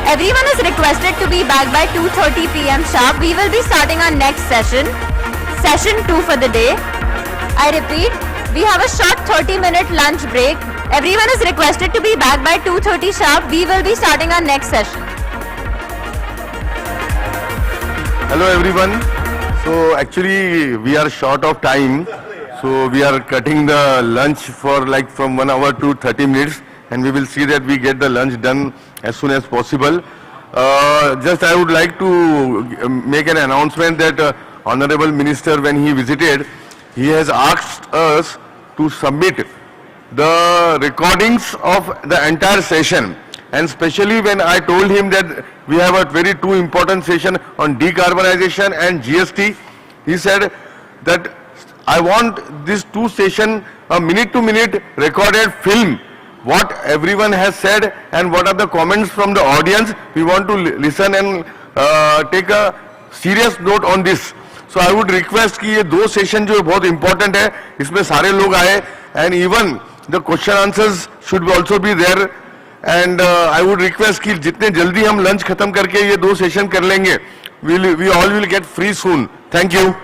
Everyone is requested to be back by 2:30 p.m. sharp. We will be starting our next session, session 2 for the day. I repeat, we have a short 30-minute lunch break. Everyone is requested to be back by 2:30 sharp. We will be starting our next session. Hello everyone. So actually we are short of time. So we are cutting the lunch for like from 1 hour to 30 minutes, and we will see that we get the lunch done as soon as possible. Just I would like to make an announcement that Honorable Minister, when he visited, he has asked us to submit the recordings of the entire session. And especially when I told him that we have a very two important session on decarbonization and GST, he said that I want this two session a minute-to-minute recorded film, what everyone has said and what are the comments from the audience. We want to listen and take a serious note on this. So I would request कि ये दो session जो बहुत important है, इसमें सारे लोग आए, and even the question answers should also be there. And I would request कि जितने जल्दी हम lunch खत्म करके ये दो session कर लेंगे, we all will get free soon. Thank you.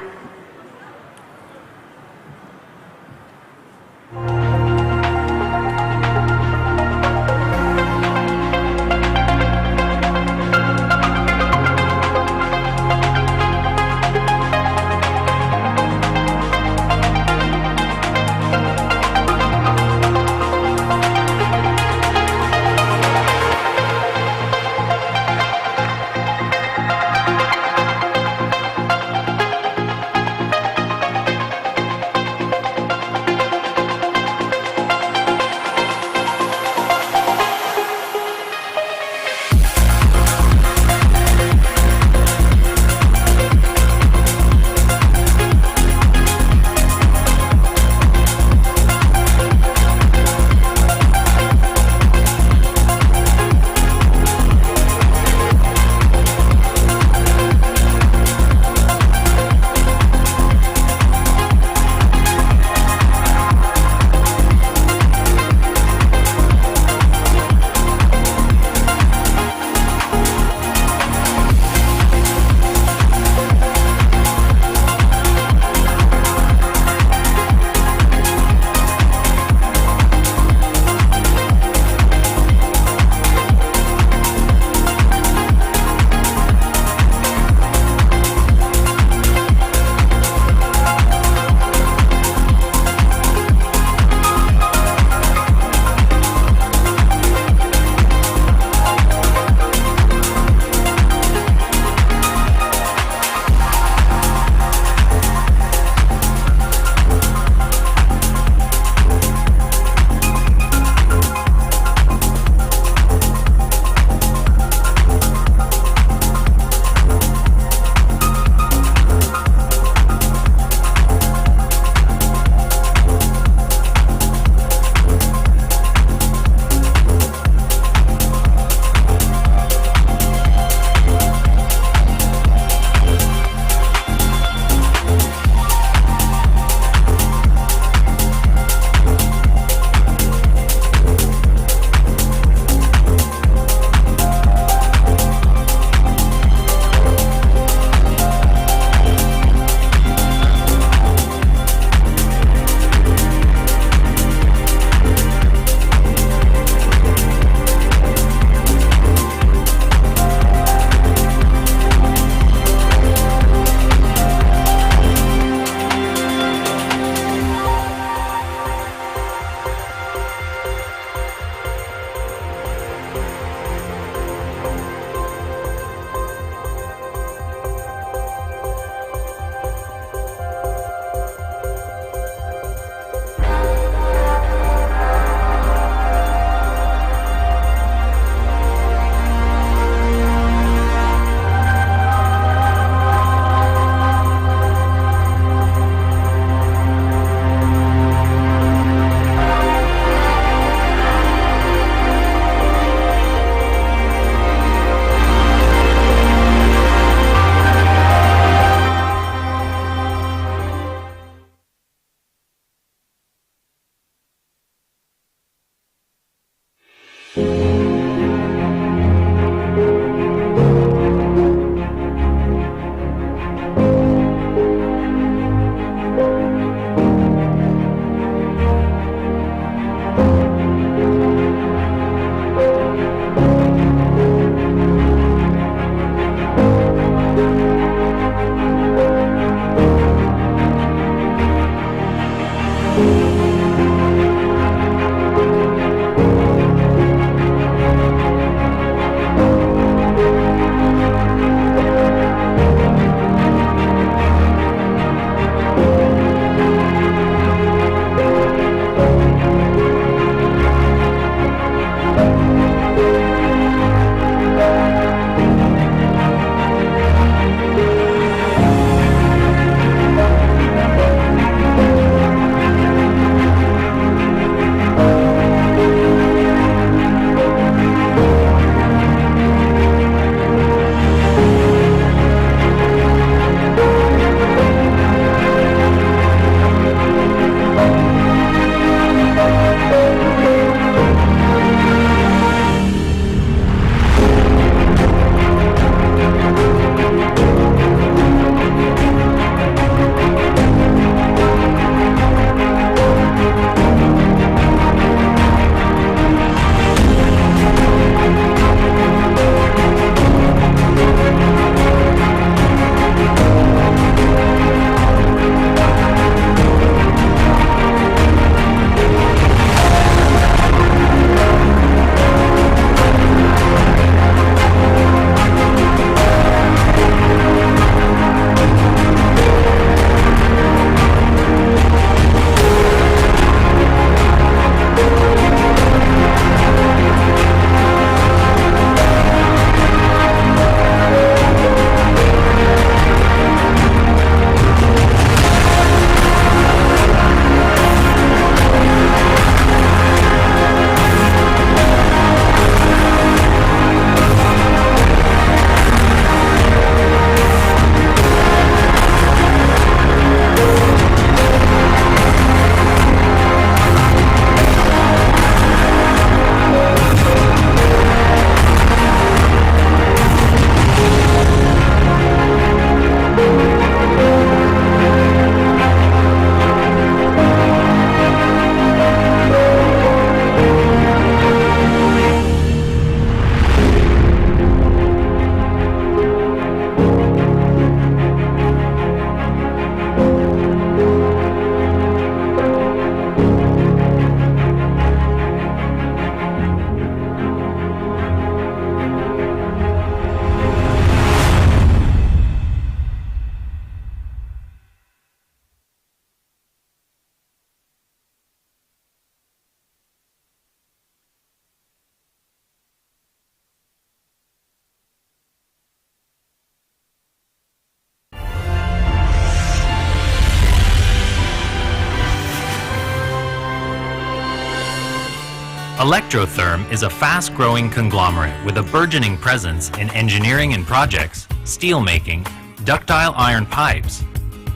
Electrotherm is a fast-growing conglomerate with a burgeoning presence in engineering and projects, steel making, ductile iron pipes,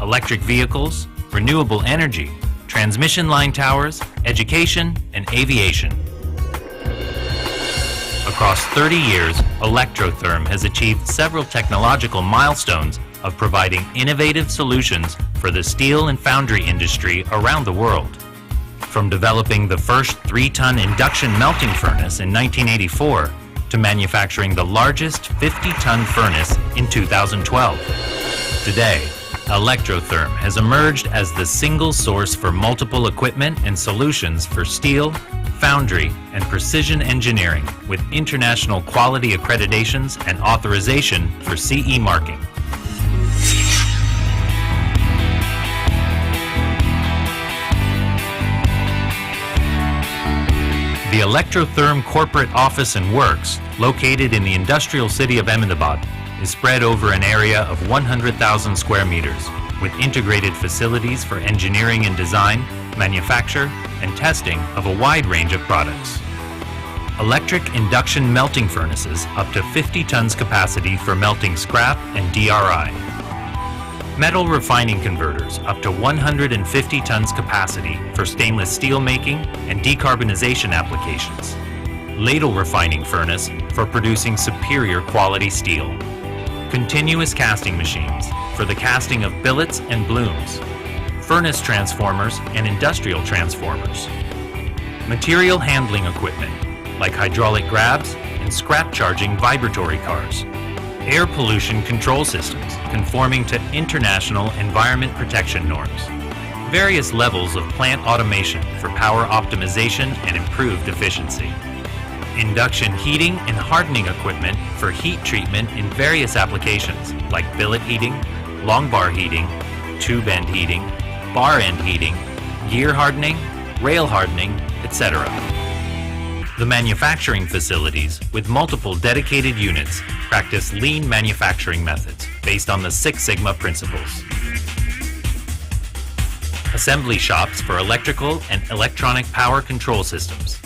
electric vehicles, renewable energy, transmission line towers, education, and aviation. Across 30 years, Electrotherm has achieved several technological milestones of providing innovative solutions for the steel and foundry industry around the world. From developing the first 3-ton induction melting furnace in 1984 to manufacturing the largest 50-ton furnace in 2012. Today, Electrotherm has emerged as the single source for multiple equipment and solutions for steel, foundry, and precision engineering with international quality accreditations and authorization for CE marking. The Electrotherm corporate office and works, located in the industrial city of Ahmedabad, is spread over an area of 100,000 square meters, with integrated facilities for engineering and design, manufacture, and testing of a wide range of products. Electric induction melting furnaces up to 50 tons capacity for melting scrap and DRI. Metal refining converters up to 150 tons capacity for stainless steel making and decarbonization applications. Ladle refining furnace for producing superior quality steel. Continuous casting machines for the casting of billets and blooms. Furnace transformers and industrial transformers. Material handling equipment like hydraulic grabs and scrap charging vibratory cars. Air pollution control systems conforming to international environment protection norms. Various levels of plant automation for power optimization and improved efficiency. Induction heating and hardening equipment for heat treatment in various applications like billet heating, long bar heating, tube end heating, bar end heating, gear hardening, rail hardening, etc. The manufacturing facilities with multiple dedicated units practice lean manufacturing methods based on the Six Sigma principles. Assembly shops for electrical and electronic power control systems.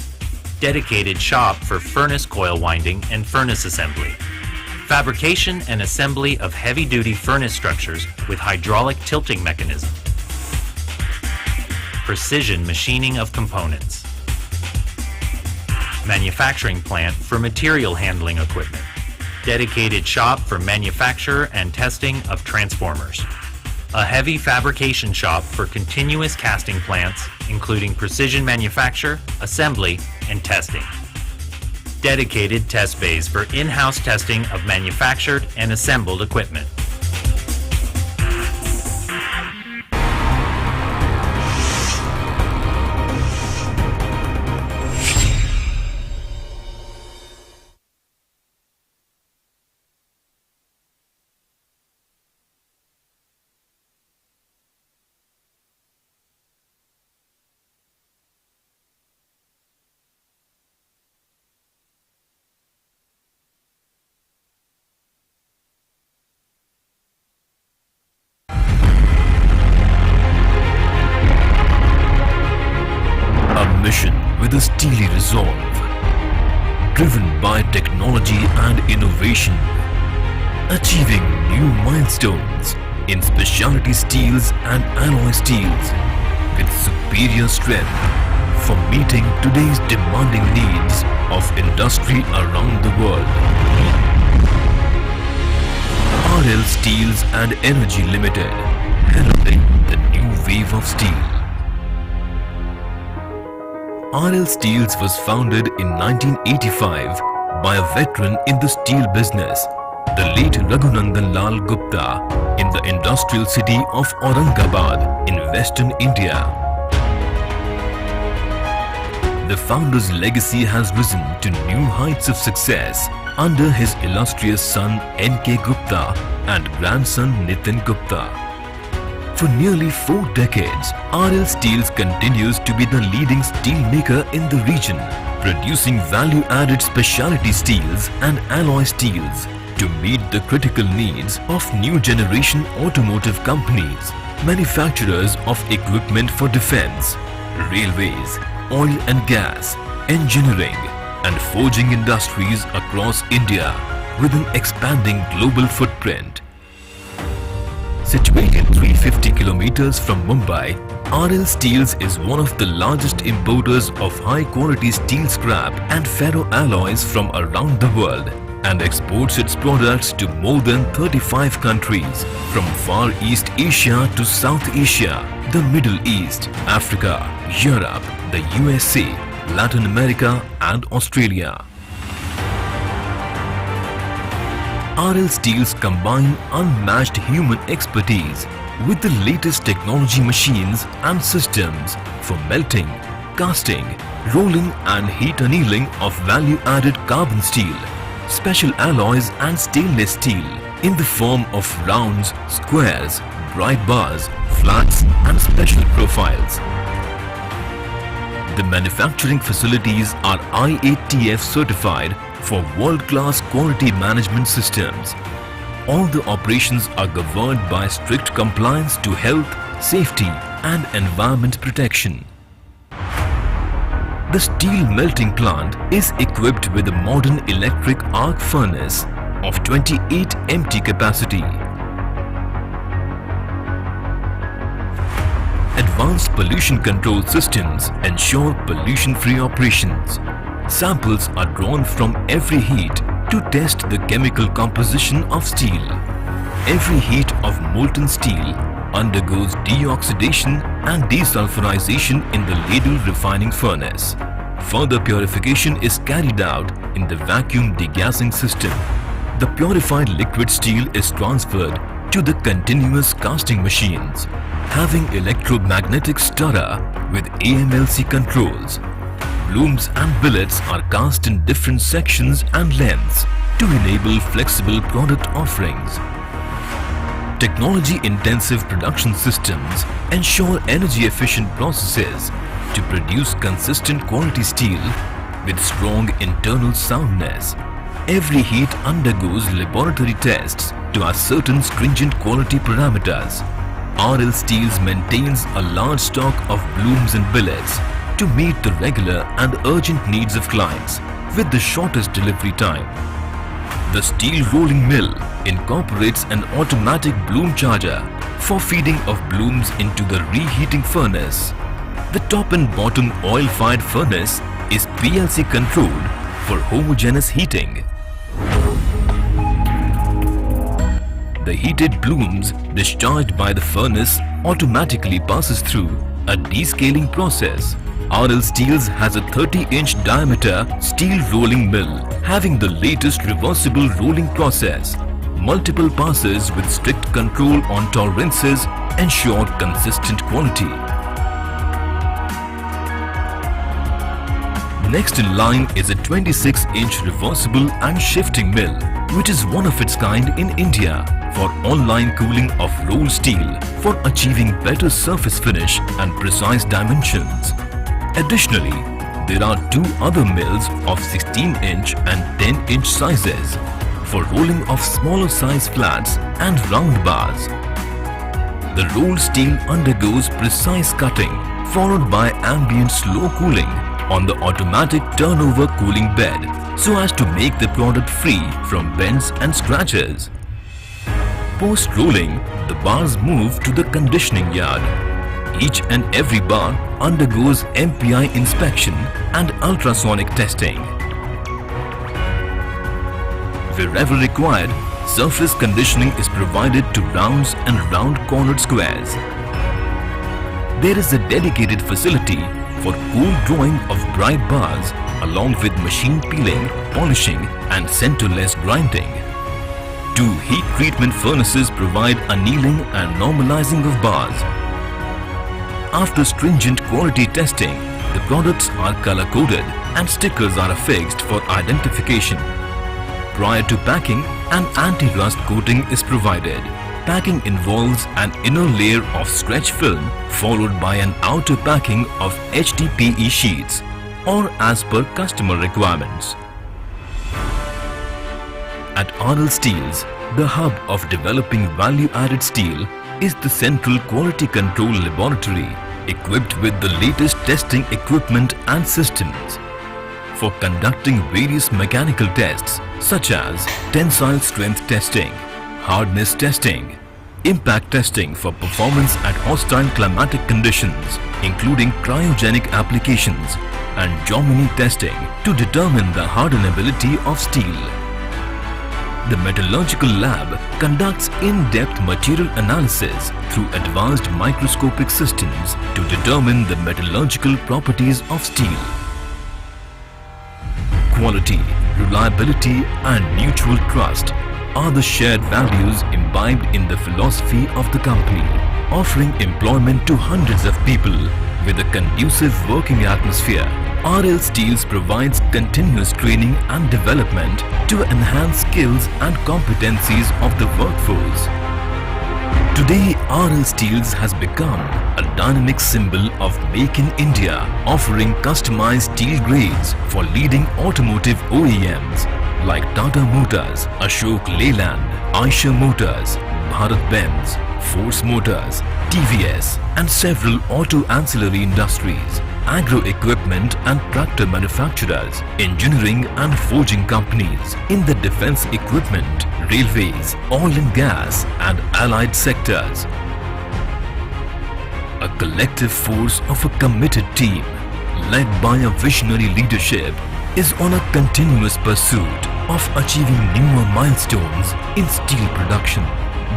Dedicated shop for furnace coil winding and furnace assembly. Fabrication and assembly of heavy-duty furnace structures with hydraulic tilting mechanism. Precision machining of components. Manufacturing plant for material handling equipment. Dedicated shop for manufacture and testing of transformers. A heavy fabrication shop for continuous casting plants, including precision manufacture, assembly, and testing. Dedicated test bays for in-house testing of manufactured and assembled equipment. Mission with a steely resolve, driven by technology and innovation, achieving new milestones in specialty steels and alloy steels with superior strength for meeting today's demanding needs of industry around the world. RL Steels and Energy Limited, heralding the new wave of steel. RL Steels was founded in 1985 by a veteran in the steel business, the late Raghunandan Lal Gupta, in the industrial city of Aurangabad in western India. The founder's legacy has risen to new heights of success under his illustrious son N.K. Gupta and grandson Nitin Gupta. For nearly 4 decades, RL Steels continues to be the leading steel maker in the region, producing value-added specialty steels and alloy steels to meet the critical needs of new generation automotive companies, manufacturers of equipment for defense, railways, oil and gas, engineering and forging industries across India with an expanding global footprint. Situated 350 kilometers from Mumbai, RL Steels is one of the largest importers of high-quality steel scrap and ferroalloys from around the world and exports its products to more than 35 countries, from Far East Asia to South Asia, the Middle East, Africa, Europe, the USA, Latin America and Australia. RL Steels combine unmatched human expertise with the latest technology machines and systems for melting, casting, rolling and heat annealing of value-added carbon steel, special alloys and stainless steel in the form of rounds, squares, bright bars, flats and special profiles. The manufacturing facilities are IATF certified for world-class quality management systems. All the operations are governed by strict compliance to health, safety and environment protection. The steel melting plant is equipped with a modern electric arc furnace of 28 MT capacity. Advanced pollution control systems ensure pollution-free operations. Samples are drawn from every heat to test the chemical composition of steel. Every heat of molten steel undergoes deoxidation and desulfurization in the ladle refining furnace. Further purification is carried out in the vacuum degassing system. The purified liquid steel is transferred to the continuous casting machines, having electromagnetic stirrer with AMLC controls. Blooms and billets are cast in different sections and lengths to enable flexible product offerings. Technology-intensive production systems ensure energy-efficient processes to produce consistent quality steel with strong internal soundness. Every heat undergoes laboratory tests to ascertain stringent quality parameters. RL Steels maintains a large stock of blooms and billets to meet the regular and urgent needs of clients with the shortest delivery time. The steel rolling mill incorporates an automatic bloom charger for feeding of blooms into the reheating furnace. The top and bottom oil-fired furnace is PLC controlled for homogeneous heating. The heated blooms discharged by the furnace automatically passes through a descaling process. RL Steels has a 30-inch diameter steel rolling mill having the latest reversible rolling process. Multiple passes with strict control on tolerances ensure consistent quality. Next in line is a 26-inch reversible and shifting mill, which is one of its kind in India for online cooling of rolled steel for achieving better surface finish and precise dimensions. Additionally, there are two other mills of 16-inch and 10-inch sizes for rolling of smaller size flats and round bars. The rolled steel undergoes precise cutting followed by ambient slow cooling on the automatic turnover cooling bed so as to make the product free from bends and scratches. Post-rolling, the bars move to the conditioning yard. Each and every bar undergoes MPI inspection and ultrasonic testing. Wherever required, surface conditioning is provided to rounds and round-cornered squares. There is a dedicated facility for cool drawing of bright bars along with machine peeling, polishing and centerless grinding. Two heat treatment furnaces provide annealing and normalizing of bars. After stringent quality testing, the products are color-coded and stickers are affixed for identification. Prior to packing, an anti-rust coating is provided. Packing involves an inner layer of stretch film followed by an outer packing of HDPE sheets or as per customer requirements. At RL Steels, the hub of developing value-added steel is the Central Quality Control Laboratory equipped with the latest testing equipment and systems. for conducting various mechanical tests such as tensile strength testing, hardness testing, impact testing for performance at hostile climatic conditions, including cryogenic applications, and Jomini testing to determine the hardenability of steel. The metallurgical lab conducts in-depth material analysis through advanced microscopic systems to determine the metallurgical properties of steel. Quality, reliability, and mutual trust are the shared values imbibed in the philosophy of the company, offering employment to hundreds of people with a conducive working atmosphere. RL Steels provides continuous training and development to enhance skills and competencies of the workforce. Today, RL Steels has become a dynamic symbol of Make in India, offering customized steel grades for leading automotive OEMs like Tata Motors, Ashok Leyland, Aiifa Motors, Bharat Benz, Force Motors, TVS, and several auto ancillary industries, agro equipment and tractor manufacturers, engineering and forging companies in the defense equipment, railways, oil and gas, and allied sectors. A collective force of a committed team, led by a visionary leadership, is on a continuous pursuit of achieving newer milestones in steel production,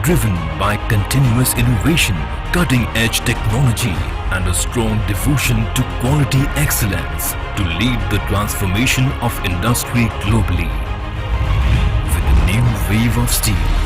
driven by continuous innovation, cutting-edge technology, and a strong devotion to quality excellence to lead the transformation of industry globally. With the new wave of steel,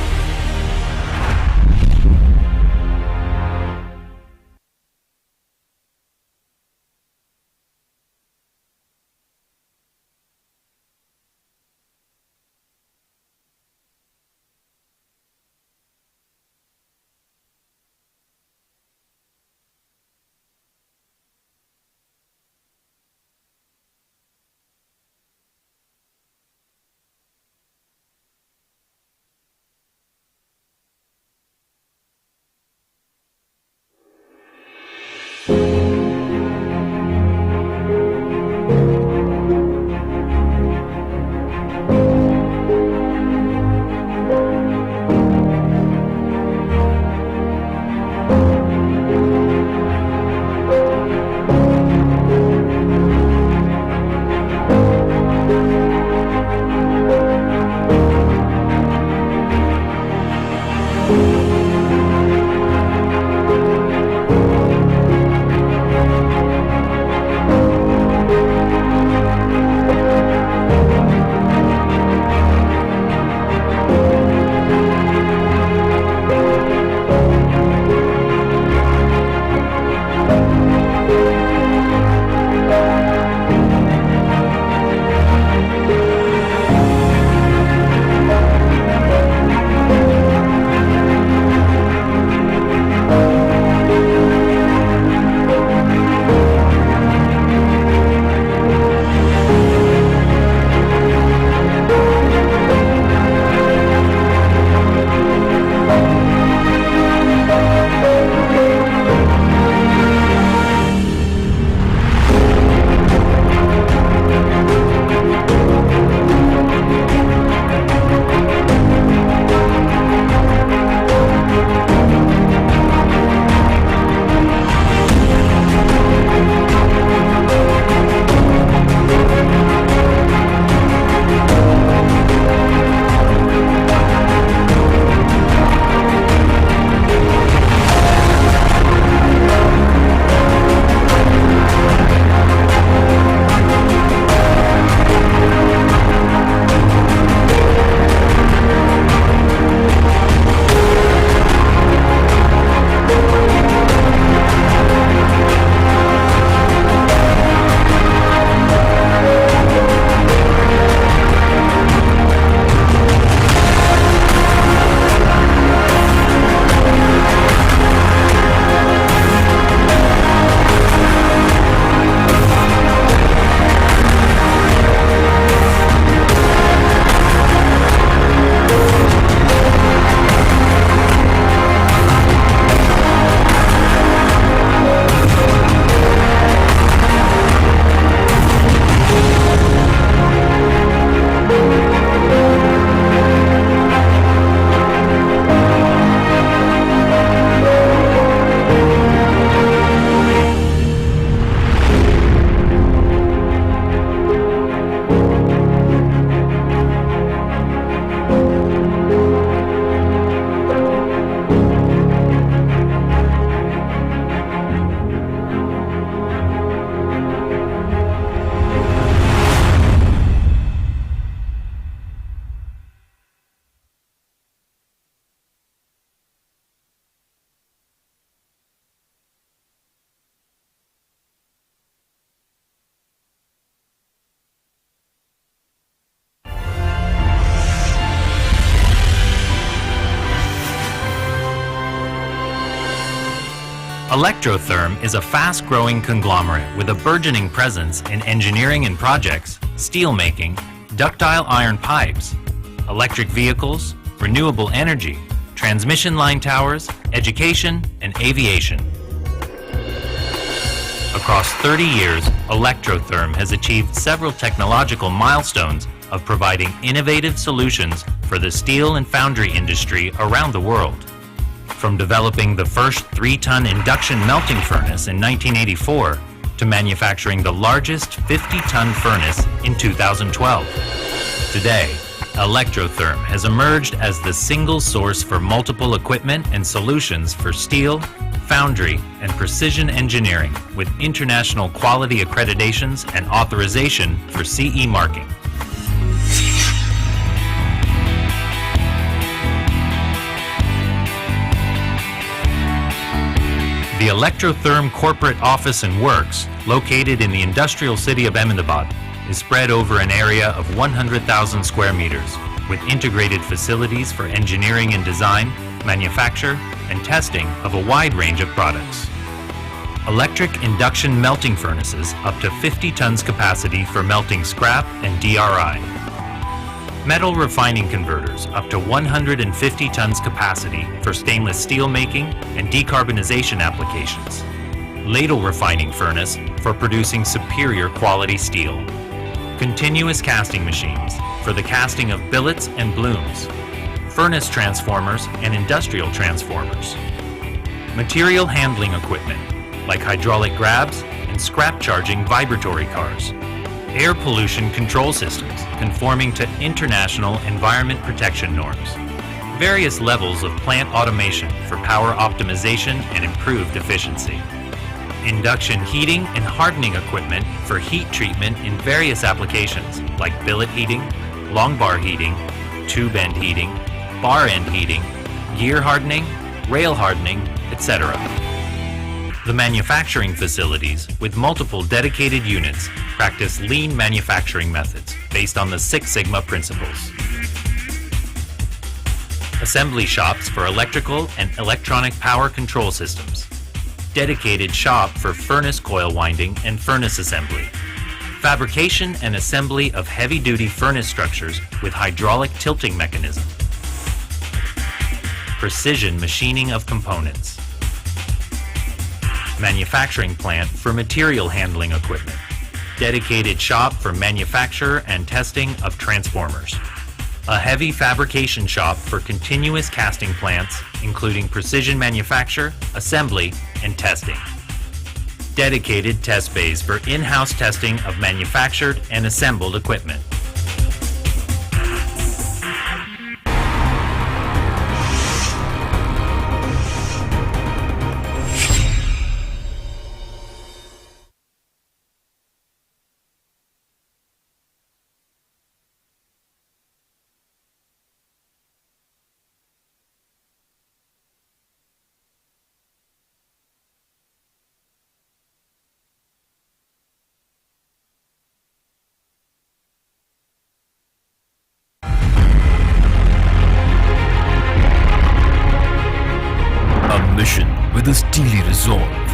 Electrotherm is a fast-growing conglomerate with a burgeoning presence in engineering and projects, steel making, ductile iron pipes, electric vehicles, renewable energy, transmission line towers, education, and aviation. Across 30 years, Electrotherm has achieved several technological milestones of providing innovative solutions for the steel and foundry industry around the world. From developing the first 3-ton induction melting furnace in 1984 to manufacturing the largest 50-ton furnace in 2012. Today, Electrotherm has emerged as the single source for multiple equipment and solutions for steel, foundry, and precision engineering with international quality accreditations and authorization for CE marking. The Electrotherm corporate office and works, located in the industrial city of Ahmedabad, is spread over an area of 100,000 square meters, with integrated facilities for engineering and design, manufacture, and testing of a wide range of products. Electric induction melting furnaces up to 50 tons capacity for melting scrap and DRI. Metal refining converters up to 150 tons capacity for stainless steel making and decarbonization applications. Ladle refining furnace for producing superior quality steel. Continuous casting machines for the casting of billets and blooms. Furnace transformers and industrial transformers. Material handling equipment like hydraulic grabs and scrap charging vibratory cars. Air pollution control systems conforming to international environment protection norms. Various levels of plant automation for power optimization and improved efficiency. Induction heating and hardening equipment for heat treatment in various applications like billet heating, long bar heating, tube end heating, bar end heating, gear hardening, rail hardening, etc. The manufacturing facilities, with multiple dedicated units, practice lean manufacturing methods based on the Six Sigma principles. Assembly shops for electrical and electronic power control systems. Dedicated shop for furnace coil winding and furnace assembly. Fabrication and assembly of heavy-duty furnace structures with hydraulic tilting mechanism. Precision machining of components. Manufacturing plant for material handling equipment. Dedicated shop for manufacture and testing of transformers. A heavy fabrication shop for continuous casting plants, including precision manufacture, assembly, and testing. Dedicated test bays for in-house testing of manufactured and assembled equipment. With a steely resolve,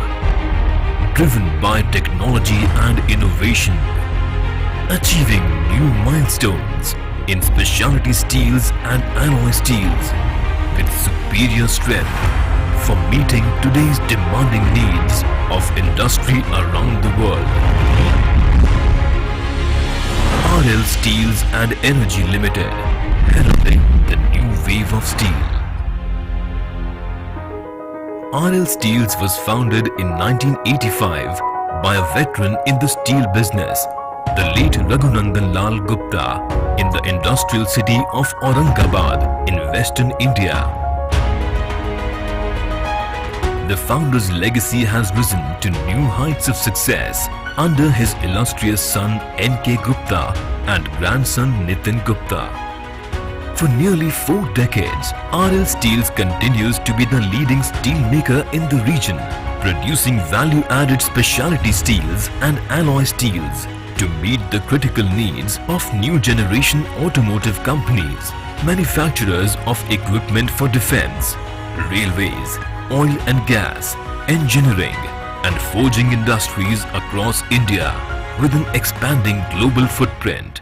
driven by technology and innovation, achieving new milestones in specialty steels and alloy steels with superior strength for meeting today's demanding needs of industry around the world. RL Steels and Energy Limited, heralding the new wave of steel. RL Steels was founded in 1985 by a veteran in the steel business, the late Raghunandan Lal Gupta, in the industrial city of Aurangabad in western India. The founder's legacy has risen to new heights of success under his illustrious son N.K. Gupta and grandson Nitin Gupta. For nearly 4 decades, RL Steels continues to be the leading steel maker in the region, producing value-added specialty steels and alloy steels to meet the critical needs of new generation automotive companies, manufacturers of equipment for defense, railways, oil and gas, engineering, and forging industries across India with an expanding global footprint.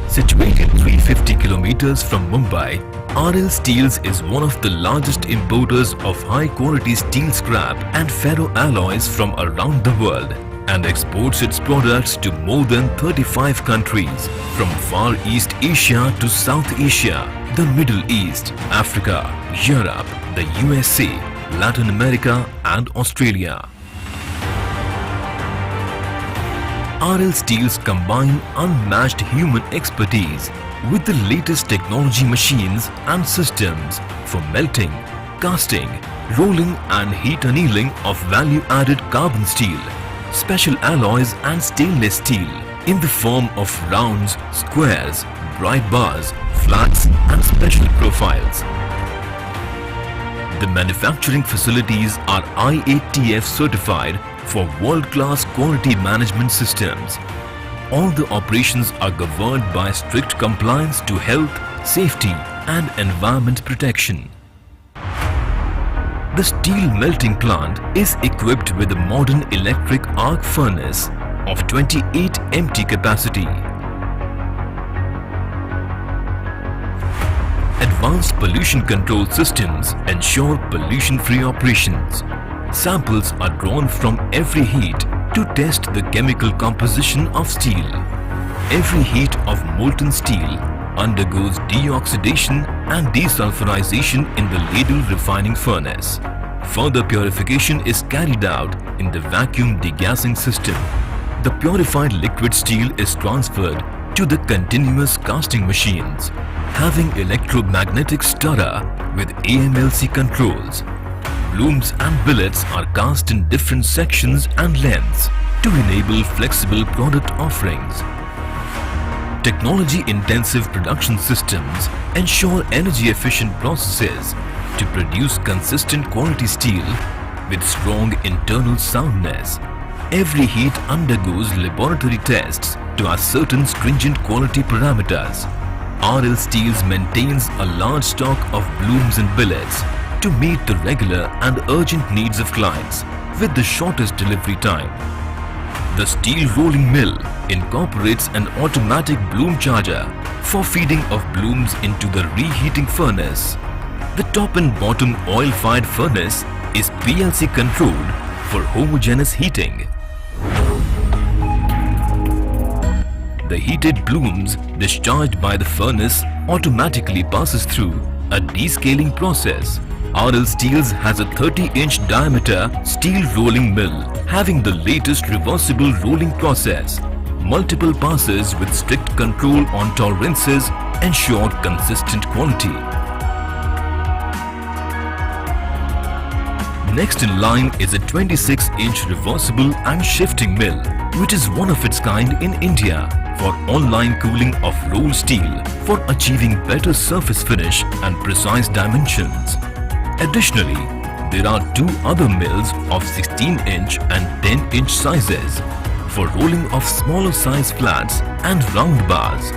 Situated 350 kilometers from Mumbai, RL Steels is one of the largest importers of high-quality steel scrap and ferroalloys from around the world and exports its products to more than 35 countries from Far East Asia to South Asia, the Middle East, Africa, Europe, the USA, Latin America and Australia. RL Steels combine unmatched human expertise with the latest technology machines and systems for melting, casting, rolling and heat annealing of value-added carbon steel, special alloys and stainless steel in the form of rounds, squares, bright bars, flats and special profiles. The manufacturing facilities are IATF certified for world-class quality management systems. All the operations are governed by strict compliance to health, safety and environment protection. The steel melting plant is equipped with a modern electric arc furnace of 28 MT capacity. Advanced pollution control systems ensure pollution-free operations. Samples are drawn from every heat to test the chemical composition of steel. Every heat of molten steel undergoes deoxidation and desulfurization in the ladle refining furnace. Further purification is carried out in the vacuum degassing system. The purified liquid steel is transferred to the continuous casting machines, having electromagnetic stirrer with AMLC controls. Blooms and billets are cast in different sections and lengths to enable flexible product offerings. Technology-intensive production systems ensure energy-efficient processes to produce consistent quality steel with strong internal soundness. Every heat undergoes laboratory tests to ascertain stringent quality parameters. RL Steels maintains a large stock of blooms and billets to meet the regular and urgent needs of clients with the shortest delivery time. The steel rolling mill incorporates an automatic bloom charger for feeding of blooms into the reheating furnace. The top and bottom oil-fired furnace is PLC controlled for homogeneous heating. The heated blooms discharged by the furnace automatically passes through a descaling process. RL Steels has a 30-inch diameter steel rolling mill having the latest reversible rolling process. Multiple passes with strict control on tolerances ensure consistent quality. Next in line is a 26-inch reversible and shifting mill, which is one of its kind in India for online cooling of rolled steel for achieving better surface finish and precise dimensions. Additionally, there are two other mills of 16-inch and 10-inch sizes for rolling of smaller size flats and round bars.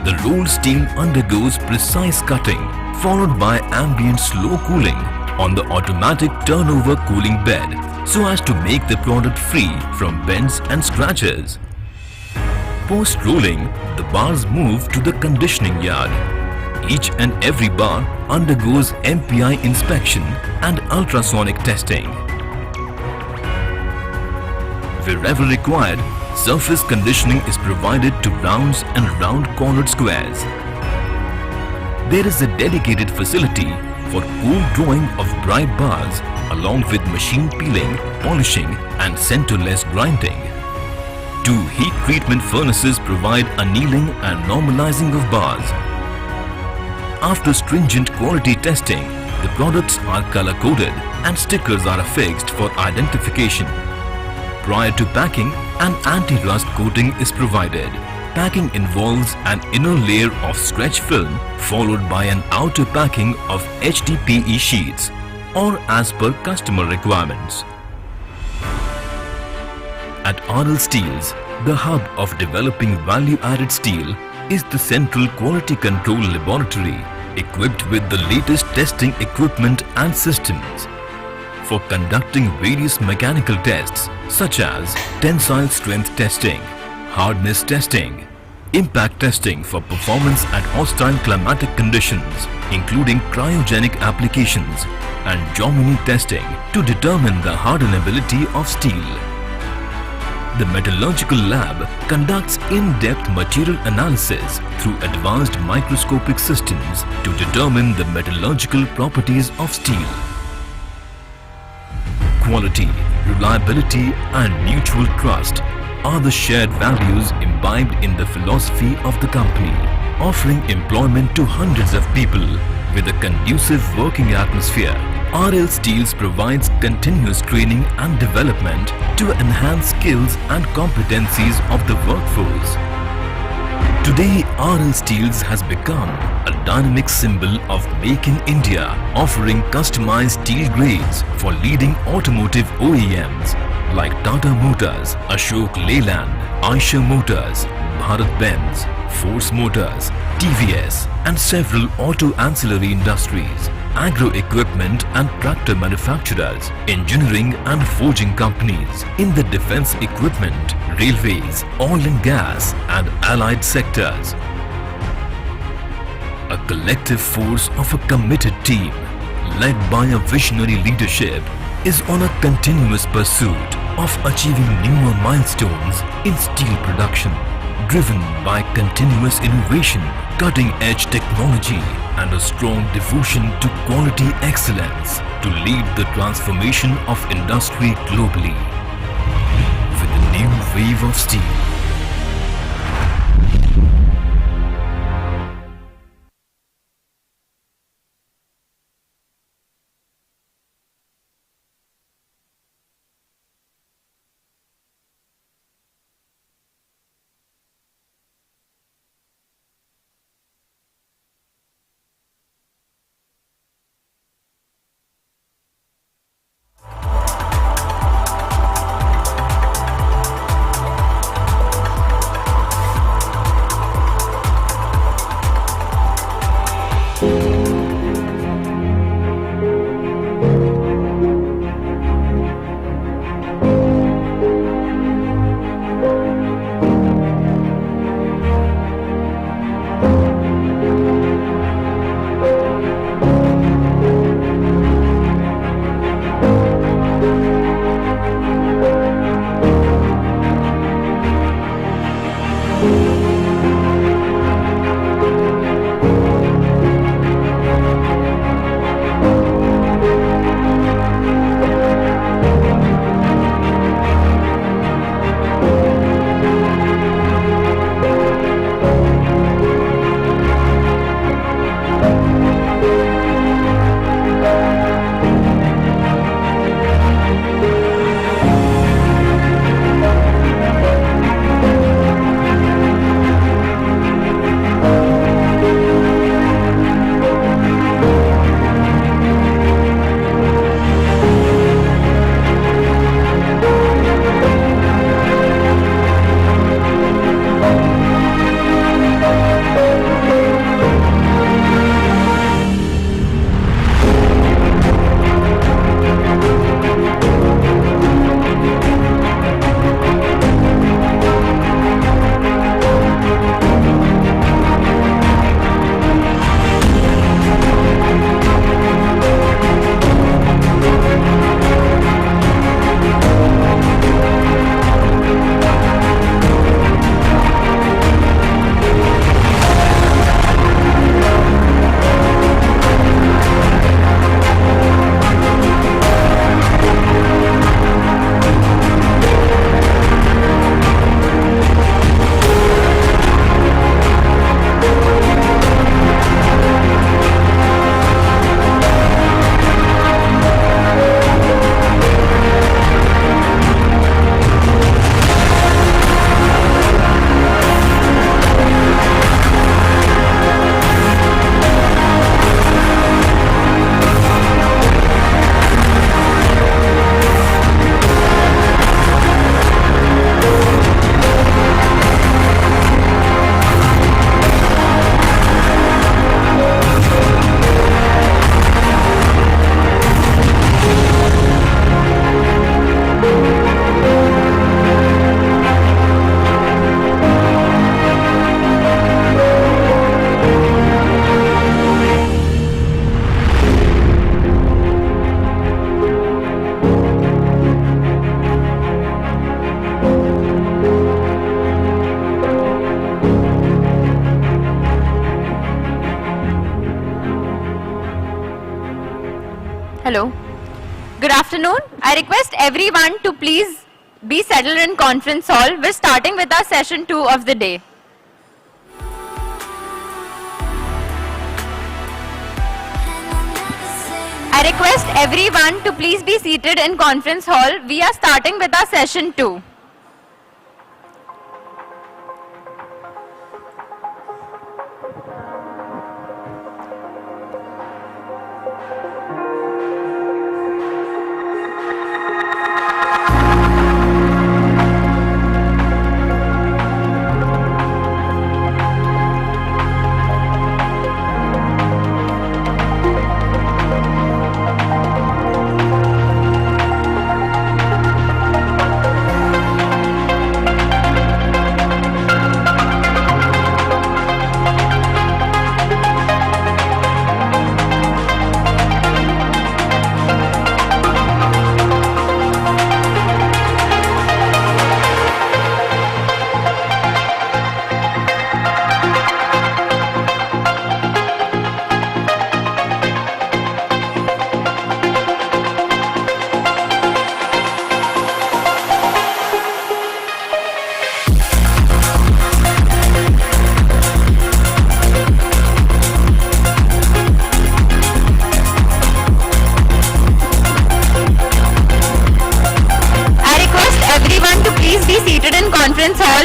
The rolled steel undergoes precise cutting followed by ambient slow cooling on the automatic turnover cooling bed so as to make the product free from bends and scratches. Post-rolling, the bars move to the conditioning yard. Each and every bar undergoes MPI inspection and ultrasonic testing. Wherever required, surface conditioning is provided to rounds and round-cornered squares. There is a dedicated facility for cold drawing of bright bars along with machine peeling, polishing and centerless grinding. Two heat treatment furnaces provide annealing and normalizing of bars. After stringent quality testing, the products are color-coded and stickers are affixed for identification. Prior to packing, an anti-rust coating is provided. Packing involves an inner layer of stretch film followed by an outer packing of HDPE sheets or as per customer requirements. At RL Steels, the hub of developing value-added steel is the Central Quality Control Laboratory equipped with the latest testing equipment and systems. for conducting various mechanical tests such as tensile strength testing, hardness testing, impact testing for performance at hostile climatic conditions, including cryogenic applications, and Jomini testing to determine the hardenability of steel. The metallurgical lab conducts in-depth material analysis through advanced microscopic systems to determine the metallurgical properties of steel. Quality, reliability, and mutual trust are the shared values imbibed in the philosophy of the company, offering employment to hundreds of people with a conducive working atmosphere. RL Steels provides continuous training and development to enhance skills and competencies of the workforce. Today, RL Steels has become a dynamic symbol of Make in India, offering customized steel grades for leading automotive OEMs like Tata Motors, Ashok Leyland, Aiifa Motors, Bharat-Benz, Force Motors, TVS, and several auto ancillary industries, agro equipment and tractor manufacturers, engineering and forging companies in the defense equipment, railways, oil and gas, and allied sectors. A collective force of a committed team, led by a visionary leadership, is on a continuous pursuit of achieving newer milestones in steel production, driven by continuous innovation, cutting-edge technology, and a strong devotion to quality excellence to lead the transformation of industry globally. With the new wave of steel. Hello. Good afternoon. I request everyone to please be settled in conference hall. We're starting with our session 2 of the day. I request everyone to please be seated in conference hall. We are starting with our session 2.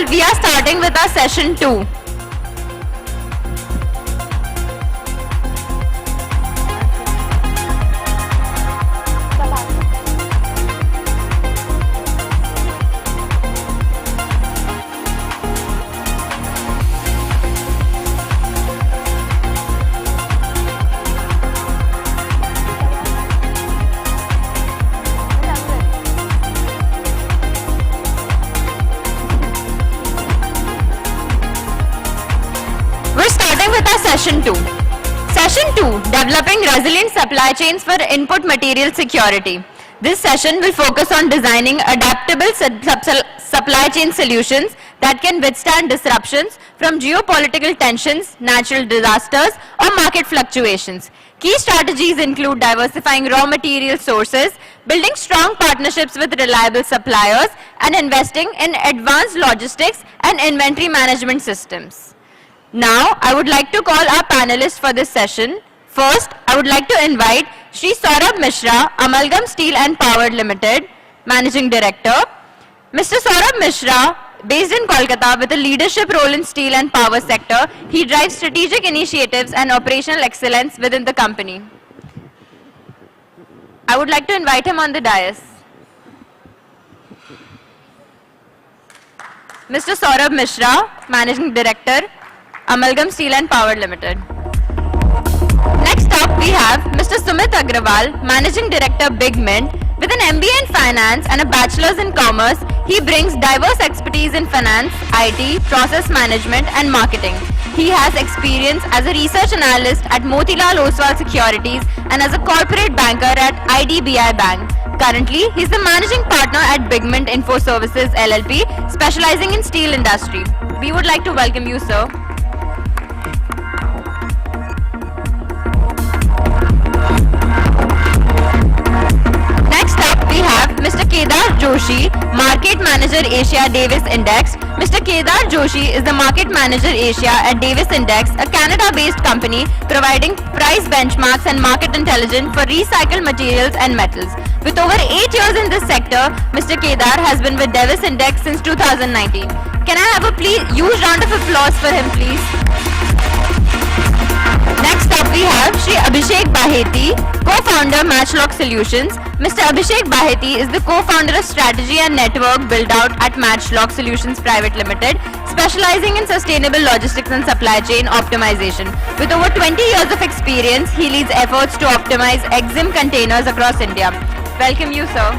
We are starting with our session 2. Session 2. Session 2, Developing Resilient Supply Chains for Input Material Security. This session will focus on designing adaptable supply chain solutions that can withstand disruptions from geopolitical tensions, natural disasters, or market fluctuations. Key strategies include diversifying raw material sources, building strong partnerships with reliable suppliers, and investing in advanced logistics and inventory management systems. Now, I would like to call our panelists for this session. First, I would like to invite Shri Saurabh Mishra, Amalgam Steel and Power Limited, Managing Director. Mr. Saurabh Mishra, based in Kolkata with a leadership role in steel and power sector, he drives strategic initiatives and operational excellence within the company. I would like to invite him on the dais. Mr. Saurabh Mishra, Managing Director, Amalgam Steel and Power Limited. Next up, we have Mr. Sumit Agrawal, Managing Director, Big Mint. With an MBA in Finance and a Bachelor's in Commerce, he brings diverse expertise in finance, IT, process management, and marketing. He has experience as a research analyst at Motilal Oswal Securities and as a corporate banker at IDBI Bank. Currently, he is the Managing Partner at Big Mint Info Services LLP, specializing in steel industry. We would like to welcome you, sir. We have Mr. Kedar Joshi, Market Manager Asia Davis Index. Mr. Kedar Joshi is the Market Manager Asia at Davis Index, a Canada-based company providing price benchmarks and market intelligence for recycled materials and metals. With over 8 years in this sector, Mr. Kedar has been with Davis Index since 2019. Can I have a huge round of applause for him, please? Next up we have Shri Abhishek Baheti, co-founder Matchlock Solutions. Mr. Abhishek Baheti is the co-founder of Strategy and Network Build-Out at Matchlock Solutions Private Limited, specializing in sustainable logistics and supply chain optimization. With over 20 years of experience, he leads efforts to optimize EXIM containers across India. Welcome you, sir.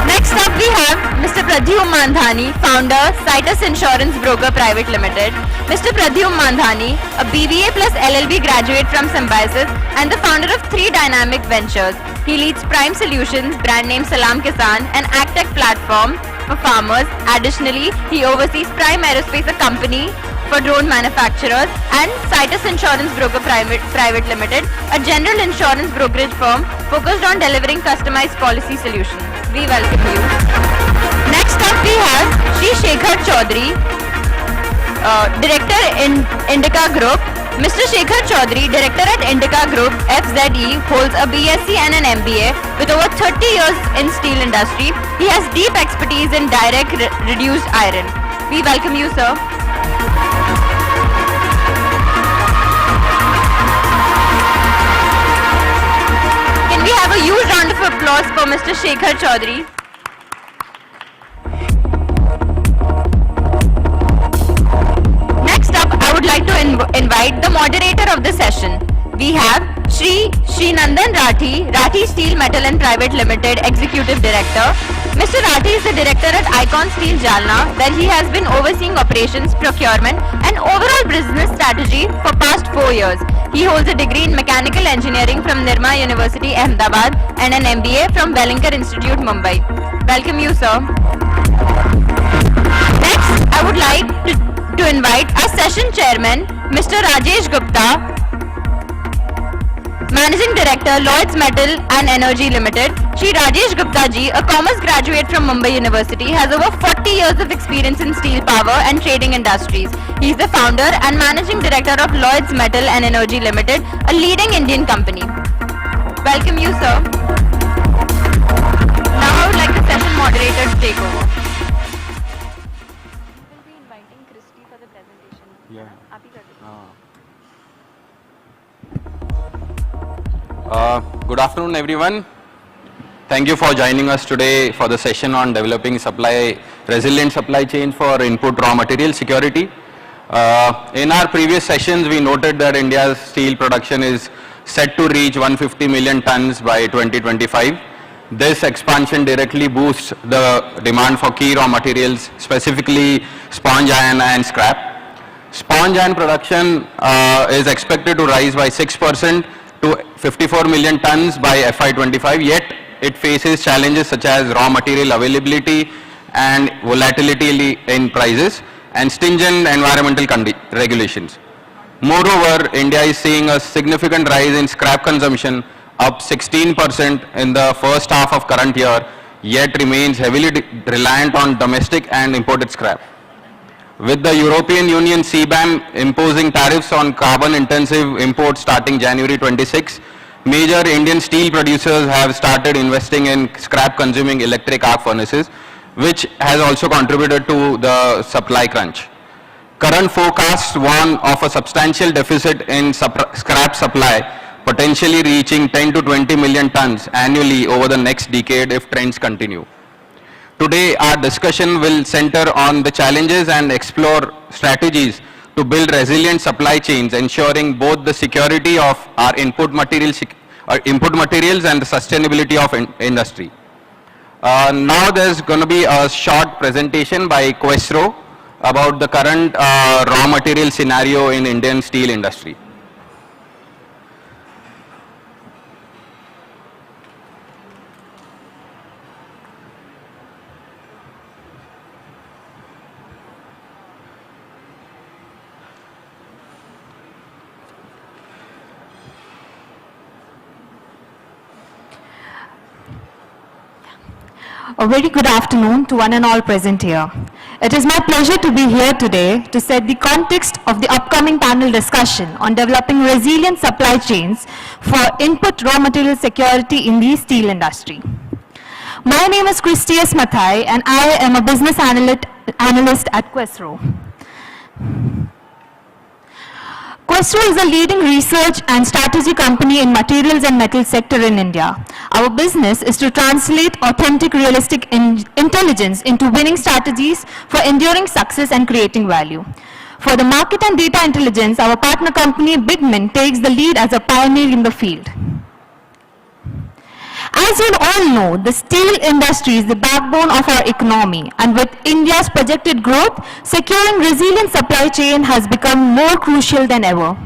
Next up we have Mr. Pradyum Mandhani, founder, Citus Insurance Broker Private Limited. Mr. Pradyum Mandhani, a BBA plus LLB graduate from Symbiosis and the founder of 3 Dynamic Ventures. He leads Prime Solutions, brand name Salam Kisan, an agtech platform for farmers. Additionally, he oversees Prime Aerospace, a company for drone manufacturers, and Citus Insurance Broker Private Limited, a general insurance brokerage firm focused on delivering customized policy solutions. We welcome you. Next up we have Shri Shekhar Chaudhary, Director in Indica Group. Mr. Shekhar Chaudhary, Director at Indica Group, FZE, holds a BSc and an MBA with over 30 years in steel industry. He has deep expertise in direct reduced iron. We welcome you, sir. Can we have a huge round of applause for Mr. Shekhar Chaudhary? Next up, I would like to invite the moderator of the session. We have Shri Nandan Rathi, Rathi Steel Metal and Private Limited Executive Director. Mr. Rathi is the Director at Icon Steel Jalna, where he has been overseeing operations, procurement and overall business strategy for past 4 years. He holds a degree in Mechanical Engineering from Nirma University, Ahmedabad and an MBA from Wellinger Institute, Mumbai. Welcome you, sir. Next, I would like to invite our session chairman, Mr. Rajesh Gupta, Managing Director, Lloyds Metal and Energy Limited. Shri Rajesh Gupta ji, a commerce graduate from Mumbai University, has over 40 years of experience in steel power and trading industries. He is the founder and Managing Director of Lloyds Metal and Energy Limited, a leading Indian company. Welcome you, sir. Now I would like the session moderator to take over. We will be inviting Christy for the presentation. Yeah. Good afternoon, everyone. Thank you for joining us today for the session on developing resilient supply chain for input raw material security. In our previous sessions, we noted that India's steel production is set to reach 150 million tons by 2025. This expansion directly boosts the demand for key raw materials, specifically sponge iron and scrap. Sponge iron production is expected to rise by 6% to 54 million tons by FY25, yet it faces challenges such as raw material availability and volatility in prices and stringent environmental regulations. Moreover, India is seeing a significant rise in scrap consumption, up 16% in the first half of current year, yet remains heavily reliant on domestic and imported scrap. With the European Union CBAM imposing tariffs on carbon-intensive imports starting January 26, major Indian steel producers have started investing in scrap-consuming electric arc furnaces, which has also contributed to the supply crunch. Current forecasts warn of a substantial deficit in scrap supply, potentially reaching 10 to 20 million tons annually over the next decade if trends continue. Today, our discussion will center on the challenges and explore strategies to build resilient supply chains, ensuring both the security of our input materials and the sustainability of industry. Now there's going to be a short presentation by Questro about the current raw material scenario in Indian steel industry. A very good afternoon to one and all present here. It is my pleasure to be here today to set the context of the upcoming panel discussion on developing resilient supply chains for input raw material security in the steel industry. My name is Christy S. Mathai and I am a business analyst at Questro. Questro is a leading research and strategy company in materials and metal sector in India. Our business is to translate authentic, realistic intelligence into winning strategies for enduring success and creating value. For the market and data intelligence, our partner company Bigman takes the lead as a pioneer in the field. As you all know, the steel industry is the backbone of our economy, and with India's projected growth, securing resilient supply chain has become more crucial than ever.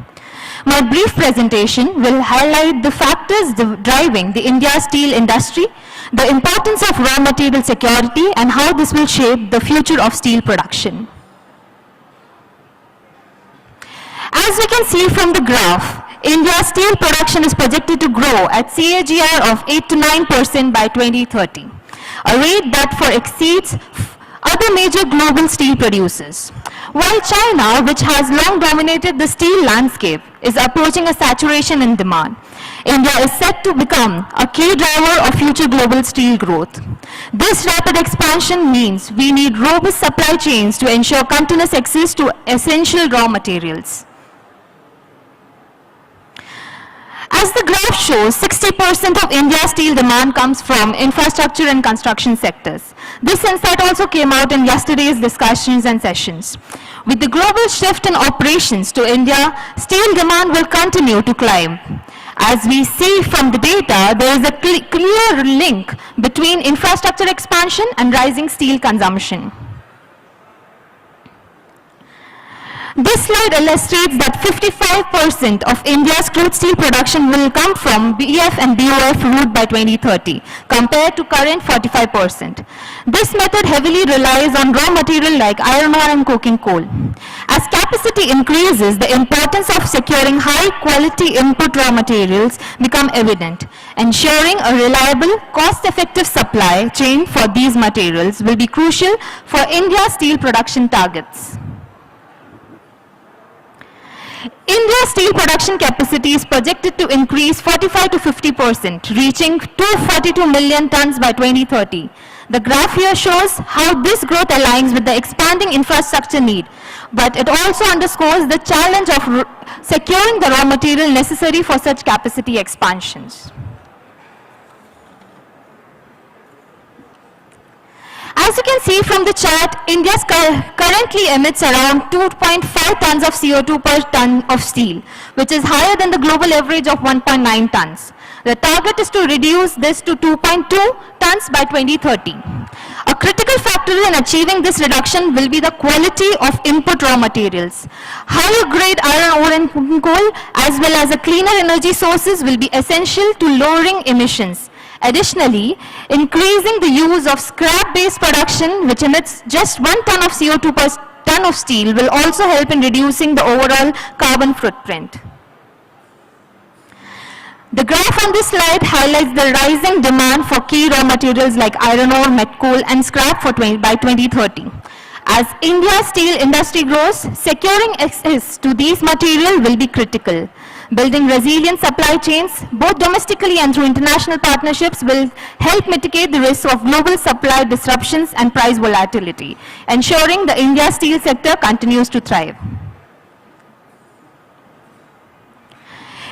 My brief presentation will highlight the factors driving the India steel industry, the importance of raw material security, and how this will shape the future of steel production. As we can see from the graph, India's steel production is projected to grow at CAGR of 8 to 9% by 2030, a rate that far exceeds other major global steel producers. While China, which has long dominated the steel landscape, is approaching a saturation in demand, India is set to become a key driver of future global steel growth. This rapid expansion means we need robust supply chains to ensure continuous access to essential raw materials. As the graph shows, 60% of India's steel demand comes from infrastructure and construction sectors. This insight also came out in yesterday's discussions and sessions. With the global shift in operations to India, steel demand will continue to climb. As we see from the data, there is a clear link between infrastructure expansion and rising steel consumption. This slide illustrates that 55% of India's crude steel production will come from BF and BOF route by 2030, compared to current 45%. This method heavily relies on raw material like iron ore and coking coal. As capacity increases, the importance of securing high-quality input raw materials become evident. Ensuring a reliable, cost-effective supply chain for these materials will be crucial for India's steel production targets. India's steel production capacity is projected to increase 45 to 50%, reaching 242 million tons by 2030. The graph here shows how this growth aligns with the expanding infrastructure need, but it also underscores the challenge of securing the raw material necessary for such capacity expansions. As you can see from the chart, India currently emits around 2.5 tons of CO2 per ton of steel, which is higher than the global average of 1.9 tons. The target is to reduce this to 2.2 tons by 2030. A critical factor in achieving this reduction will be the quality of input raw materials. Higher grade iron ore and coking coal, as well as cleaner energy sources, will be essential to lowering emissions. Additionally, increasing the use of scrap-based production, which emits just 1 ton of CO2 per ton of steel, will also help in reducing the overall carbon footprint. The graph on this slide highlights the rising demand for key raw materials like iron ore, met coal, and scrap by 2030. As India's steel industry grows, securing access to these materials will be critical. Building resilient supply chains, both domestically and through international partnerships, will help mitigate the risks of global supply disruptions and price volatility, ensuring the India steel sector continues to thrive.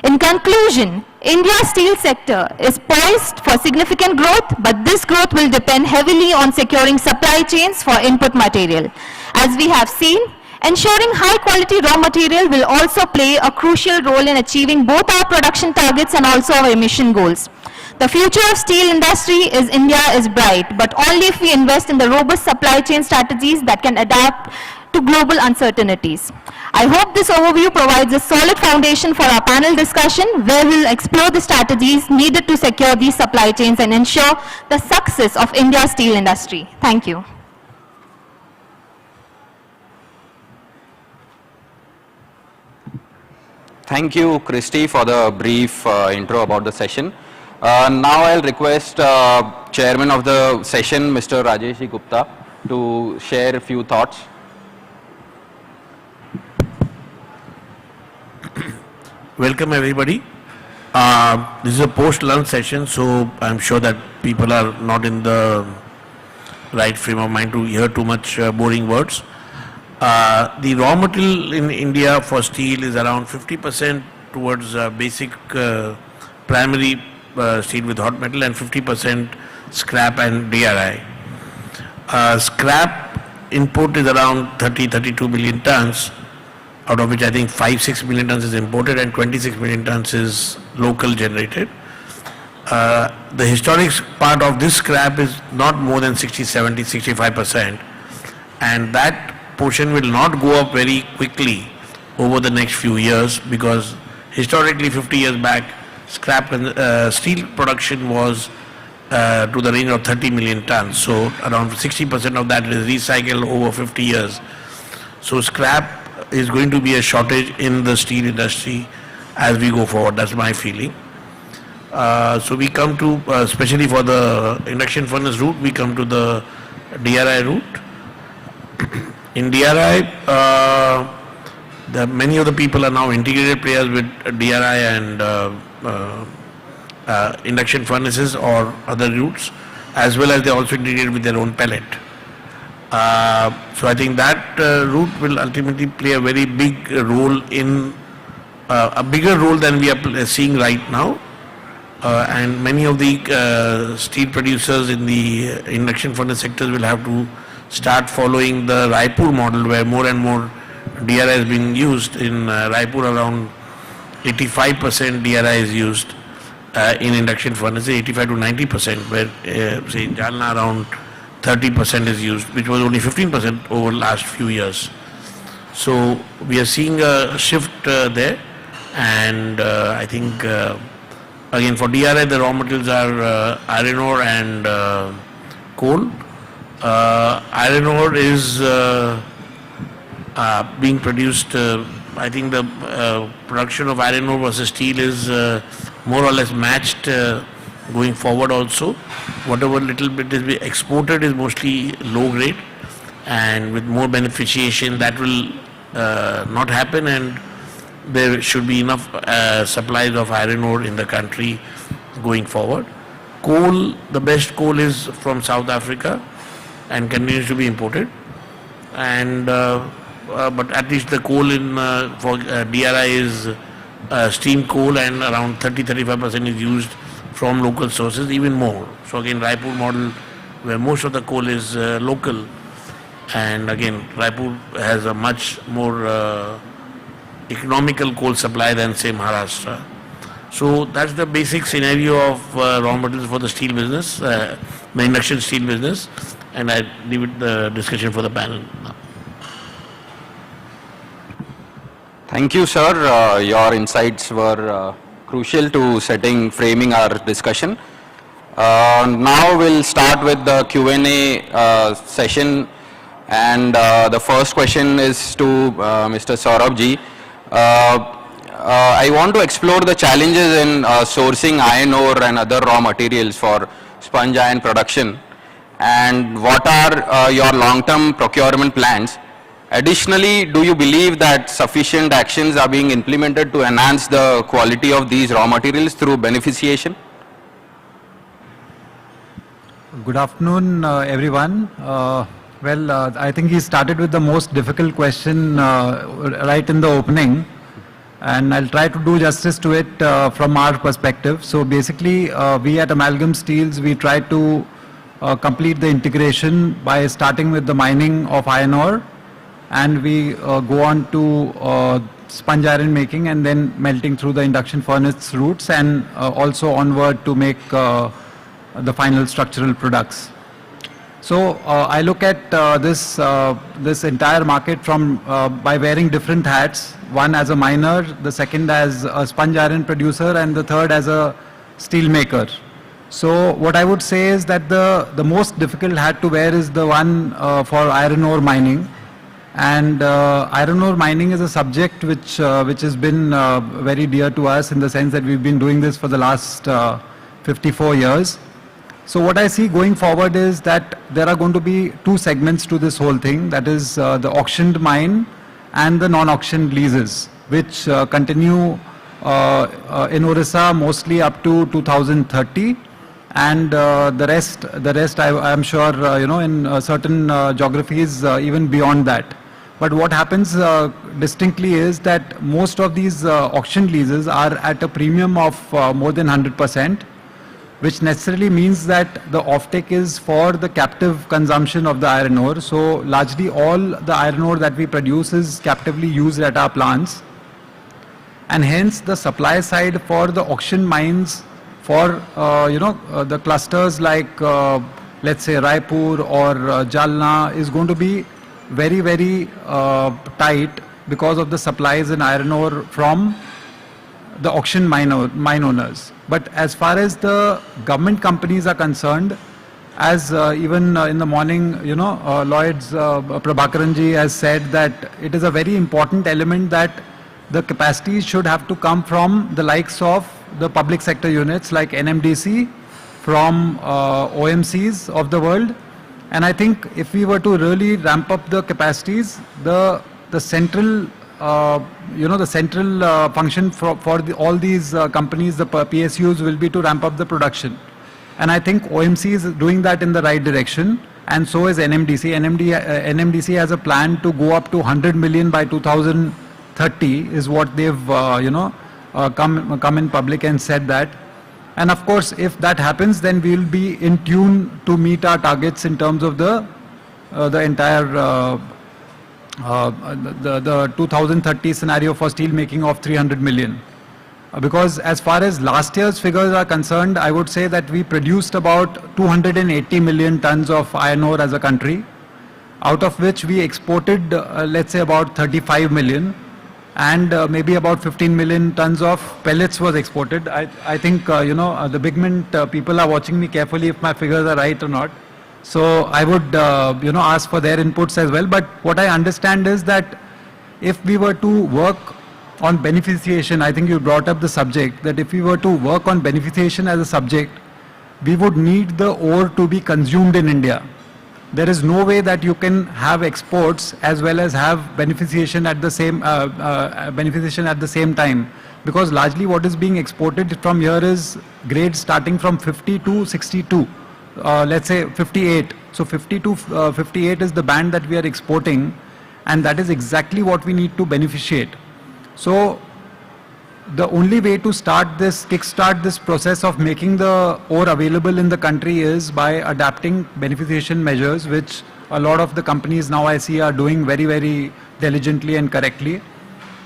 In conclusion, India's steel sector is poised for significant growth, but this growth will depend heavily on securing supply chains for input material. As we have seen, ensuring high-quality raw material will also play a crucial role in achieving both our production targets and also our emission goals. The future of steel industry in India is bright, but only if we invest in the robust supply chain strategies that can adapt to global uncertainties. I hope this overview provides a solid foundation for our panel discussion, where we'll explore the strategies needed to secure these supply chains and ensure the success of India's steel industry. Thank you. Thank you, Christy, for the brief intro about the session. Now I'll request Chairman of the session, Mr. Rajesh Gupta, to share a few thoughts. Welcome everybody. This is a post-lunch session, so I'm sure that people are not in the right frame of mind to hear too much boring words. The raw material in India for steel is around 50% towards basic primary steel with hot metal and 50% scrap and DRI. Scrap input is around 30-32 million tons, out of which I think 5-6 million tons is imported and 26 million tons is local generated. The historic part of this scrap is not more than 60, 70, 65%, and that portion will not go up very quickly over the next few years, because historically 50 years back scrap steel production was to the range of 30 million tons, so around 60% of that is recycled over 50 years. So scrap is going to be a shortage in the steel industry as we go forward. That's my feeling. So we come to, especially for the induction furnace route, we come to the DRI route. In DRI, many of the people are now integrated players with DRI and induction furnaces or other routes, as well as they also integrated with their own pellet. So I think that route will ultimately play a very big role in, a bigger role than we are seeing right now. And many of the steel producers in the induction furnace sectors will have to start following the Raipur model, where more and more DRI is being used. In Raipur, around 85% DRI is used in induction furnaces, 85 to 90%, where say in Jalna around 30% is used, which was only 15% over the last few years. So we are seeing a shift there, and I think again for DRI the raw materials are iron ore and coal. Iron ore is being produced, I think the production of iron ore versus steel is more or less matched going forward also. Whatever little bit is exported is mostly low grade, and with more beneficiation that will not happen, and there should be enough supplies of iron ore in the country going forward. Coal, the best coal is from South Africa and continues to be imported, and but at least the coal in for DRI is steam coal, and around 30-35% is used from local sources, even more. So again, Raipur model, where most of the coal is local, and again Raipur has a much more economical coal supply than say Maharashtra. So that's the basic scenario of raw materials for the steel business, the induction steel business, and I leave it the discussion for the panel now. Thank you, sir. Your insights were crucial to framing our discussion. Now we'll start with the Q&A session, and the first question is to Mr. Saurabh ji. I want to explore the challenges in sourcing iron ore and other raw materials for sponge iron production, and what are your long-term procurement plans? Additionally, do you believe that sufficient actions are being implemented to enhance the quality of these raw materials through beneficiation? Good afternoon, everyone. I think he started with the most difficult question right in the opening, and I'll try to do justice to it from our perspective. So basically, we at Amalgam Steels, we try to complete the integration by starting with the mining of iron ore, and we go on to sponge iron making and then melting through the induction furnace routes, and also onward to make the final structural products. So I look at this entire market from by wearing different hats. One as a miner, the second as a sponge iron producer, and the third as a steel maker. So what I would say is that the most difficult hat to wear is the one for iron ore mining. And iron ore mining is a subject which has been very dear to us, in the sense that we've been doing this for the last 54 years. So what I see going forward is that there are going to be two segments to this whole thing, that is the auctioned mine and the non-auctioned leases, which continue in Orissa mostly up to 2030, and the rest I'm sure in certain geographies even beyond that. But what happens distinctly is that most of these auction leases are at a premium of more than 100%, which necessarily means that the offtake is for the captive consumption of the iron ore. So largely all the iron ore that we produce is captively used at our plants, and hence the supply side for the auction mines for the clusters like let's say Raipur or Jalna is going to be very, very tight because of the supplies in iron ore from the auction mine owners. But as far as the government companies are concerned, as even in the morning, Lloyd's Prabhakaranji has said that it is a very important element that the capacities should have to come from the likes of the public sector units like NMDC, from OMCs of the world. And I think if we were to really ramp up the capacities, the central, the central function for all these companies, the PSUs, will be to ramp up the production. And I think OMC is doing that in the right direction, and so is NMDC. NMDC has a plan to go up to 100 million by 2030, is what they've, come in public and said that. And of course, if that happens, then we will be in tune to meet our targets in terms of the entire the 2030 scenario for steel making of 300 million. Because as far as last year's figures are concerned, I would say that we produced about 280 million tons of iron ore as a country, out of which we exported, let's say, about 35 million. And maybe about 15 million tons of pellets was exported. I think, the Bigmint people are watching me carefully if my figures are right or not. So I would, ask for their inputs as well. But what I understand is that if we were to work on beneficiation, I think you brought up the subject, that if we were to work on beneficiation as a subject, we would need the ore to be consumed in India. There is no way that you can have exports as well as have beneficiation at the same time, because largely what is being exported from here is grades starting from 50 to 62, let's say 58. So 50 to 58 is the band that we are exporting, and that is exactly what we need to beneficiate. So the only way to kickstart this process of making the ore available in the country is by adapting beneficiation measures, which a lot of the companies now I see are doing very, very diligently and correctly.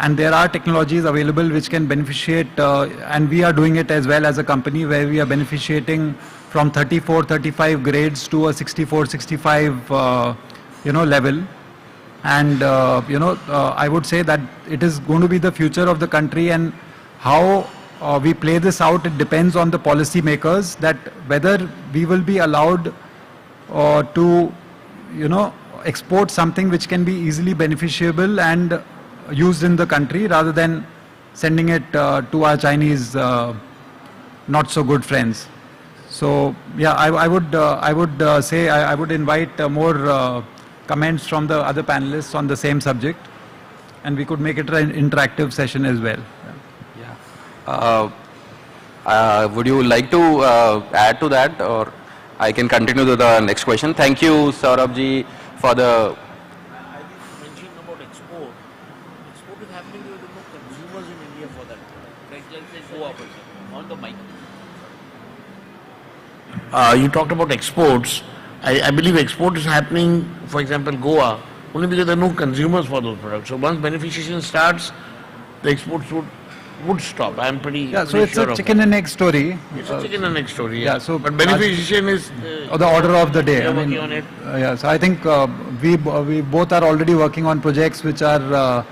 And there are technologies available which can beneficiate, and we are doing it as well as a company, where we are beneficiating from 34, 35 grades to a 64, 65, level. And, I would say that it is going to be the future of the country, and how we play this out, it depends on the policy makers, that whether we will be allowed to, export something which can be easily beneficiable and used in the country, rather than sending it to our Chinese not so good friends. So yeah, I would say I would invite more comments from the other panelists on the same subject, and we could make it an interactive session as well. Would you like to add to that, or I can continue to the next question? Thank you, Saurabh ji, for the... I mentioned about export. Export is happening because there are no consumers in India for that. Let's go up on the mic. You talked about exports. I believe export is happening, for example, Goa, only because there are no consumers for those products. So once beneficiation starts, the exports would stop. I'm pretty so pretty it's sure a of chicken that. and egg story. It's a chicken and egg story. Yeah. So but beneficiation is the order of the day. We are working on it. So I think we both are already working on projects which are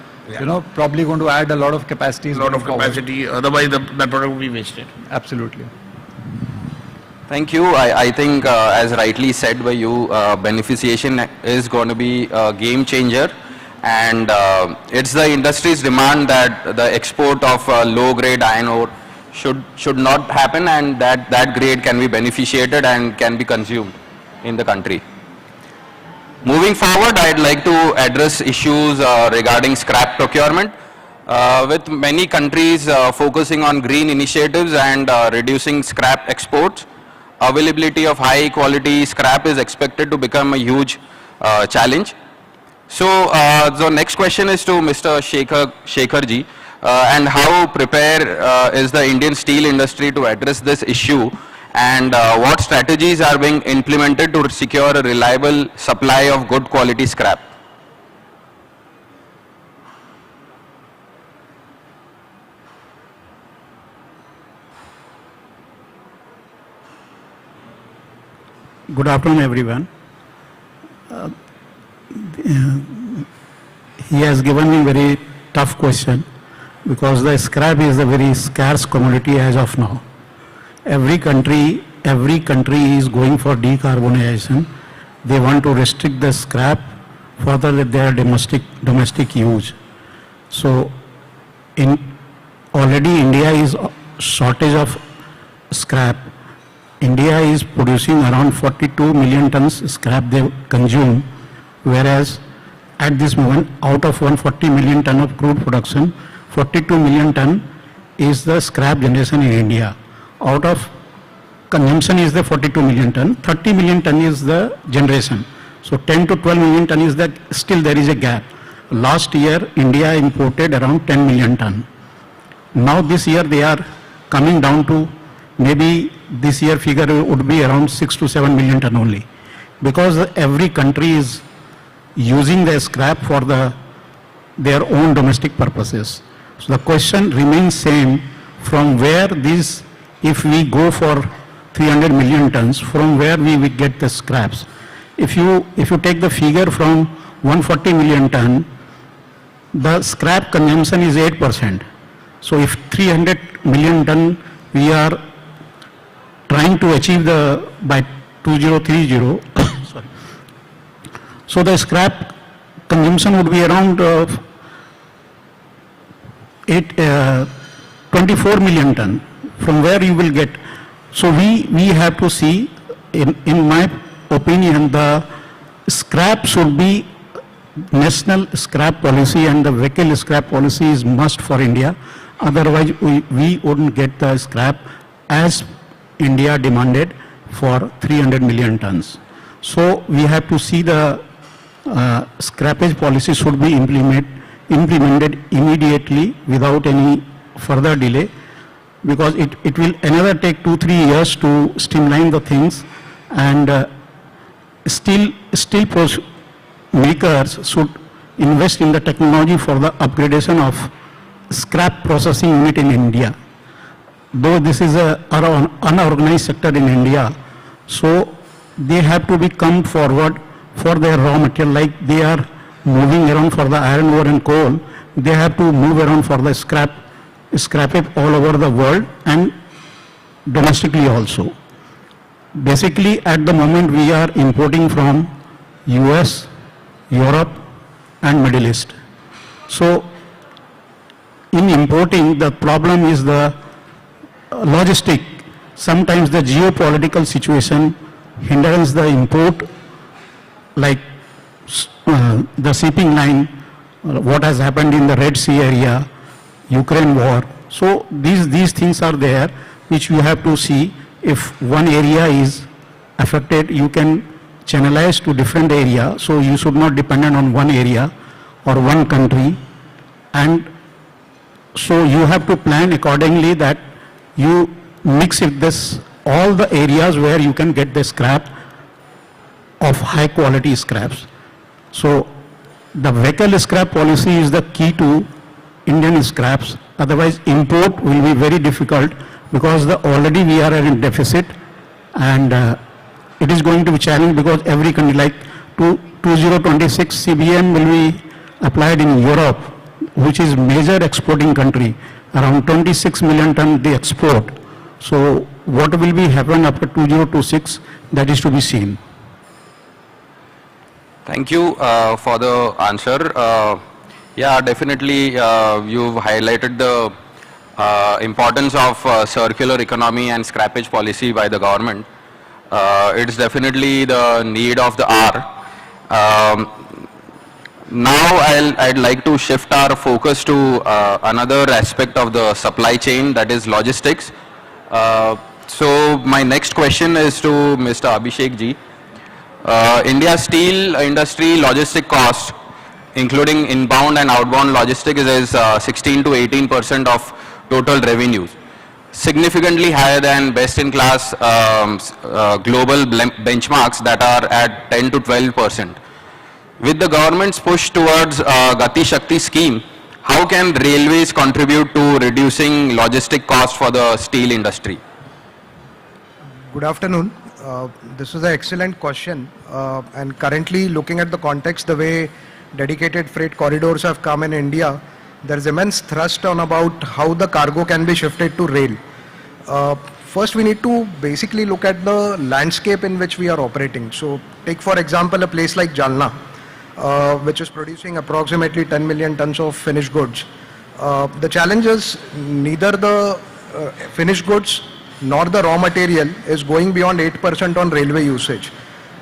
probably going to add a lot of capacities. A lot of capacity. Otherwise, that product will be wasted. Absolutely. Thank you. I think, as rightly said by you, beneficiation is going to be a game changer. And it's the industry's demand that the export of low-grade iron ore should not happen, and that grade can be beneficiated and can be consumed in the country. Moving forward, I'd like to address issues regarding scrap procurement. With many countries focusing on green initiatives and reducing scrap exports, availability of high-quality scrap is expected to become a huge challenge. So the next question is to Mr. Shekhar ji, and how prepared is the Indian steel industry to address this issue, and what strategies are being implemented to secure a reliable supply of good quality scrap? Good afternoon, everyone. He has given me very tough question, because the scrap is a very scarce commodity as of now. Every country is going for decarbonization. They want to restrict the scrap for their domestic use. So already India is shortage of scrap. India is producing around 42 million tons scrap they consume, whereas at this moment, out of 140 million ton of crude production, 42 million ton is the scrap generation in India. Out of consumption is the 42 million ton, 30 million ton is the generation. So 10 to 12 million ton is the, still there is a gap. Last year, India imported around 10 million ton. Now this year they are coming down to, maybe this year figure would be around 6 to 7 million ton only. Because every country is using the scrap for their own domestic purposes. So the question remains same, from where this, if we go for 300 million tons, from where we will get the scraps. If you take the figure from 140 million ton, the scrap consumption is 8%. So if 300 million ton we are trying to achieve by 2030, sorry. So the scrap consumption would be around 24 million ton. From where you will get? So we have to see, in my opinion, the scrap should be national scrap policy, and the vehicle scrap policy is must for India. Otherwise, we wouldn't get the scrap as India demanded for 300 million tons. So we have to see the scrappage policy should be implemented immediately without any further delay, because it will another take 2-3 years to streamline the things, and steel makers should invest in the technology for the upgradation of scrap processing unit in India. Though this is an unorganized sector in India, so they have to come forward for their raw material, like they are moving around for the iron ore and coal. They have to move around for the scrap it all over the world and domestically also. Basically, at the moment we are importing from US, Europe and Middle East. So in importing, the problem is the logistic. Sometimes the geopolitical situation hinders the import, like the shipping line, what has happened in the Red Sea area, Ukraine war. So these things are there, which you have to see. If one area is affected, you can channelize to different area. So you should not dependent on one area or one country. And so you have to plan accordingly that you mix with this all the areas where you can get the scrap of high quality scraps. So the vehicle scrap policy is the key to Indian scraps. Otherwise import will be very difficult, because already we are in deficit, and it is going to be challenging, because every country, like 2026 CBM will be applied in Europe, which is major exporting country, around 26 million ton they export. So what will be happen after 2026, that is to be seen. Thank you for the answer. Yeah, definitely you've highlighted the importance of circular economy and scrappage policy by the government. It's definitely the need of the hour. Now I'd like to shift our focus to another aspect of the supply chain, that is logistics. So my next question is to Mr. Abhishek ji. India's steel industry logistic cost, including inbound and outbound logistics, is 16 to 18% of total revenues, significantly higher than best-in-class global benchmarks that are at 10 to 12%. With the government's push towards Gati Shakti scheme, how can railways contribute to reducing logistic costs for the steel industry? Good afternoon. This is an excellent question, and currently looking at the context, the way dedicated freight corridors have come in India, there is immense thrust on about how the cargo can be shifted to rail. First, we need to basically look at the landscape in which we are operating. So take for example a place like Jalna, which is producing approximately 10 million tons of finished goods. The challenge is neither the finished goods nor the raw material is going beyond 8% on railway usage.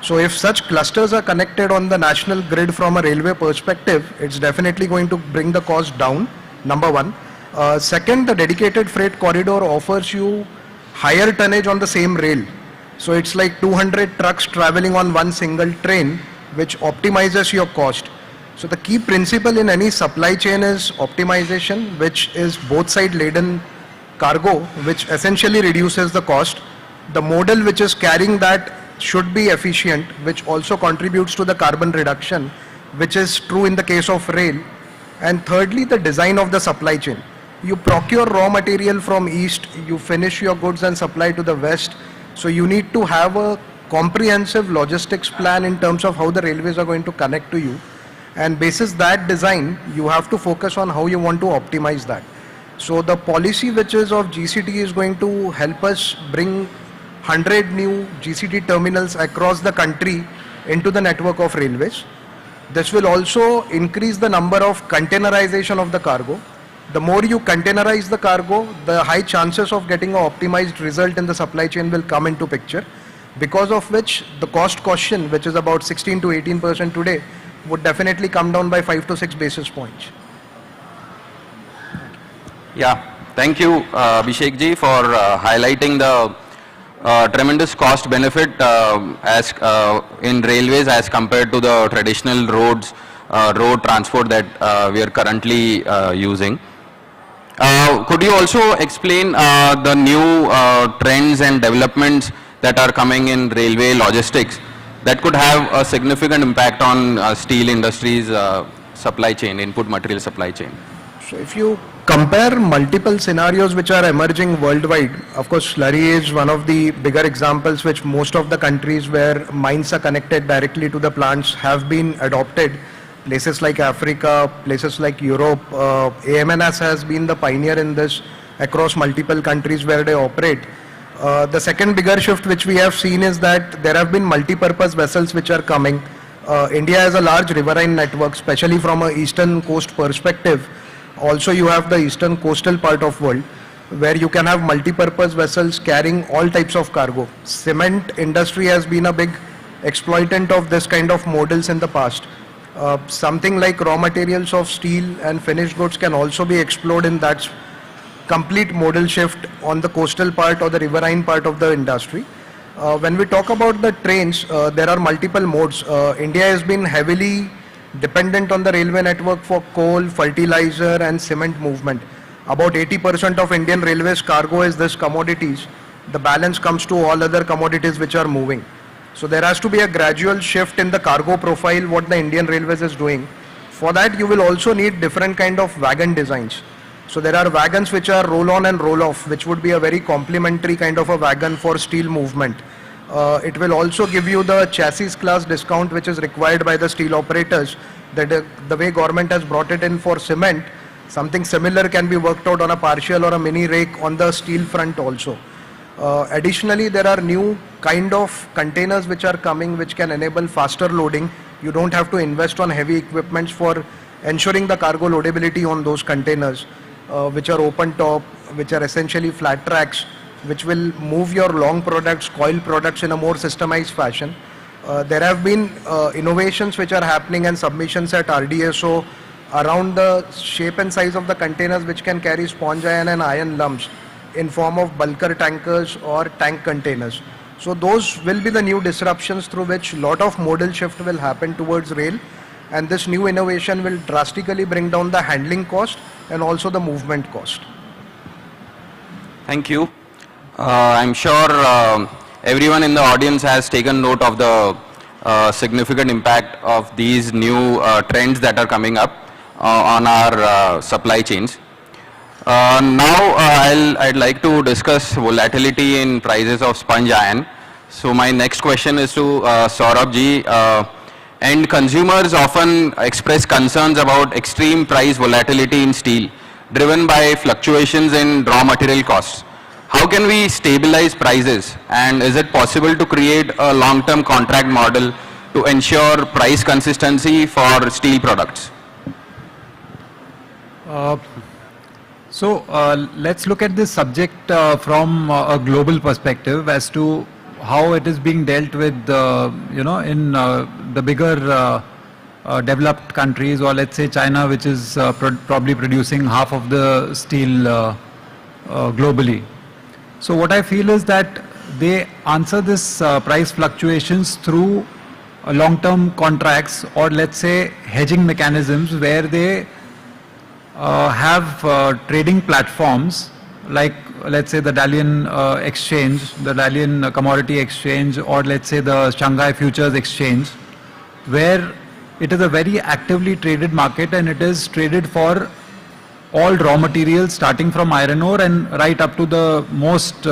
So if such clusters are connected on the national grid from a railway perspective, it's definitely going to bring the cost down, number one. Second, the dedicated freight corridor offers you higher tonnage on the same rail. So it's like 200 trucks traveling on one single train, which optimizes your cost. So the key principle in any supply chain is optimization, which is both side laden cargo, which essentially reduces the cost. The modal which is carrying that should be efficient, which also contributes to the carbon reduction, which is true in the case of rail. And thirdly, the design of the supply chain. You procure raw material from east, you finish your goods and supply to the west. So you need to have a comprehensive logistics plan in terms of how the railways are going to connect to you. And basis that design, you have to focus on how you want to optimize that. So the policy which is of GCT is going to help us bring 100 new GCT terminals across the country into the network of railways. This will also increase the number of containerization of the cargo. The more you containerize the cargo, the high chances of getting an optimized result in the supply chain will come into picture, because of which the cost cushion, which is about 16 to 18% today, would definitely come down by 5 to 6 basis points. Yeah, thank you Abhishek ji for highlighting the tremendous cost benefit as in railways as compared to the traditional road transport that we are currently using. Could you also explain the new trends and developments that are coming in railway logistics that could have a significant impact on steel industry's supply chain, input material supply chain? So if you compare multiple scenarios which are emerging worldwide, of course slurry is one of the bigger examples which most of the countries where mines are connected directly to the plants have been adopted. Places like Africa, places like Europe, AMNS has been the pioneer in this across multiple countries where they operate. The second bigger shift which we have seen is that there have been multi-purpose vessels which are coming. India has a large riverine network, especially from an eastern coast perspective. Also you have the eastern coastal part of world where you can have multi-purpose vessels carrying all types of cargo. Cement industry has been a big exploitant of this kind of models in the past. Something like raw materials of steel and finished goods can also be explored in that complete modal shift on the coastal part or the riverine part of the industry. When we talk about the trains, there are multiple modes. India has been heavily dependent on the railway network for coal, fertilizer and cement movement. About 80% of Indian Railways cargo is this commodities. The balance comes to all other commodities which are moving. So there has to be a gradual shift in the cargo profile what the Indian Railways is doing. For that you will also need different kind of wagon designs. So there are wagons which are roll on and roll off, which would be a very complementary kind of a wagon for steel movement. It will also give you the chassis class discount which is required by the steel operators. That the way government has brought it in for cement, something similar can be worked out on a partial or a mini rake on the steel front also. Additionally, there are new kind of containers which are coming which can enable faster loading. You don't have to invest on heavy equipments for ensuring the cargo loadability on those containers, which are open top, which are essentially flat tracks, which will move your long products, coil products in a more systemized fashion. There have been innovations which are happening and submissions at RDSO around the shape and size of the containers which can carry sponge iron and iron lumps in form of bulker tankers or tank containers. So those will be the new disruptions through which lot of modal shift will happen towards rail, and this new innovation will drastically bring down the handling cost and also the movement cost. Thank you. I'm sure everyone in the audience has taken note of the significant impact of these new trends that are coming up on our supply chains. Now I'd like to discuss volatility in prices of sponge iron. So my next question is to Saurabh ji. And consumers often express concerns about extreme price volatility in steel driven by fluctuations in raw material costs. How can we stabilize prices, and is it possible to create a long-term contract model to ensure price consistency for steel products? So let's look at this subject from a global perspective as to how it is being dealt with, in the bigger developed countries, or let's say China, which is probably producing half of the steel globally. So what I feel is that they answer this price fluctuations through long-term contracts, or let's say hedging mechanisms, where they have trading platforms like, let's say, the Dalian exchange, the Dalian commodity exchange, or let's say the Shanghai futures exchange, where it is a very actively traded market, and it is traded for all raw materials starting from iron ore and right up to the most,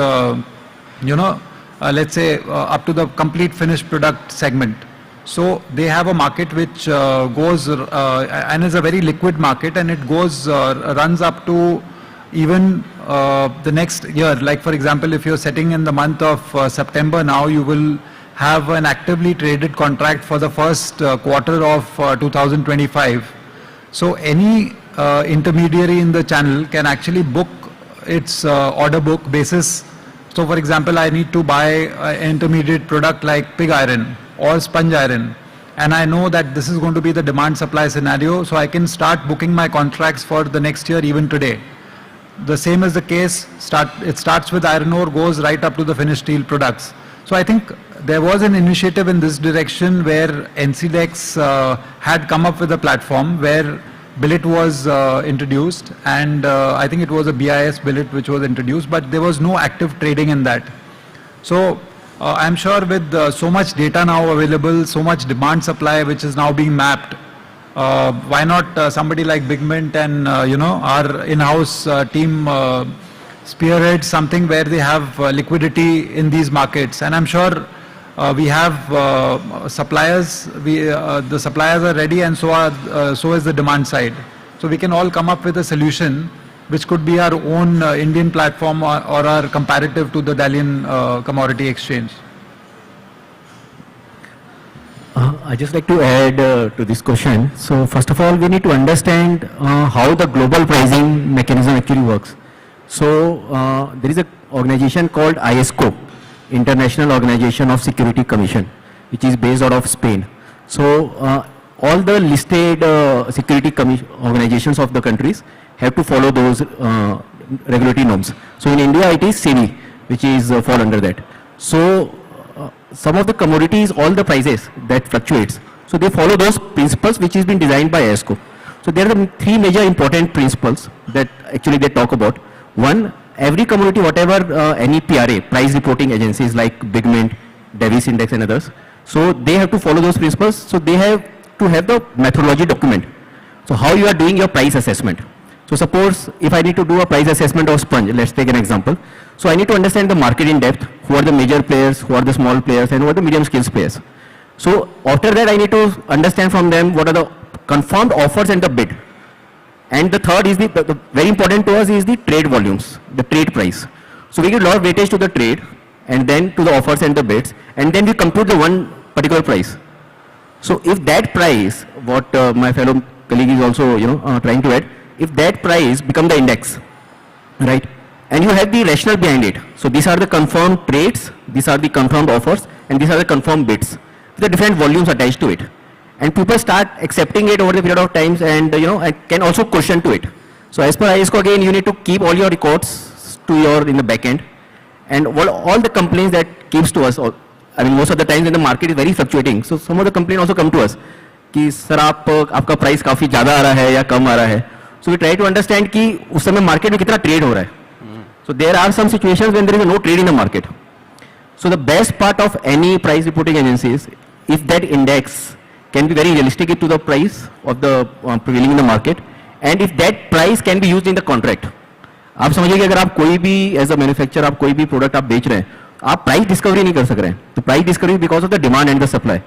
let's say up to the complete finished product segment. So they have a market which goes and is a very liquid market, and it goes runs up to even the next year. Like for example, if you're setting in the month of September now, you will have an actively traded contract for the first quarter of 2025. So any intermediary in the channel can actually book its order book basis. So for example, I need to buy an intermediate product like pig iron or sponge iron, and I know that this is going to be the demand supply scenario, so I can start booking my contracts for the next year even today. The same is the case, it starts with iron ore, goes right up to the finished steel products. So I think there was an initiative in this direction where NCDEX had come up with a platform where billet was introduced, and I think it was a BIS billet which was introduced, but there was no active trading in that. So I'm sure with so much data now available, so much demand supply which is now being mapped, why not somebody like Bigmint and our in-house team spearhead something where they have liquidity in these markets. And I'm sure we have suppliers, the suppliers are ready, and so is the demand side. So we can all come up with a solution which could be our own Indian platform or our comparative to the Dalian commodity exchange. I just like to add to this question. So first of all, we need to understand how the global pricing mechanism actually works. So there is an organization called ISCO, International Organization of Security Commission, which is based out of Spain. So all the listed security organizations of the countries have to follow those regulatory norms. So in India it is SEBI, which is fall under that. So some of the commodities, all the prices that fluctuates, so they follow those principles which has been designed by ISCO. So there are the three major important principles that actually they talk about. One, every commodity, whatever any PRA, price reporting agencies like Bigmint, Davis Index and others, so they have to follow those principles. So they have to have the methodology document. So how you are doing your price assessment. So suppose if I need to do a price assessment of sponge, let's take an example. So I need to understand the market in depth, who are the major players, who are the small players, and who are the medium scale players. So after that I need to understand from them what are the confirmed offers and the bid. And the third is the very important to us is the trade volumes, the trade price. So we give a lot of weightage to the trade and then to the offers and the bids, and then we compute the one particular price. So if that price, what my fellow colleague is also trying to add, if that price become the index, right, and you have the rationale behind it. So these are the confirmed trades, these are the confirmed offers, and these are the confirmed bids with the different volumes attached to it. And people start accepting it over the period of times, and can also question to it. So as per ISCO, again, you need to keep all your records to your in the back end, and all the complaints that keeps to us. I mean, most of the times when the market is very fluctuating, so some of the complaints also come to us कि sir आपका price काफी ज्यादा आ रहा है या कम आ रहा है. So we try to understand कि उस समय मार्केट में कितना ट्रेड हो रहा है. So there are some situations when there is no trade in the market. So the best part of any price reporting agencies, if that index can be very realistic to the price of the prevailing in the market, and if that price can be used in the contract. आप समझिए कि अगर आप कोई भी as a manufacturer आप कोई भी प्रोडक्ट आप बेच रहे हैं, आप प्राइस डिस्कवरी नहीं कर सक रहे हैं. तो price discovery because of the demand and the supply.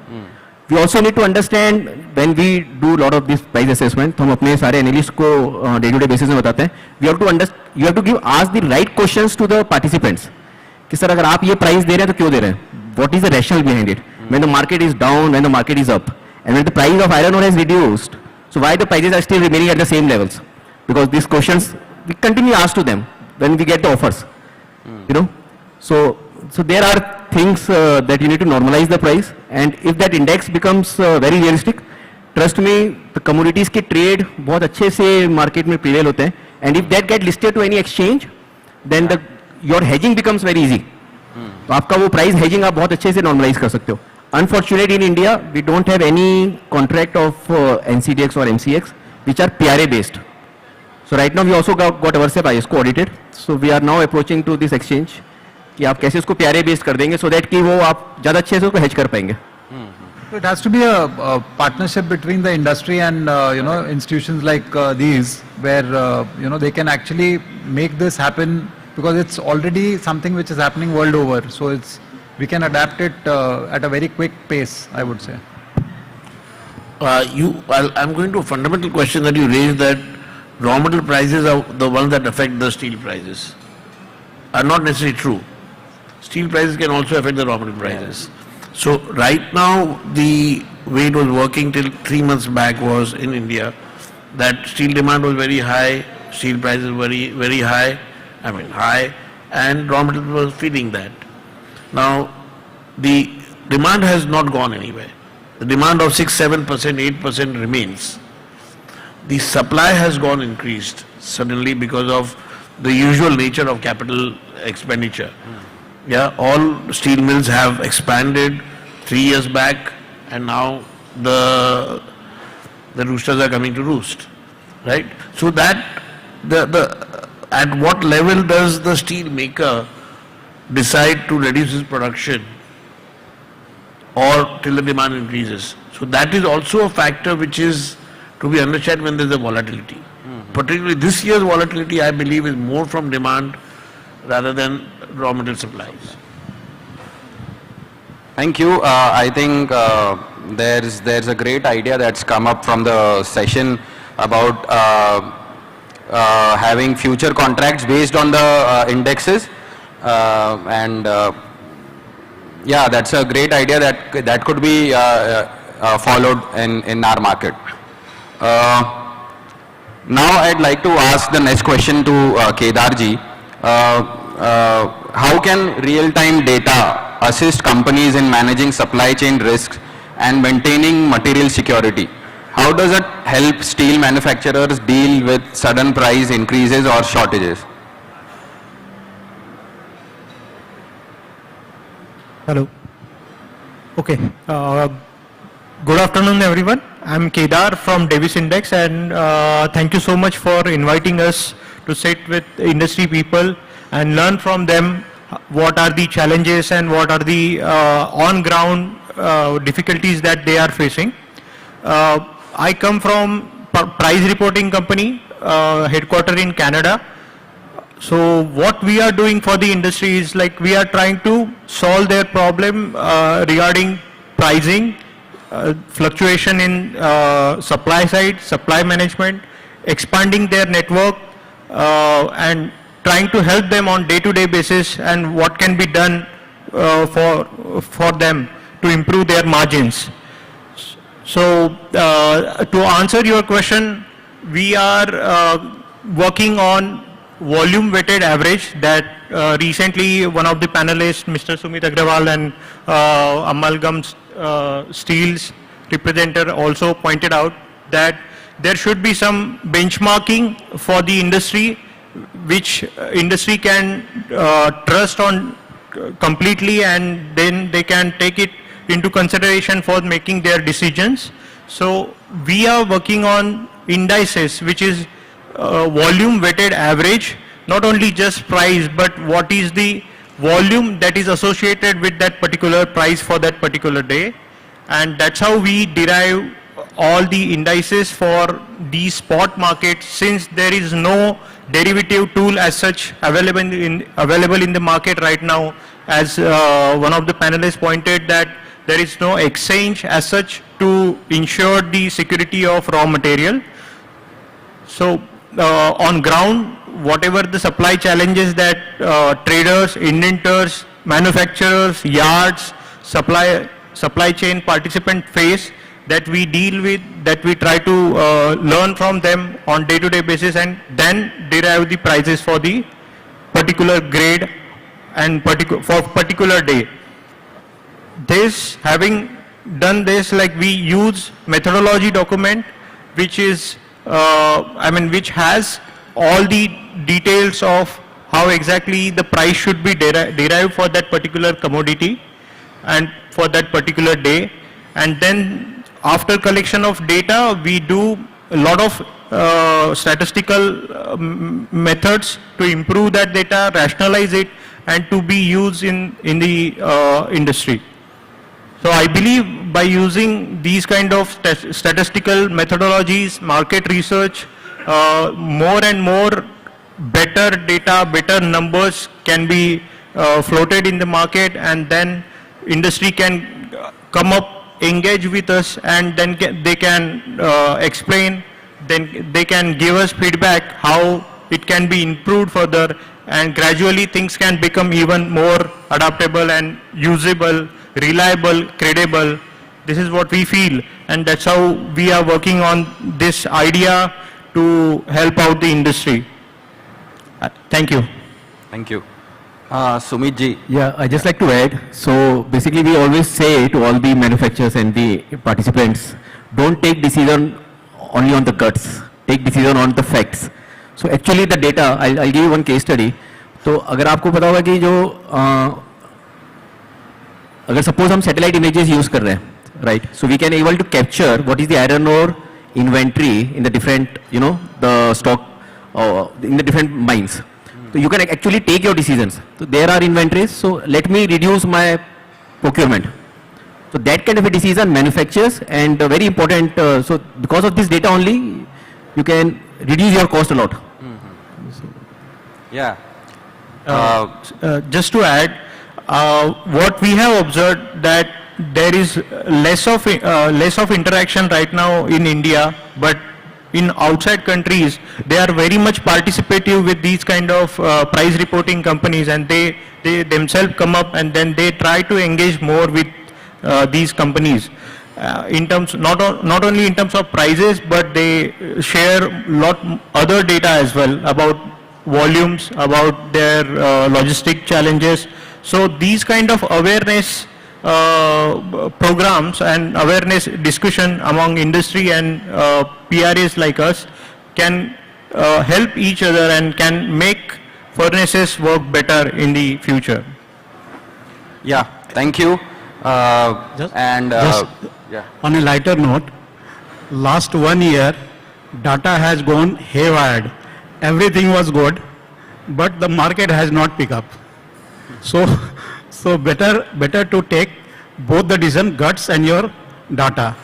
We also need to understand when we do lot of this price assessment, तो हम अपने सारे एनालिस्ट को डे टू डे बेसिस में बताते हैं. You have to give ask the right questions to the participants कि sir अगर आप ये प्राइस दे रहे हैं तो क्यों दे रहे हैं, what is the rational behind it, when the market is down, when the market is up, and when the price of iron ore has reduced, so why the prices are still remaining at the same levels? Because these questions we continue ask to them when we get the offers, you know. So there are things that you need to normalize the price, and if that index becomes very realistic, trust me, the commodities के trade बहुत अच्छे से market में prevail होते हैं, and if that get listed to any exchange, then your hedging becomes very easy. तो आपका वो price hedging आप बहुत अच्छे से normalize कर सकते हो. Unfortunately, in India, we don't have any contract of NCDX or MCX which are PRA based. So right now we also got ourselves ISO audited. So we are now approaching to this exchange कि आप कैसे उसको PRA based कर देंगे so that कि वो आप ज़्यादा अच्छे से उसको hedge कर पाएंगे. So it has to be a partnership between the industry and you know, institutions like these, where you know, they can actually make this happen, because it's already something which is happening world over. So we can adapt it at a very quick pace, I would say. I'm going to a fundamental question that you raised, that raw material prices are the ones that affect the steel prices. Are not necessarily true. Steel prices can also affect the raw material prices. So right now, the way it was working till 3 months back was in India, that steel demand was very high, steel prices were very high, and raw material was feeding that. Now, the demand has not gone anywhere. The demand of 6%, 7%, 8% remains. The supply has gone increased suddenly because of the usual nature of capital expenditure. Yeah, all steel mills have expanded 3 years back, and now the roosters are coming to roost, right? So that at what level does the steel maker decide to reduce his production or till the demand increases? So that is also a factor which is to be understood when there is a volatility. Particularly this year's volatility, I believe, is more from demand rather than raw material supplies. Thank you. I think there's a great idea that's come up from the session about having future contracts based on the indexes, and yeah, that's a great idea that could be followed in our market. Now I'd like to ask the next question to Kedarji. How can real-time data assist companies in managing supply chain risks and maintaining material security? How does it help steel manufacturers deal with sudden price increases or shortages? Hello. Okay. Good afternoon, everyone. I'm Kedar from Davis Index, and thank you so much for inviting us to sit with industry people and learn from them what are the challenges and what are the on-ground difficulties that they are facing. I come from price reporting company, headquartered in Canada. So what we are doing for the industry is like we are trying to solve their problem regarding pricing, fluctuation in supply side, supply management, expanding their network, and trying to help them on day-to-day basis and what can be done for them to improve their margins. So to answer your question, we are working on volume weighted average that recently one of the panelists, Mr. Sumit Agrawal and Amalgam Steel's representative also pointed out that there should be some benchmarking for the industry which industry can trust on completely, and then they can take it into consideration for making their decisions. So we are working on indices which is volume weighted average, not only just price but what is the volume that is associated with that particular price for that particular day, and that's how we derive all the indices for the spot market, since there is no derivative tool as such available in the market right now. As one of the panelists pointed that there is no exchange as such to ensure the security of raw material. So on ground, whatever the supply challenges that traders, indenters, manufacturers, yards, supply chain participants face, that we deal with, that we try to learn from them on day-to-day basis, and then derive the prices for the particular grade and for particular day. This, having done this, like we use methodology document, which is, which has all the details of how exactly the price should be derived for that particular commodity and for that particular day. And then after collection of data, we do a lot of statistical methods to improve that data, rationalize it, and to be used in the industry. So I believe by using these kind of statistical methodologies, market research, more and more better data, better numbers can be floated in the market, and then industry can come up, engage with us, and then they can explain, then they can give us feedback how it can be improved further, and gradually things can become even more adaptable and usable, reliable, credible. This is what we feel, and that's how we are working on this idea to help out the industry. Thank you. Thank you. Sumit ji. Yeah, I just like to add. So basically we always say to all the manufacturers and the participants, don't take decision only on the guts, take decision on the facts. So actually the data, I'll give you one case study. तो अगर आपको पता होगा कि जो अगर suppose हम satellite images use कर रहे हैं, right? So we can able to capture what is the iron ore inventory in the different, the stock in the different mines. So you can actually take your decisions. So there are inventories, so let me reduce my procurement. So that kind of a decision manufacturers, and very important, so because of this data only, you can reduce your cost a lot. Yeah. Just to add, what we have observed that there is less of interaction right now in India, but in outside countries, they are very much participative with these kind of price reporting companies, and they themselves come up and then they try to engage more with these companies in terms not only in terms of prices, but they share lot other data as well about volumes, about their logistic challenges. So these kind of awareness programs and awareness discussion among industry and PRAs like us can help each other and can make furnaces work better in the future. Yeah, thank you. On a lighter note, last 1 year, data has gone haywire. Everything was good, but the market has not picked up. So better to take both the decision, guts and your data.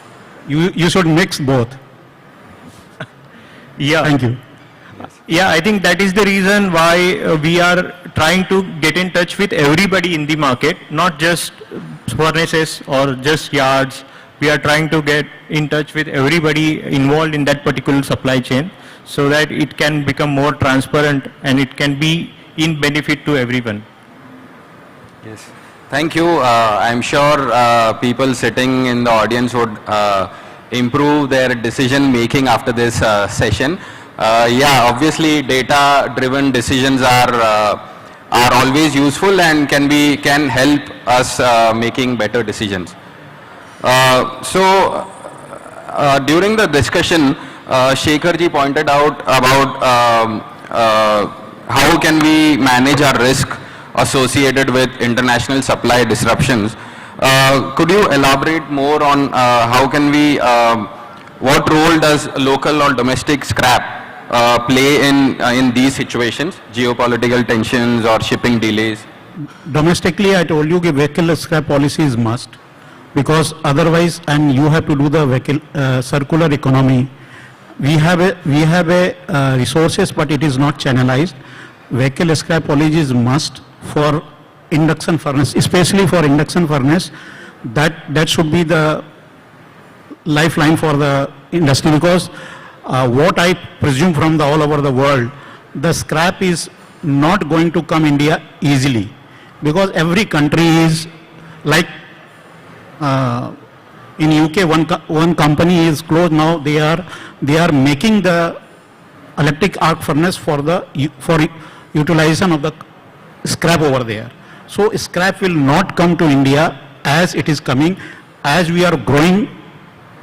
You should mix both. Yeah. Thank you. Yeah, I think that is the reason why we are trying to get in touch with everybody in the market, not just furnaces or just yards. We are trying to get in touch with everybody involved in that particular supply chain, so that it can become more transparent and it can be in benefit to everyone. Yes. Thank you. I'm sure people sitting in the audience would improve their decision making after this session. Yeah, obviously data-driven decisions are always useful and can help us making better decisions. During the discussion, Shekhar ji pointed out about how can we manage our risk associated with international supply disruptions. Could you elaborate more on how can we, what role does local or domestic scrap play in these situations, geopolitical tensions or shipping delays? Domestically, I told you that vehicle scrap policy is must, because otherwise, and you have to do the vehicle circular economy. We have a resources, but it is not channelized. Vehicle scrap policy is must for induction furnace, especially for induction furnace. That should be the lifeline for the industry, because what I presume from all over the world, the scrap is not going to come India easily, because every country is like In UK, one company is closed now. They are making the electric arc furnace for utilization of the scrap over there. So scrap will not come to India as it is coming. As we are growing,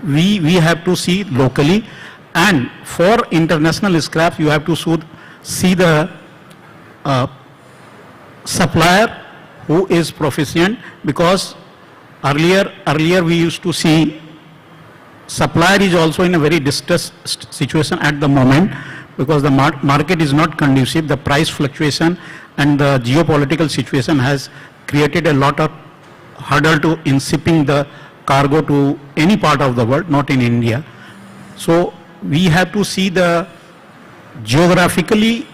we have to see locally, and for international scrap, you have to see the supplier who is proficient, because earlier we used to see supplier is also in a very distressed situation at the moment, because the market is not conducive. The price fluctuation and the geopolitical situation has created a lot of hurdle in shipping the cargo to any part of the world, not in India. So we have to see the geographically,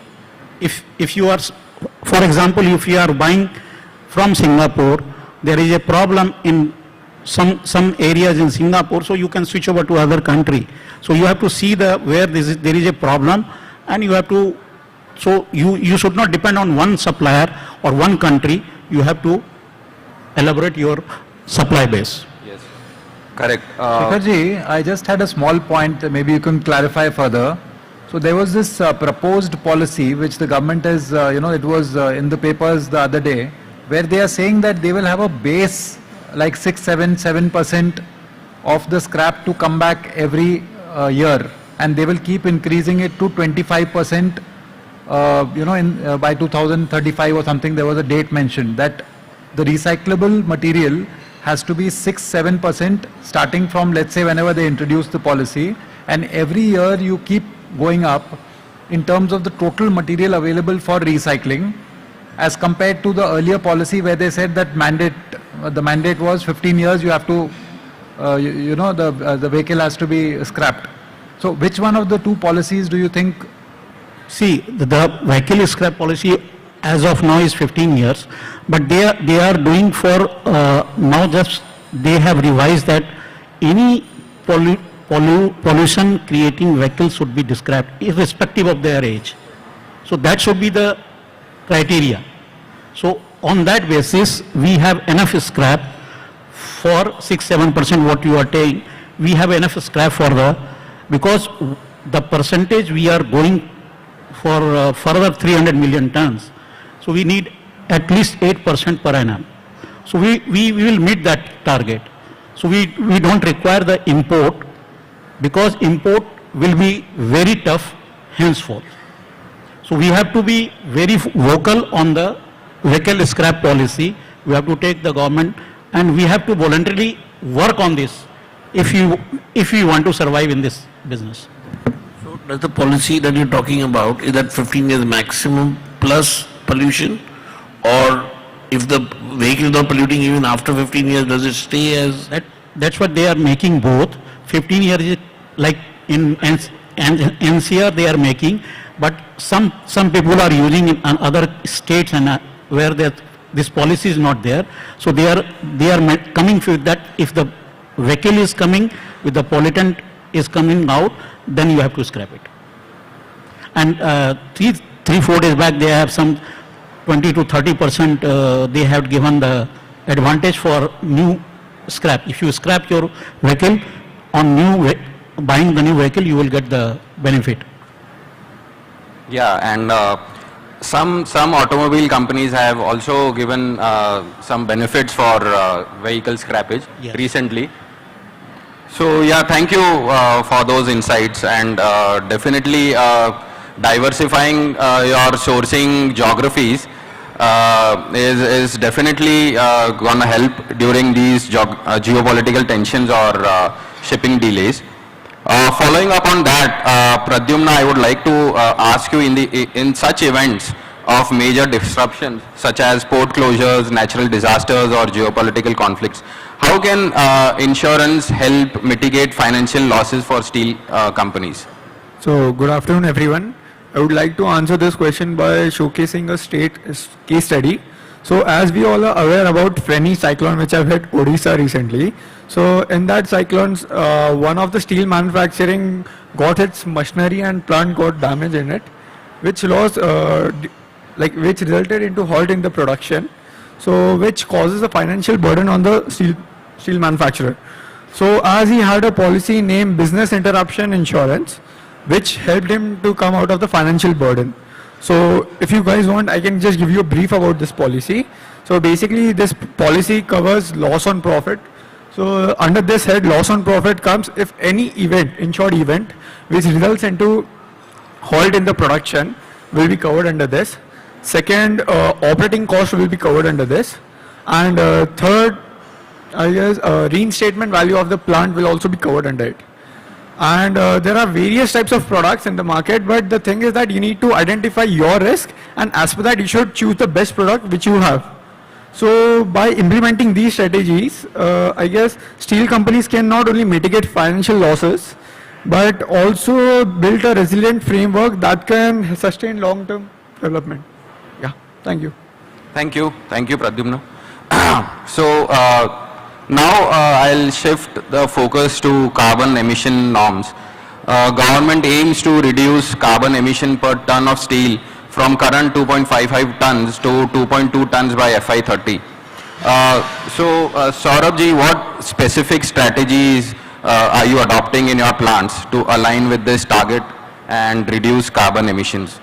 if you are, for example, if you are buying from Singapore, there is a problem in some areas in Singapore, so you can switch over to other country. So you have to see where there is a problem, and you have to, so you should not depend on one supplier or one country. You have to elaborate your supply base. Yes, correct. Shekharji, I just had a small point, maybe you can clarify further. So there was this proposed policy which the government is, it was in the papers the other day, where they are saying that they will have a base like 7% of the scrap to come back every year, and they will keep increasing it to 25%, by 2035 or something. There was a date mentioned that the recyclable material has to be 6-7% starting from, let's say, whenever they introduce the policy, and every year you keep going up in terms of the total material available for recycling, as compared to the earlier policy where they said that the mandate was 15 years you have to, the vehicle has to be scrapped. So which one of the two policies do you think? See, the vehicle scrap policy as of now is 15 years, but they are doing for now, just they have revised that any pollution creating vehicles should be scrapped irrespective of their age. So that should be the criteria. So on that basis, we have enough scrap for 6-7% what you are saying. We have enough scrap for because the percentage we are going for further 300 million tons. So we need at least 8% per annum. So we will meet that target. So we don't require the import, because import will be very tough henceforth. So we have to be very vocal on the vehicle scrap policy. We have to take the government, and we have to voluntarily work on this if we want to survive in this business. So does the policy that you're talking about, is that 15 years maximum plus pollution, or if the vehicle is not polluting even after 15 years, does it stay as? That's what they are making both. 15 years is like in NCR they are making, but some people are using in other states and where this policy is not there. So they are coming with that. If the vehicle is coming with the pollutant is coming out, then you have to scrap it. And 3-4 days back they have some 20 to 30% they have given the advantage for new scrap. If you scrap your vehicle on buying the new vehicle, you will get the benefit. Yeah, and some automobile companies have also given some benefits for vehicle scrappage recently. So yeah, thank you for those insights, and definitely diversifying your sourcing geographies is definitely going to help during these geopolitical tensions or shipping delays. Following up on that, Pradyumna, I would like to ask you, in such events of major disruptions such as port closures, natural disasters or geopolitical conflicts, how can insurance help mitigate financial losses for steel companies? So good afternoon everyone. I would like to answer this question by showcasing a case study. So as we all are aware about Feni cyclone which have hit Odisha recently. So in that cyclones, one of the steel manufacturing got its machinery and plant got damaged in it, which which resulted into halt in the production. So which causes a financial burden on the steel manufacturer. So as he had a policy named business interruption insurance, which helped him to come out of the financial burden. So if you guys want, I can just give you a brief about this policy. So basically this policy covers loss on profit. So under this head, loss on profit comes if any event, insured event, which results into halt in the production will be covered under this. Second, operating cost will be covered under this. And third, I guess reinstatement value of the plant will also be covered under it. And there are various types of products in the market, but the thing is that you need to identify your risk, and as per that you should choose the best product which you have. So by implementing these strategies, I guess steel companies can not only mitigate financial losses, but also build a resilient framework that can sustain long-term development. Yeah, thank you. Thank you, Pradyumna. So now I'll shift the focus to carbon emission norms. Government aims to reduce carbon emission per ton of steel from current 2.55 tons to 2.2 tons by FY30. So Saurabh, what specific strategies are you adopting in your plants to align with this target and reduce carbon emissions?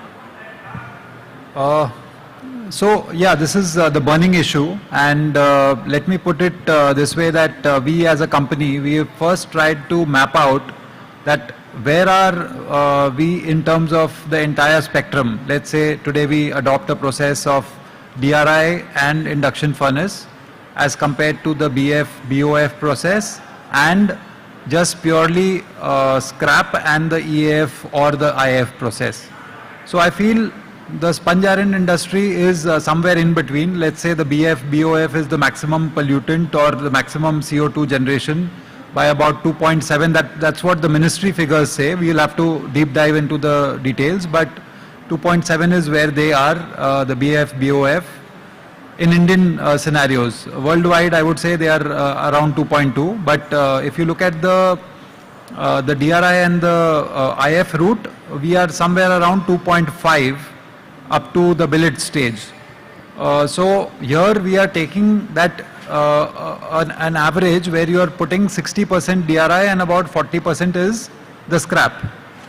So yeah, this is the burning issue, and let me put it this way, that we as a company, we have first tried to map out that where are we in terms of the entire spectrum. Let's say today we adopt a process of DRI and induction furnace as compared to the BF, BOF process, and just purely scrap and the EAF or the IF process. So I feel the sponge iron industry is somewhere in between. Let's say the BF, BOF is the maximum pollutant or the maximum CO2 generation by about 2.7. That's what the ministry figures say. We'll have to deep dive into the details, but 2.7 is where they are, the BF, BOF. In Indian scenarios, worldwide I would say they are around 2.2, but if you look at the DRI and the IF route, we are somewhere around 2.5 up to the billet stage. So here we are taking that an average where you are putting 60% DRI and about 40% is the scrap.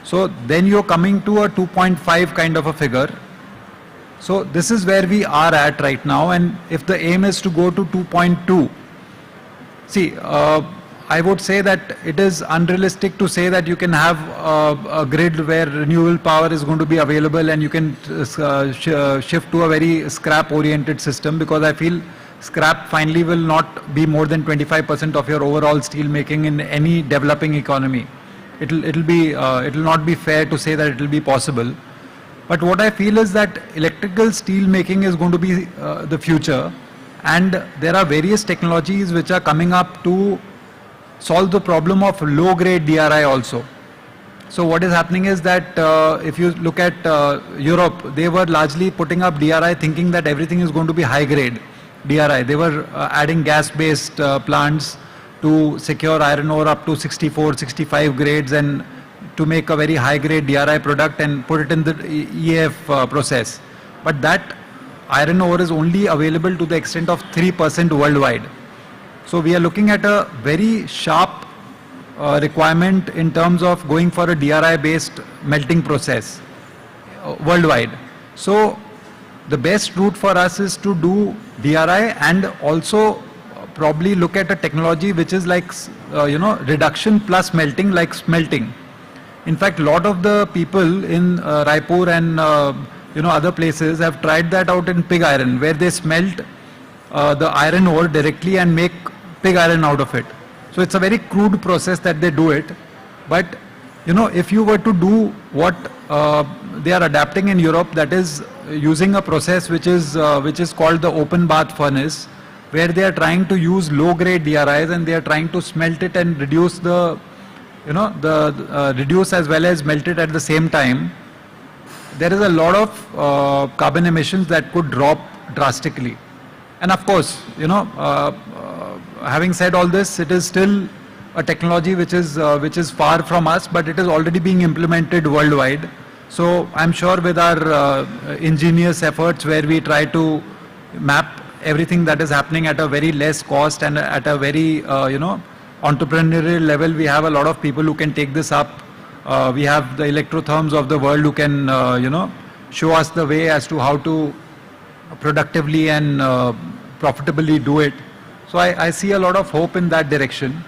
So then you're coming to a 2.5 kind of a figure. So this is where we are at right now, and if the aim is to go to 2.2, see, I would say that it is unrealistic to say that you can have a grid where renewable power is going to be available and you can shift to a very scrap oriented system, because I feel scrap finally will not be more than 25% of your overall steel making in any developing economy. It'll not be fair to say that it will be possible. But what I feel is that electrical steel making is going to be the future, and there are various technologies which are coming up to solve the problem of low grade DRI also. So what is happening is that if you look at Europe, they were largely putting up DRI thinking that everything is going to be high grade DRI. They were adding gas based plants to secure iron ore up to 64, 65 grades and to make a very high grade DRI product and put it in the EAF process. But that iron ore is only available to the extent of 3% worldwide. So we are looking at a very sharp requirement in terms of going for a DRI based melting process worldwide. So the best route for us is to do DRI and also probably look at a technology which is like reduction plus melting, like smelting. In fact, a lot of the people in Raipur and other places have tried that out in pig iron, where they smelt the iron ore directly and make pig iron out of it. So it's a very crude process that they do it. But if you were to do what they are adapting in Europe, that is using a process which is called the open bath furnace, where they are trying to use low grade DRIs and they are trying to smelt it and reduce the reduce as well as melt it at the same time. There is a lot of carbon emissions that could drop drastically. And of course, having said all this, it is still a technology which is far from us, but it is already being implemented worldwide. So I'm sure with our ingenious efforts, where we try to map everything that is happening at a very less cost and at a very entrepreneurial level, we have a lot of people who can take this up. We have the Electrotherms of the world who can, show us the way as to how to productively and profitably do it. So I see a lot of hope in that direction.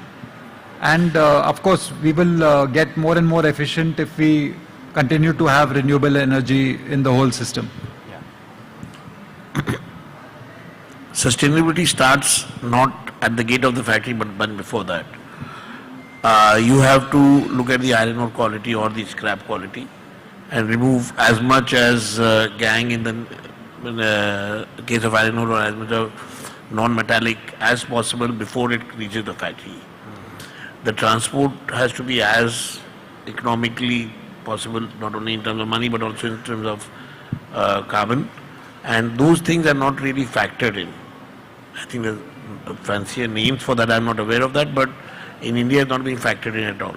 And of course, we will get more and more efficient if we continue to have renewable energy in the whole system. Sustainability starts not at the gate of the factory but before that. You have to look at the iron ore quality or the scrap quality and remove as much as gangue in the case of iron ore, or as much of non-metallic as possible before it reaches the factory. The transport has to be as economically possible, not only in terms of money but also in terms of carbon, and those things are not really factored in. I think there's fancier names for that, I'm not aware of that, but in India it's not being factored in at all.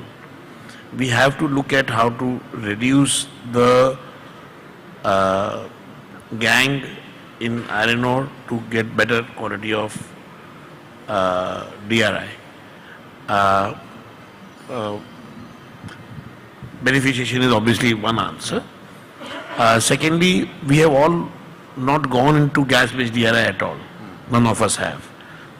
We have to look at how to reduce the gangue in iron ore to get better quality of DRI. Beneficiation is obviously one answer. Secondly, we have all not gone into gas-based DRI at all. None of us have.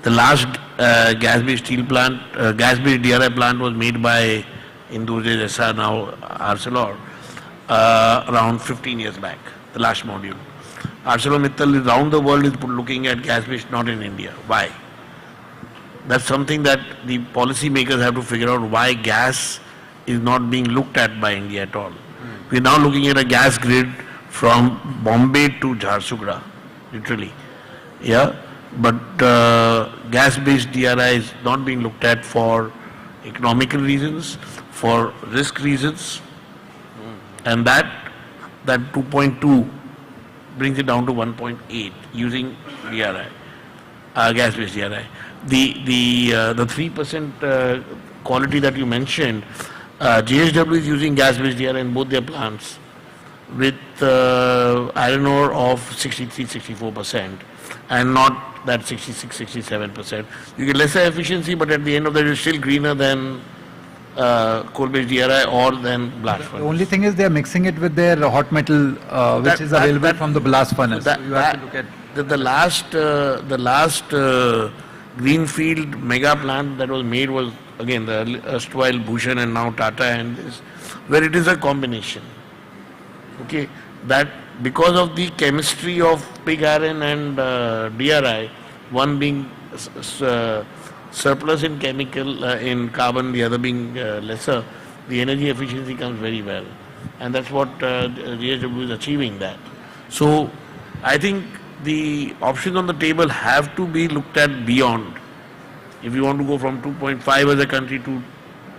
The last gas-based steel plant, gas-based DRI plant was made by, in those days, SR, now Arcelor, around 15 years back, the last module. ArcelorMittal around the world is looking at gas-based, not in India. Why? That's something that the policy makers have to figure out, why gas is not being looked at by India at all. We're now looking at a gas grid from Bombay to Jharsuguda, literally. Yeah, but gas-based DRI is not being looked at for economical reasons, for risk reasons, and that 2.2 brings it down to 1.8 using DRI, gas-based DRI. The 3% quality that you mentioned, JSW is using gas-based DRI in both their plants with iron ore of 63-64% and not that 66-67%. You get lesser efficiency, but at the end of the day, it's still greener than coal-based DRI or than blast furnace. The only thing is they are mixing it with their hot metal, which is available from the blast furnace. So you have to look at the last greenfield mega plant that was made was again the erstwhile Bhushan and now Tata, and this, where it is a combination. Okay, that because of the chemistry of pig iron and DRI, one being surplus in chemical, in carbon, the other being lesser, the energy efficiency comes very well, and that's what JSW is achieving that. So I think the options on the table have to be looked at beyond. If you want to go from 2.5 as a country to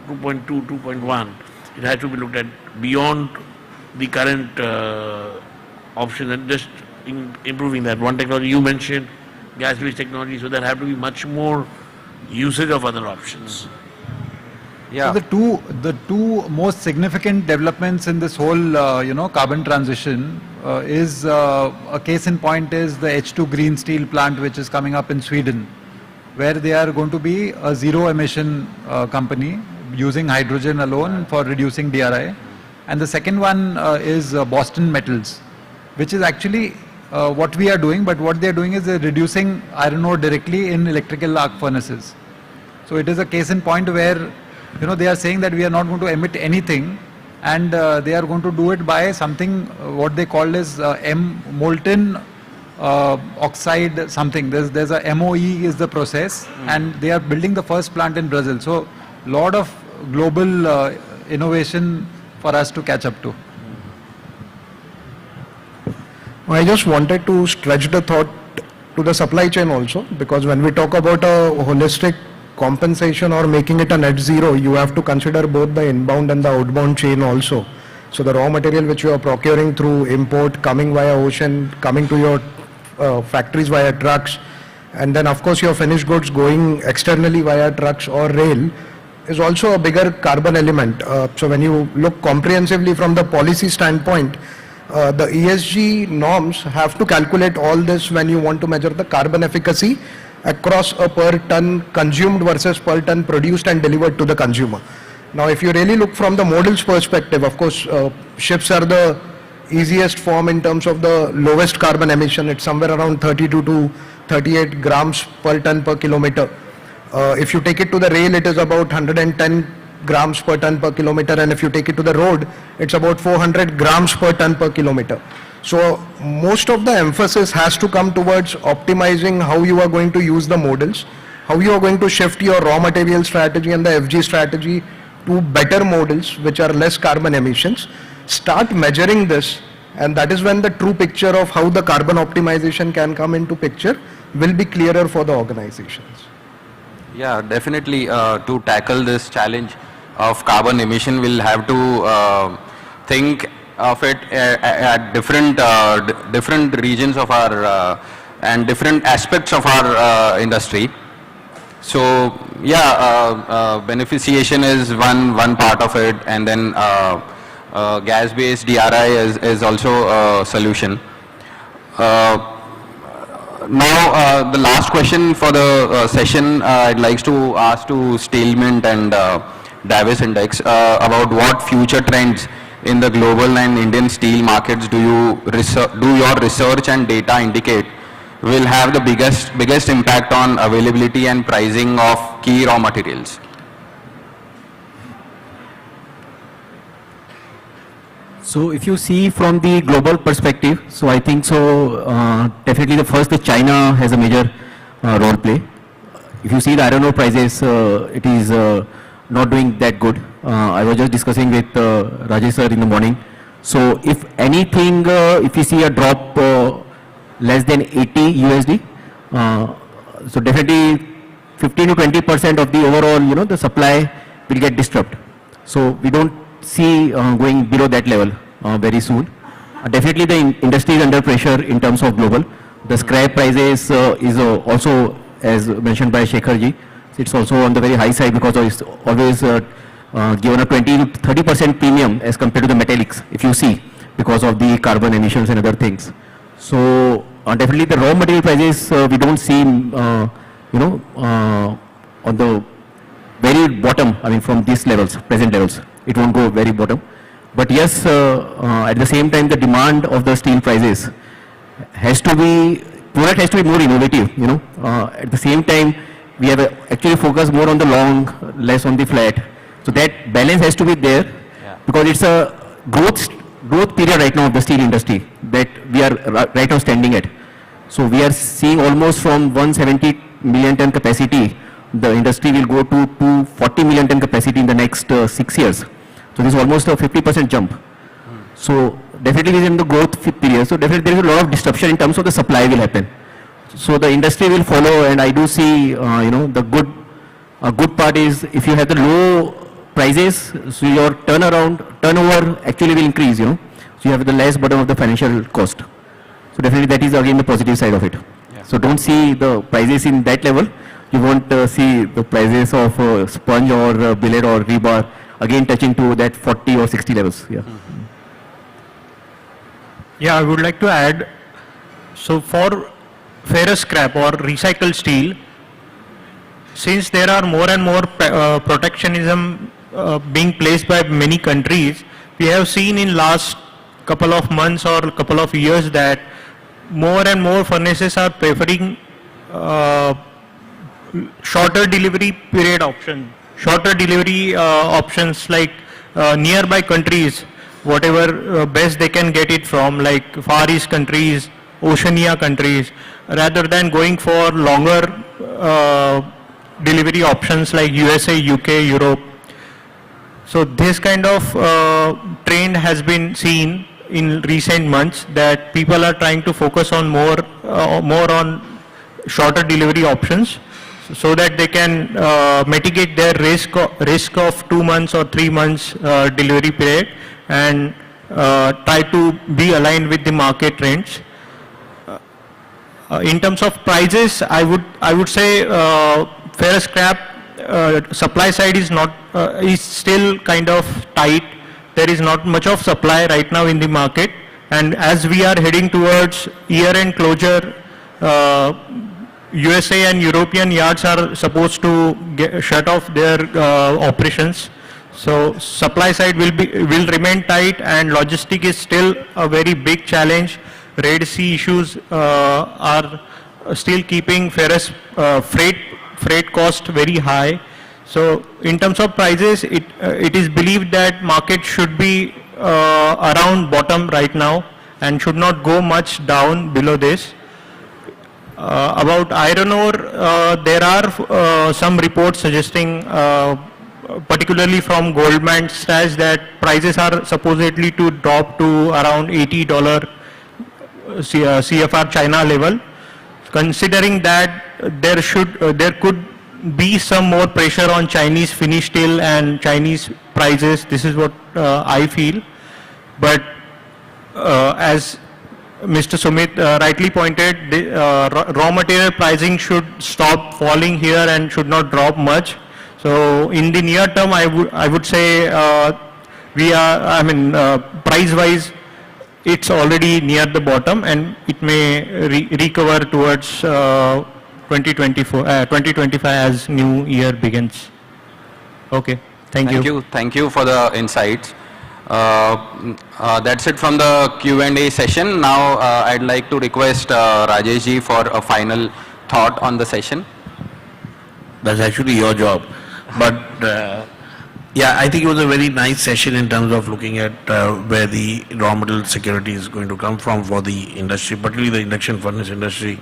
2.2, 2.1, it has to be looked at beyond the current options and just improving that. One technology you mentioned, gas-based technology, so there have to be much more usage of other options. Yeah. So the two most significant developments in this whole carbon transition is a case in point is the H2 green steel plant which is coming up in Sweden, where they are going to be a zero emission company using hydrogen alone for reducing DRI. And the second one is Boston Metals, which is actually what we are doing, but what they are doing is they're reducing iron ore directly in electrical arc furnaces. So it is a case in point where they are saying that we are not going to emit anything, and they are going to do it by something what they call as molten oxide something. There's a MOE is the process, and they are building the first plant in Brazil. So lot of global innovation for us to catch up to. I just wanted to stretch the thought to the supply chain also, because when we talk about a holistic compensation or making it a net zero, you have to consider both the inbound and the outbound chain also. So the raw material which you are procuring through import, coming via ocean, coming to your factories via trucks, and then of course your finished goods going externally via trucks or rail is also a bigger carbon element. So when you look comprehensively from the policy standpoint, the ESG norms have to calculate all this when you want to measure the carbon efficacy across a per ton consumed versus per ton produced and delivered to the consumer. Now, if you really look from the modal's perspective, of course, ships are the easiest form in terms of the lowest carbon emission. It's somewhere around 32 to 38 grams per ton per kilometer. If you take it to the rail, it is about 110 grams per ton per kilometer, and if you take it to the road, it's about 400 grams per ton per kilometer. So most of the emphasis has to come towards optimizing how you are going to use the modals, how you are going to shift your raw material strategy and the FG strategy to better modals which are less carbon emissions. Start measuring this, and that is when the true picture of how the carbon optimization can come into picture will be clearer for the organizations. Yeah, definitely to tackle this challenge of carbon emission, we'll have to think of it at different regions of our and different aspects of our industry. So yeah, beneficiation is one part of it, and then gas-based DRI is also a solution. Now, the last question for the session, I'd like to ask to Steel Mint and Davis Index about what future trends in the global and Indian steel markets do your research and data indicate will have the biggest impact on availability and pricing of key raw materials? So if you see from the global perspective, so I think so definitely the China has a major role play. If you see the iron ore prices, it is not doing that good. I was just discussing with Rajesh sir in the morning. So if anything, if you see a drop less than 80 USD, so definitely 15 to 20% of the overall, the supply will get disrupted. So we don't see going below that level very soon. Definitely the industry is under pressure in terms of global. The scrap prices is also, as mentioned by Shekhar ji, it's also on the very high side because it's always given a 20 to 30% premium as compared to the metallics, if you see, because of the carbon emissions and other things. So definitely the raw material prices we don't see, on the very bottom, I mean from these levels, present levels, it won't go very bottom. But yes, at the same time, the demand of the steel prices has to be, product has to be more innovative, at the same time, we have actually focused more on the long, less on the flat. So that balance has to be there, because it's a growth period right now of the steel industry that we are right now standing at. So we are seeing almost from 170 million ton capacity, the industry will go to 240 million ton capacity in the next 6 years. So this is almost a 50% jump. So definitely within the growth period, so definitely there is a lot of disruption in terms of the supply will happen. So the industry will follow, and I do see, the good part is if you have the low prices, so your turnover actually will increase, So you have the less burden of the financial cost. So definitely that is again the positive side of it. Yeah. So don't see the prices in that level. You won't see the prices of sponge or billet or rebar again touching to that 40 or 60 levels. Yeah. Mm-hmm. Yeah, I would like to add, so for ferrous scrap or recycled steel, since there are more and more protectionism being placed by many countries, we have seen in last couple of months or couple of years that more and more furnaces are preferring shorter delivery period option, shorter delivery options like nearby countries, whatever best they can get it from, like Far East countries, Oceania countries, rather than going for longer delivery options like USA, UK, Europe. So this kind of trend has been seen in recent months, that people are trying to focus on more on shorter delivery options, so that they can mitigate their risk of 2 months or 3 months delivery period, and try to be aligned with the market trends. In terms of prices, I would say ferrous scrap supply side is still kind of tight. There is not much of supply right now in the market, and as we are heading towards year-end closure, USA and European yards are supposed to shut off their operations. So supply side will remain tight, and logistic is still a very big challenge. Red Sea issues are still keeping ferrous freight cost very high. So in terms of prices, it is believed that market should be around bottom right now and should not go much down below this. About iron ore, there are some reports suggesting, particularly from Goldman Sachs, that prices are supposedly to drop to around $80 CFR China level. Considering that there could be some more pressure on Chinese finished steel and Chinese prices, this is what I feel. But as Mr. Sumit rightly pointed, the raw material pricing should stop falling here and should not drop much. So in the near term, I would say price wise, it's already near the bottom, and it may recover towards 2025 as new year begins. Okay, thank you. Thank you for the insights. That's it from the Q&A session. Now I'd like to request Rajesh ji for a final thought on the session. That's actually your job. But yeah, I think it was a very nice session in terms of looking at where the raw material security is going to come from for the industry, particularly the induction furnace industry.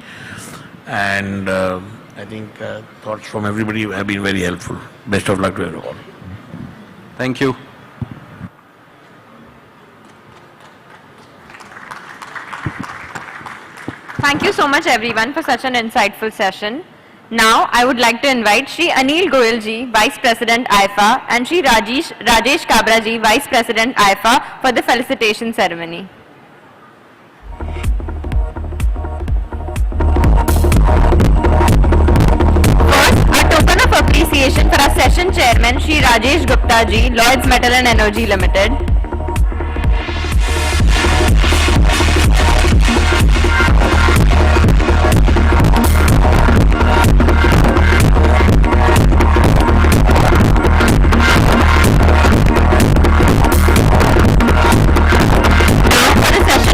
And I think thoughts from everybody have been very helpful. Best of luck to everyone. Thank you. Thank you so much everyone for such an insightful session. Now I would like to invite Shri Anil Goyal ji, Vice President Aiifa, and Shri Rajesh Kabra ji, Vice President Aiifa, for the felicitation ceremony. First, a token of appreciation for our session chairman, Shri Rajesh Gupta ji, Lloyds Metal and Energy Limited.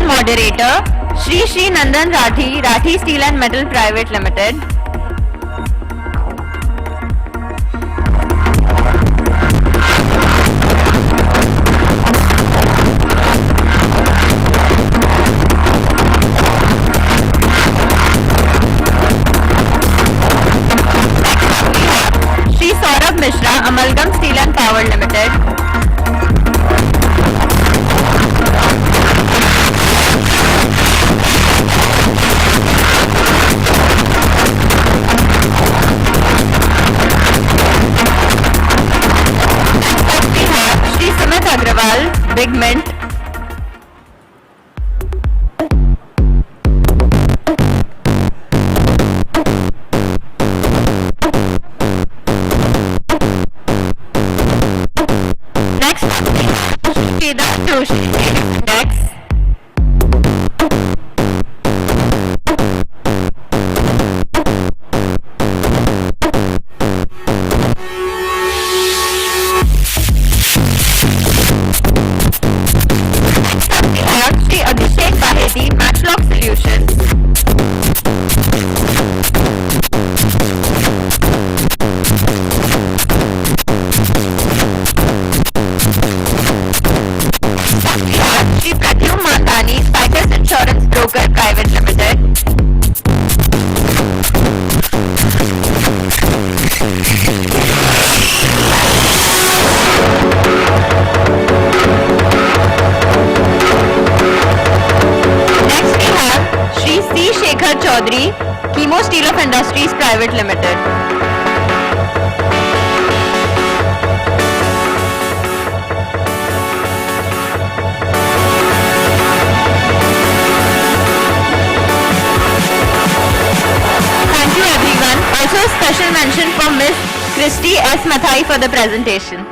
Moderator, Shri Nandan Rathi Steel and Metal Private Limited. Shri Saurabh Mishra, Amalgam Steel and Power Limited. Big Mint. Next, Next. Matchlock Solutions. Shri Pradyum Mandani, Spikers Insurance Broker Private Limited. Shri C. Shekhar Chaudhary, Chemo Steel of Industries Private Limited. Thank you everyone. Also a special mention for Ms. Christy S. Mathai for the presentation.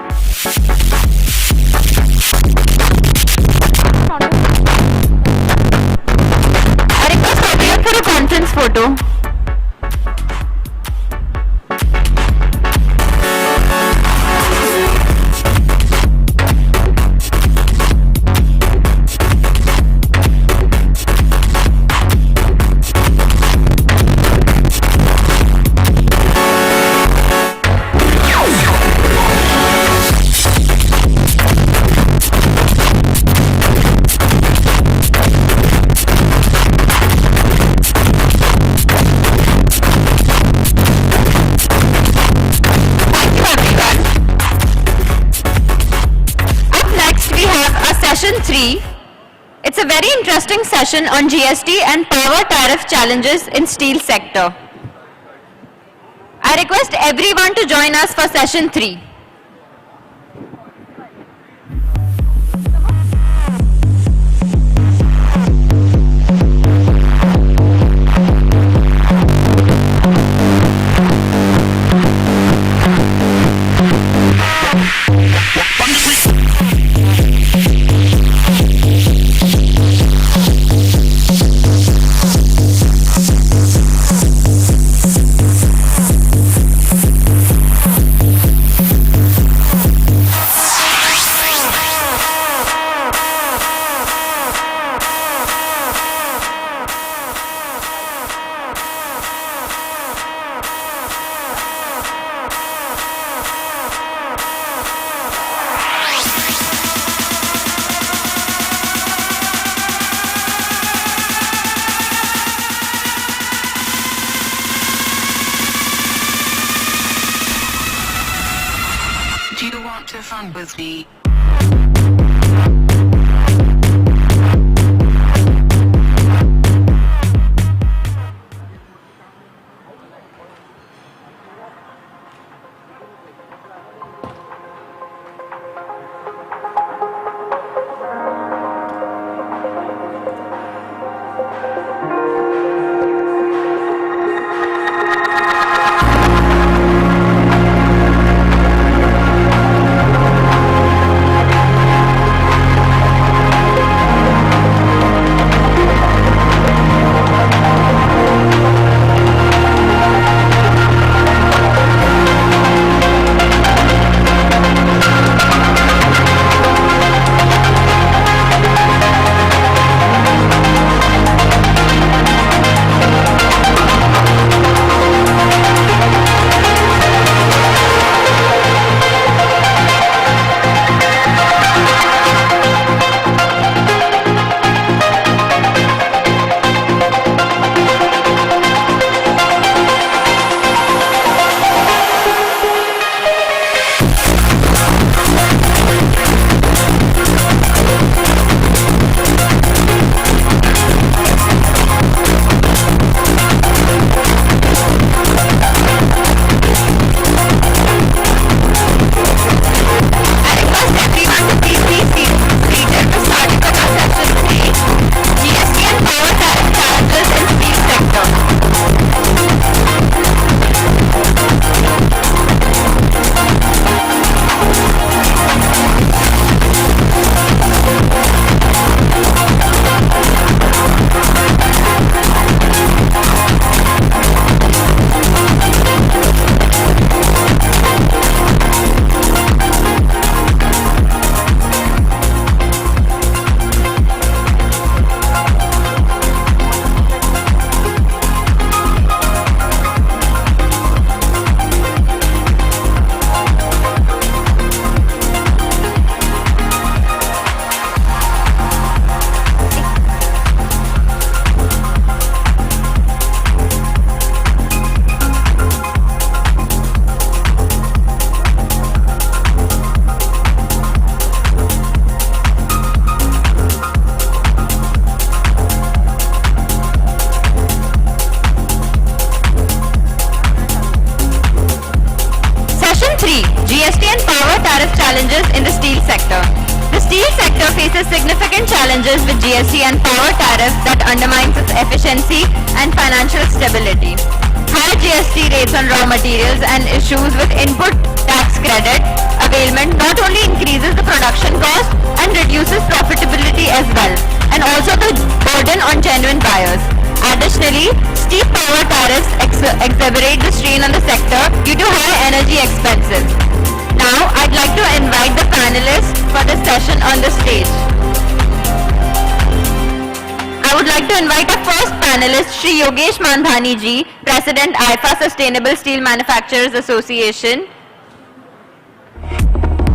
For a conference photo. session 3. It's a very interesting session on GST and power tariff challenges in steel sector. I request everyone to join us for session 3. Do you want to fun with me? challenges in the steel sector. The steel sector faces significant challenges with GST and power tariffs that undermines its efficiency and financial stability. High GST rates on raw materials and issues with input tax credit availment not only increases the production cost and reduces profitability as well, and also the burden on genuine buyers. Additionally, steep power tariffs exacerbate the strain on the sector due to high energy expenses. Now, I'd like to invite the panelists for the session on the stage. I would like to invite our first panelist, Shri Yogesh Mandhani ji, President Aiifa Sustainable Steel Manufacturers Association.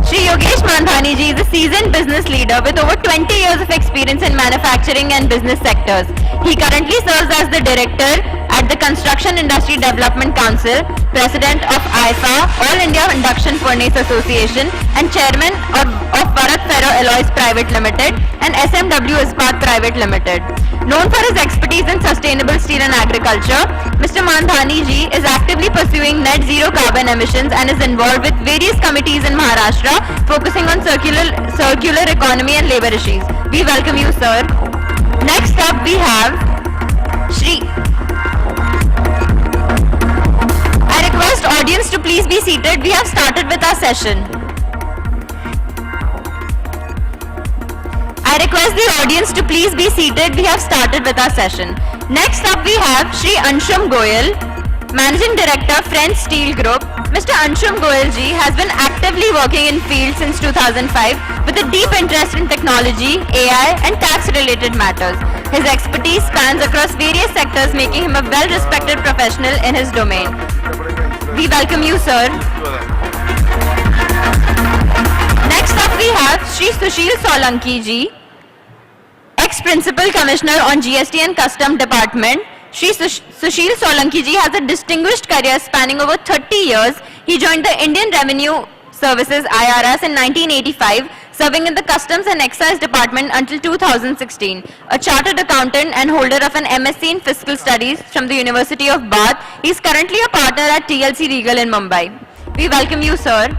Shri Yogesh Mandhani ji is a seasoned business leader with over 20 years of experience in manufacturing and business sectors. He currently serves as the director at the Construction Industry Development Council, President of Aiifa, All India Induction Furnace Association, and Chairman of Bharat Ferro Alloys Private Limited and SMW Ispat Private Limited. Known for his expertise in sustainable steel and agriculture, Mr. Mandhani ji is actively pursuing net zero carbon emissions and is involved with various committees in Maharashtra focusing on circular economy and labor issues. We welcome you, sir. Next up we have Shri. I request audience to please be seated. We have started with our session. I request the audience to please be seated. We have started with our session. Next up we have Shri Anshum Goyal, Managing Director, French Steel Group. Mr. Anshum Goyal ji has been actively working in field since 2005 with a deep interest in technology, AI and tax-related matters. His expertise spans across various sectors, making him a well-respected professional in his domain. We welcome you, sir. Next up we have Shri Sushil Solanki ji, ex-Principal Commissioner on GST and Custom Department. Shri Sushil Solanki ji has a distinguished career spanning over 30 years. He joined the Indian Revenue Services IRS in 1985, serving in the Customs and Excise Department until 2016. A chartered accountant and holder of an MSc in Fiscal Studies from the University of Bath, he is currently a partner at TLC Regal in Mumbai. We welcome you, sir.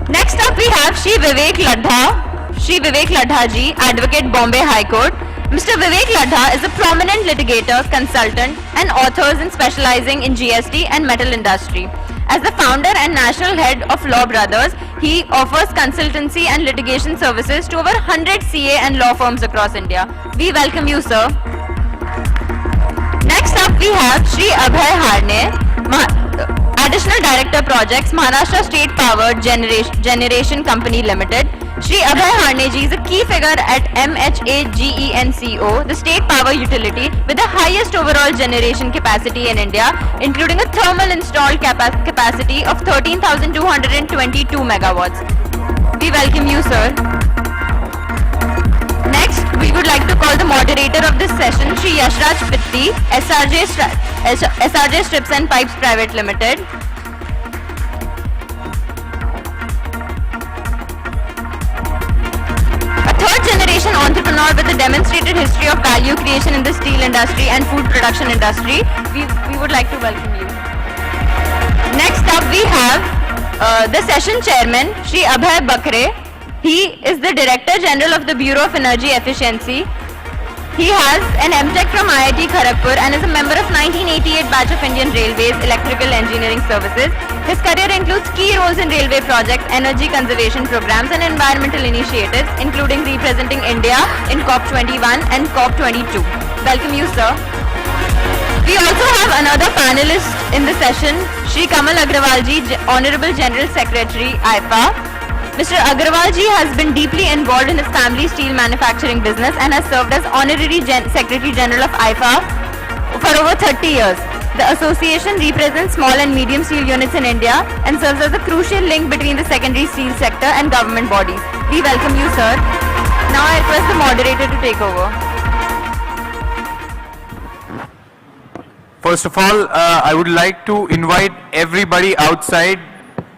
Next up we have Shri Vivek Ladha. Shri Vivek Ladha ji, Advocate, Bombay High Court. Mr. Vivek Ladha is a prominent litigator, consultant and author in specializing in GST and metal industry. As the founder and national head of Law Brothers, he offers consultancy and litigation services to over 100 CA and law firms across India. We welcome you, sir. Next up we have Shri Abhay Harne, Additional Director Projects, Maharashtra State Power Generation Company Limited. Shri Abhay Harne ji is a key figure at MHAGENCO, the state power utility with the highest overall generation capacity in India, including a thermal installed capacity of 13,222 megawatts. We welcome you, sir. Next, we would like to call the moderator of this session, Shri Yashraj Pitti, SRJ Strips and Pipes Private Limited. Third-generation entrepreneur with a demonstrated history of value creation in the steel industry and food production industry. We would like to welcome you. Next up we have the session chairman, Shri Abhay Bakre. He is the Director General of the Bureau of Energy Efficiency. He has an MTech from IIT Kharagpur and is a member of 1988 batch of Indian Railways Electrical Engineering Services. His career includes key roles in railway projects, energy conservation programs and environmental initiatives, including representing India in COP21 and COP22. Welcome you, sir. We also have another panelist in the session, Shri Kamal Agrawal ji, Honorable General Secretary, Aiifa. Mr. Agrawal ji has been deeply involved in his family steel manufacturing business and has served as Honorary Secretary General of Aiifa for over 30 years. The association represents small and medium steel units in India and serves as a crucial link between the secondary steel sector and government bodies. We welcome you, sir. Now I request the moderator to take over. First of all, I would like to invite everybody outside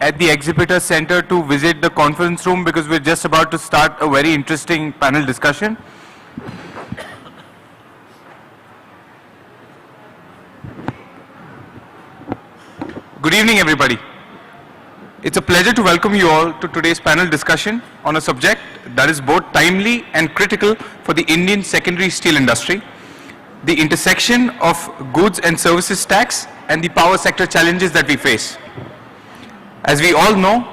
at the exhibitor center to visit the conference room because we're just about to start a very interesting panel discussion. Good evening, everybody. It's a pleasure to welcome you all to today's panel discussion on a subject that is both timely and critical for the Indian secondary steel industry, the intersection of goods and services tax and the power sector challenges that we face. As we all know,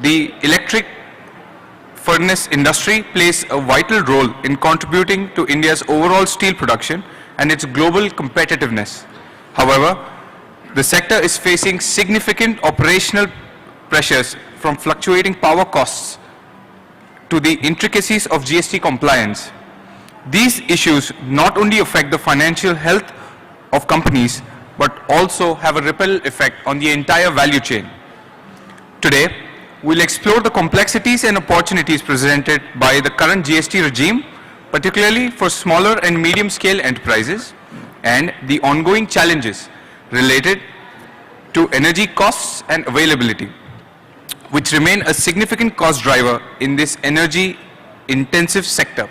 the electric furnace industry plays a vital role in contributing to India's overall steel production and its global competitiveness. However, the sector is facing significant operational pressures from fluctuating power costs to the intricacies of GST compliance. These issues not only affect the financial health of companies, but also have a ripple effect on the entire value chain. Today, we'll explore the complexities and opportunities presented by the current GST regime, particularly for smaller and medium-scale enterprises, and the ongoing challenges related to energy costs and availability. which remain a significant cost driver in this energy-intensive sector.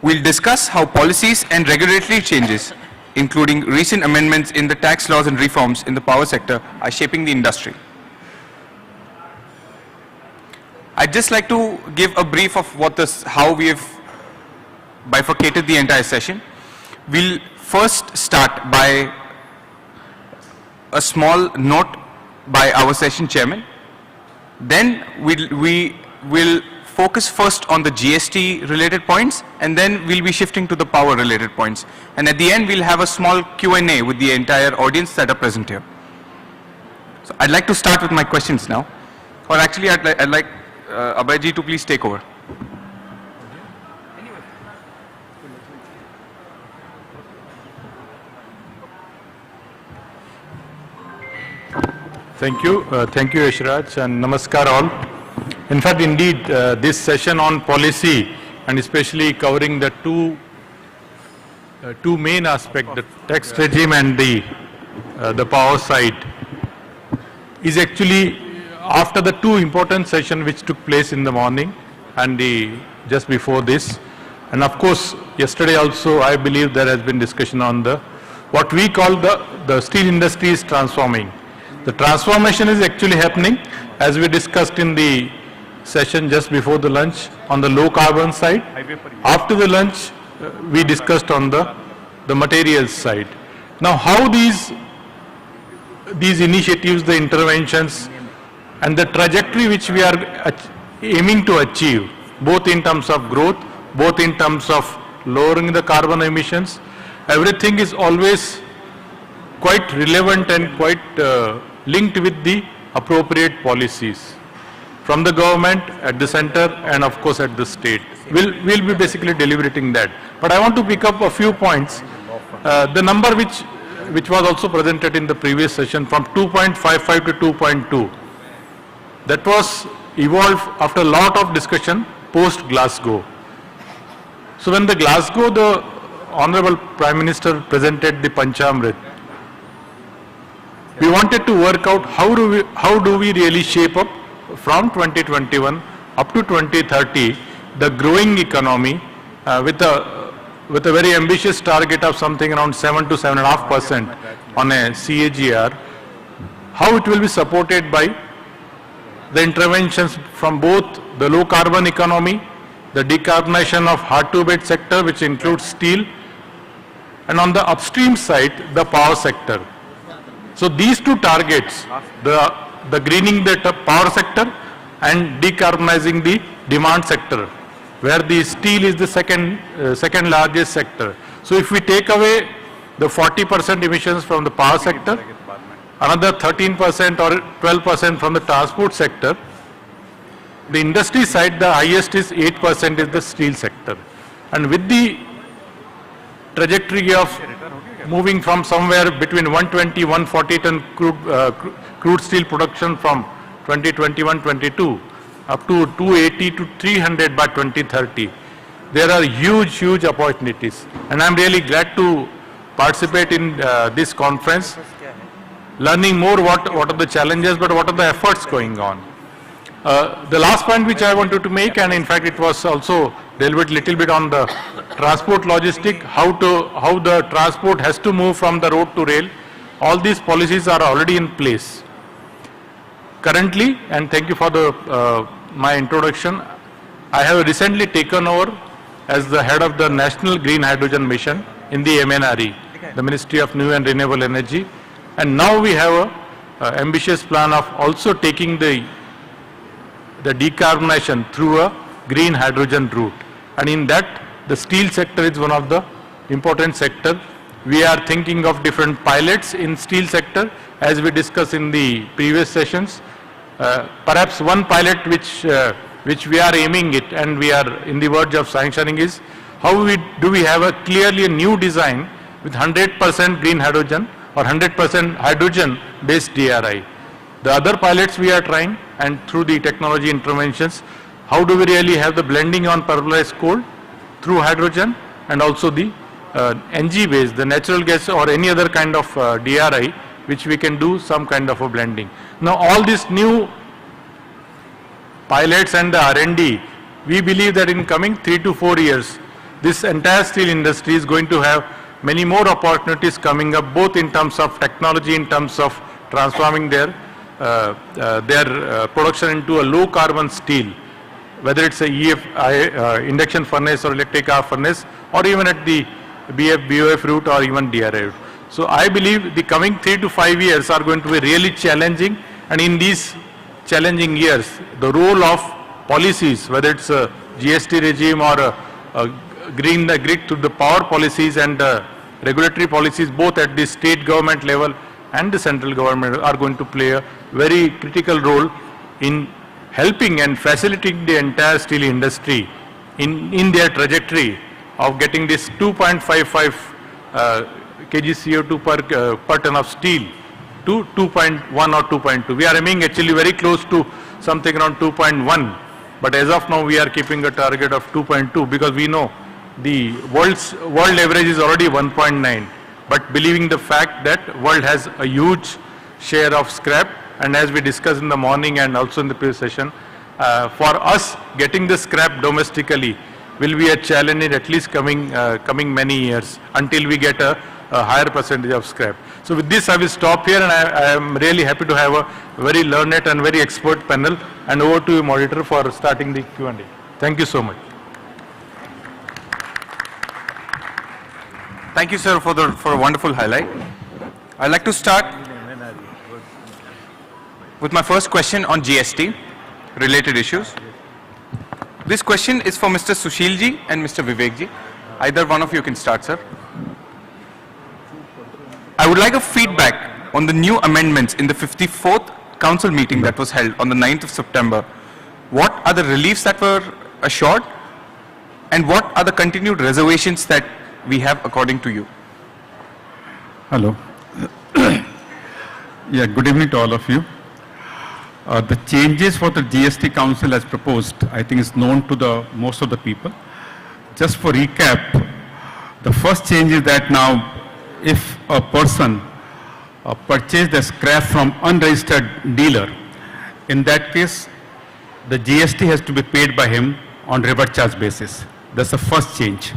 We'll discuss how policies and regulatory changes, including recent amendments in the tax laws and reforms in the power sector, are shaping the industry. I'd just like to give a brief of how we have bifurcated the entire session. We'll first start by a small note by our session chairman. Then we will focus first on the GST related points, and then we'll be shifting to the power related points. And at the end, we'll have a small Q&A with the entire audience that are present here. So I'd like to start with my questions now. Or actually, I'd like Abhay to please take over. Thank you, Yashraj, and namaskar all. In fact, indeed, this session on policy, and especially covering the two main aspects, the tax regime and the power side, is actually after the two important sessions which took place in the morning and just before this. And of course, yesterday also, I believe there has been discussion on what we call the steel industry is transforming. The transformation is actually happening, as we discussed in the session just before the lunch, on the low carbon side. After the lunch, we discussed on the materials side. Now, how these initiatives, the interventions, and the trajectory which we are aiming to achieve, both in terms of growth, both in terms of lowering the carbon emissions, everything is always quite relevant and quite linked with the appropriate policies from the government, at the center, and of course at the state. We'll be basically deliberating that. But I want to pick up a few points. The number which was also presented in the previous session, from 2.55 to 2.2, that was evolved after a lot of discussion post Glasgow. So when the Glasgow, the Honorable Prime Minister presented the Panchamrit, we wanted to work out how do we really shape up from 2021 up to 2030 the growing economy with a very ambitious target of something around 7 to 7.5% on a CAGR. How it will be supported by the interventions from both the low carbon economy, the decarbonization of hard to abate sector, which includes steel, and on the upstream side, the power sector. So these two targets, the greening the power sector and decarbonizing the demand sector, where the steel is the second largest sector. So if we take away the 40% emissions from the power sector, another 13% or 12% from the transport sector, the industry side, the highest is 8% is the steel sector. And with the trajectory of moving from somewhere between 120, 140 ton crude steel production from 2021-22 up to 280 to 300 by 2030. There are huge opportunities, and I'm really glad to participate in this conference, learning more what are the challenges, but what are the efforts going on. The last point which I wanted to make, and in fact it was also delivered little bit on the transport logistic, how the transport has to move from the road to rail. All these policies are already in place. Currently, and thank you for my introduction, I have recently taken over as the head of the National Green Hydrogen Mission in the MNRE, the Ministry of New and Renewable Energy, and now we have an ambitious plan of also taking the decarbonization through a green hydrogen route. And in that, the steel sector is one of the important sector. We are thinking of different pilots in steel sector, as we discussed in the previous sessions. Perhaps one pilot which we are aiming it and we are in the verge of sanctioning is how do we have a clearly a new design with 100% green hydrogen or 100% hydrogen based DRI. The other pilots we are trying, and through the technology interventions, how do we really have the blending on pyrolyzed coal through hydrogen, and also the NG based, the natural gas or any other kind of DRI, which we can do some kind of a blending. Now all these new pilots and the R&D, we believe that in coming 3 to 4 years, this entire steel industry is going to have many more opportunities coming up, both in terms of technology, in terms of transforming their production into a low carbon steel, whether it's a induction furnace or electric arc furnace, or even at the BF route or even DRI route. So I believe the coming 3 to 5 years are going to be really challenging, and in these challenging years, the role of policies, whether it's a GST regime or a green the grid to the power policies and regulatory policies, both at the state government level and the central government, are going to play a very critical role in helping and facilitating the entire steel industry in their trajectory of getting this 2.55 kg CO2 per ton of steel to 2.1 or 2.2. We are aiming actually very close to something around 2.1, but as of now we are keeping a target of 2.2 because we know the world average is already 1.9, but believing the fact that world has a huge share of scrap, and as we discussed in the morning and also in the previous session, for us getting the scrap domestically will be a challenge in at least coming many years until we get a higher percentage of scrap. So with this I will stop here, and I am really happy to have a very learned and very expert panel, and over to you, moderator, for starting the Q&A. Thank you so much. Thank you, sir, for a wonderful highlight. I'd like to start with my first question on GST related issues. This question is for Mr. Sushil ji and Mr. Vivek ji. Either one of you can start, sir. I would like a feedback on the new amendments in the 54th council meeting that was held on the 9th of September. What are the reliefs that were assured, and what are the continued reservations that we have according to you? Hello. Yeah, good evening to all of you. The changes for the GST Council as proposed, I think is known to most of the people. Just for recap, the first change is that now if a person purchased the scrap from unregistered dealer, in that case the GST has to be paid by him on revert charge basis. That's the first change.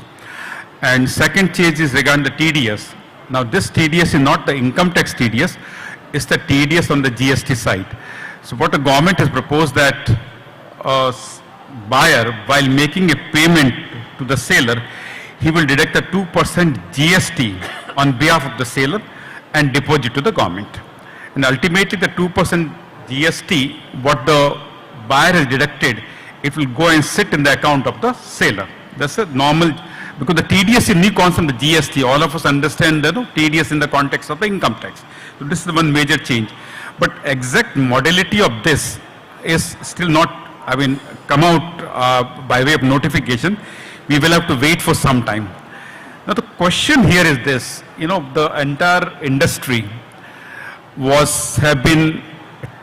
And second change is regarding the TDS. Now this TDS is not the income tax TDS, it's the TDS on the GST side. So what the government has proposed that a buyer, while making a payment to the seller, he will deduct a 2% GST on behalf of the seller and deposit to the government. And ultimately the 2% GST, what the buyer has deducted, it will go and sit in the account of the seller. That's a normal, because the TDS is new concept, the GST, all of us understand the TDS in the context of the income tax. So this is the one major change. But exact modality of this is still not, come out by way of notification. We will have to wait for some time. Now the question here is this, the entire industry have been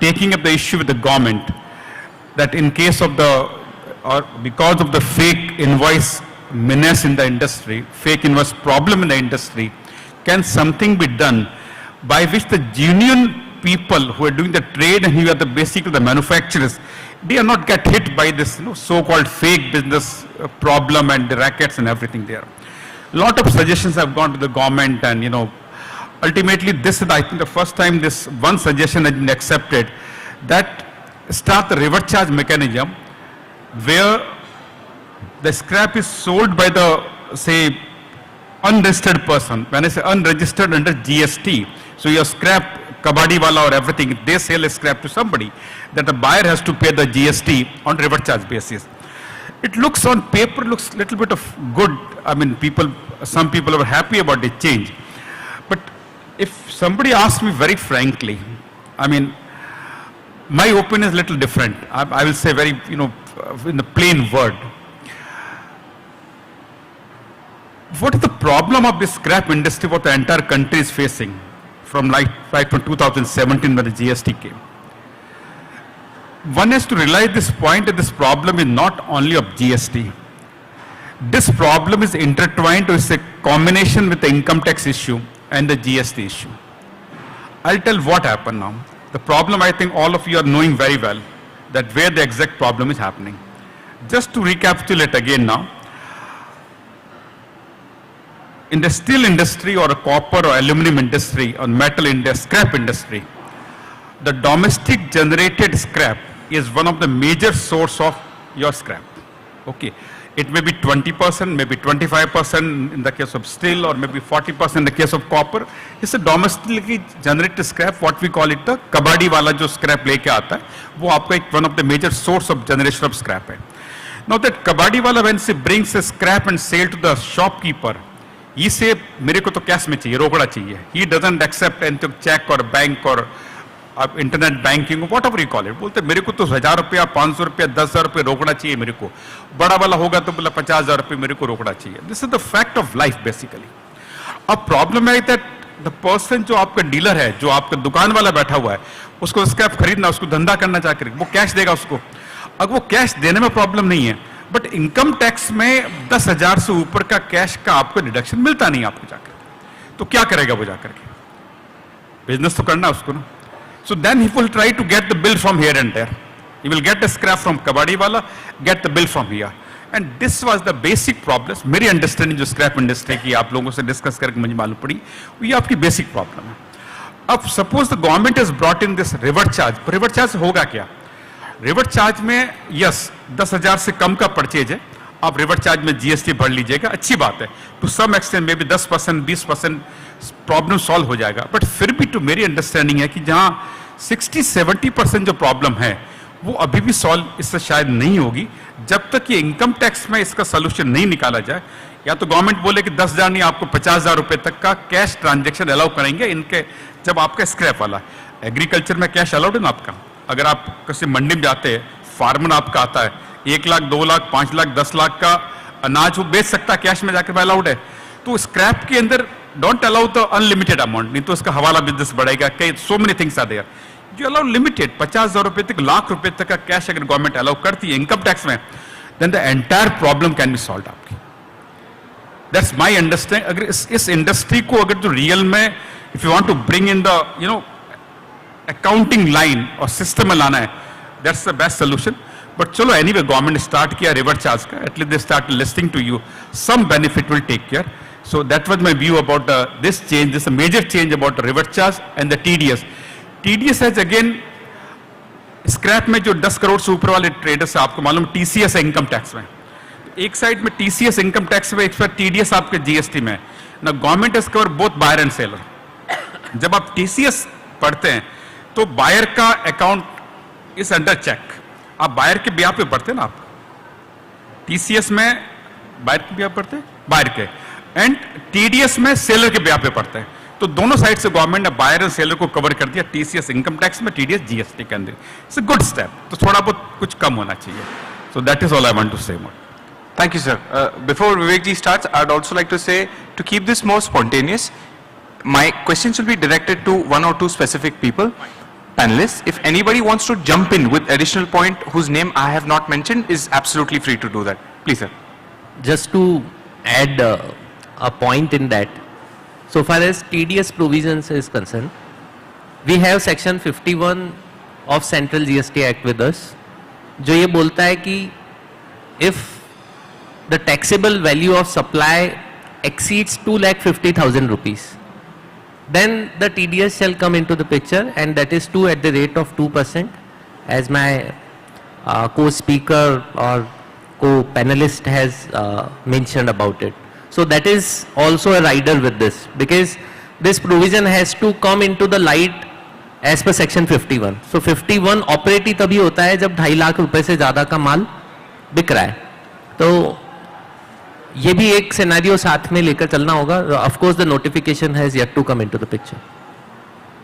taking up the issue with the government that in case of because of the fake invoice menace in the industry, fake invoice problem in the industry, can something be done by which the genuine people who are doing the trade and who are basically the manufacturers, they are not get hit by this so-called fake business problem and the rackets and everything there. A lot of suggestions have gone to the government, and ultimately this is, I think, the first time this one suggestion has been accepted, that start the revert charge mechanism where the scrap is sold by the, say, unregistered person. When I say unregistered under GST, so your scrap, kabadi wala or everything, they sell a scrap to somebody, that the buyer has to pay the GST on revert charge basis. It looks on paper, looks a little bit of good. Some people are happy about the change. But if somebody asks me very frankly, my opinion is a little different. I will say very, in the plain word. What is the problem of this scrap industry, what the entire country is facing from right from 2017 when the GST came? One has to realize this point that this problem is not only of GST. This problem is intertwined with a combination with the income tax issue and the GST issue. I'll tell what happened now. The problem, I think all of you are knowing very well. that where the exact problem is happening. Just to recapitulate again now, in the steel industry or a copper or aluminum industry or metal industry, scrap industry, the domestic generated scrap is one of the major source of your scrap. Okay. It may be 20%, maybe 25% in the case of steel, or maybe 40% in the case of copper. It's a domestically generated scrap, what we call it the kabadi wala jo scrap leke aata hai, wo aapka ek one of the major source of generation of scrap hai. Now that kabadi wala, when he brings a scrap and sale to the shopkeeper, he say mere ko to cash mein chahiye, rokda chahiye. He doesn't accept anything check or bank or internet banking, what ever you call it, बोलते मेरे को तो 1000 रुपया, 500 रुपया, 10,000 रुपया रोकना चाहिए मेरे को, बड़ा वाला होगा तो बोला 50,000 रुपये मेरे को रोकना चाहिए. This is the fact of life basically. अब प्रॉब्लम है दैट द पर्सन जो आपका डीलर है, जो आपका दुकान वाला बैठा हुआ है, उसको स्क्रैप खरीदना, उसको धंधा करना चाहकर वो कैश देगा उसको. अब वो कैश देने में प्रॉब्लम नहीं है, बट इनकम टैक्स में 10,000 से ऊपर का कैश का आपको डिडक्शन मिलता नहीं आपको जाकर, तो क्या करेगा वो जाकर के? बिजनेस तो करना उसको ना. So then he will try to get the bill from here and there. He will get the scrap from kabadi wala, get the bill from here. And this was the basic problem. मेरी understanding जो scrap industry की आप लोगों से discuss करके मुझे मालूम पड़ी, वो ये आपकी basic problem है. अब suppose the government has brought in this river charge. river charge होगा क्या? river charge में yes 10,000 से कम का purchase है, आप river charge में GST भर लीजिएगा, अच्छी बात है. To some extent maybe 10%, 20% problem solve हो जाएगा. बट फिर भी तो मेरी अंडरस्टैंडिंग है कि जहां 60-70% जो प्रॉब्लम है वो अभी भी सॉल्व इससे शायद नहीं होगी जब तक ये इनकम टैक्स में इसका सोल्यूशन नहीं निकाला जाए. या तो गवर्नमेंट बोले कि 10,000 नहीं, आपको 50,000 रुपए तक का कैश ट्रांजेक्शन अलाउ करेंगे इनके, जब आपका स्क्रैप वाला. एग्रीकल्चर में कैश अलाउड है ना आपका. अगर आप किसी मंडी में जाते हैं, फार्मर आपका आता है 1 लाख, 2 लाख, 5 लाख, 10 लाख का अनाज वो बेच सकता है कैश में जाकर, अलाउड है. तो स्क्रैप के अंदर don't allow the unlimited amount, नहीं तो उसका हवाला बिजनेस बढ़ेगा. कई so many things are there. You allow limited 50,000 रुपए तक, लाख रुपए तक का कैश अगर गवर्नमेंट अलाउ करती है इनकम टैक्स में, then the entire problem can be solve आपकी. That's my understanding. अगर इस इंडस्ट्री को अगर जो रियल में if you want to bring in the accounting line और सिस्टम में लाना है, that's the best solution. But चलो एनीवे गवर्नमेंट स्टार्ट किया रिवर चार्ज का, at least they start listing to you, some benefit will take care. So that was my view about this change. This is a major change about the river charge and the TDS. TDS has again scrap में जो 10 करोड़ से ऊपर वाले traders है, आपको मालूम TCS है income tax में. एक साइड में TCS इनकम टैक्स में, एक साइड TDS आपके GST में. ना government has covered both buyer and seller. जब आप TCS पढ़ते हैं तो बायर का अकाउंट इज अंडर चेक. आप बायर के ब्याह पे पढ़ते हैं ना, आप TCS में बायर के ब्याह पढ़ते हैं, बायर के, एंड TDS में सेलर के ब्याह पे पड़ता है. तो दोनों साइड से गवर्नमेंट ने बायर और सेलर को कवर कर दिया, TCS इनकम टैक्स में, TDS GST के अंदर. It's a good step. तो थोड़ा बहुत कुछ कम होना चाहिए. So that is all I want to say more. Thank you, sir. Before Vivek ji starts, I'd also like to say, to keep this more spontaneous, my questions will be directed to 1 or 2 specific people, panelists. If anybody wants to jump in with additional point whose name I have not mentioned, is absolutely free to do that. Please, sir. Just to add a point in that, so far as TDS provisions is concerned, we have section 51 of Central GST Act with us, जो ये बोलता है कि if the taxable value of supply exceeds 2,50,000 rupees, then the TDS shall come into the picture, and that is too at the rate of 2%, as my co-speaker or co-panelist has mentioned about it. So that is also a rider with this, because this provision has to come into the light as per section 51. So 51 operate ही तभी होता है जब 2.5 लाख रुपए से ज्यादा का माल बिक रहा है. तो ये भी एक सिनेरियो साथ में लेकर चलना होगा. Of course the notification has yet to come into the picture.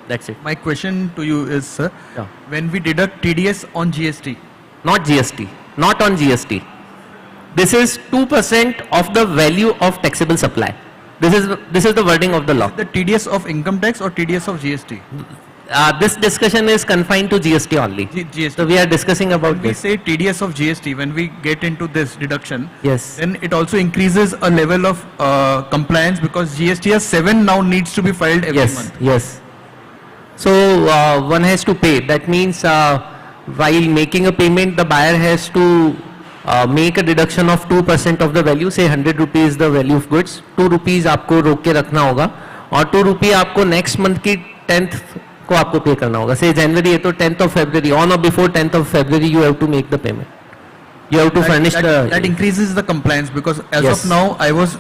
That's it. My question to you is, sir, when we deduct TDS on GST, not GST, not on GST. This is 2% of the value of taxable supply. This is the wording of the law. The TDS of income tax or TDS of GST? This discussion is confined to GST only. GST. So we are discussing about when this. we say TDS of GST, when we get into this deduction, yes, then it also increases a level of compliance, because GSTS 7 now needs to be filed every month. Yes. So one has to pay. That means while making a payment, the buyer has to make a deduction of 2% of the value, say 100 rupees the value of goods, 2 rupees आपको रोक के रखना होगा और 2 रुपये आपको next month की 10th को आपको पे करना होगा. से जनवरी है तो 10th of February, on or before 10th of February you have to make the payment. You have to furnish that increases the compliance, because as Yes. of now I was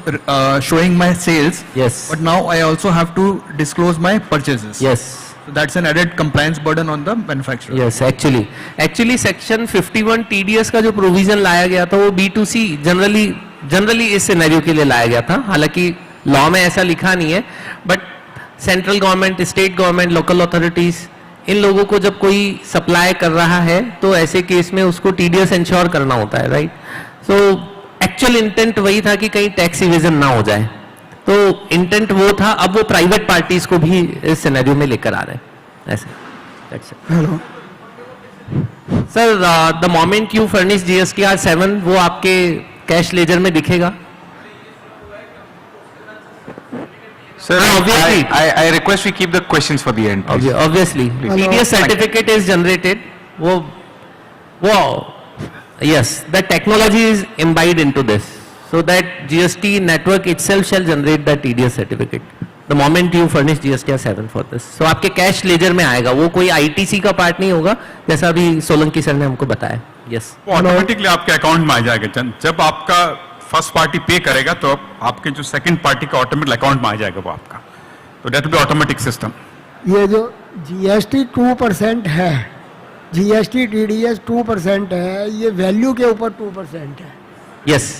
showing my sales, Yes. but now I also have to disclose my purchases. Yes. So that's an added compliance burden on the manufacturer. Yes, actually section 51 TDS का जो provision लाया गया था वो B2C generally इस scenario के लिए लाया गया था. हालांकि लॉ में ऐसा लिखा नहीं है, but central government, state government, local authorities, इन लोगों को जब कोई सप्लाई कर रहा है तो ऐसे केस में उसको TDS इंश्योर करना होता है, राइट. सो एक्चुअल इंटेंट वही था कि कहीं टैक्स इवेजन ना हो जाए, तो इंटेंट वो था. अब वो प्राइवेट पार्टीज को भी इस सिनेरियो में लेकर आ रहे हैं ऐसे. Hello sir, the moment you furnish GSTR 7 वो आपके कैश लेजर में दिखेगा. Sir, I request we keep the questions for the end. Please. Obviously, TDS certificate is generated. Yes, the technology is imbibed into this, so that GST network itself shall generate the TDS certificate the moment you furnish GSTR 7 for this. So आपके cash ledger में आएगा, वो कोई ITC का part नहीं होगा, जैसा अभी सोलंकी सर ने हमको बताया. Yes. वो ऑटोमेटिकली आपके अकाउंट में आ जाएगा. जब आपका फर्स्ट पार्टी पे करेगा तो आपके जो सेकंड पार्टी का ऑटोमेटिक अकाउंट में आ जाएगा वो आपका. तो that will be automatic system. ये जो GST 2% है, GST TDS 2% है, ये वैल्यू के ऊपर 2% है. Yes.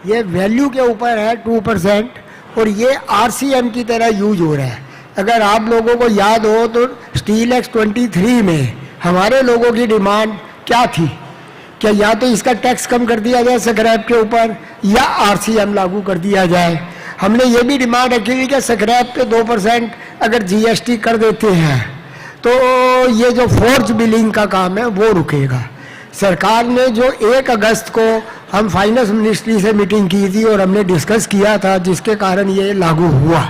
ये वैल्यू के ऊपर है 2% और ये RCM की तरह यूज हो रहा है. अगर आप लोगों को याद हो तो Steelex 23 में हमारे लोगों की डिमांड क्या थी, क्या या तो इसका टैक्स कम कर दिया जाए स्क्रैप के ऊपर या RCM लागू कर दिया जाए. हमने ये भी डिमांड रखी हुई कि स्क्रैप पे 2% अगर GST कर देते हैं तो ये जो फोर्ज बिलिंग का काम है वो रुकेगा. सरकार ने जो 1 अगस्त को हम फाइनेंस मिनिस्ट्री से मीटिंग की थी और हमने डिस्कस किया था, जिसके कारण ये लागू हुआ.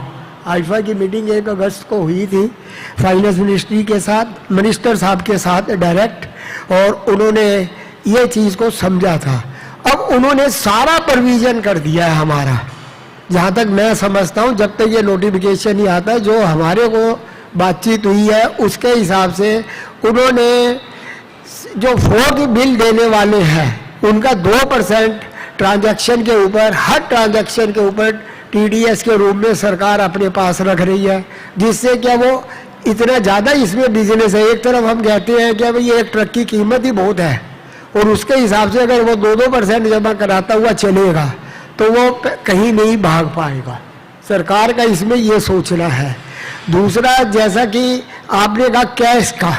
आईफा की मीटिंग 1 अगस्त को हुई थी फाइनेंस मिनिस्ट्री के साथ, मिनिस्टर साहब के साथ डायरेक्ट, और उन्होंने ये चीज़ को समझा था. अब उन्होंने सारा प्रोविजन कर दिया है हमारा, जहाँ तक मैं समझता हूँ. जब तक ये नोटिफिकेशन ही आता है, जो हमारे को बातचीत हुई है उसके हिसाब से उन्होंने जो फोर्थ बिल देने वाले हैं उनका 2% ट्रांजैक्शन के ऊपर, हर ट्रांजैक्शन के ऊपर TDS के रूप में सरकार अपने पास रख रही है, जिससे क्या वो इतना ज़्यादा इसमें बिजनेस है. एक तरफ हम कहते हैं कि भाई एक ट्रक की कीमत ही बहुत है और उसके हिसाब से अगर वो 2% जमा कराता हुआ चलेगा तो वो कहीं नहीं भाग पाएगा. सरकार का इसमें ये सोचना है. दूसरा, जैसा कि आपने कहा कैश का,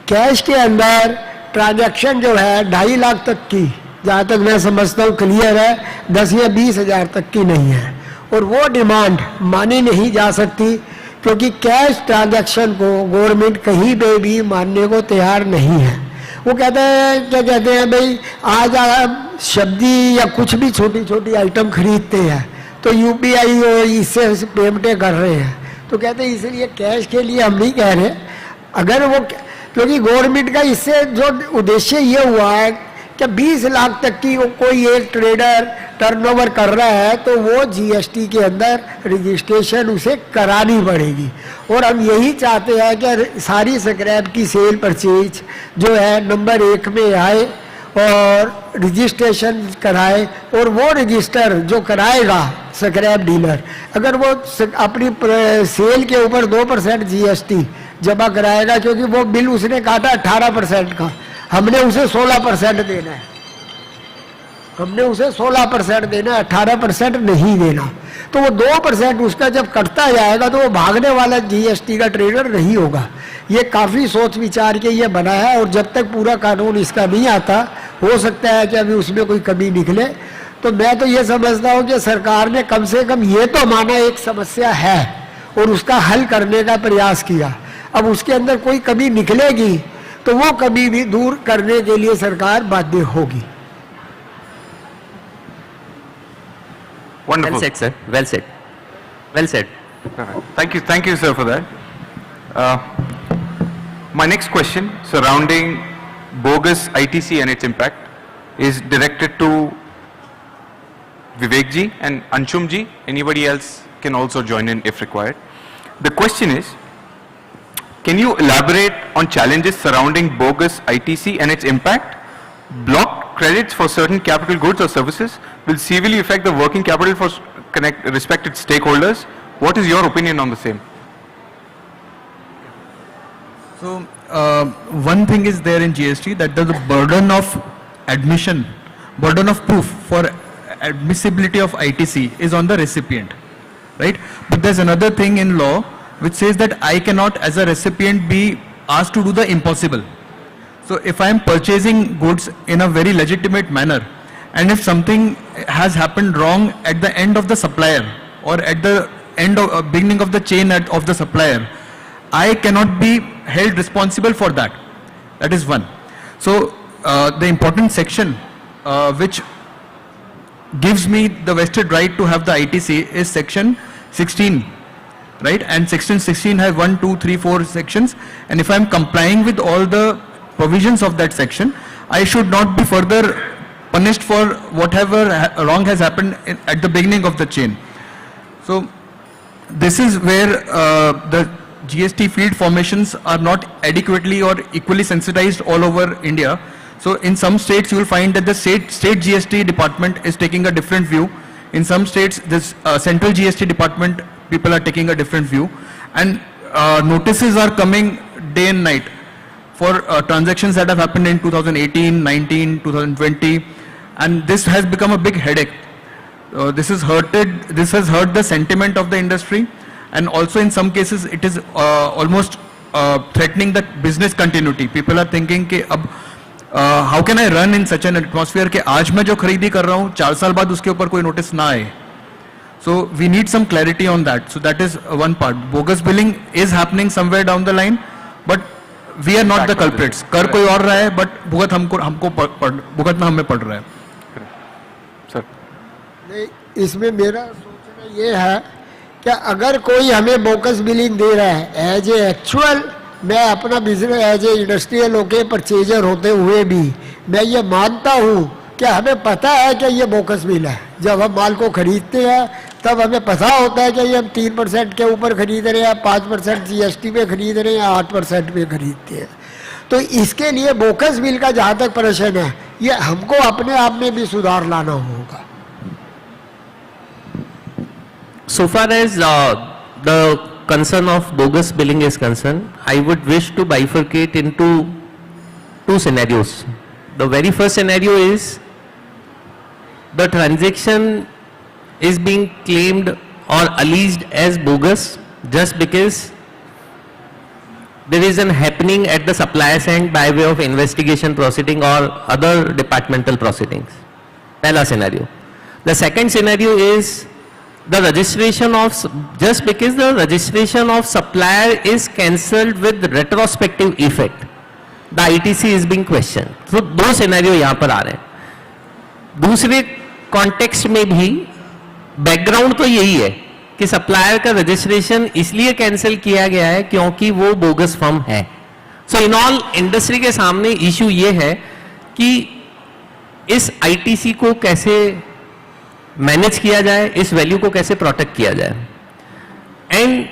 कैश के अंदर ट्रांजैक्शन जो है 2.5 लाख तक की, जहाँ तक मैं समझता हूँ क्लियर है, 10 या 20 हज़ार तक की नहीं है. और वो डिमांड मानी नहीं जा सकती, क्योंकि कैश ट्रांजैक्शन को गवर्नमेंट कहीं पे भी मानने को तैयार नहीं है. वो कहते हैं, क्या कहते हैं भाई, आज आप सब्जी या कुछ भी छोटी छोटी आइटम खरीदते हैं तो UPI और इससे पेमेंटें कर रहे हैं. तो कहते हैं इसलिए कैश के लिए हम नहीं कह रहे. अगर वो, क्योंकि गवर्नमेंट का इससे जो उद्देश्य ये हुआ है कि 20 लाख तक की कोई एक ट्रेडर टर्नओवर कर रहा है तो वो GST के अंदर रजिस्ट्रेशन उसे करानी पड़ेगी. और हम यही चाहते हैं कि सारी स्क्रैप की सेल परचेज जो है नंबर 1 में आए और रजिस्ट्रेशन कराए. और वो रजिस्टर जो कराएगा स्क्रैप डीलर, अगर वो अपनी सेल के ऊपर 2% GST जमा कराएगा, क्योंकि वो बिल उसने काटा 18% का, हमने उसे 16% देना है, हमने उसे 16% देना है, 18% नहीं देना. तो वो 2% उसका जब कटता जाएगा तो वो भागने वाला GST का ट्रेडर नहीं होगा. ये काफ़ी सोच विचार के ये बना है. और जब तक पूरा कानून इसका नहीं आता, हो सकता है कि अभी उसमें कोई कमी निकले. तो मैं तो ये समझता हूँ कि सरकार ने कम से कम ये तो माना एक समस्या है और उसका हल करने का प्रयास किया. अब उसके अंदर कोई कमी निकलेगी तो वो कमी भी दूर करने के लिए सरकार बाध्य होगी. Wonderful. Well said, sir. Well said. Well said. Thank you, sir, for that. My next question surrounding bogus ITC and its impact is directed to Vivek ji and Anshum ji. Anybody else can also join in if required. The question is, can you elaborate on challenges surrounding bogus ITC and its impact? Blocked credits for certain capital goods or services will severely affect the working capital for respected stakeholders. What is your opinion on the same? So, one thing is there in GST, that the burden of admission, burden of proof for admissibility of ITC is on the recipient, right? But there's another thing in law which says that I cannot as a recipient be asked to do the impossible. So if I am purchasing goods in a very legitimate manner, and if something has happened wrong at the end of the supplier or at the end of beginning of the chain of the supplier, I cannot be held responsible for that. That is one. So the important section which gives me the vested right to have the ITC is section 16, right? And section 16 has 1, 2, 3, 4 sections, and if I am complying with all the provisions of that section, I should not be further punished for whatever wrong has happened at the beginning of the chain. So this is where the GST field formations are not adequately or equally sensitized all over India. So in some states you will find that the state GST department is taking a different view. In some states this central GST department people are taking a different view, and notices are coming day and night for transactions that have happened in 2018, 19, 2020, and this has become a big headache. This has hurt the sentiment of the industry, and also in some cases it is almost threatening the business continuity. People are thinking कि अब how can I run in such an atmosphere कि आज मैं जो खरीदी कर रहा हूँ 4 साल बाद उसके ऊपर कोई नोटिस ना आए. So we need some clarity on that. So that is one part. Bogus billing is happening somewhere down the line, but we are not the culprits. कर कोई और रहा है, but भुगतना हमें पड़ रहा है. Sir. नहीं, इसमें मेरा सोचना ये है कि अगर कोई हमें बोकस बिलिंग दे रहा है एज ए एक्चुअल, मैं अपना बिजनेस एज ए इंडस्ट्रियल होके परचेजर होते हुए भी मैं ये मानता हूँ कि हमें पता है कि ये बोकस बिल है. जब हम माल को खरीदते हैं तब हमें पता होता है कि ये हम 3% के ऊपर खरीद रहे हैं, 5% GST पे खरीद रहे हैं, 8% पे खरीदते हैं. तो इसके लिए बोकस बिल का जहाँ तक प्रश्न है, ये हमको अपने आप में भी सुधार लाना होगा. So far as the concern of bogus billing is concerned, I would wish to bifurcate into two scenarios. The very first scenario is the transaction is being claimed or alleged as bogus just because there is an happening at the supplier's end by way of investigation proceeding or other departmental proceedings. Pehla scenario. The second scenario is the registration of, just because the registration of supplier is cancelled with retrospective effect, the ITC is being questioned. So दो scenario यहाँ पर आ रहे हैं. दूसरे context में भी background तो यही है कि सप्लायर का रजिस्ट्रेशन इसलिए कैंसिल किया गया है क्योंकि वो बोगस फर्म है. सो इन ऑल इंडस्ट्री के सामने इशू ये है कि इस आईटीसी को कैसे मैनेज किया जाए, इस वैल्यू को कैसे प्रोटेक्ट किया जाए. And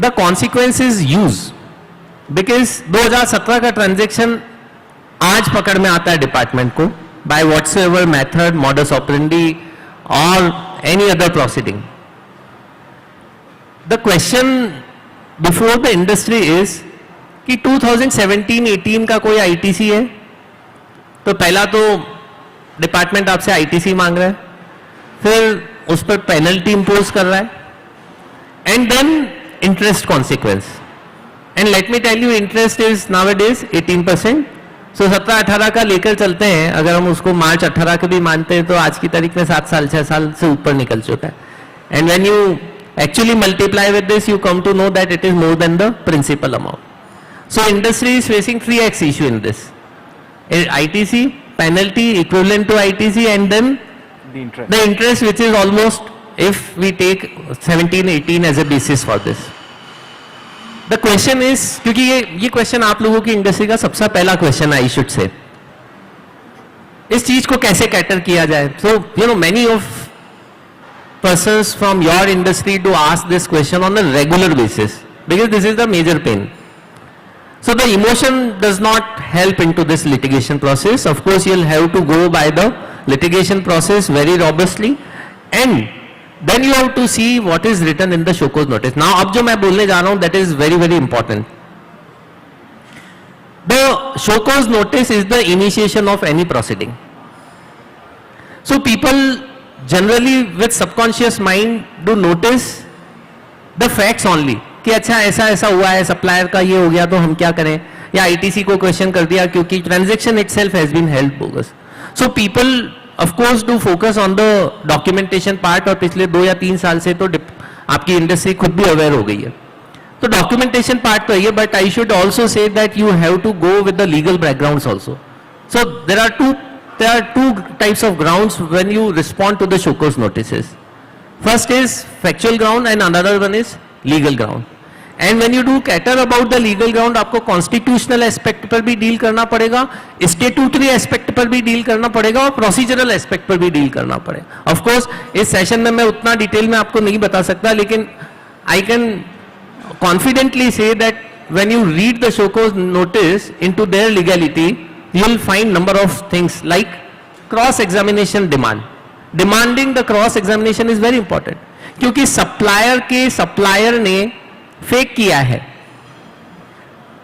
the consequence is use because 2017 का ट्रांजेक्शन आज पकड़ में आता है डिपार्टमेंट को by whatsoever method, modus operandi or any other proceeding. The question before the industry is कि 2017-18 का कोई ITC है, तो पहला तो डिपार्टमेंट आपसे ITC मांग रहा है, फिर उस पर पेनल्टी इंपोज कर रहा है, and then interest consequence. And let me tell you, interest is nowadays 18%. So 17-18 का लेकर चलते हैं, अगर हम उसको मार्च 18 के भी मानते हैं तो आज की तारीख में 7 साल 6 साल से ऊपर निकल चुका है. And when you actually multiply with this you come to know that it is more than the principal amount. So industry is facing 3x issue in this. ITC, penalty equivalent to ITC, and then the interest which is almost, if we take 17-18 as a basis for this. The question is, क्योंकि ये question आप लोगों की industry का सबसे पहला question है, I should say, इस चीज को कैसे कैटर किया जाए. So you know many of persons from your industry do ask this question on a regular basis because this is the major pain. So the emotion does not help into this litigation process. Of course, you'll have to go by the litigation process very robustly, and then you have to see what is written in the show cause notice. Now, अब जो मैं बोलने जा रहा हूँ, that is very very important. The show cause notice is the initiation of any proceeding. So people generally with subconscious mind do notice the facts only. कि अच्छा ऐसा ऐसा हुआ है, सप्लायर का ये हो गया तो हम क्या करें, या आईटीसी को क्वेश्चन कर दिया क्योंकि transaction itself has been held bogus. So people of course do focus on the documentation part, और पिछले 2 या 3 साल से तो आपकी इंडस्ट्री खुद भी अवेयर हो गई है. तो डॉक्यूमेंटेशन पार्ट तो है, but I should also say that you have to go with the legal backgrounds also. So there are two types of grounds when you respond to the show cause notices. First is factual ground and another one is legal ground. And when you do cater about the legal ground, आपको constitutional aspect पर भी deal करना पड़ेगा, statutory aspect पर भी deal करना पड़ेगा, और प्रोसीजरल एस्पेक्ट पर भी डील करना पड़ेगा. ऑफ कोर्स इस सेशन में मैं उतना डिटेल में आपको नहीं बता सकता, लेकिन I can confidently say that when you read the show cause notice into their legality, you will find number of things like cross examination demand. Demanding the cross examination is very important, क्योंकि supplier ने fake किया है.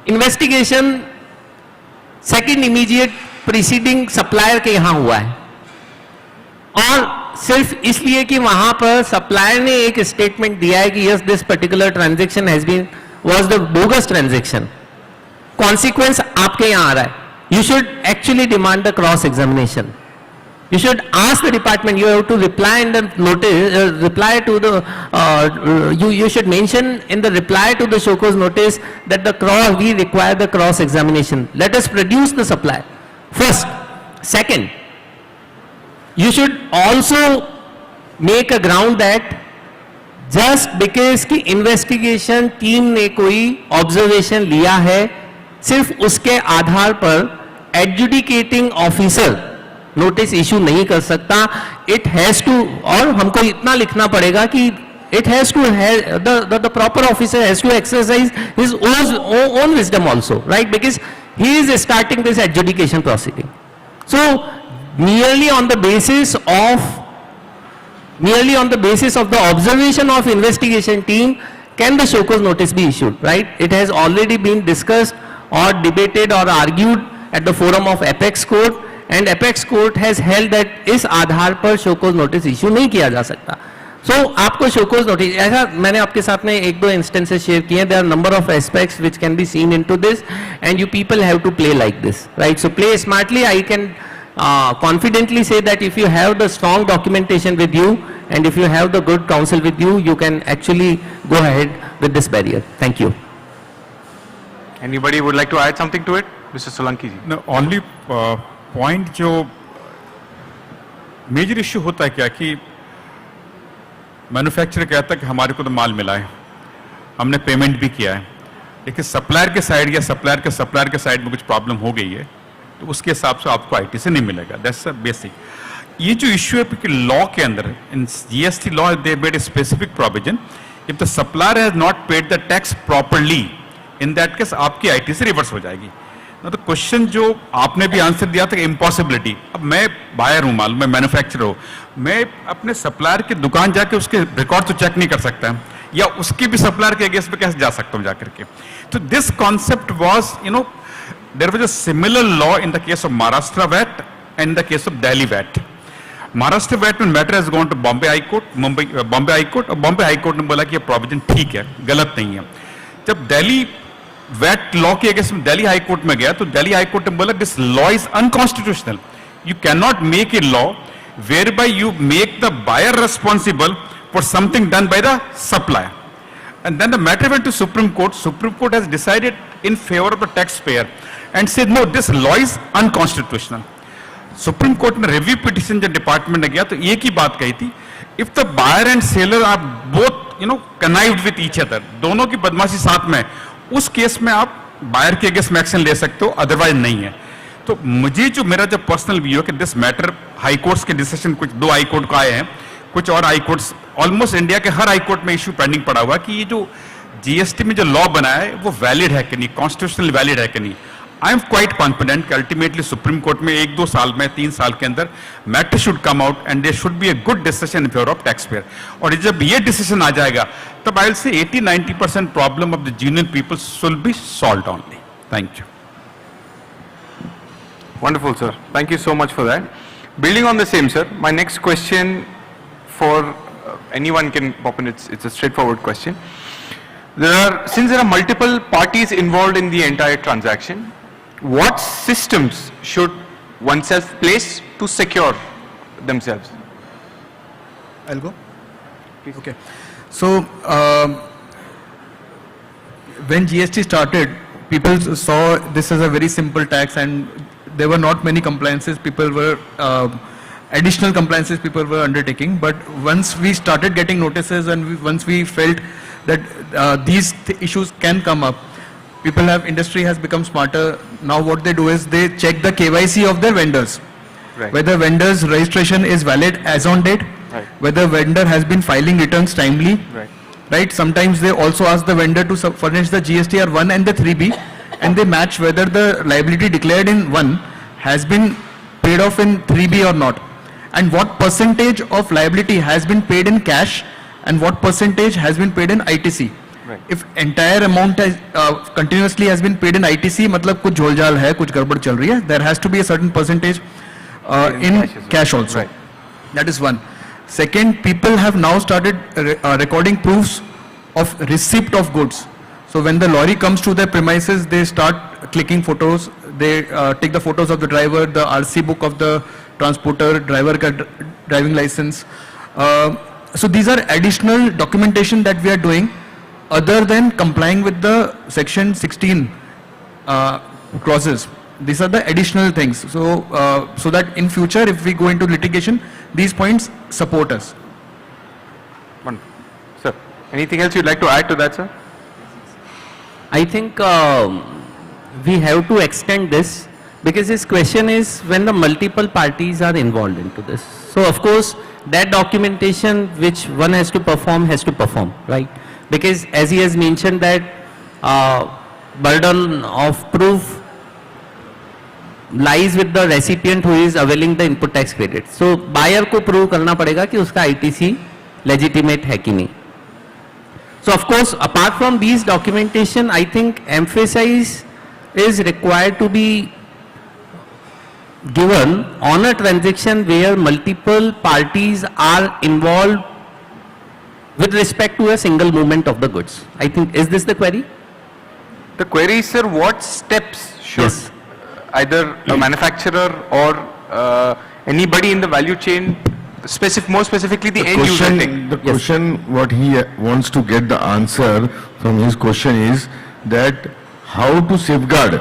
Investigation second immediate preceding supplier के यहां हुआ है, और सिर्फ इसलिए कि वहां पर सप्लायर ने एक स्टेटमेंट दिया है कि yes this particular transaction has been was the bogus transaction. Consequence आपके यहां आ रहा है. You should actually demand the cross examination. You should ask the department. You have to reply in the notice. Reply to the. You should mention in the reply to the show cause notice that we require the cross examination. Let us produce the supply first. Second, you should also make a ground that just because की investigation team ने कोई observation लिया है, सिर्फ उसके आधार पर adjudicating officer notice issue नहीं कर सकता. इट हैज टू, और हमको इतना लिखना पड़ेगा कि it has to the proper officer has to exercise his own wisdom also, right, because he is starting this adjudication proceeding. So merely on the basis of the observation of investigation team can the show cause notice be issued, right? It has already been discussed or debated or argued at the forum of apex court, and apex court has held that इस आधार पर show cause notice issue नहीं किया जा सकता. सो आपको show cause notice, ऐसा मैंने आपके साथ में 1-2 इंस्टेंसेस शेयर किए. There are number of aspects which can be seen into this, and you people have to play like this, right. So play smartly. I can confidently say that if you have the strong documentation with you and if you have the good counsel with you, you can actually go ahead with this barrier. Thank you. Anybody would like to add something to it? Mr. Solanki ji. No, only point जो major issue होता है क्या कि manufacturer कहता है कि हमारे को तो माल मिला है, हमने पेमेंट भी किया है, लेकिन सप्लायर के साइड या सप्लायर के साइड में कुछ प्रॉब्लम हो गई है, तो उसके हिसाब से आपको आईटी से नहीं मिलेगा. That's basic. ये जो इश्यू है कि लॉ के अंदर, in GST law they made a specific provision, if the supplier has not paid the tax properly, in that case आपकी आईटी से रिवर्स हो जाएगी. तो क्वेश्चन जो आपने भी आंसर दिया था कि इम्पॉसिबिलिटी, अब मैं बायर हूं, माल मैं मैन्युफैक्चरर हूं, मैं अपने सप्लायर की दुकान जाके उसके रिकॉर्ड तो चेक नहीं कर सकता, या उसके भी सप्लायर के अगेंस्ट पे कैसे जा सकता हूं जाकर के. तो this concept was, you know, there was a similar law in the case of Maharashtra VAT and the case of Delhi VAT. Maharashtra VAT में matter has gone to Bombay high court, Bombay high court, और बॉम्बे हाई कोर्ट ने बोला कि ये provision ठीक है, गलत नहीं है. जब दिल्ली वैट लॉ के अगेंस्ट में दिल्ली हाई कोर्ट में गया, तो दिल्ली हाई कोर्ट ने बोला this law is unconstitutional. You can not make a law whereby you make the buyer responsible for something done by the supplier. And then the matter went to Supreme Court. Supreme Court has decided in favour of the tax payer and said no, this law is unconstitutional. Supreme Court में review petition जब department ने गया तो एक ही बात कही थी, if the buyer and seller are both, you know, connived with each other, दोनों की बदमाशी साथ में, उस केस में आप बायर के अगेंस्ट में एक्शन ले सकते हो, अदरवाइज नहीं है. तो मुझे जो मेरा जो पर्सनल व्यू है कि दिस मैटर हाई कोर्ट्स के डिसीजन कुछ 2 हाई कोर्ट को आए हैं, कुछ और हाई कोर्ट्स, ऑलमोस्ट इंडिया के हर हाई कोर्ट में इशू पेंडिंग पड़ा हुआ कि ये जो जीएसटी में जो लॉ बना है वो वैलिड है कि नहीं, कॉन्स्टिट्यूशनल वैलिड है कि नहीं. आई एम क्वाइट कॉन्फिडेंट कि अल्टीमेटली सुप्रीम कोर्ट में 1-2 साल में 3 साल के अंदर matter should come out and there should be a good decision in favour of tax payer. और जब ये डिसीजन आ जाएगा तब I will say 80-90% problem of the genuine people will be solved only. Thank you. Wonderful, sir. Thank you so much for that. Building on the same, sir, my next question for anyone can pop in, it's a straightforward question. Since there are multiple parties involved in the entire transaction, what systems should oneself place to secure themselves? I'll go. Please. Okay. So, when GST started, people saw this as a very simple tax and there were not many compliances people were, additional compliances people were undertaking. But once we started getting notices and once we felt that these issues can come up, industry has become smarter. Now what they do is they check the KYC of their vendors. Right. Whether vendor's registration is valid as on date, Right. whether vendor has been filing returns timely. Right. Right. Sometimes they also ask the vendor to furnish the GSTR 1 and the 3B, and they match whether the liability declared in 1 has been paid off in 3B or not, and what percentage of liability has been paid in cash and what percentage has been paid in ITC. Right. If entire amount has, continuously has been paid in ITC, मतलब कुछ झोलझाल है, कुछ गड़बड़ चल रही है, there has to be a certain percentage in cash also. Right. That is one. Second, people have now started recording proofs of receipt of goods. So when the lorry comes to their premises, they start clicking photos. They take the photos of the driver, the RC book of the transporter, driver driving license. So these are additional documentation that we are doing other than complying with the section 16 clauses. These are the additional things. So, so that in future, if we go into litigation, these points support us. Wonderful. Sir, anything else you'd like to add to that, sir? I think we have to extend this because this question is when the multiple parties are involved into this. So of course that documentation which one has to perform, right? Because as he has mentioned that burden of proof lies with the recipient who is availing the input tax credit. So buyer को prove करना पड़ेगा कि उसका ITC legitimate है कि नहीं. So of course, apart from these documentation, I think emphasis is required to be given on a transaction where multiple parties are involved with respect to a single movement of the goods. I think, is this the query? The query is, sir, what steps should either a manufacturer or anybody in the value chain, more specifically the end user take? The question what he wants to get the answer from his question is that how to safeguard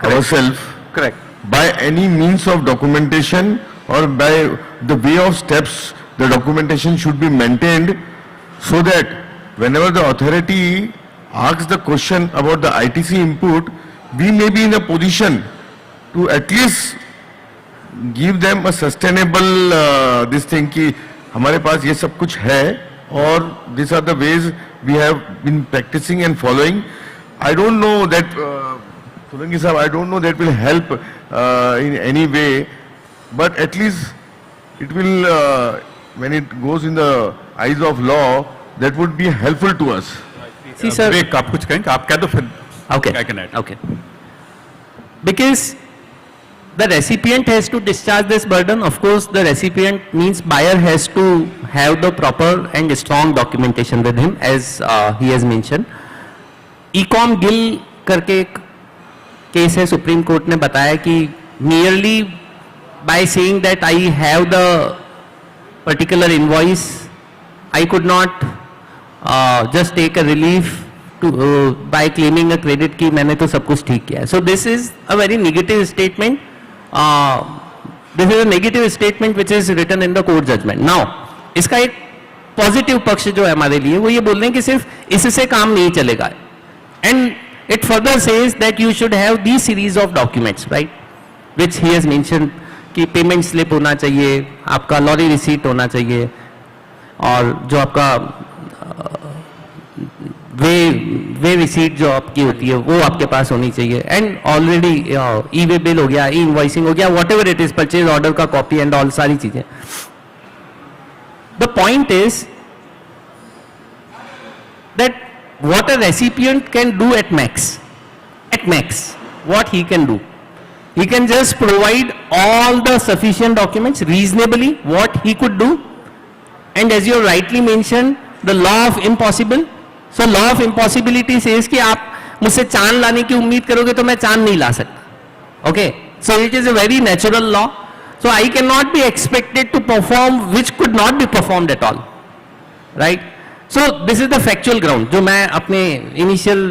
ourselves Correct. by any means of documentation or by the way of steps the documentation should be maintained so that whenever the authority asks the question about the ITC input, we may be in a position to at least give them a sustainable this thing कि हमारे पास ये सब कुछ है और these are the ways we have been practicing and following. I don't know that Solanki sahab, I don't know that will help in any way, but at least it will when it goes in the eyes of law, that would be helpful to us. See, sir. आप कुछ कहेंगे, आप कह दो फिर. Okay. I can add. Okay. Because the recipient has to discharge this burden. Of course, the recipient means buyer has to have the proper and strong documentation with him, as he has mentioned. E-com Gill करके case है, supreme court ने बताया कि merely by saying that I have the particular invoice, I could not just take a relief to by claiming a credit कि मैंने तो सब कुछ ठीक किया. So this is a very negative statement. This is a negative statement which is written in the court judgment. Now, इसका एक positive पक्ष जो है हमारे लिए वो ये बोल रहे हैं कि सिर्फ इससे काम नहीं चलेगा. And it further says that you should have these series of documents, right? which he has mentioned कि पेमेंट स्लिप होना चाहिए, आपका लॉरी रिसीट होना चाहिए, और जो आपका वे रिसीट जो आपकी होती है वो आपके पास होनी चाहिए, and already E way bill हो गया, ई इनवॉइसिंग हो गया, what ever it is, purchase order का कॉपी एंड ऑल सारी चीजें. The point is that what a recipient can do at max, what he can do, he can just provide all the sufficient documents reasonably what he could do, and as you rightly mentioned, the law of impossible. So law of impossibility says कि आप मुझसे चांद लाने की उम्मीद करोगे तो मैं चांद नहीं ला सकता. Okay, so it is a very natural law, so I cannot be expected to perform which could not be performed at all, right? So this is the factual ground जो मैं अपने initial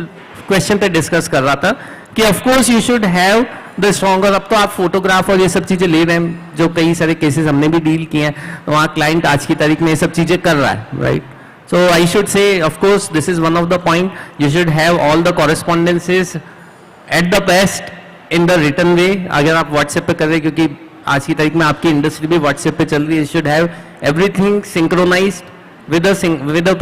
question पे discuss कर रहा था कि of course you should have the stronger. अब तो आप फोटोग्राफ और ये सब चीजें ले रहे हैं, जो कई सारे केसेस हमने भी डील किए हैं, तो वहाँ क्लाइंट आज की तारीख में ये सब चीजें कर रहा है, right? So I should say of course this is one of the point, you should have all the correspondences at the best in the written way. अगर आप WhatsApp पे कर रहे हैं, क्योंकि आज की तारीख में आपकी इंडस्ट्री भी WhatsApp पे चल रही है, you should have everything synchronized with a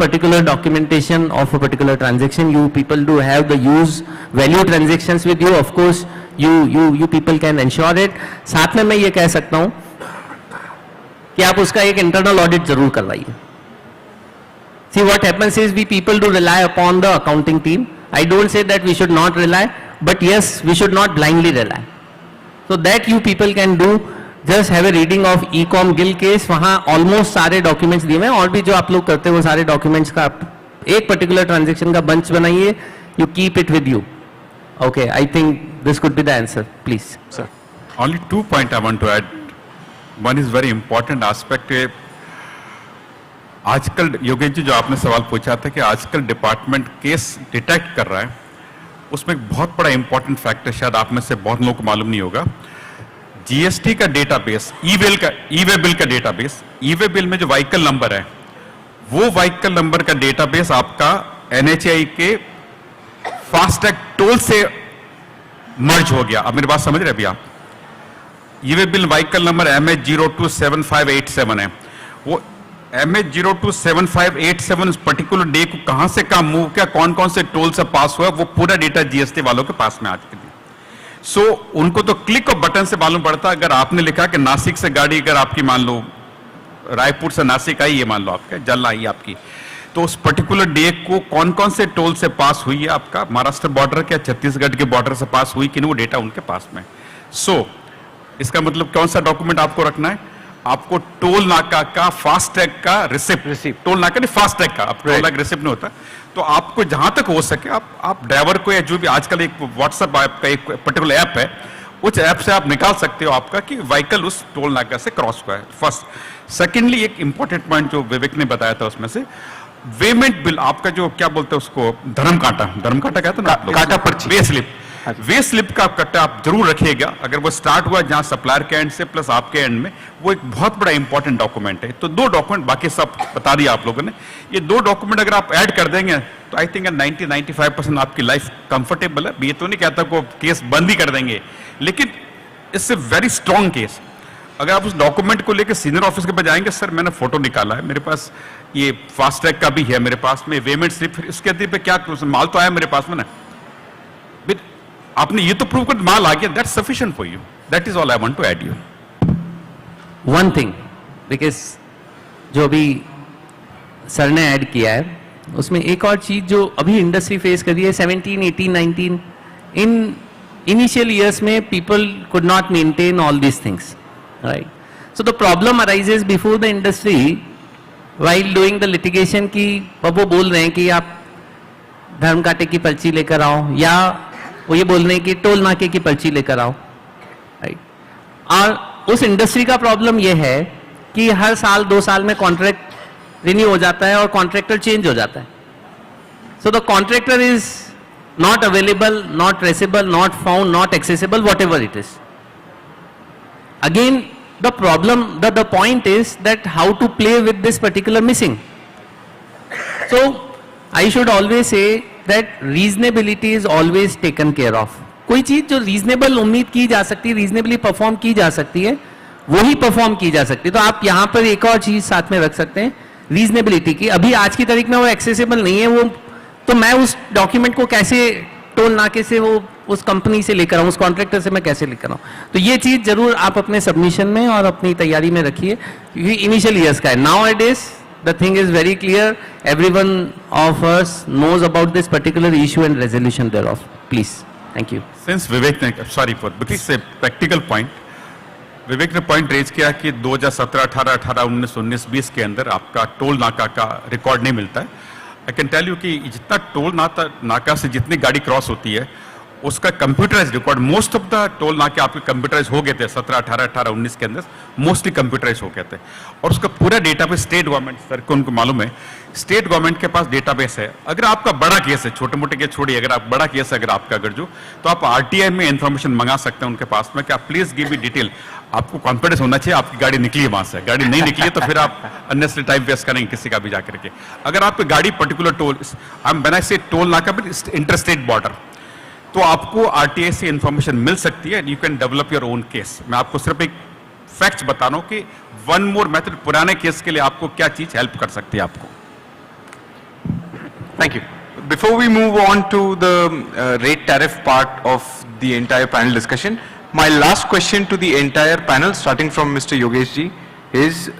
particular documentation of a particular transaction. You people do have the use value transactions with you, of course you people can ensure it. साथ में मैं ये कह सकता हूँ कि आप उसका एक internal audit जरूर करवाइए. See what happens is we people do rely upon the accounting team. I don't say that we should not rely, but yes, we should not blindly rely. So that you people can do. Just have a reading of e-com gill case, वहाँ almost सारे documents दिए हैं, और भी जो आप लोग करते हैं वो सारे documents का एक particular transaction का bunch बनाइए, you keep it with you. Okay, I think this could be the answer. Please, sir. Only 2 points I want to add. One is very important aspect. आजकल योगेश जी जो आपने सवाल पूछा था कि आजकल डिपार्टमेंट केस डिटेक्ट कर रहा है, उसमें एक बहुत बड़ा इंपॉर्टेंट फैक्टर शायद आप में से बहुत लोगों को मालूम नहीं होगा. जीएसटी का डेटाबेस, ई वे बिल का डेटाबेस, ई वे बिल में जो व्हीकल नंबर है, वो व्हीकल नंबर का डेटाबेस आपका एनएचआई के फास्टैग टोल से मर्ज हो गया. अब मेरी बात समझ रहे अभी आप? E way bill vehicle number MH027587 है. वो MH027587 पर्टिकुलर डे को कहां से कहां मूव किया, कौन कौन से टोल से पास हुआ, वो पूरा डेटा जीएसटी वालों के पास में आज के दिन. सो उनको तो क्लिक और बटन से मालूम पड़ता. अगर आपने लिखा कि नासिक से गाड़ी अगर आपकी मान लो रायपुर से नासिक आई, ये मान लो आपके जल आई आपकी, तो उस पर्टिकुलर डे को कौन कौन से टोल से पास हुई है, आपका महाराष्ट्र बॉर्डर के छत्तीसगढ़ के बॉर्डर से पास हुई कि नहीं, वो डेटा उनके पास में. सो इसका मतलब कौन सा डॉक्यूमेंट आपको रखना है? आपको टोल नाका का फास्टैग का रिसिप्ट, टोल नाका नहीं फास्टैग का, अब टोल नाका रिसिप्ट नहीं होता. तो आपको जहां तक हो सके आप ड्राइवर को, या जो भी आजकल एक व्हाट्सएप ऐप का एक पर्टिकुलर ऐप है, उस ऐप से आप निकाल सकते हो आपका कि व्हीकल उस टोल नाका से क्रॉस हुआ है. फर्स्ट. सेकेंडली एक इंपॉर्टेंट पॉइंट जो विवेक ने बताया था उसमें से, पेमेंट बिल आपका जो क्या बोलते हैं उसको, धर्म कांटा कहते हैं ना, कांटा पर्ची, वे स्लिप, वे स्लिप का कट्टा आप जरूर रखिएगा. अगर वो स्टार्ट हुआ जहां सप्लायर के एंड से प्लस आपके एंड में, वो एक बहुत बड़ा इंपॉर्टेंट डॉक्यूमेंट है. तो 2 डॉक्यूमेंट, बाकी सब बता दिया आप लोगों ने. ये 2 डॉक्यूमेंट अगर आप ऐड कर देंगे तो आई थिंक 90-95% आपकी लाइफ कंफर्टेबल है. ये तो नहीं कहता को केस बंद ही कर देंगे, लेकिन इससे वेरी स्ट्रॉन्ग केस. अगर आप उस डॉक्यूमेंट को लेकर सीनियर ऑफिस के पास जाएंगे, सर मैंने फोटो निकाला है, मेरे पास ये फास्टैग का भी है मेरे पास में, पेमेंट स्लिप, इसके आधार पे क्या माल तो आया मेरे पास में ना, आपने ये तो प्रूव कर माल आ गया, that's sufficient for you. That is all I want to add you. One thing, because जो अभी सर ने ऐड किया है उसमें एक और चीज जो अभी इंडस्ट्री फेस कर रही है, 17, 18, 19, इन इनिशियल ईयर्स में people could not maintain all these things, right? So the problem arises before the industry while doing the litigation की वो बोल रहे हैं कि आप धर्म कांटे की पर्ची लेकर आओ, या वो ये बोल रहे हैं कि टोल नाके की पर्ची लेकर आओ, राइट? और उस इंडस्ट्री का प्रॉब्लम ये है कि हर साल 2 साल में कॉन्ट्रैक्ट रिन्यू हो जाता है और कॉन्ट्रैक्टर चेंज हो जाता है. So the contractor is not available, not traceable, not found, not accessible, whatever it is. Again the problem, the point is that how to play with this particular missing. So I should always say that reasonability is always taken care of. कोई चीज जो reasonable उम्मीद की जा सकती है, reasonably perform की जा सकती है, वही परफॉर्म की जा सकती है। तो आप यहां पर एक और चीज साथ में रख सकते हैं, रीजनेबिलिटी की। अभी आज की तारीख में वो एक्सेसिबल नहीं है, वो तो मैं उस डॉक्यूमेंट को कैसे टोल नाके से वो उस कंपनी से लेकर आऊं, उस कॉन्ट्रैक्टर से मैं कैसे लेकर आऊं। तो ये चीज जरूर आप अपने सबमिशन में और अपनी तैयारी में रखिए, क्योंकि इनिशियल ईयर्स का है। Now it is the thing is very clear, everyone of us knows about this particular issue and resolution thereof. Please, thank you. Since Vivek ne, sorry for this is a practical point, विवेक ने point raise किया कि 2017, 18, 18, 19, 19, 20 के अंदर आपका toll नाका का record नहीं मिलता है। आई कैन टेल यू कि जितना टोल नाका से जितनी गाड़ी क्रॉस होती है उसका computerise record, most of the toll नाके आपके कंप्यूटराइज हो गए थे 17, 18, 18, 19 के अंदर मोस्टली कंप्यूटराइज हो गए थे। और उसका पूरा डेटाबेस स्टेट गवर्नमेंट सर को उनको मालूम है, स्टेट गवर्नमेंट के पास डेटाबेस है। अगर आपका बड़ा केस है, छोटे मोटे केस छोड़िए, अगर आप बड़ा केस है अगर आपका अगर जो, तो आप आरटीआई में इंफॉर्मेशन मंगा सकते हैं उनके पास में कि आप प्लीज गिव मी डिटेल। आपको कॉन्फिडेंस होना चाहिए आपकी गाड़ी निकली है वहां से, गाड़ी नहीं निकली है तो फिर आप अननेसेसरी टाइम वेस्ट करेंगे किसी का भी जाकर के। अगर आपकी गाड़ी पर्टिकुलर टोल, व्हेन आई से टोल नाका बट इंटरस्टेट बॉर्डर, तो आपको आरटीआई से इंफॉर्मेशन मिल सकती है, you can develop your own case. मैं आपको सिर्फ एक फैक्ट्स बता रहा हूं कि वन मोर मेथड पुराने केस के लिए आपको क्या चीज हेल्प कर सकती है आपको। Thank you. Before we move on to the rate tariff part of the entire panel discussion, my last question to the entire panel, starting from Mr. Yogesh ji, is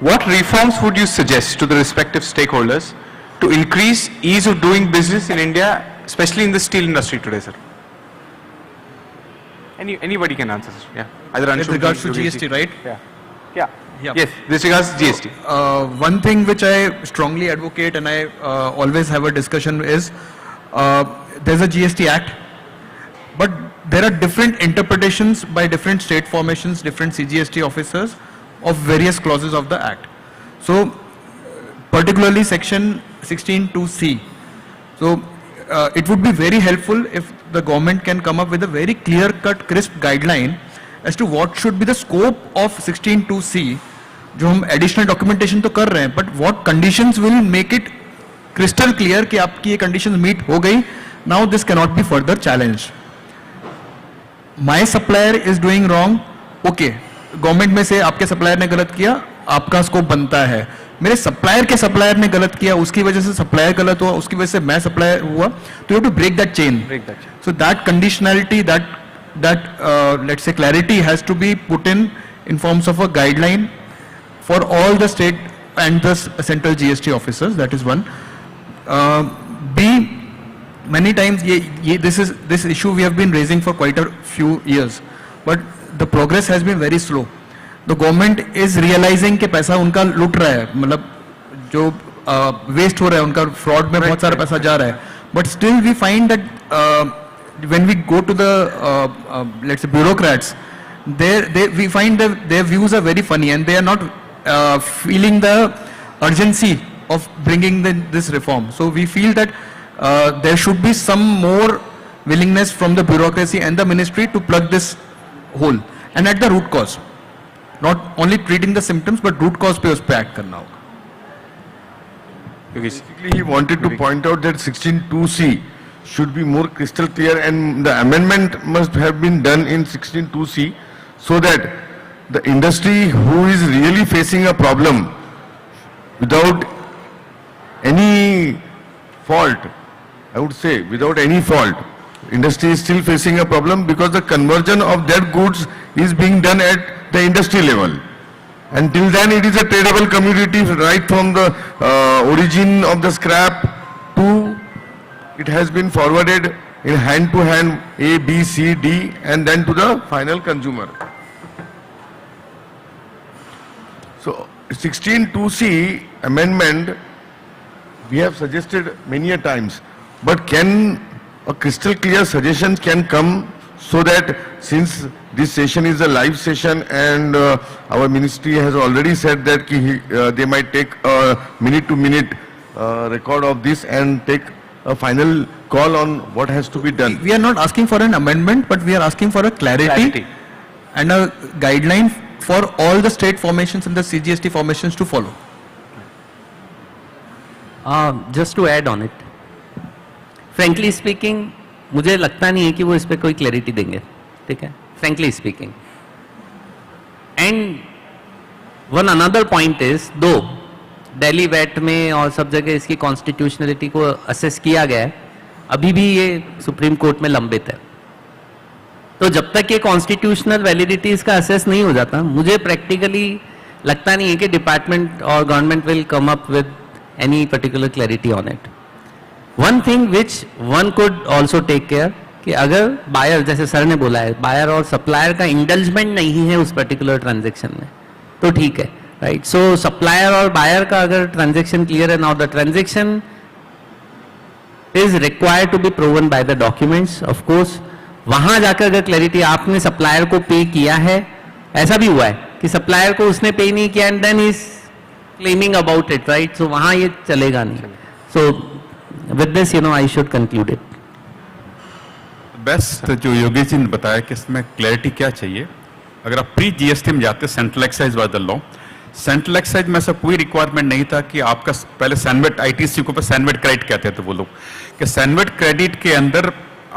what reforms would you suggest to the respective stakeholders to increase ease of doing business in India, especially in the steel industry today, sir? Anybody can answer, sir. Yeah. Either With regards to GST, right? Yeah. Yes, this regards GST. One thing which I strongly advocate and I always have a discussion is there's a GST Act, but there are different interpretations by different state formations, different CGST officers of various clauses of the Act. So, particularly section 16(2)(c). So, it would be very helpful if the government can come up with a very clear-cut, crisp guideline as to what should be the scope of 16(2)(c). जो हम additional documentation तो कर रहे हैं, but what conditions will make it crystal clear कि आपकी ये conditions meet हो गई, now this can not be further challenge. My supplier is doing wrong, okay, government में से आपके सप्लायर ने गलत किया, आपका स्कोप बनता है। मेरे सप्लायर के सप्लायर ने गलत किया, उसकी वजह से सप्लायर गलत हुआ, उसकी वजह से मैं सप्लायर हुआ, तो you have to break that chain. So that conditionality, that let's say clarity has to be put in forms of a guideline for all the state and the central GST officers. That is one. B, many times this issue we have been raising for quite a few years, but the progress has been very slow. The government is realizing कि पैसा उनका लुट रहा है, मतलब जो waste हो रहा है उनका, fraud में बहुत सारा पैसा जा रहा है, but still we find that when we go to the let's say bureaucrats, we find that their views are very funny and they are not feeling the urgency of bringing this reform. So we feel that there should be some more willingness from the bureaucracy and the ministry to plug this hole and at the root cause, not only treating the symptoms but root cause पे उस पे act करना होगा। Basically he wanted to point out that 16(2)(c) should be more crystal clear and the amendment must have been done in 16(2)(c) so that the industry who is really facing a problem without any fault, I would say without any fault, industry is still facing a problem because the conversion of their goods is being done at the industry level. Until then it is a tradable commodity right from the origin of the scrap to it has been forwarded in hand to hand A, B, C, D and then to the final consumer. So 16(2)(c) amendment we have suggested many a times, but can a crystal clear suggestions can come so that since this session is a live session and our ministry has already said that they might take a minute to minute record of this and take a final call on what has to be done. We are not asking for an amendment, but we are asking for a clarity and a guideline for all the state formations and the CGST formations to follow. Just to add on it, frankly speaking, मुझे लगता नहीं है कि वो इस पर कोई clarity देंगे, ठीक है, frankly speaking. And one another point is, दो दिल्ली वेट में और सब जगह इसकी कॉन्स्टिट्यूशनलिटी को असेस किया गया है, अभी भी ये सुप्रीम कोर्ट में लंबित है. तो जब तक ये कॉन्स्टिट्यूशनल वैलिडिटी इसका असेस नहीं हो जाता, मुझे प्रैक्टिकली लगता नहीं है कि डिपार्टमेंट और government will come up with any particular clarity on it. One thing which one could also take care कि अगर बायर, जैसे सर ने बोला है, बायर और सप्लायर का इंडल्जमेंट नहीं है उस पर्टिकुलर ट्रांजेक्शन में, तो ठीक है, राइट. सो सप्लायर और बायर का अगर ट्रांजेक्शन क्लियर है, now the transaction is required to be proven by the documents. Of course वहां जाकर अगर क्लैरिटी, आपने सप्लायर को पे किया है, ऐसा भी हुआ है कि सप्लायर को उसने पे नहीं किया and then is claiming about it, right. So वहां ये चलेगा नहीं. So with this I should conclude it. Best जो योगेश जी ने बताया कि इसमें क्लैरिटी क्या चाहिए. अगर आप प्री जीएसटी में जाते, central excise by the law, central excise में ऐसा कोई रिक्वायरमेंट नहीं था कि आपका पहले सैनवेट आईटीसी को सैनवेट क्रेडिट कहते थे वो लोग, कि सैनवेट क्रेडिट के अंदर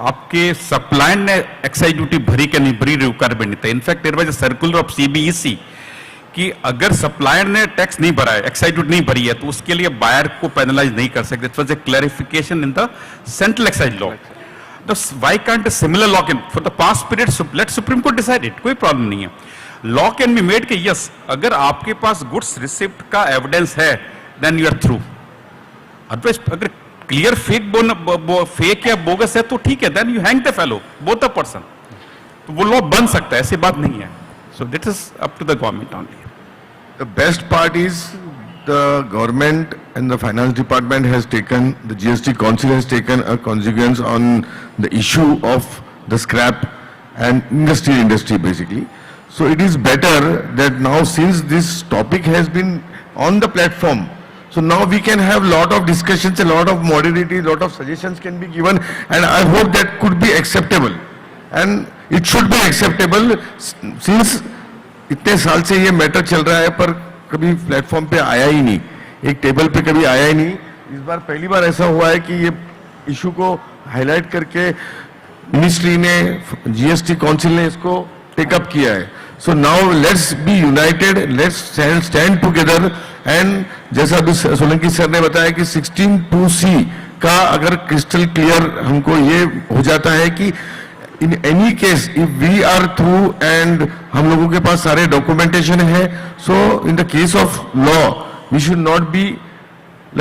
आपके सप्लायर ने एक्साइज ड्यूटी भरी कि नहीं भरी रिक्वायरमेंट नहीं था. In fact there was a circular of CBEC कि अगर सप्लायर ने टैक्स नहीं भरा है, एक्साइज ड्यूटी नहीं भरी है, तो उसके लिए बायर को पेनलाइज नहीं कर सकते. It was a clarification in the central excise law. तो why can't a similar law can for the past period let supreme court decide it, कोई प्रॉब्लम नहीं है. लॉ कैन बी मेड कि yes, अगर आपके पास गुड्स रिसिप्ट का evidence है then you are through. Otherwise अगर क्लियर फेक या बोगस है तो ठीक है, then you hang the fellow both the person. तो वो लॉ बन सकता है, ऐसी बात नहीं है. So that is up to the government only. The best part is the government and the finance department has taken, the GST council has taken a consequence on the issue of the scrap and industry basically. So it is better that now, since this topic has been on the platform, so now we can have lot of discussions, a lot of moderation, lot of suggestions can be given, and I hope that could be acceptable, and it should be acceptable since इतने साल से ये matter चल रहा है पर कभी platform पे आया ही नहीं, एक टेबल पे कभी आया ही नहीं. इस बार पहली बार ऐसा हुआ है कि ये इशू को हाईलाइट करके मिनिस्ट्री ने, जीएसटी काउंसिल ने इसको टेकअप किया है. So now let's be united, let's stand together. And जैसा अभी सोलंकी सर ने बताया कि 16(2)(c) का अगर क्रिस्टल क्लियर हमको ये हो जाता है कि in any case if we are through and हम लोगों के पास सारे documentation है, so in the case of law we should not be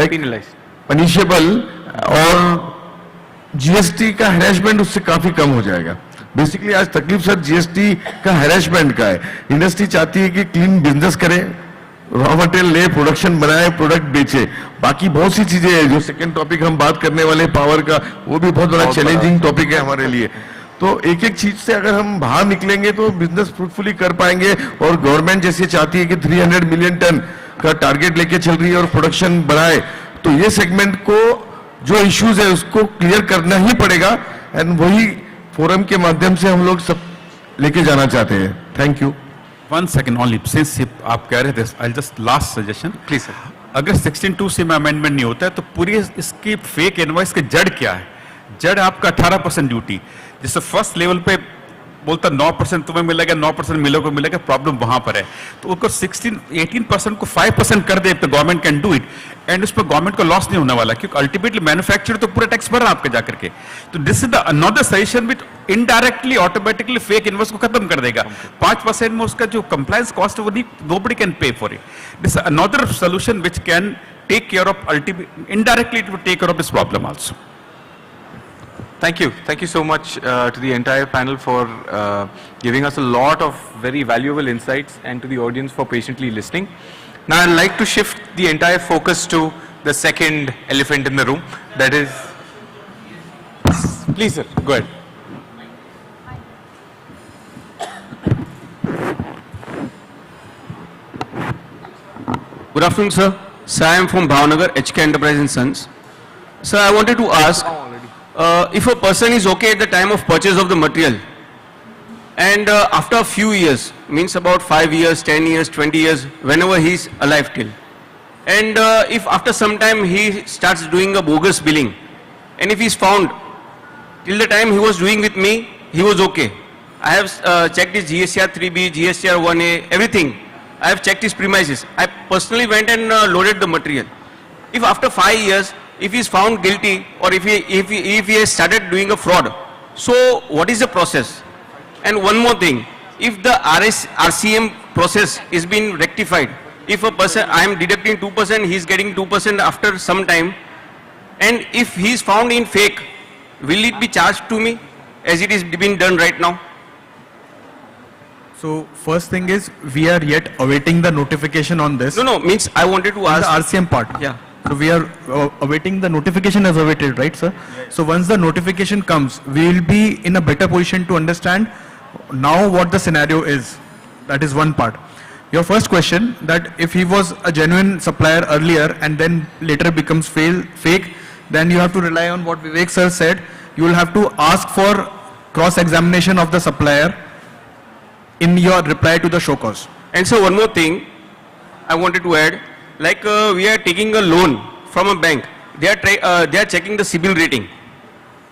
like punishable, और GST का harassment उससे काफी कम हो जाएगा. बेसिकली आज तकलीफ सर GST का harassment का है. इंडस्ट्री चाहती है कि क्लीन बिजनेस करे, रॉ मटेरियल ले, प्रोडक्शन बनाए, प्रोडक्ट बेचे. बाकी बहुत सी चीजें हैं. जो सेकंड टॉपिक हम बात करने वाले पावर का, वो भी बहुत बड़ा चैलेंजिंग टॉपिक है हमारे लिए. तो एक एक चीज से अगर हम बाहर निकलेंगे तो बिजनेस फ्रूटफुली कर पाएंगे. और गवर्नमेंट जैसे चाहती है कि 300 मिलियन टन का टारगेट लेके चल रही है और प्रोडक्शन बढ़ाए, तो ये सेगमेंट को जो इश्यूज है उसको क्लियर करना ही पड़ेगा. एंड वही फोरम के माध्यम से हम लोग सब लेके जाना चाहते हैं. Thank you. 1 second only, since आप कह रहे थे, I'll just last suggestion. Please sir. अगर 16(2)(c) में अमेंडमेंट नहीं होता है तो पूरी इसकी फेक इनवॉइस के जड़ क्या है? जड़ आपका 18% ड्यूटी, जिससे फर्स्ट लेवल पे बोलता 9% तुम्हें मिलेगा, 9% मिलेगा मिलेगा, प्रॉब्लम वहां पर है. तो उसको 18% को 5% कर दे तो government can do it, and उस पर गवर्नमेंट को लॉस नहीं होने वाला, क्योंकि अल्टीमेटली मैन्युफैक्चरर तो पूरा टैक्स भर रहा है आपके जाकर के. तो this is the another suggestion which indirectly automatically fake invoice को खत्म कर देगा. 5% में उसका जो कंप्लायंस कॉस्ट है वो nobody can pay for it. This another solution which can take care of indirectly it will take care of this problem also. Thank you so much to the entire panel for giving us a lot of very valuable insights, and to the audience for patiently listening. Now I'd like to shift the entire focus to the second elephant in the room, that is, please sir, go ahead. Good afternoon sir. Sir, I am from Bhavnagar, HK Enterprise and Sons. Sir, I wanted to ask, if a person is okay at the time of purchase of the material, and after a few years, means about 5 years, 10 years, 20 years, whenever he is alive till, and if after some time he starts doing a bogus billing, and if he is found Till the time he was doing with me, he was okay. I have checked his GSTR 3B, GSTR 1A, everything. I have checked his premises. I personally went and loaded the material. If after 5 years, if he is found guilty or if he has started doing a fraud, so what is the process? And one more thing, if the RCM process is being rectified, if a person, I am deducting 2%, he is getting 2% after some time, and if he is found in fake, will it be charged to me as it is being done right now? So first thing is, we are yet awaiting the notification on this. No, means I wanted to ask. The RCM part. Yeah. So we are awaiting the notification as awaited, right, sir? So once the notification comes, we will be in a better position to understand now what the scenario is. That is one part. Your first question, that if he was a genuine supplier earlier and then later becomes fake, then you have to rely on what Vivek sir said. You will have to ask for cross-examination of the supplier in your reply to the show cause. And so one more thing I wanted to add, like we are taking a loan from a bank, they are checking the CIBIL rating.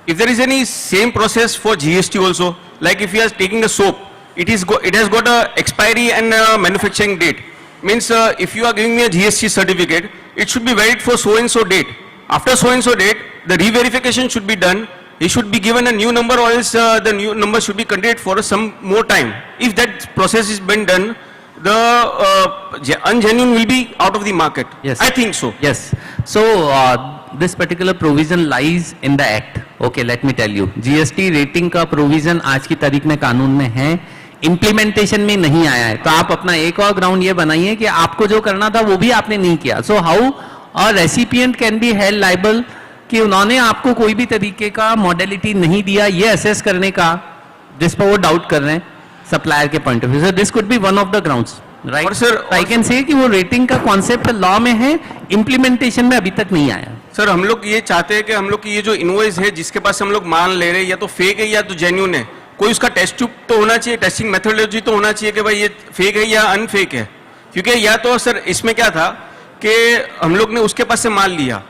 If there is any same process for GST also, like if you are taking a soap, it has got a expiry and a manufacturing date. Means if you are giving me a GST certificate, it should be valid for so and so date. After so and so date, the re-verification should be done. He should be given a new number, or else the new number should be continued for some more time. If that process is been done, the ungenuine will be out of the market. Yes. I think so. Yes. So this particular provision lies in the act. Okay, let me tell you. GST rating का provision आज की तारीख में कानून में है, implementation में नहीं आया है. तो आप अपना एक और ground ये बनाइए कि आपको जो करना था वो भी आपने नहीं किया. So how a recipient can be held liable कि उन्होंने आपको कोई भी तरीके का modality नहीं दिया ये assess करने का, जिस पर वो doubt कर रहे हैं supplier के point of view. So this could be one of the grounds, right? और सर, I can say कि वो rating का concept law में है, implementation में अभी तक नहीं आया. सर हम लोग ये चाहते हैं कि हम लोग की ये जो इनवॉइस है जिसके पास हम लोग मान ले रहे हैं, या तो फेक है या तो जेन्युइन है, कोई उसका टेस्ट ट्यूब तो होना चाहिए, टेस्टिंग मेथोडोलॉजी तो होना चाहिए कि भाई ये फेक है या अनफेक है. क्योंकि या तो सर इसमें क्या था कि हम लोग ने उसके पास से माल लिया,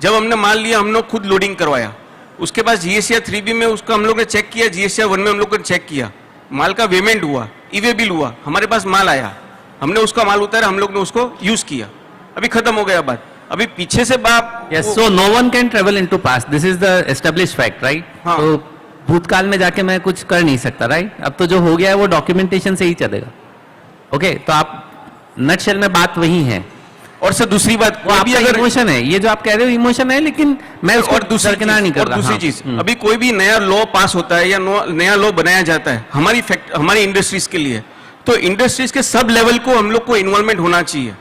जब हमने माल लिया हम लोग खुद लोडिंग करवाया, उसके पास GSTR 3B में उसका हम लोग ने चेक किया, GSTR 1 में हम लोग ने चेक किया, माल का पेमेंट हुआ, ई-वे बिल हुआ, हमारे पास माल आया, हमने उसका माल उतारा, हम लोग ने उसको यूज किया, अभी खत्म हो गया बात. अभी पीछे से बात. Yes, so no one can travel into past. This is the established fact, right? हाँ. तो भूतकाल में जाके मैं कुछ कर नहीं सकता, right? अब तो जो हो गया है वो डॉक्यूमेंटेशन से ही चलेगा. ओके, तो आप नटशेल में बात वही है. और सर दूसरी बात, वो आपका अगर इमोशन है, ये जो आप कह रहे हो इमोशन है, लेकिन मैं उसको दरकिनार नहीं कर रहा. दूसरी चीज, अभी कोई भी नया लॉ पास होता है या नया लॉ बनाया जाता है हमारी इंडस्ट्रीज के लिए, तो इंडस्ट्रीज के सब लेवल को हम लोग को इन्वॉल्वमेंट होना चाहिए.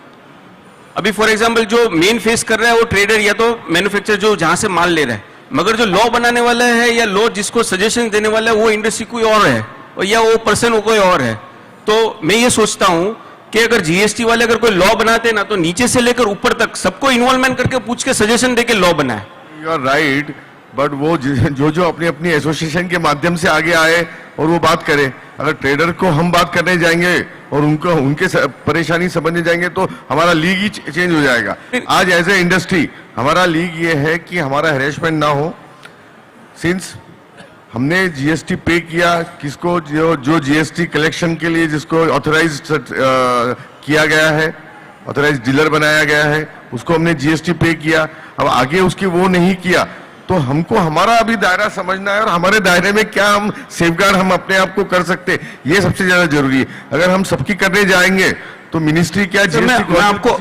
अभी फॉर एग्जांपल जो मेन फेस कर रहा है वो ट्रेडर या तो मैन्युफैक्चरर जो जहां से माल ले रहा है, मगर जो लॉ बनाने वाला है या लॉ जिसको सजेशन देने वाला है वो इंडस्ट्री कोई और है, और या वो पर्सन वो कोई और है. तो मैं ये सोचता हूं कि अगर जीएसटी वाले अगर कोई लॉ बनाते ना, तो नीचे से लेकर ऊपर तक सबको इन्वॉल्वमेंट करके पूछ के सजेशन देके लॉ बनाए. यू आर राइट, बट वो जो अपनी अपनी एसोसिएशन के माध्यम से आगे आए और वो बात करे. अगर ट्रेडर को हम बात करने जाएंगे और उनके परेशानी समझने जाएंगे तो हमारा लीग ही चेंज हो जाएगा. आज एज ए इंडस्ट्री हमारा लीग ये है कि हमारा हैरेसमेंट ना हो. सिंस हमने जीएसटी पे किया, किसको जो जीएसटी कलेक्शन के लिए जिसको ऑथराइज किया गया है, ऑथराइज डीलर बनाया गया है, उसको हमने जीएसटी पे किया. अब आगे उसकी वो नहीं किया तो हमको हमारा अभी दायरा समझना है और हमारे दायरे में क्या हम सेफगार्ड हम अपने आप को कर सकते हैं, ये सबसे ज्यादा जरूरी है. अगर हम सबकी करने जाएंगे तो मिनिस्ट्री क्या जीएसटी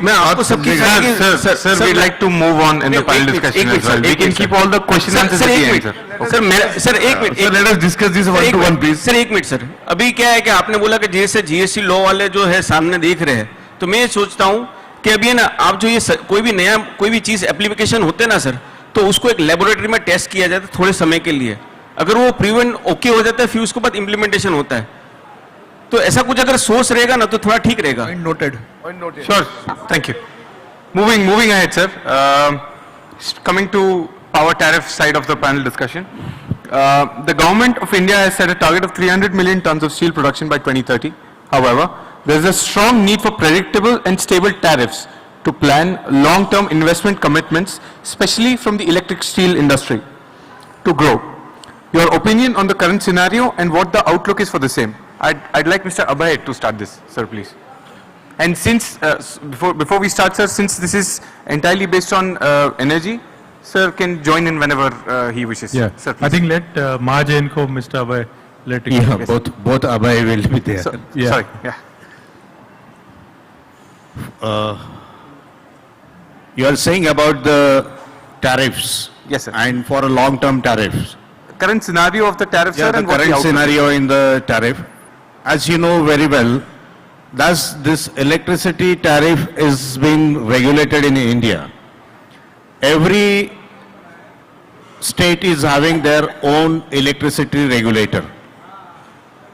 मैं आपको सबकी sir we like to move on in the panel discussion as well. We can keep all the question answers at the end. Sir एक minute, let us discuss this one to one please. Sir एक minute sir, अभी क्या है कि आपने बोला कि जैसे जीएसटी लॉ वाले जो है सामने देख रहे हैं, तो मैं सोचता हूं कि अभी ना आप जो ये कोई भी चीज एप्लीकेशन होते ना सर, तो उसको एक लेबोरेटरी में टेस्ट किया जाता है थोड़े समय के लिए. अगर वो प्रूवन ओके हो जाता है फिर उसके बाद इम्प्लीमेंटेशन होता है. तो ऐसा कुछ अगर सोच रहेगा ना तो थोड़ा ठीक रहेगा. Noted. Sure, thank you. Moving ahead, sir. Coming to power tariff side of the panel discussion. The government of India has set a target of 300 million tons of steel production by 2030. However, there is a strong need for predictable and stable tariffs to plan long-term investment commitments, especially from the electric steel industry, to grow. your opinion on the current scenario and what the outlook is for the same. I'd like Mr. Abhay to start this, sir, please. And since, before we start, sir, since this is entirely based on energy, sir can join in whenever he wishes. Yeah, Sir, I please. think let Mahajan ko Mr. Abhay let it Yeah, go. both Abhay will be there. So, Yeah. Sorry, yeah. You are saying about the tariffs. Yes, sir. And for a long-term tariffs. Current scenario of the tariff, Yeah, sir, the and what current outlook is. scenario in the tariff. As you know very well, thus this electricity tariff is being regulated in India. Every state is having their own electricity regulator.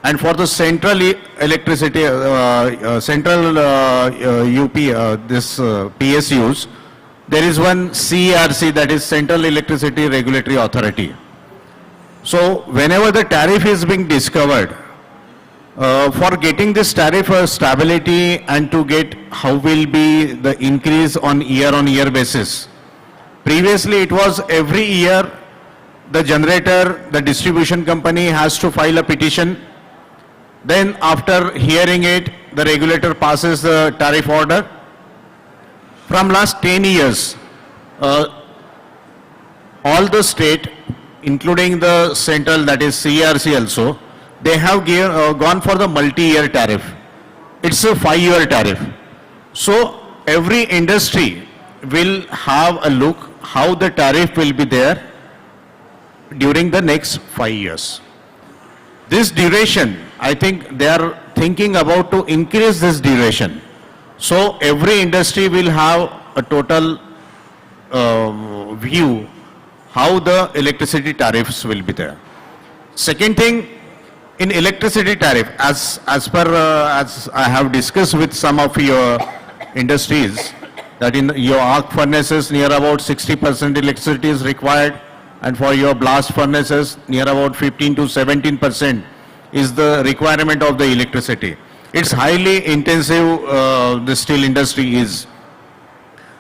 And for the central electricity, central UP, PSUs, there is one CERC, that is Central Electricity Regulatory Authority. So whenever the tariff is being discovered, for getting this tariff stability and to get how will be the increase on year basis. Previously it was every year the generator, the distribution company has to file a petition. Then after hearing it, the regulator passes the tariff order. From last 10 years, all the state, including the central, that is CERC also, they have gone for the multi-year tariff. It's a 5-year tariff. So every industry will have a look how the tariff will be there during the next 5 years. This duration, I think they are thinking about to increase this duration. So every industry will have a total view how the electricity tariffs will be there. Second thing, in electricity tariff, as I have discussed with some of your industries, that in your arc furnaces near about 60% electricity is required, and for your blast furnaces near about 15 to 17% is the requirement of the electricity. It's highly intensive, the steel industry is.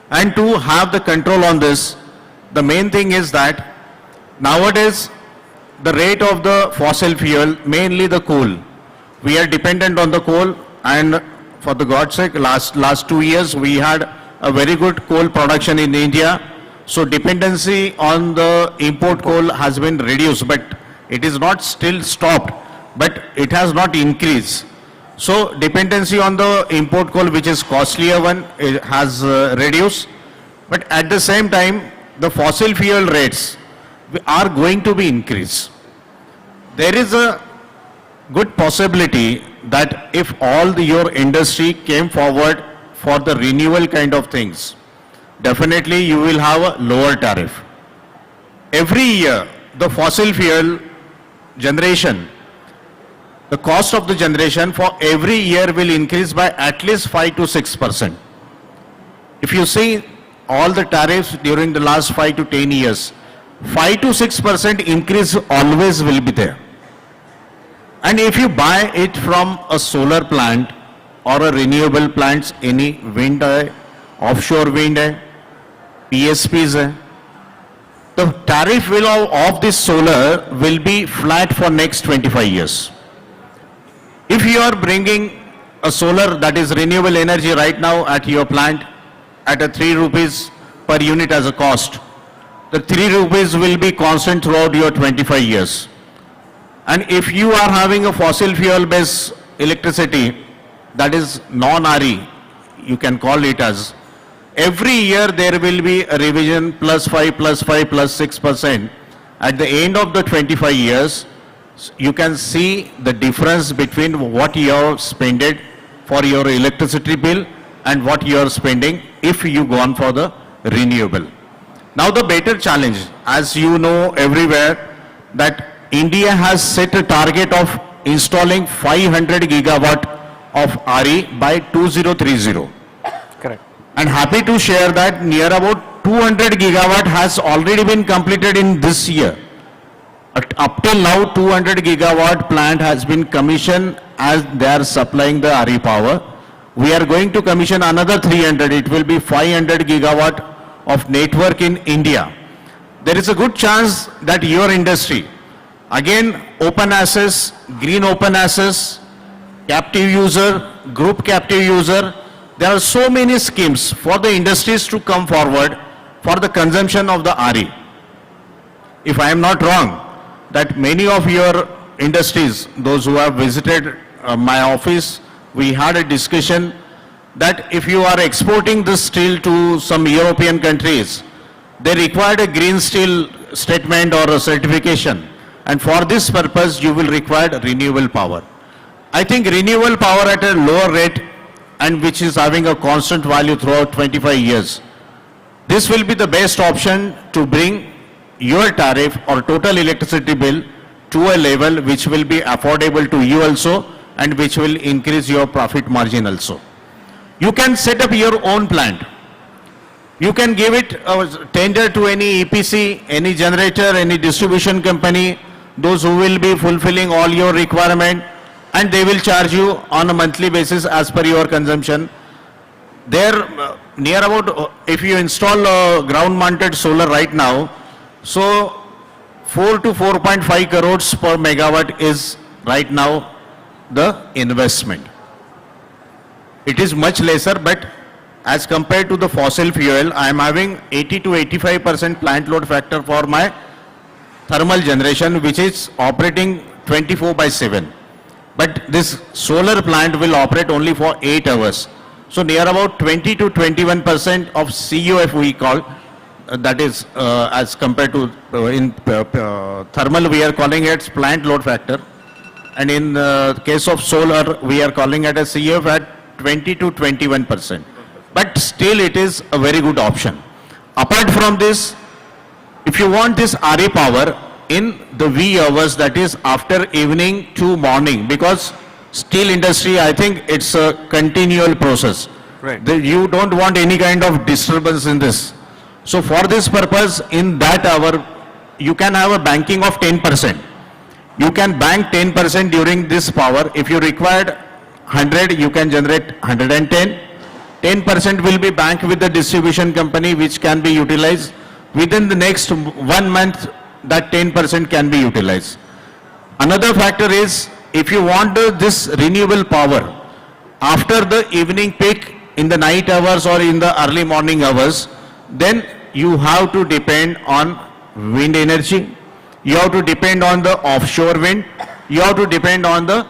And to have the control on this, the main thing is that nowadays the rate of the fossil fuel, mainly the coal, we are dependent on the coal, and for the God's sake, last 2 years we had a very good coal production in India. So dependency on the import coal has been reduced, but it is not still stopped, but it has not increased. So dependency on the import coal, which is costlier one, it has reduced. But at the same time, the fossil fuel rates are going to be increased. There is a good possibility that if all your industry came forward for the renewal kind of things, definitely you will have a lower tariff. Every year, the fossil fuel generation, the cost of the generation for every year will increase by at least 5 to 6%. If you see all the tariffs during the last 5 to 10 years, 5 to 6% increase always will be there. And if you buy it from a solar plant or a renewable plants, any wind, offshore wind, PSPs, the tariff will of this solar will be flat for next 25 years. If you are bringing a solar, that is renewable energy right now at your plant at a 3 rupees per unit as a cost, the 3 rupees will be constant throughout your 25 years. And if you are having a fossil fuel based electricity, that is non-RE, you can call it as, every year there will be a revision +5, +5, +6%. At the end of the 25 years, you can see the difference between what you have spent for your electricity bill and what you are spending if you go on for the renewable. Now the better challenge, as you know everywhere, that India has set a target of installing 500 gigawatt of RE by 2030. Correct. And happy to share that near about 200 gigawatt has already been completed in this year. Up till now, 200 gigawatt plant has been commissioned as they are supplying the RE power. We are going to commission another 300. It will be 500 gigawatt of network in India. There is a good chance that your industry, Again, open access, green open access, captive user, group captive user. There are so many schemes for the industries to come forward for the consumption of the RE. If I am not wrong, that many of your industries, those who have visited my office, we had a discussion that if you are exporting this steel to some European countries, they required a green steel statement or a certification. And for this purpose, you will require renewable power. I think renewable power at a lower rate and which is having a constant value throughout 25 years. This will be the best option to bring your tariff or total electricity bill to a level which will be affordable to you also and which will increase your profit margin also. You can set up your own plant. You can give it a tender to any EPC, any generator, any distribution company, those who will be fulfilling all your requirement, and they will charge you on a monthly basis as per your consumption. There, near about, if you install ground mounted solar right now, so 4 to 4.5 crores per megawatt is right now the investment. It is much lesser, but as compared to the fossil fuel, I am having 80 to 85% plant load factor for my thermal generation, which is operating 24/7. But this solar plant will operate only for 8 hours. So near about 20 to 21% of CUF we call, that is as compared to in thermal we are calling it plant load factor. And in case of solar, we are calling it a CUF at 20 to 21%. But still it is a very good option. Apart from this, if you want this RE power in the wee hours, that is after evening to morning, because steel industry, I think it's a continual process. Right. You don't want any kind of disturbance in this. So for this purpose, in that hour, you can have a banking of 10%. You can bank 10% during this power. If you required 100, you can generate 110. 10% will be banked with the distribution company, which can be utilized. Within the next 1 month, that 10% can be utilized. Another factor is, if you want this renewable power after the evening peak, in the night hours or in the early morning hours, then you have to depend on wind energy, you have to depend on the offshore wind, you have to depend on the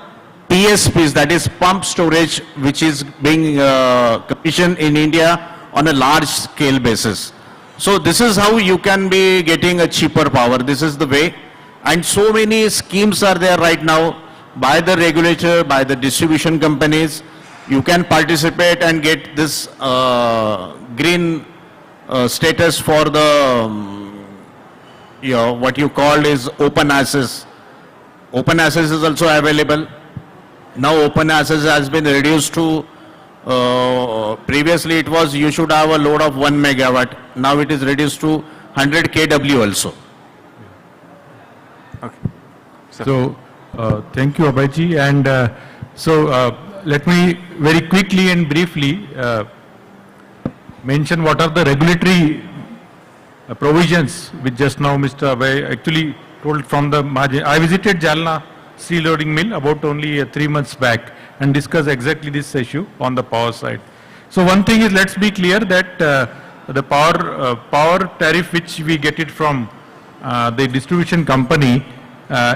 PSPs, that is pump storage, which is being commissioned in India on a large scale basis. So this is how you can be getting a cheaper power. This is the way. And so many schemes are there right now by the regulator, by the distribution companies. You can participate and get this green status for the, what you call is open access. Open access is also available. Now open access has been reduced to, previously it was you should have a load of 1 megawatt. Now it is reduced to 100 kW also. Okay. So, thank you, Abhayji. And let me very quickly and briefly mention what are the regulatory provisions which just now Mr. Abhay actually told from the margin. I visited Jalna steel loading mill about only 3 months back and discussed exactly this issue on the power side. So one thing is, let's be clear that the power tariff which we get it from the distribution company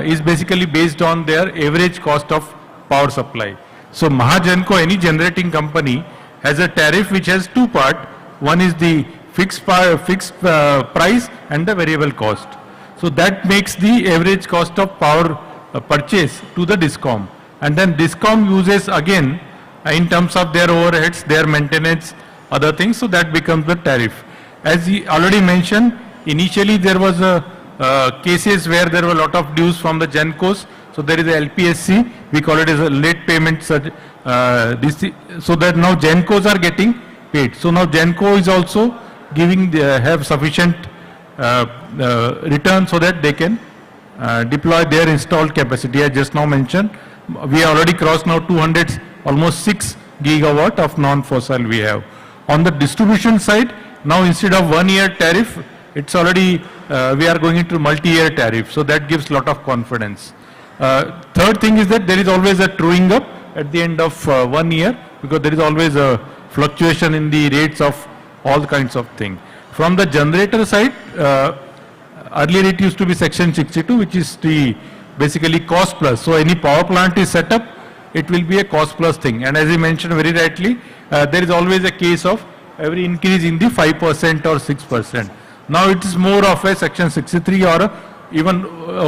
is basically based on their average cost of power supply. So Mahagenco, any generating company, has a tariff which has two parts. One is the fixed price and the variable cost. So that makes the average cost of power purchase to the DISCOM. And then DISCOM uses again in terms of their overheads, their maintenance, other things, so that becomes the tariff. As he already mentioned, initially there was cases where there were a lot of dues from the GENCOs, so there is a LPSC, we call it as a late payment, so that now GENCOs are getting paid. So now GENCO is also giving, have sufficient return so that they can deploy their installed capacity. I just now mentioned, we already crossed now 200, almost 6 gigawatt of non-fossil we have. On the distribution side, now instead of 1 year tariff, it's already, we are going into multi-year tariff, so that gives lot of confidence. Third thing is that there is always a truing up at the end of 1 year, because there is always a fluctuation in the rates of all kinds of things. From the generator side, earlier it used to be section 62, which is the basically cost plus. So any power plant is set up, it will be a cost plus thing. And as you mentioned very rightly, there is always a case of every increase in the 5% or 6%. Now it is more of a section 63 or even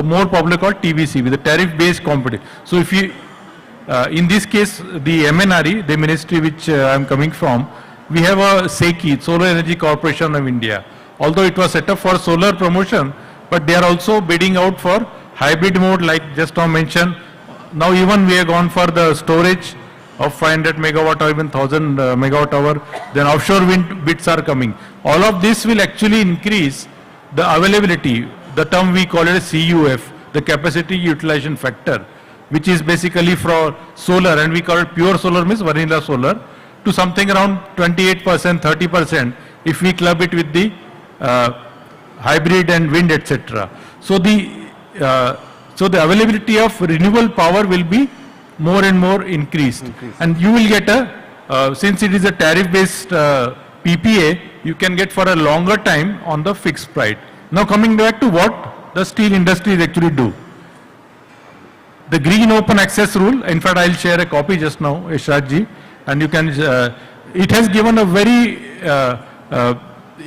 more popular called TBC, with a tariff based competition. So if you, in this case, the MNRE, the ministry which I am coming from, we have a SECI, Solar Energy Corporation of India. Although it was set up for solar promotion, but they are also bidding out for hybrid mode, like just now mentioned. Now even we have gone for the storage of 500 megawatt or even 1000 megawatt hour. Then offshore wind bids are coming. All of this will actually increase the availability. The term we call it as CUF, the capacity utilization factor, which is basically for solar, and we call it pure solar, means vanilla solar, to something around 28%, 30% if we club it with the hybrid and wind, etc. So the availability of renewable power will be more and more increased. And you will get a, since it is a tariff based PPA, you can get for a longer time on the fixed price. Now coming back to what the steel industry actually do. The green open access rule, in fact I'll share a copy just now, Ishraj ji, and you can, it has given a very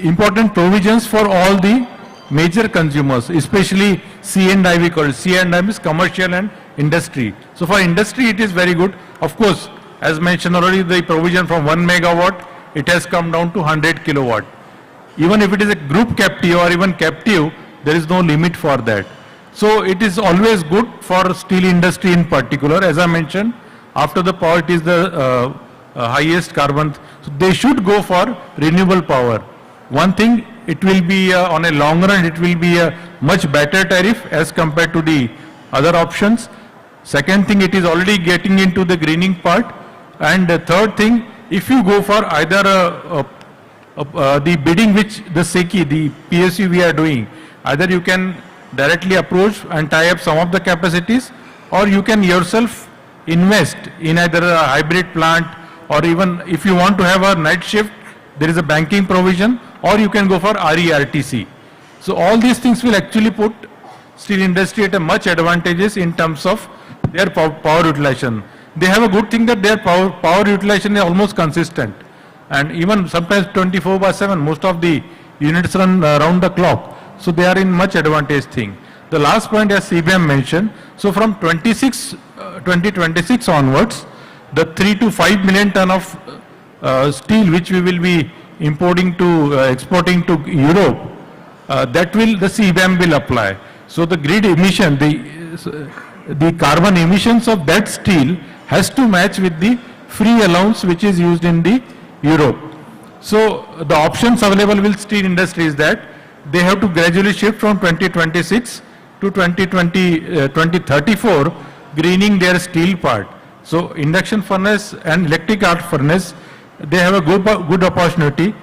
important provisions for all the major consumers, especially C&I, we call it. C&I is commercial and industry. So for industry it is very good. Of course, as mentioned already, the provision from 1 megawatt, it has come down to 100 kilowatt. Even if it is a group captive or even captive, there is no limit for that. So it is always good for steel industry in particular. As I mentioned, after the power it is the highest carbon. So they should go for renewable power. One thing, it will be on a long run, it will be a much better tariff as compared to the other options. Second thing, it is already getting into the greening part. And the third thing, if you go for either the bidding which the SECI, the PSU we are doing, either you can directly approach and tie up some of the capacities, or you can yourself invest in either a hybrid plant, or even if you want to have a night shift, there is a banking provision, or you can go for RERTC. So all these things will actually put steel industry at a much advantages in terms of their power utilization. They have a good thing that their power utilization is almost consistent, and even sometimes 24/7, most of the units run round the clock. So they are in much advantage thing. The last point, as CBM mentioned, so from 2026 onwards, the 3 to 5 million ton of steel which we will be importing to, exporting to Europe, that will, the CBAM will apply. So the grid emission, the carbon emissions of that steel has to match with the free allowance which is used in the Europe. So the options available with steel industry is that they have to gradually shift from 2026 to 2034, greening their steel part. So induction furnace and electric arc furnace, they have a good opportunity.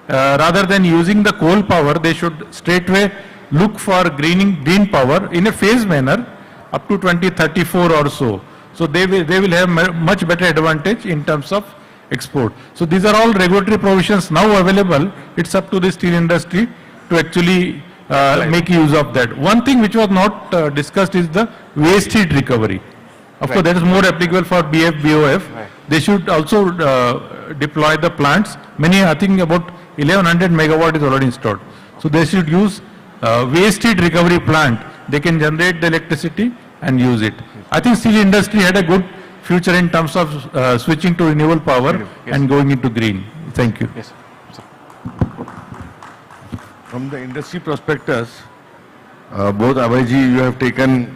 Rather than using the coal power, they should straightway look for green power in a phased manner up to 2034 or so. So they will have much better advantage in terms of export. So these are all regulatory provisions now available. It's up to the steel industry to actually make use of that. One thing which was not discussed is the waste heat recovery. Of course, that is more applicable for BF, BOF. They should also deploy the plants. Many, I think about 1100 megawatt is already installed. So they should use waste heat recovery plant. They can generate the electricity and use it. I think steel industry had a good future in terms of switching to renewable power and going into green. Thank you. Yes. From the industry prospectus, both Abhayji, you have taken,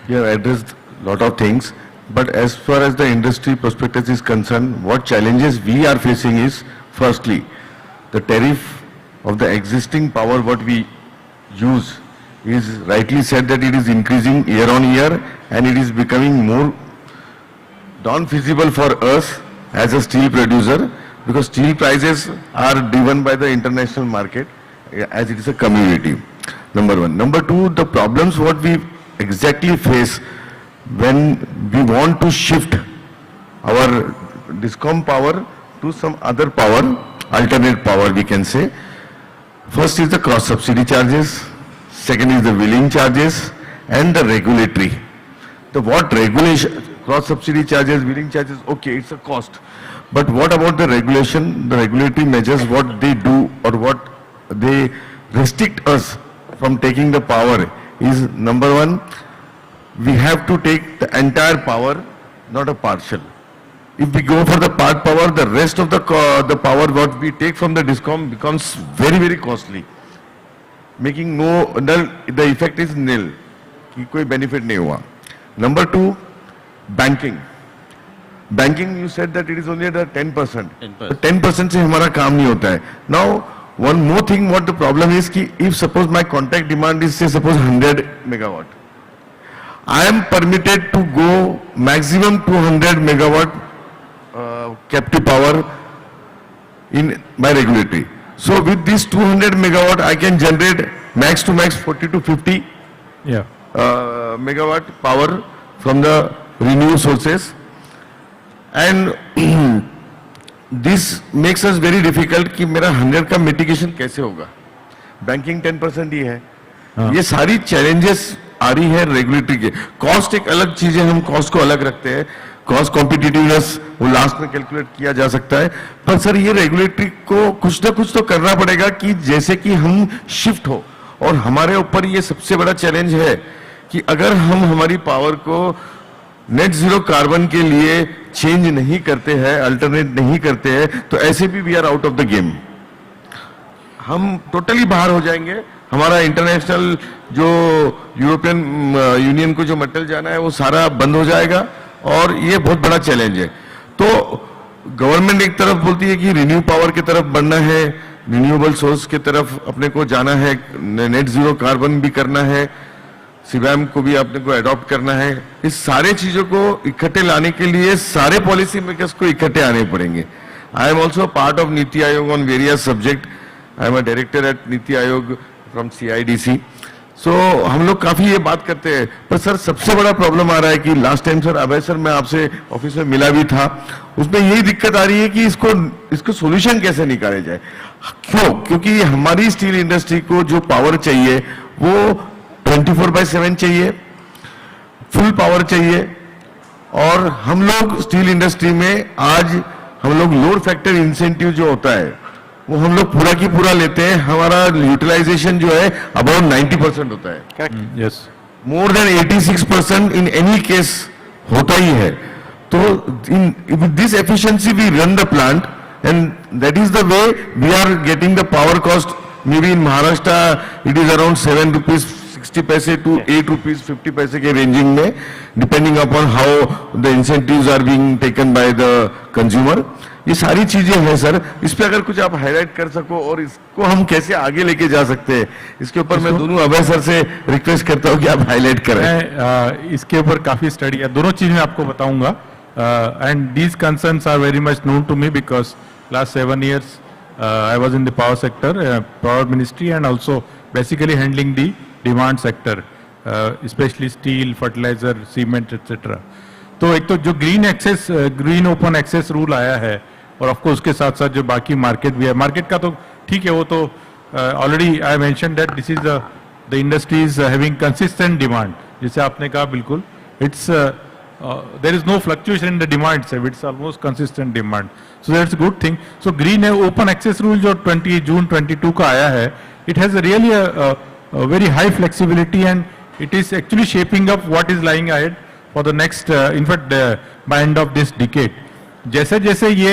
you have addressed a lot of things. But as far as the industry prospectus is concerned, what challenges we are facing is, firstly, the tariff of the existing power what we use is rightly said that it is increasing year on year, and it is becoming more non-feasible for us as a steel producer, because steel prices are driven by the international market, as it is a community. Number one. Number two, the problems what we exactly face when we want to shift our discom power to some other power, alternate power we can say. First is the cross subsidy charges, second is the wheeling charges and the regulatory. The what regulation, cross subsidy charges, wheeling charges, okay, it's a cost. But what about the regulation, the regulatory measures, what they do or what they restrict us from taking the power is number one, we have to take the entire power, not a partial. If we go for the part power, the rest of the power what we take from the discom becomes very, very costly, making no, the effect is nil, कि कोई benefit नहीं हुआ. Number two, banking. Banking, you said that it is only at 10%. 10% से हमारा काम नहीं होता है. Now, one more thing, what the problem is कि if suppose my contract demand is say suppose 100 megawatt, I am permitted to go maximum 200 megawatt captive power in my regulatory. So with this 200 megawatt, I can generate max to max 40 to 50 megawatt power from the renewable sources. And this makes us very difficult कि मेरा 100 का mitigation कैसे होगा. Banking 10% ही है. ये सारी challenges आ रही है रेगुलेटरी के. कॉस्ट एक अलग चीज है, हम कॉस्ट को अलग रखते हैं. कॉस्ट कॉम्पिटिटिवनेस वो लास्ट में कैलकुलेट किया जा सकता है, पर सर ये रेगुलेटरी को कुछ ना कुछ तो करना पड़ेगा कि जैसे कि हम शिफ्ट हो. और हमारे ऊपर ये सबसे बड़ा चैलेंज है कि अगर हम हमारी पावर को नेट जीरो कार्बन के लिए चेंज नहीं करते हैं, अल्टरनेट नहीं करते हैं, तो ऐसे भी we are out of the game. हम टोटली बाहर हो जाएंगे. हमारा इंटरनेशनल जो यूरोपियन यूनियन को जो मटेरियल जाना है वो सारा बंद हो जाएगा और ये बहुत बड़ा चैलेंज है. तो गवर्नमेंट एक तरफ बोलती है कि रिन्यू पावर की तरफ बढ़ना है, रिन्यूएबल सोर्स की तरफ अपने को जाना है, नेट जीरो कार्बन भी करना है, सीबैम को भी अपने को अडॉप्ट करना है. इस सारे चीजों को इकट्ठे लाने के लिए सारे पॉलिसी मेकर्स को इकट्ठे आने पड़ेंगे. I am also part of NITI Aayog on various subject. I am a director at NITI Aayog from CIDC. सो हम लोग काफी ये बात करते हैं, पर सर सबसे बड़ा प्रॉब्लम आ रहा है कि लास्ट टाइम सर अभय सर मैं आपसे ऑफिस में मिला भी था, उसमें यही दिक्कत आ रही है कि इसको सॉल्यूशन कैसे निकाले जाए. क्यों? क्योंकि हमारी स्टील इंडस्ट्री को जो पावर चाहिए वो 24/7 चाहिए, फुल पावर चाहिए. और हम लोग स्टील इंडस्ट्री में आज हम लोग लोड फैक्टर इंसेंटिव जो होता है वो हम लोग पूरा की पूरा लेते हैं. हमारा यूटिलाइजेशन जो है अबाउट 90% होता है. Yes. More than 86% in any case होता ही है. तो in this efficiency we run the plant and that is the way we are getting the power cost. Maybe in Maharashtra it is around 7 rupees 60 paise to 8 rupees 50 पैसे के ranging में, depending upon how the incentives are being taken by the consumer. ये सारी चीजें हैं sir, इस पे अगर कुछ आप हाईलाइट कर सको और इसको हम कैसे आगे लेके जा सकते हैं, इसके ऊपर मैं दोनों अभय सर से रिक्वेस्ट करता हूं कि आप हाईलाइट करें. मैं इसके ऊपर काफी स्टडी है, दोनों चीज मैं आपको बताऊंगा. And these concerns are very much known to me because last 7 years I was in the power sector, power ministry and also basically handling the demand sector, specially steel, fertiliser, cement etcetera. तो एक तो जो green open access rule आया है और of course उसके साथ साथ जो बाकी मार्केट भी है, मार्केट का तो ठीक है, वो तो already I mention that this is the industry is having consistent demand. जैसे आपने कहा बिल्कुल, it's there is no fluctuation in the demand से, it's almost consistent demand. So that's a good thing. So green open access rule जो 20 June 22 का आया है, it has really very high flexibility and it is actually shaping up what is lying ahead for the next, in fact, by end of this decade. जैसे जैसे ये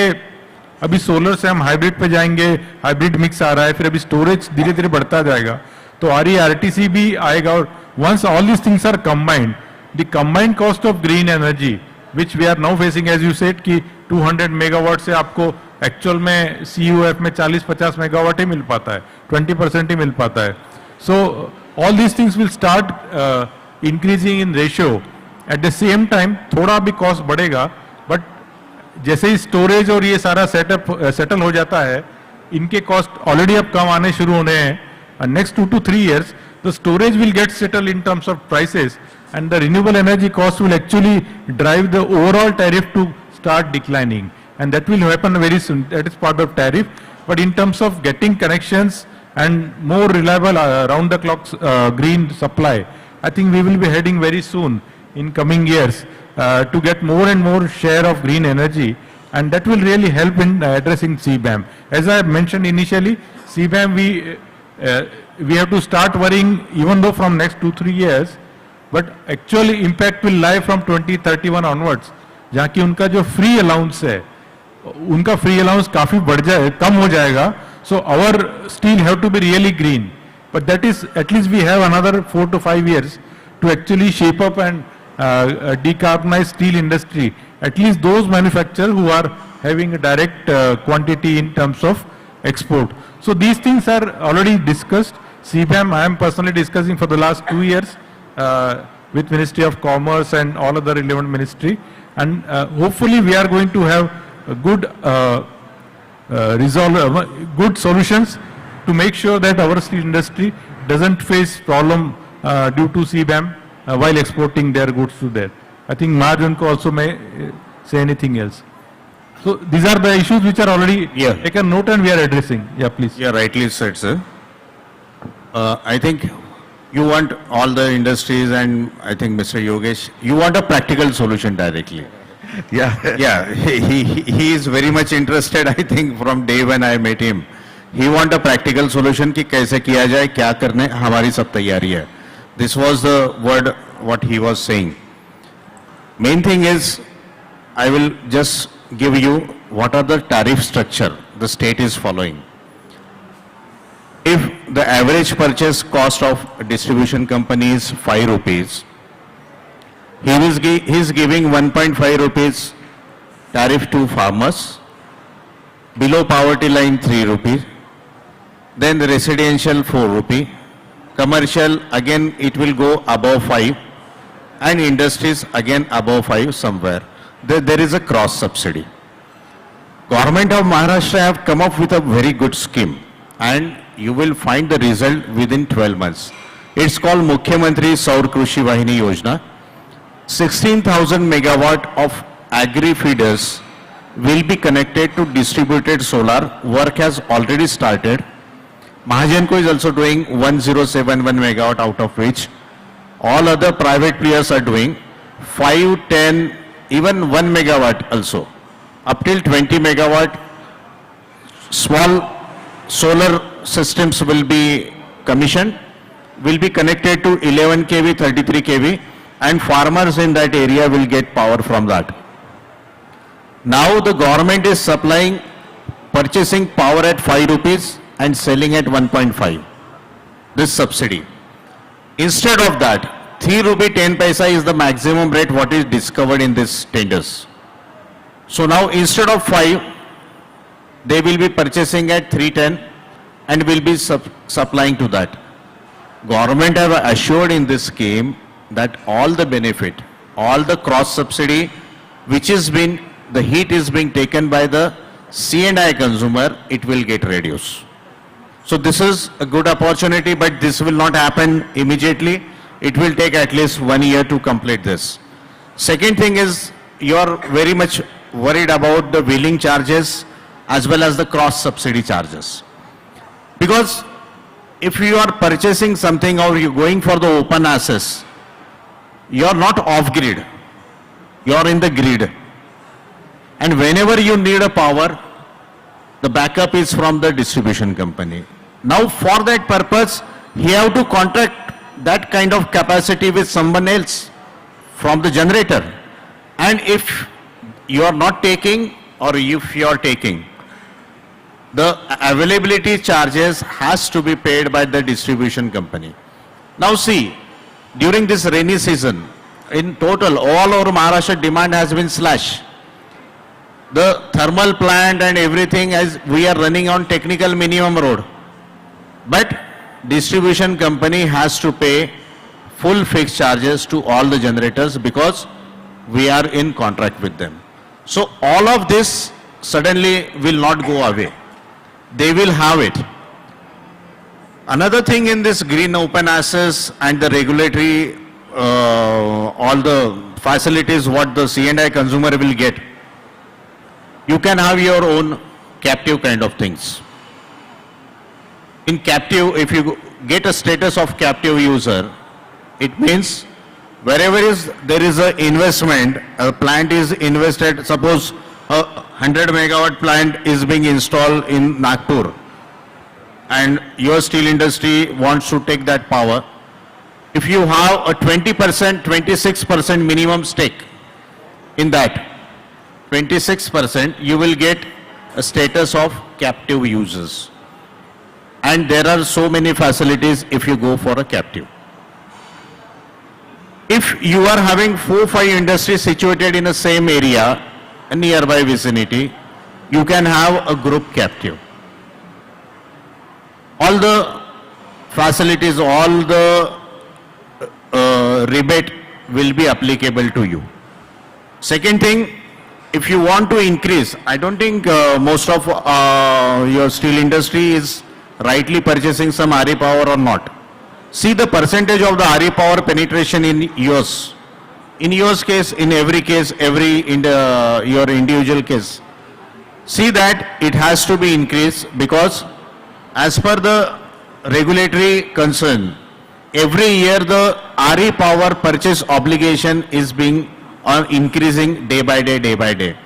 अभी solar से हम हाइब्रिड पे जाएंगे, हाइब्रिड मिक्स आ रहा है, फिर अभी स्टोरेज धीरे धीरे बढ़ता जाएगा, तो RE-RTC भी आएगा. और once all these things are combined, the combined cost of green energy, which we are now facing, as you said, कि 200 मेगावाट से आपको एक्चुअल में CUF में 40-50 मेगावाट ही मिल पाता है, 20% ही मिल पाता है. So all these things will start increasing in ratio. At the same time थोड़ा भी कॉस्ट बढ़ेगा, बट जैसे ही स्टोरेज और ये सारा सेटल हो जाता है, इनके कॉस्ट ऑलरेडी अब कम आने शुरू होने हैं. next 2 to 3 years, the storage will get settled in terms of prices, and the renewable energy cost will actually drive the overall tariff to start declining. And that will happen very soon. That is part of tariff. But in terms of getting connections and more reliable round-the-clock green supply, I think we will be heading very soon in coming years to get more and more share of green energy, and that will really help in addressing CBAM. As I mentioned initially, CBAM we have to start worrying even though from next 2-3 years, but actually impact will lie from 2031 onwards, जहाँ की उनका जो free allowance है, उनका free allowance काफी कम हो जाएगा. So our steel have to be really green. But that is, at least we have another 4 to 5 years to actually shape up and decarbonize steel industry. At least those manufacturers who are having a direct quantity in terms of export. So these things are already discussed. CBAM I am personally discussing for the last 2 years with Ministry of Commerce and all other relevant ministry. And hopefully we are going to have a good good solutions to make sure that our steel industry doesn't face problem due to CBAM while exporting their goods to there. I think Marjan also may say anything else. So these are the issues which are already taken note and we are addressing. Yeah, please. Yeah, rightly said, sir. I think you want all the industries, and I think Mr. Yogesh, you want a practical solution directly. Yeah, he is very much interested, I think, from day when I met him. He want a practical solution कि कैसे किया जाए, क्या करने, हमारी सब तैयारी है. This was the word what he was saying. Main thing is, I will just give you what are the tariff structure the state is following. If the average purchase cost of a distribution company is 5 rupees, he is giving 1.5 rupees tariff to farmers, below poverty line 3 rupees, then the residential 4 rupee, commercial again it will go above 5, and industries again above 5 somewhere. There is a cross subsidy. Government of Maharashtra have come up with a very good scheme, and you will find the result within 12 months. It's called Mukhyamantri Saur Krishi Vahini Yojana. 16,000 megawatt of agri feeders will be connected to distributed solar. Work has already started. Mahajanko is also doing 1071 megawatt, out of which all other private players are doing 5, 10, even 1 megawatt also. Up till 20 megawatt, small solar systems will be commissioned, will be connected to 11 kV, 33 kV, and farmers in that area will get power from that. Now the government is purchasing power at 5 rupees and selling at 1.5, this subsidy. Instead of that, 3 rupee 10 paisa is the maximum rate what is discovered in these tenders. So now instead of 5, they will be purchasing at 310 and will be supplying to that. Government have assured in this scheme that all the benefit, all the cross subsidy which is the heat is being taken by the C&I consumer, it will get reduced. So this is a good opportunity, but this will not happen immediately. It will take at least 1 year to complete this. Second thing is, you are very much worried about the wheeling charges as well as the cross subsidy charges. Because if you are purchasing something or you are going for the open access, you are not off grid, you are in the grid. And whenever you need a power, the backup is from the distribution company. Now for that purpose, you have to contract that kind of capacity with someone else from the generator. And if you are not taking, or if you are taking, the availability charges has to be paid by the distribution company. Now see, during this rainy season, in total, all over Maharashtra demand has been slashed. The thermal plant and everything, as we are running on technical minimum road. But distribution company has to pay full fixed charges to all the generators because we are in contract with them. So all of this suddenly will not go away. They will have it. Another thing in this green open access and the regulatory, all the facilities what the C&I consumer will get, you can have your own captive kind of things. In captive, if you get a status of captive user, it means wherever there is an investment, a plant is invested, suppose a 100 megawatt plant is being installed in Nagpur, and your steel industry wants to take that power. If you have a 20%, 26% minimum stake in that, 26%, you will get a status of captive users. And there are so many facilities if you go for a captive. If you are having 4-5 industries situated in the same area, a nearby vicinity, you can have a group captive. All the facilities, all the rebate will be applicable to you. Second thing, if you want to increase, I don't think most of your steel industry is rightly purchasing some RE power or not. See the percentage of the RE power penetration in yours. In yours case, in every case, your individual case. See that it has to be increased because as per the regulatory concern, every year the RE power purchase obligation is being increasing day by day, day by day.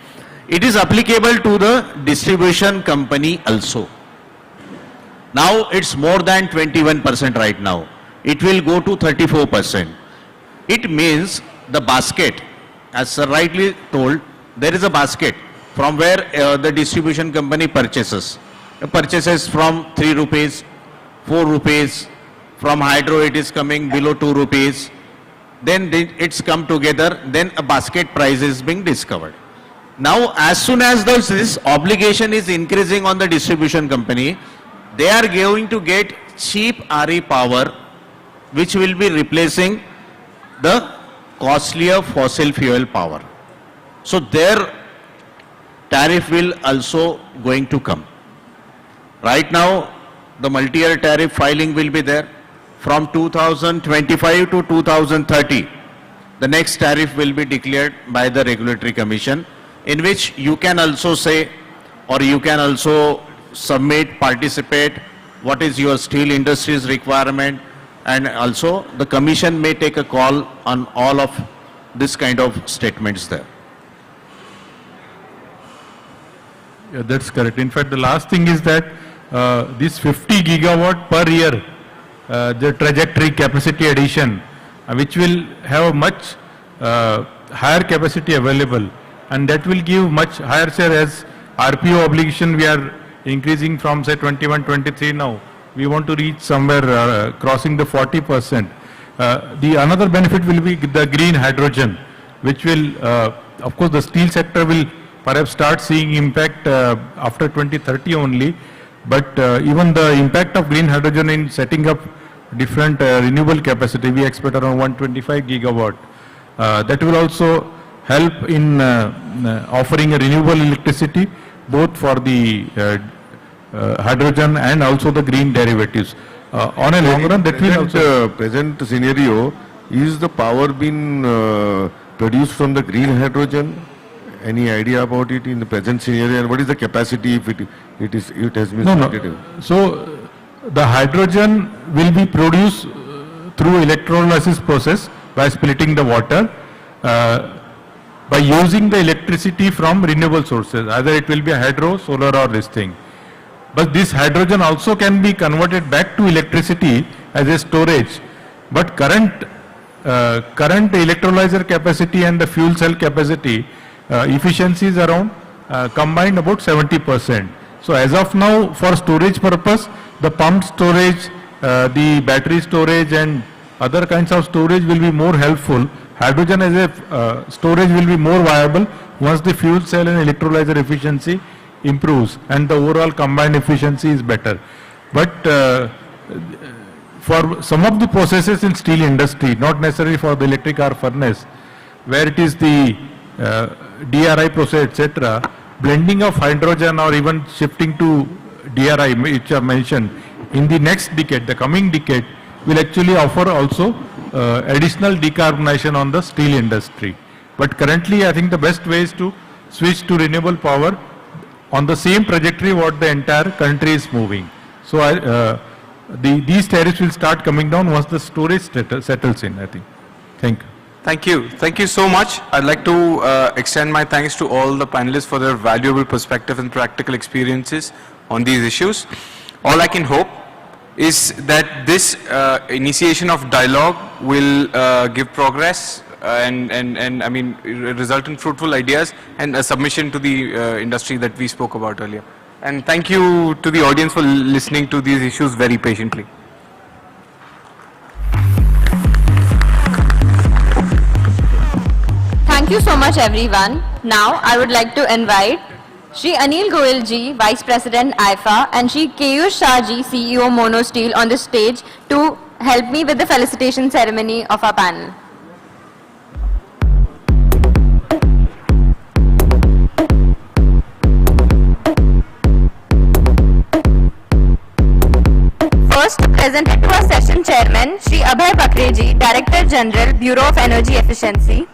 It is applicable to the distribution company also. Now it's more than 21% right now. It will go to 34%. It means the basket, as sir rightly told, there is a basket from where the distribution company purchases. Purchases from 3 rupees, 4 rupees, from hydro it is coming below 2 rupees. Then it's come together, then a basket price is being discovered. Now as soon as this obligation is increasing on the distribution company, they are going to get cheap RE power which will be replacing the costlier fossil fuel power. So their tariff will also going to come. Right now the multi-year tariff filing will be there. From 2025 to 2030, the next tariff will be declared by the Regulatory Commission, in which you can also say, or you can also submit, participate, what is your steel industry's requirement, and also the Commission may take a call on all of this kind of statements there. Yeah, that's correct. In fact, the last thing is that this 50 gigawatt per year, the trajectory capacity addition, which will have a much higher capacity available, and that will give much higher share as RPO obligation we are increasing from say 21, 23 now. We want to reach somewhere crossing the 40%. The another benefit will be the green hydrogen, which will, of course, the steel sector will perhaps start seeing impact after 2030 only. But even the impact of green hydrogen in setting up different renewable capacity, we expect around 125 gigawatt. That will also help in offering a renewable electricity, both for the hydrogen and also the green derivatives. On a long run, that will also... present scenario, is the power being produced from the green hydrogen? Any idea about it in the present scenario, and what is the capacity if it has been started? So the hydrogen will be produced through electrolysis process by splitting the water by using the electricity from renewable sources. Either it will be a hydro, solar, or this thing. But this hydrogen also can be converted back to electricity as a storage. But current electrolyzer capacity and the fuel cell capacity efficiency is around combined about 70%. So as of now, for storage purpose, the pumped storage, the battery storage and other kinds of storage will be more helpful. Hydrogen as a storage will be more viable once the fuel cell and electrolyzer efficiency improves and the overall combined efficiency is better. But for some of the processes in steel industry, not necessarily for the electric arc furnace, where it is the DRI process, etc., blending of hydrogen or even shifting to DRI, which are mentioned, in the next decade, the coming decade, will actually offer also additional decarbonization on the steel industry. But currently, I think the best way is to switch to renewable power on the same trajectory what the entire country is moving. So these tariffs will start coming down once the storage settles in, I think. Thank you. Thank you. Thank you so much. I'd like to extend my thanks to all the panelists for their valuable perspective and practical experiences on these issues. All I can hope is that this initiation of dialogue will give progress and I mean result in fruitful ideas and a submission to the industry that we spoke about earlier. And thank you to the audience for listening to these issues very patiently. Thank you so much, everyone. Now, I would like to invite Shri Anil Goyal ji, Vice President Aiifa, and Shri Keyur Shah ji, CEO Mono Steel, on the stage to help me with the felicitation ceremony of our panel. First, presented to our session chairman, Shri Abhay Bakre ji, Director General, Bureau of Energy Efficiency.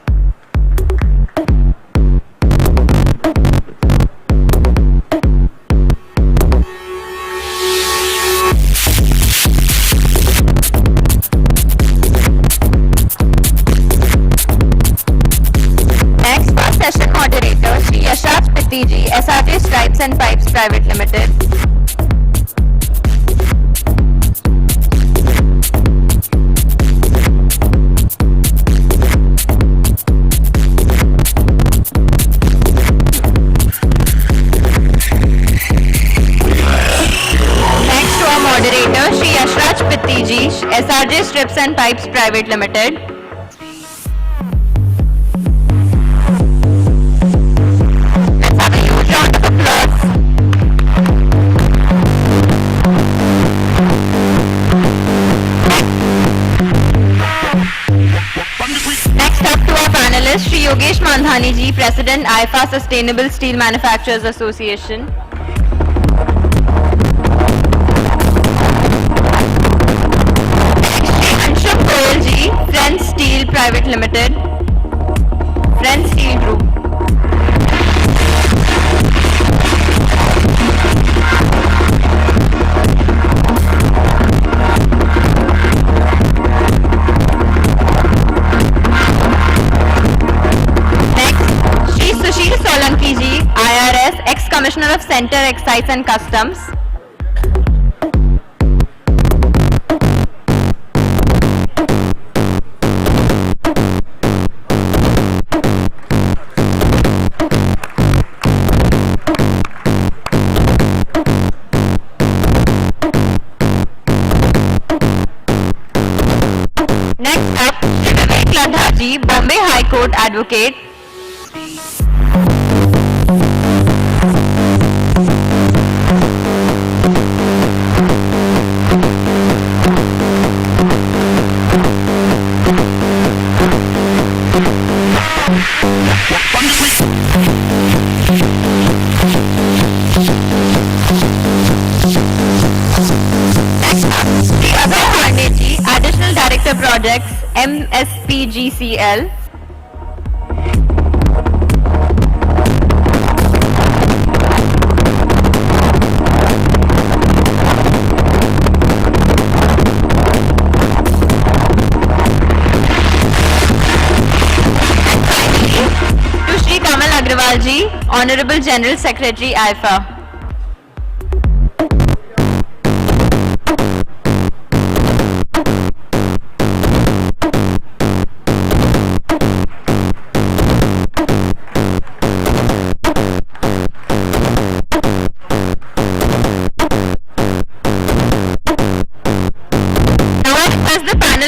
Session moderator Shri Yashraj Pitti ji, SRJ Stripes and Pipes Private Limited. Next to our moderator Shri Yashraj Pitti ji, SRJ Strips and Pipes Private Limited. Shri Yogesh Mandhani ji, President Aiifa Sustainable Steel Manufacturers Association. Shri Anshul Goyal ji, Friends Steel Private Limited, Friends Steel Group. IRS, ex-Commissioner of Center Excise and Customs. Next up, Shri Vivek Ladha ji, Bombay High Court Advocate. Additional Director Projects, MSPGCL. To Shri Kamal Agrawal ji, Honorable General Secretary Aiifa.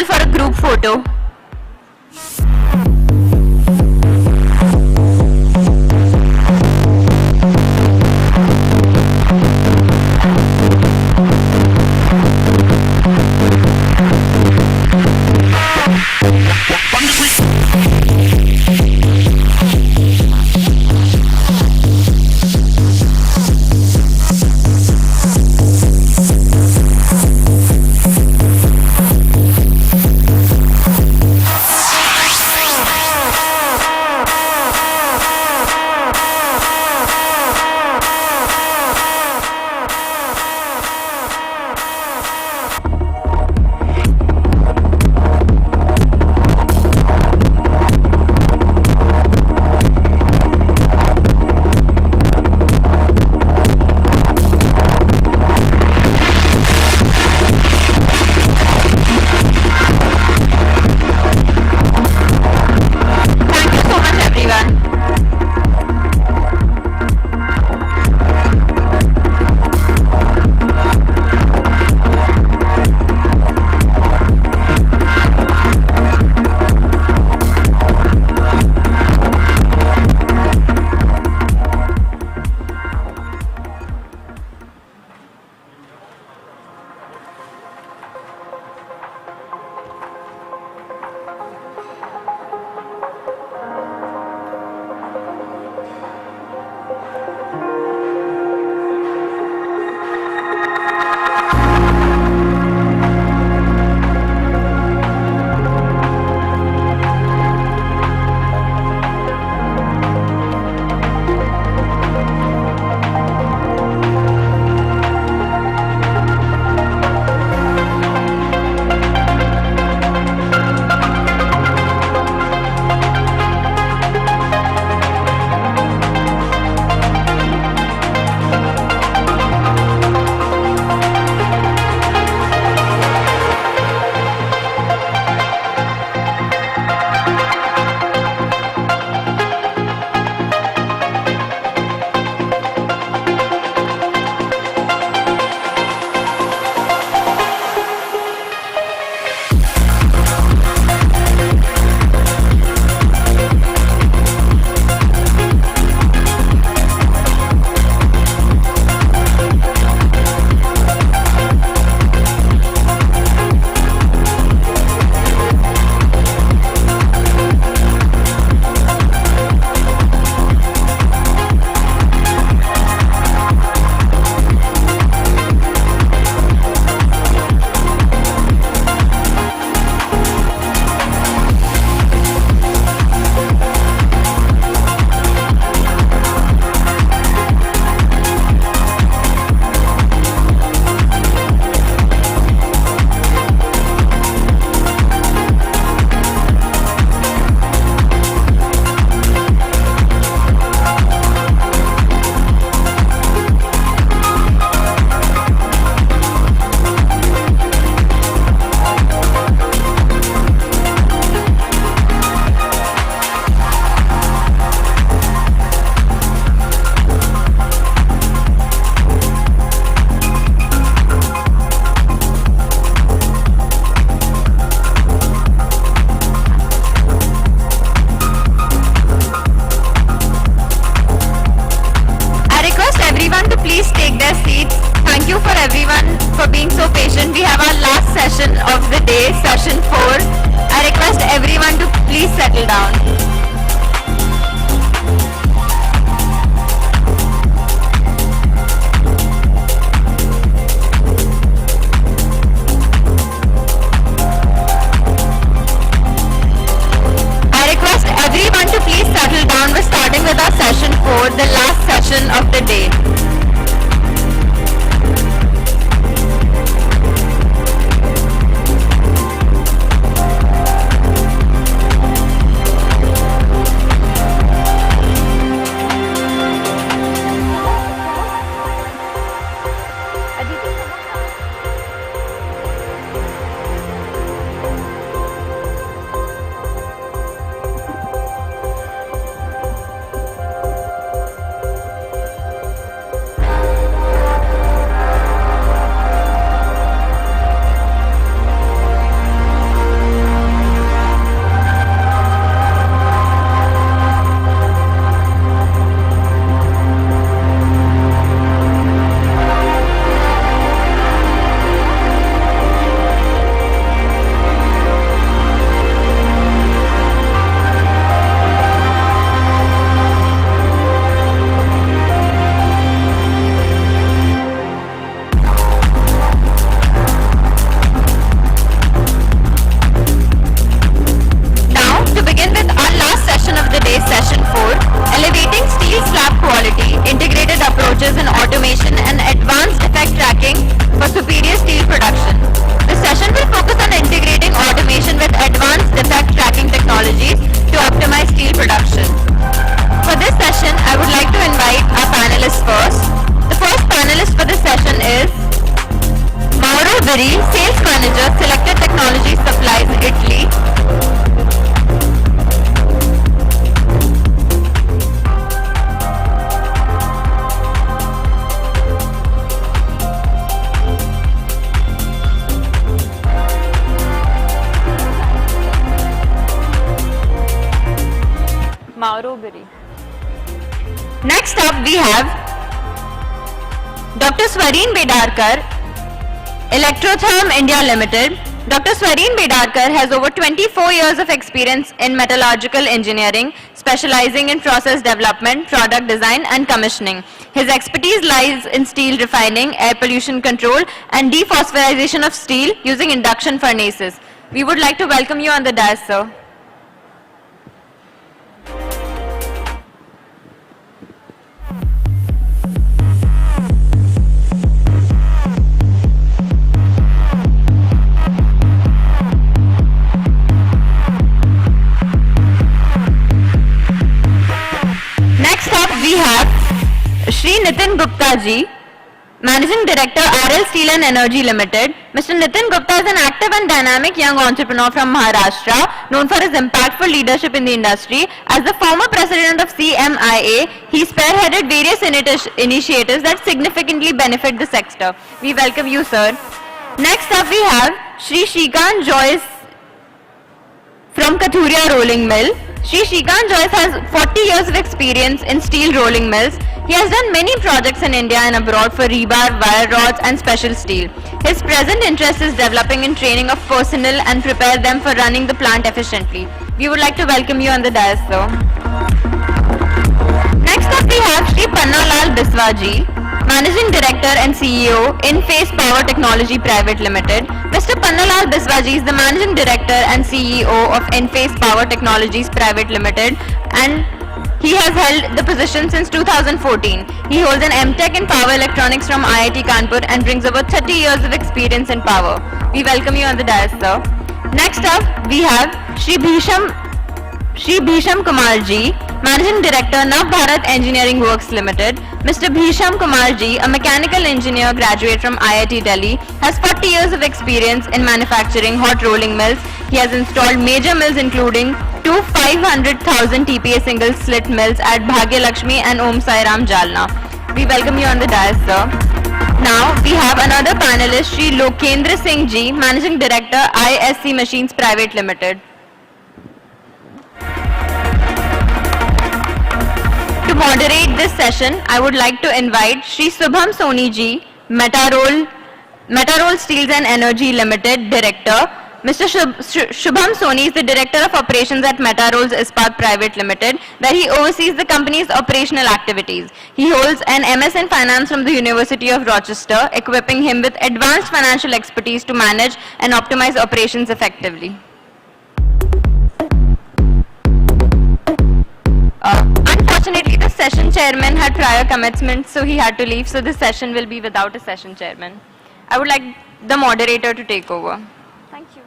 For a group photo. everyone for being so patient. We have our last session of the day, session 4. I request everyone to please settle down. I request everyone to please settle down. We're starting with our session 4, the last session of the day. Sales Manager, Selected Technology Supplies, Italy. Next up we have Dr. Swareen Bedarkar, Electrotherm India Limited. Dr. Swareen Bedarkar has over 24 years of experience in metallurgical engineering, specializing in process development, product design and commissioning. His expertise lies in steel refining, air pollution control and dephosphorylation of steel using induction furnaces. We would like to welcome you on the dais, sir. We have Shri Nitin Gupta ji, Managing Director, RL Steel and Energy Limited. Mr. Nitin Gupta is an active and dynamic young entrepreneur from Maharashtra, known for his impactful leadership in the industry. As the former president of CMIA, he spearheaded various initiatives that significantly benefit the sector. We welcome you, sir. Next up we have Shri Shrikant Joyce from Kathuria Rolling Mill. Shri Shrikant Joyce has 40 years of experience in steel rolling mills. He has done many projects in India and abroad for rebar, wire rods and special steel. His present interest is developing and training of personnel and prepare them for running the plant efficiently. We would like to welcome you on the dais, sir. Next up we have Shri Pannalal Biswaji, Managing Director and CEO, In-Phase Power Technology Private Limited. Mr. Pannalal Biswaji is the Managing Director and CEO of In-Phase Power Technologies Private Limited and he has held the position since 2014. He holds an MTech in Power Electronics from IIT Kanpur and brings over 30 years of experience in power. We welcome you on the dais, sir. Next up, we have Shri Bhisham Kumar ji, Managing Director, Nav Bharat Engineering Works Limited. Mr. Bhisham Kumar ji, a mechanical engineer graduate from IIT Delhi, has 40 years of experience in manufacturing hot rolling mills. He has installed major mills including two 500,000 TPA single slit mills at Bhagya Lakshmi and Om Sai Ram Jalna. We welcome you on the dais, sir. Now we have another panelist, Shri Lokendra Singh ji, Managing Director, ISC Machines Private Limited. To moderate this session, I would like to invite Shri Subham Soni ji, Metarol Metarol Steels and Energy Limited Director. Mr. Shubham Soni is the Director of Operations at Metarol's Ispat Private Limited, where he oversees the company's operational activities. He holds an MS in Finance from the University of Rochester, equipping him with advanced financial expertise to manage and optimize operations effectively. Unfortunately, the session chairman had prior commitments, so he had to leave, so this session will be without a session chairman. I would like the moderator to take over. Thank you.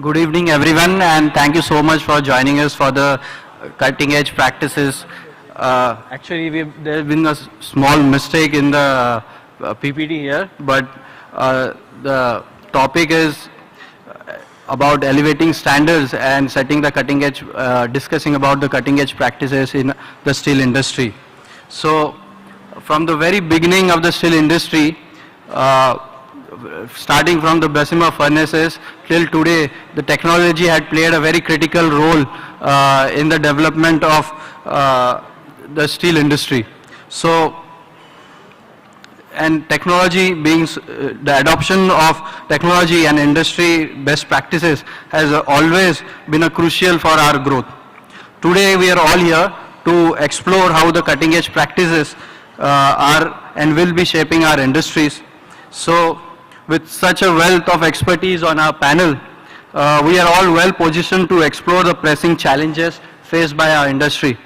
Good evening, everyone, and thank you so much for joining us for the cutting edge practices. Actually, there has been a small mistake in the PPT here, but the topic is about elevating standards and setting the cutting edge, discussing about the cutting edge practices in the steel industry. So, from the very beginning of the steel industry, starting from the Bessemer furnaces till today, the technology had played a very critical role in the development of the steel industry. So, and technology being, the adoption of technology and industry best practices has always been a crucial for our growth. Today we are all here to explore how the cutting edge practices are and will be shaping our industries. So with such a wealth of expertise on our panel, we are all well positioned to explore the pressing challenges faced by our industry.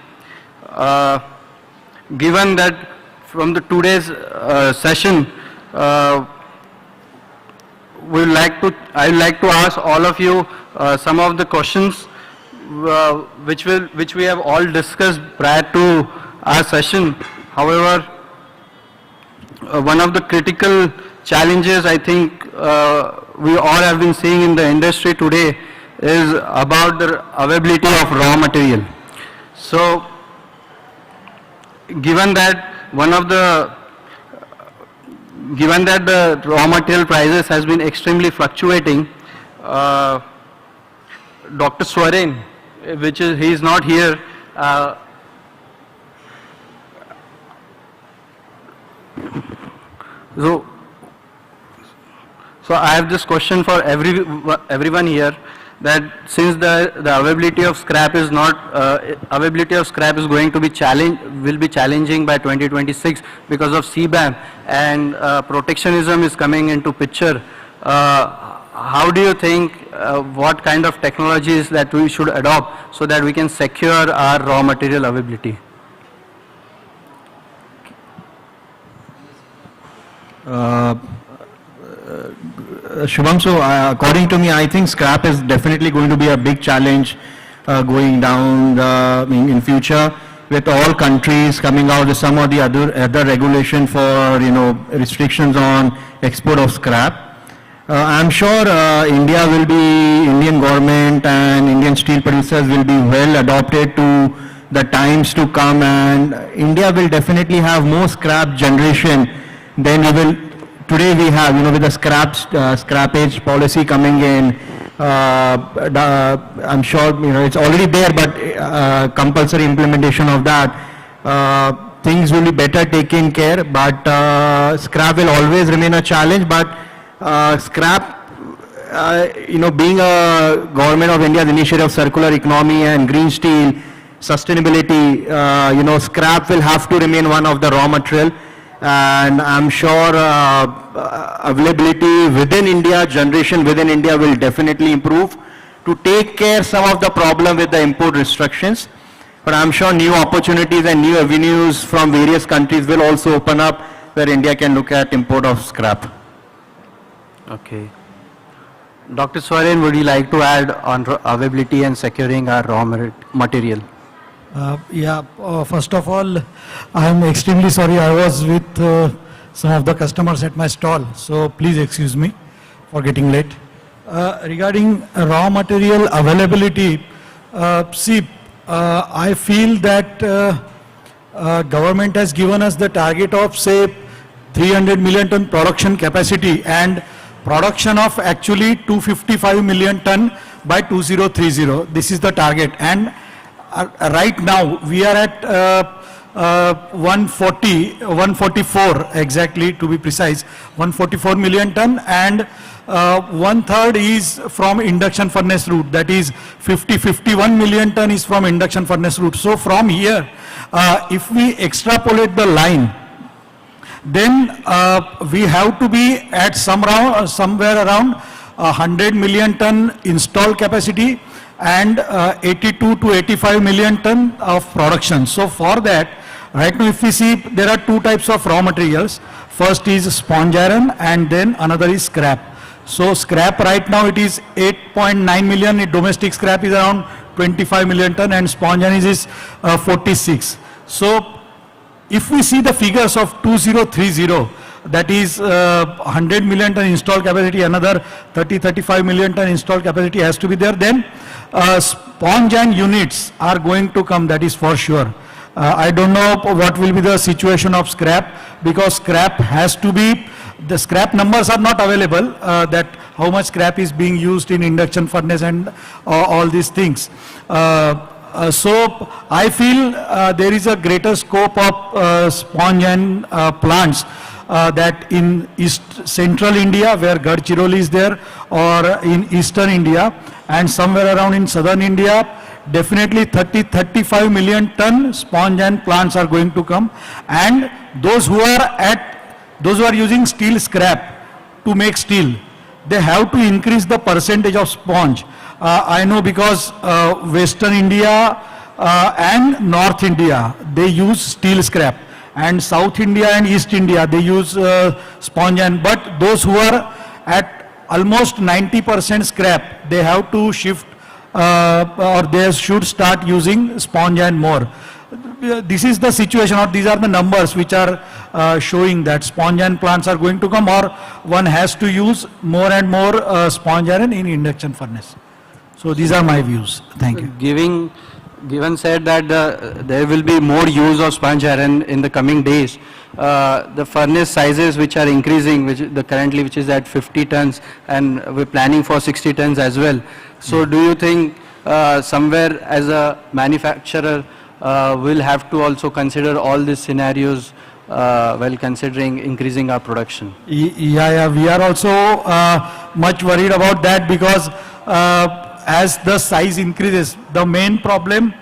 Given that from the today's session, I would like to ask all of you some of the questions which we have all discussed prior to our session. However, one of the critical challenges I think we all have been seeing in the industry today is about the availability of raw material. So, given that the raw material prices has been extremely fluctuating, Dr. Swarin, he is not here. So I have this question for everyone here, that since the availability of scrap is going to be challenging by 2026 because of CBAM, and protectionism is coming into picture. How do you think, what kind of technologies that we should adopt so that we can secure our raw material availability? Shubham, so according to me, I think scrap is definitely going to be a big challenge going down in future, with all countries coming out with some or the other regulation for restrictions on export of scrap. I'm sure Indian government and Indian steel producers will be well adopted to the times to come, and India will definitely have more scrap generation than we will. Today we have, with the scrappage policy coming in, I'm sure, it's already there, but compulsory implementation of that, things will be better taken care, but scrap will always remain a challenge, but scrap, being a government of India's initiative of circular economy and green steel, sustainability, scrap will have to remain one of the raw material. And I'm sure availability within India, generation within India will definitely improve to take care some of the problem with the import restrictions. But I'm sure new opportunities and new avenues from various countries will also open up where India can look at import of scrap. Okay. Dr. Swarin, would you like to add on availability and securing our raw material? First of all, I am extremely sorry. I was with some of the customers at my stall, so please excuse me for getting late. Regarding raw material availability, I feel that government has given us the target of, say, 300 million ton production capacity and production of actually 255 million ton by 2030. This is the target. And right now, we are at 144 exactly, to be precise, 144 million ton, and 1/3 is from induction furnace route. That is 51 million ton is from induction furnace route. So from here, if we extrapolate the line, then we have to be at somewhere around 100 million ton installed capacity and 82 to 85 million ton of production. So for that, right now if we see, there are two types of raw materials. First is sponge iron and then another is scrap. So scrap right now it is 8.9 million, domestic scrap is around 25 million ton and sponge iron is 46. So if we see the figures of 2030, that is 100 million ton installed capacity, another 35 million ton installed capacity has to be there, then sponge iron units are going to come, that is for sure. I don't know what will be the situation of scrap, because scrap has to be, the scrap numbers are not available, that how much scrap is being used in induction furnace and all these things. So I feel there is a greater scope of sponge iron plants that in central India, where Gadchiroli is there, or in eastern India, and somewhere around in southern India, definitely 35 million ton sponge iron plants are going to come. And those who are using steel scrap to make steel, they have to increase the percentage of sponge. I know because Western India and North India, they use steel scrap, and South India and East India, they use sponge iron. But those who are at almost 90% scrap, they have to shift or they should start using sponge iron more. This is the situation, or these are the numbers which are showing that sponge iron plants are going to come, or one has to use more and more sponge iron in induction furnace. So these are my views. Thank you. Given said that there will be more use of sponge iron in the coming days, the furnace sizes which are increasing, which is at 50 tons, and we're planning for 60 tons as well. So do you think somewhere as a manufacturer we'll have to also consider all these scenarios while considering increasing our production? Yeah, we are also much worried about that, because as the size increases, the main problem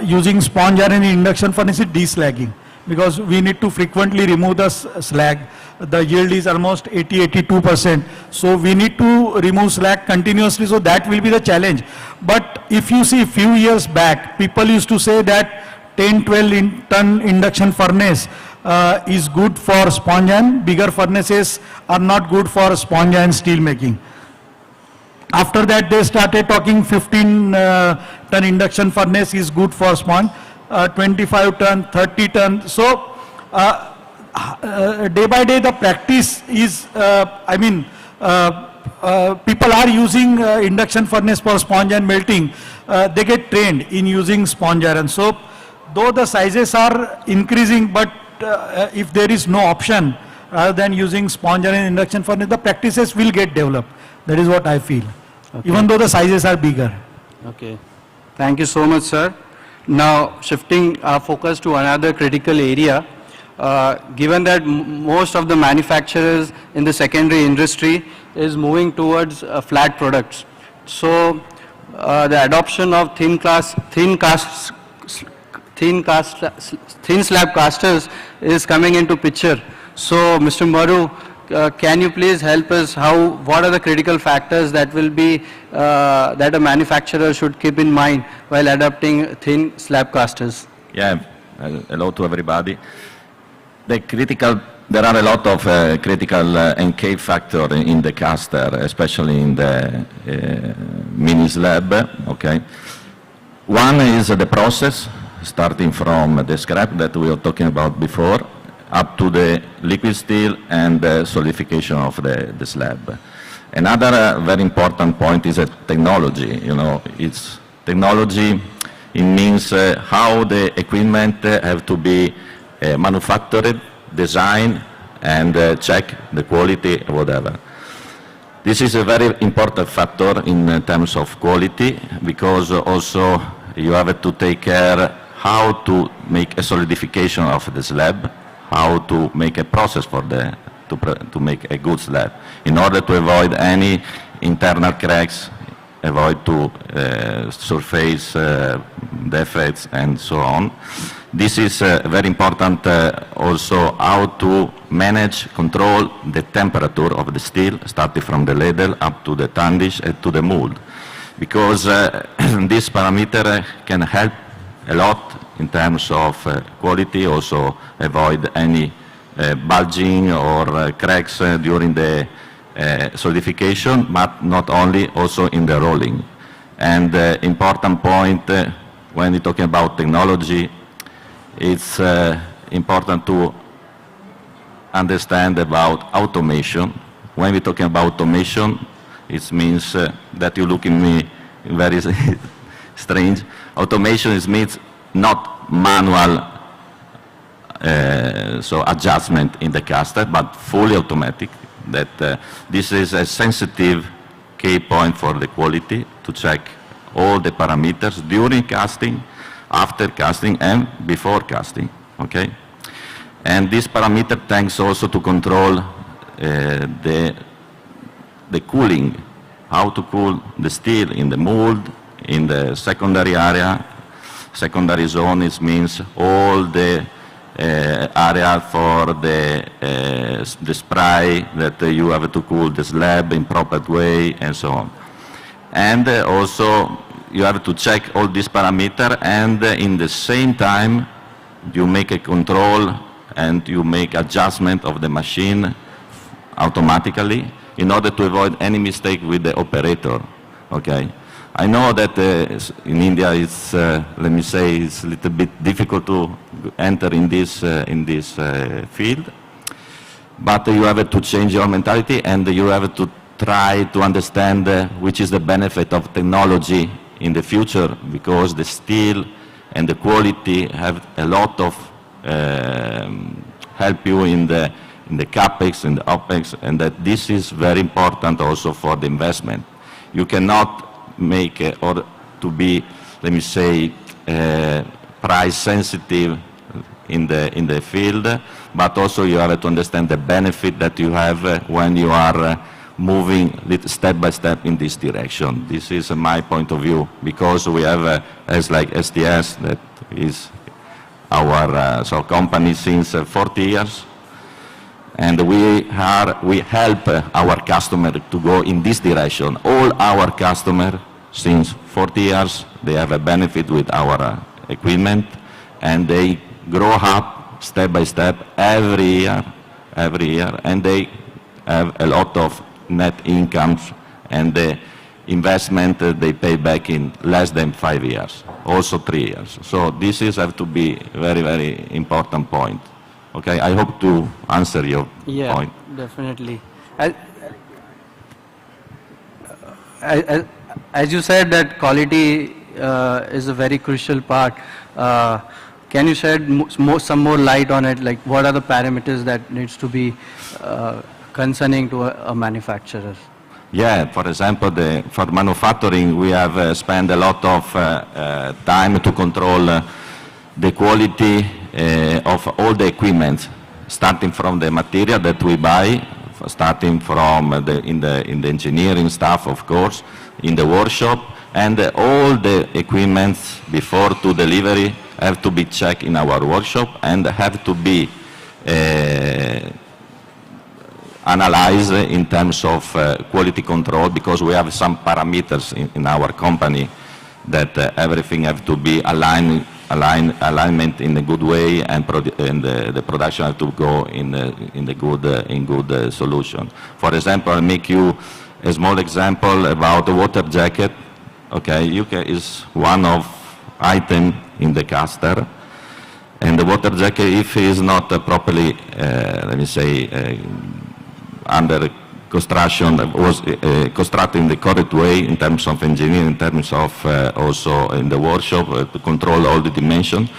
using sponge iron in induction furnace is deslagging, because we need to frequently remove the slag. The yield is almost 80-82%. So we need to remove slag continuously, so that will be the challenge. But if you see few years back, people used to say that 10-12 ton induction furnace is good for sponge iron. Bigger furnaces are not good for sponge iron steel making. After that, they started talking 15 ton induction furnace is good for sponge, 25 ton, 30 ton. So day by day the practice is, people are using induction furnace for sponge iron melting. They get trained in using sponge iron. So though the sizes are increasing, but if there is no option rather than using sponge iron in induction furnace, the practices will get developed. That is what I feel. Okay. Even though the sizes are bigger. Okay. Thank you so much, sir. Now, shifting our focus to another critical area, given that most of the manufacturers in the secondary industry is moving towards flat products. So, the adoption of thin slab casters is coming into picture. So, Mr. Maru, can you please help us what are the critical factors that will be that a manufacturer should keep in mind while adopting thin slab casters? Yeah, hello to everybody. There are a lot of critical NK factor in the caster, especially in the mini slab. Okay, one is the process, starting from the scrap that we were talking about before, up to the liquid steel and the solidification of the slab. Another very important point is technology. You know, it's technology. It means how the equipment have to be manufactured, designed, and check the quality, whatever. This is a very important factor in terms of quality, because also you have to take care how to make a solidification of the slab, how to make a process for to make a good slab, in order to avoid any internal cracks, avoid to surface defects and so on. This is very important also how to manage, control the temperature of the steel, starting from the ladle up to the tarnish and to the mold, because this parameter can help a lot in terms of quality, also avoid any bulging or cracks during the solidification, but not only, also in the rolling. And important point when we're talking about technology, it's important to understand about automation. When we're talking about automation, it means that you look at me very strange. Automation means not manual so adjustment in the caster, but fully automatic. That this is a sensitive key point for the quality, to check all the parameters during casting, after casting, and before casting, okay? And this parameter thanks also to control the cooling, how to cool the steel in the mold, in the secondary area. Secondary zone means all the area for the spray that you have to cool the slab in proper way, and so on. And also you have to check all these parameters, and in the same time you make a control and you make adjustment of the machine automatically, in order to avoid any mistake with the operator, okay? I know that in India it's, let me say, it's a little bit difficult to enter in this field, but you have to change your mentality, and you have to try to understand which is the benefit of technology in the future, because the steel and the quality have a lot of help you in the capex and the opex, and that this is very important also for the investment. You cannot make or to be, let me say, price sensitive in the field, but also you have to understand the benefit that you have when you are moving step by step in this direction. This is my point of view, because we have as like STS, that is our company since 40 years, and we help our customer to go in this direction. All our customers since 40 years, they have a benefit with our equipment, and they grow up step by step every year, and they have a lot of net incomes, and the investment they pay back in less than 5 years, also 3 years. So this is have to be very, very important point. Okay, I hope to answer your point. Yeah, definitely. As you said that quality is a very crucial part, can you shed some more light on it? Like, what are the parameters that needs to be concerning to a manufacturer? Yeah, for example, for manufacturing, we have spent a lot of time to control the quality of all the equipment, starting from the material that we buy, starting from in the engineering staff, of course, in the workshop, and all the equipment before to delivery have to be checked in our workshop and have to be analyzed in terms of quality control, because we have some parameters in our company that everything have to be alignment in a good way, and the production have to go in good solution. For example, I'll make you a small example about the water jacket. Okay, is one of item in the caster, and the water jacket, if it is not properly, let me say, under construction, was constructed in the correct way in terms of engineering, in terms of also in the workshop to control all the dimensions.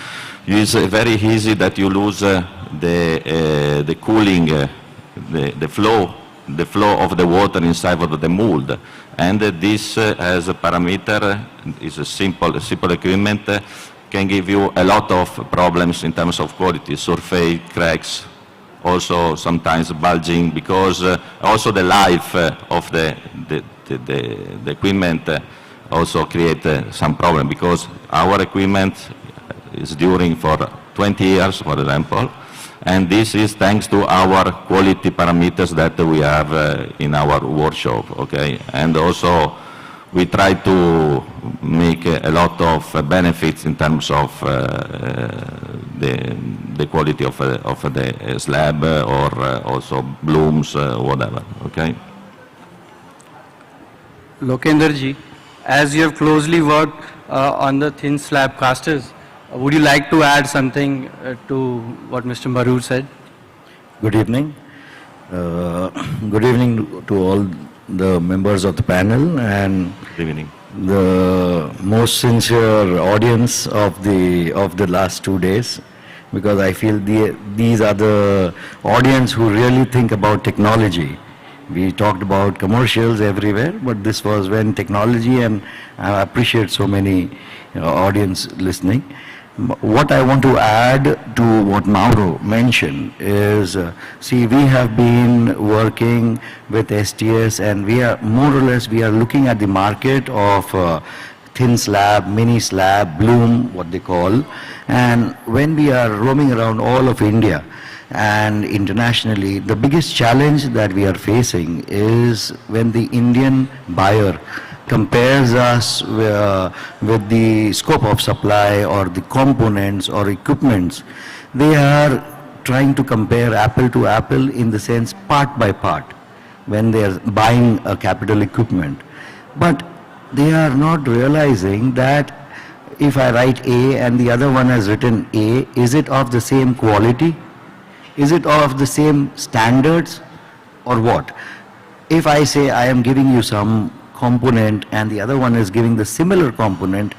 It's very easy that you lose the cooling, the flow the flow of the water inside of the mold. And this has a parameter, is a simple equipment, can give you a lot of problems in terms of quality, surface, cracks, also sometimes bulging, because also the life of the equipment also create some problem, because our equipment is during for 20 years, for example, and this is thanks to our quality parameters that we have in our workshop, okay? And also we try to make a lot of benefits in terms of the quality of the slab or also blooms, whatever, okay? Lokenderji, as you have closely worked on the thin slab casters, would you like to add something to what Mr. Marur said? Good evening. Good evening to all the members of the panel and good evening. The most sincere audience of the last 2 days, because I feel these are the audience who really think about technology. We talked about commercials everywhere, but this was when technology, and I appreciate so many audience listening. What I want to add to what Mauro mentioned is, see, we have been working with STS, and we are more or less, we are looking at the market of thin slab, mini slab, bloom, what they call, and when we are roaming around all of India and internationally, the biggest challenge that we are facing is when the Indian buyer compares us with the scope of supply or the components or equipments. They are trying to compare apple to apple, in the sense part by part when they are buying a capital equipment. But they are not realizing that if I write A and the other one has written A, is it of the same quality? Is it of the same standards or what? If I say I am giving you some component and the other one is giving the similar component,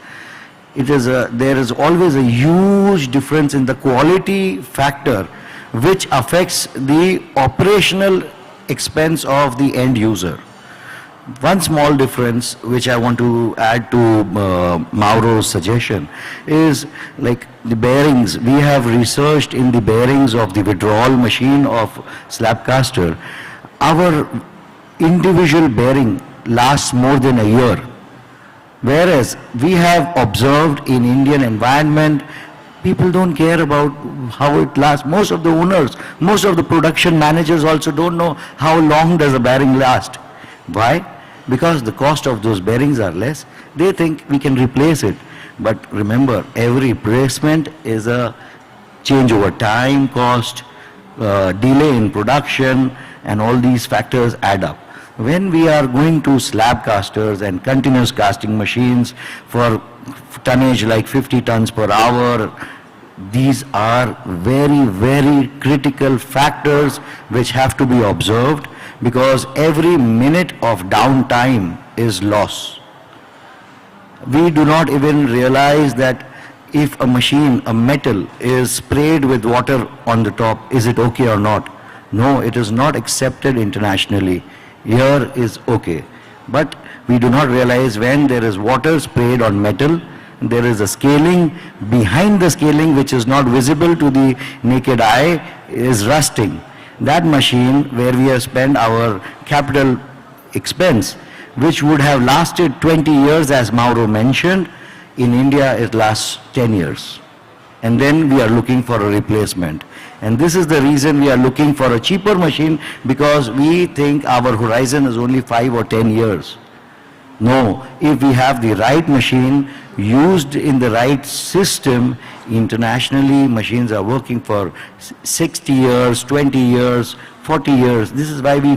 there is always a huge difference in the quality factor, which affects the operational expense of the end user. One small difference which I want to add to Mauro's suggestion is like the bearings. We have researched in the bearings of the withdrawal machine of slab caster. Our individual bearing lasts more than a year, whereas we have observed in Indian environment, people don't care about how it lasts. Most of the owners, most of the production managers also don't know how long does a bearing last. Why? Because the cost of those bearings are less. They think we can replace it. But remember, every replacement is a change over time, cost, delay in production, and all these factors add up. When we are going to slab casters and continuous casting machines for tonnage like 50 tons per hour, these are very, very critical factors which have to be observed, because every minute of downtime is loss. We do not even realize that if a machine, a metal, is sprayed with water on the top, is it okay or not? No, it is not accepted internationally. Here is okay. But we do not realize when there is water sprayed on metal, there is a scaling. Behind the scaling, which is not visible to the naked eye, is rusting. That machine, where we have spent our capital expense, which would have lasted 20 years, as Mauro mentioned, in India it lasts 10 years. And then we are looking for a replacement. And this is the reason we are looking for a cheaper machine, because we think our horizon is only 5 or 10 years. No, if we have the right machine used in the right system, internationally machines are working for 60 years, 20 years, 40 years. This is why we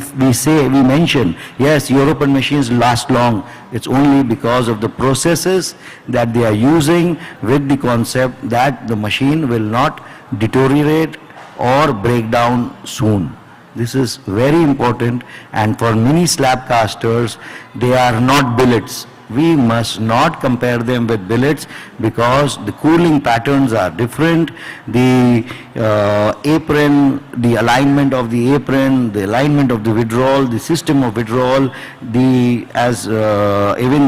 mention, yes, European machines last long. It's only because of the processes that they are using, with the concept that the machine will not deteriorate or break down soon. This is very important, and for mini slab casters, they are not billets. We must not compare them with billets because the cooling patterns are different. The apron, the alignment of the apron, the alignment of the withdrawal, the system of withdrawal, even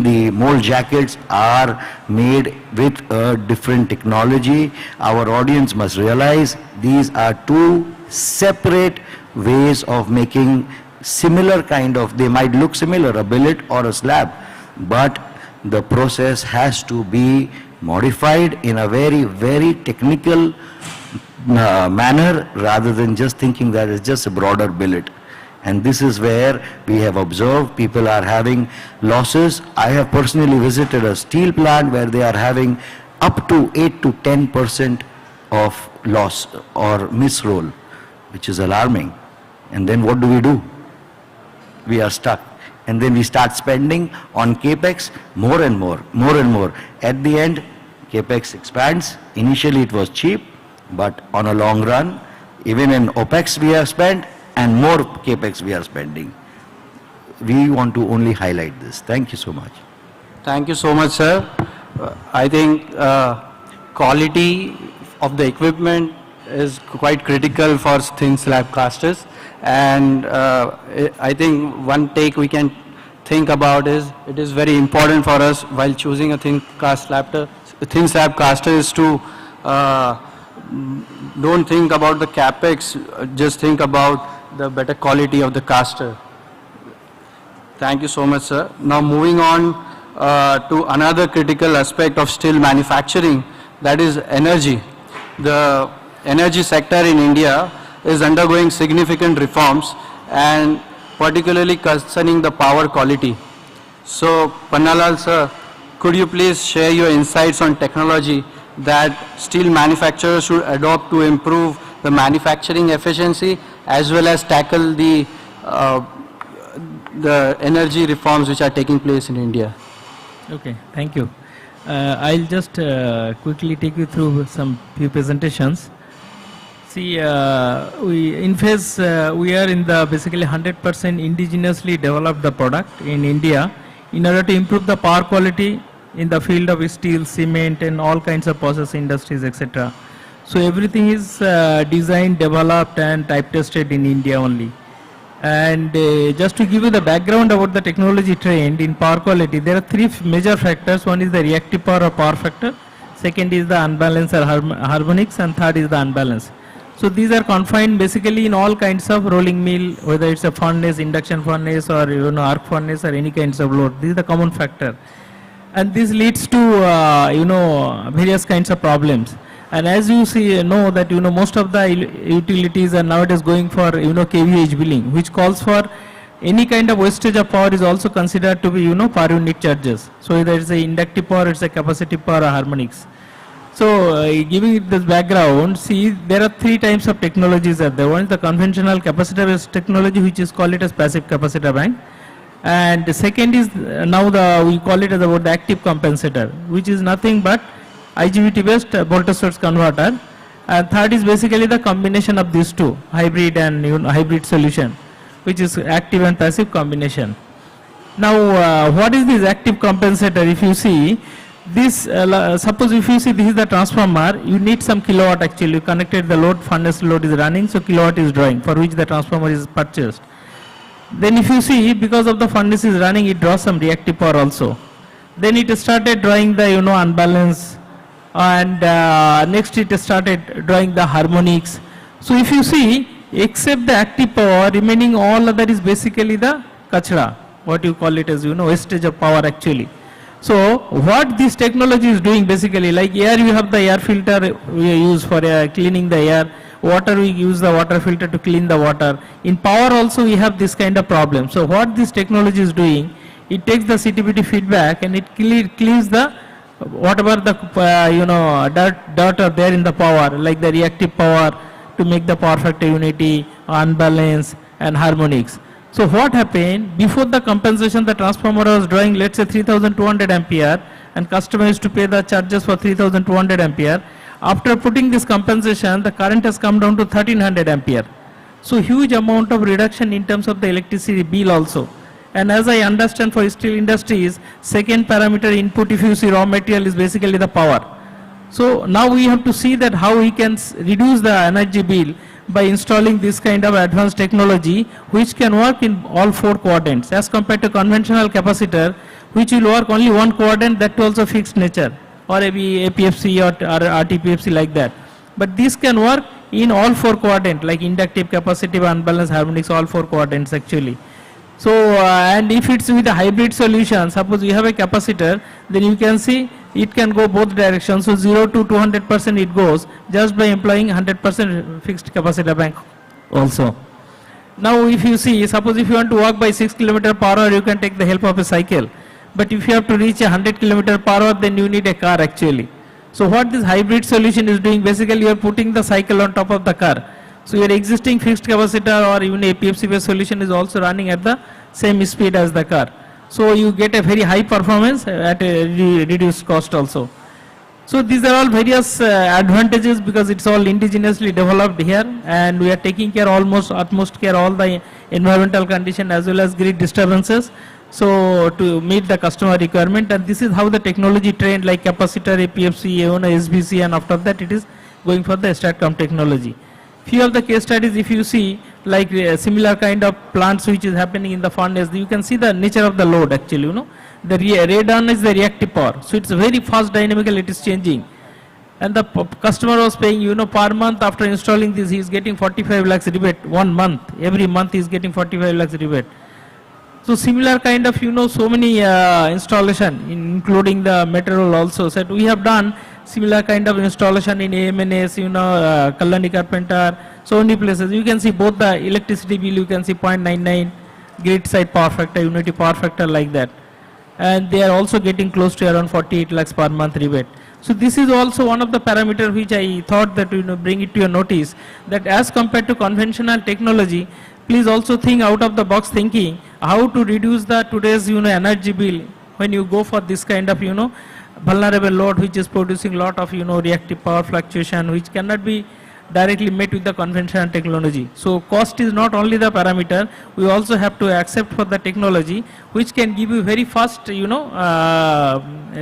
the mold jackets are made with a different technology. Our audience must realize these are two separate ways of making similar kind of, they might look similar, a billet or a slab, but the process has to be modified in a very, very technical manner rather than just thinking that it's just a broader billet. And this is where we have observed people are having losses. I have personally visited a steel plant where they are having up to 8 to 10% of loss or misroll, which is alarming. And then what do? We are stuck. And then we start spending on capex more and more. At the end, capex expands. Initially it was cheap, but on a long run, even in OPEX we have spent and more capex we are spending. We want to only highlight this. Thank you so much. Thank you so much, sir. I think quality of the equipment is quite critical for thin slab casters, and I think one take we can think about is it is very important for us while choosing a thin slab caster is to don't think about the capex, just think about the better quality of the caster. Thank you so much, sir. Now moving on to another critical aspect of steel manufacturing, that is energy. The energy sector in India is undergoing significant reforms and particularly concerning the power quality. So, Pannalal sir, could you please share your insights on technology that steel manufacturers should adopt to improve the manufacturing efficiency as well as tackle the energy reforms which are taking place in India? Okay, thank you. I'll just quickly take you through some few presentations. See, we are in the basically 100% indigenously developed the product in India in order to improve the power quality in the field of steel, cement and all kinds of process industries, etc. So everything is designed, developed and type tested in India only. And just to give you the background about the technology trend in power quality, there are three major factors. One is the reactive power or power factor, second is the unbalance or harmonics, and third is the unbalance. So these are confined basically in all kinds of rolling mill, whether it's a furnace, induction furnace or arc furnace or any kinds of load. This is the common factor. And this leads to various kinds of problems. And as you see, know that most of the utilities are nowadays going for kVH billing, which calls for any kind of wastage of power is also considered to be per unit charges. So whether it's a inductive power, it's a capacitive power or harmonics. So giving it this background, see there are three types of technologies there. One is the conventional capacitor-based technology, which is called it as passive capacitor bank. And the second is now we call it as about the active compensator, which is nothing but IGBT based voltage source converter. And third is basically the combination of these two, hybrid and hybrid solution, which is active and passive combination. Now what is this active compensator? If you see this, suppose if you see this is the transformer, you need some kilowatt actually. You connected the load, furnace load is running, so kilowatt is drawing, for which the transformer is purchased. Then if you see, because of the furnace is running, it draws some reactive power also. Then it started drawing the unbalance, and next it started drawing the harmonics. So if you see, except the active power, remaining all other is basically the kachra, what you call it as wastage of power actually. So what this technology is doing basically, like air, you have the air filter we use for cleaning the air, water we use the water filter to clean the water. In power also we have this kind of problem. So what this technology is doing, it takes the CTBT feedback and it cleans the whatever the dirt are there in the power, like the reactive power, to make the power factor unity, unbalance and harmonics. So what happened, before the compensation the transformer was drawing let's say 3200 ampere and customer used to pay the charges for 3200 ampere. After putting this compensation, the current has come down to 1300 ampere. So huge amount of reduction in terms of the electricity bill also. And as I understand for steel industries, second parameter input, if you see raw material, is basically the power. So now we have to see that how we can reduce the energy bill by installing this kind of advanced technology which can work in all 4 quadrants as compared to conventional capacitor which will work only 1 quadrant, that also fixed nature, or maybe APFC or RTPFC like that. But this can work in all 4 quadrants like inductive, capacitive, unbalanced, harmonics, all 4 quadrants actually. So and if it's with a hybrid solution, suppose you have a capacitor, then you can see it can go both directions. So 0 to 200% it goes just by employing 100% fixed capacitor bank also. Now if you see, suppose if you want to walk by 6 km per hour, you can take the help of a cycle. But if you have to reach 100 km per hour, then you need a car actually. So what this hybrid solution is doing, basically you are putting the cycle on top of the car. So your existing fixed capacitor or even APFC based solution is also running at the same speed as the car. So you get a very high performance at a reduced cost also. So these are all various advantages because it's all indigenously developed here, and we are taking care utmost care all the environmental condition as well as grid disturbances. So to meet the customer requirement, and this is how the technology trained like capacitor, APFC, SBC, and after that it is going for the STATCOM technology. Few of the case studies, if you see like similar kind of plants which is happening in the furnace, you can see the nature of the load actually, you know. The radon is the reactive power. So it's very fast dynamical, it is changing. And the customer was paying, you know, per month after installing this, he is getting 45 lakhs rebate 1 month. Every month he is getting 45 lakhs rebate. So similar kind of, you know, so many installation, including the material also. So we have done similar kind of installation in AMNS, you know, Kallani Carpenter, so many places. You can see both the electricity bill, you can see 0.99, grid side power factor, unity power factor like that. And they are also getting close to around 48 lakhs per month rebate. So this is also one of the parameters which I thought that, you know, bring it to your notice, that as compared to conventional technology, please also think out of the box thinking how to reduce the today's, you know, energy bill when you go for this kind of, you know, vulnerable load which is producing lot of, you know, reactive power fluctuation which cannot be directly met with the conventional technology. So cost is not only the parameter, we also have to accept for the technology which can give you very fast, you know,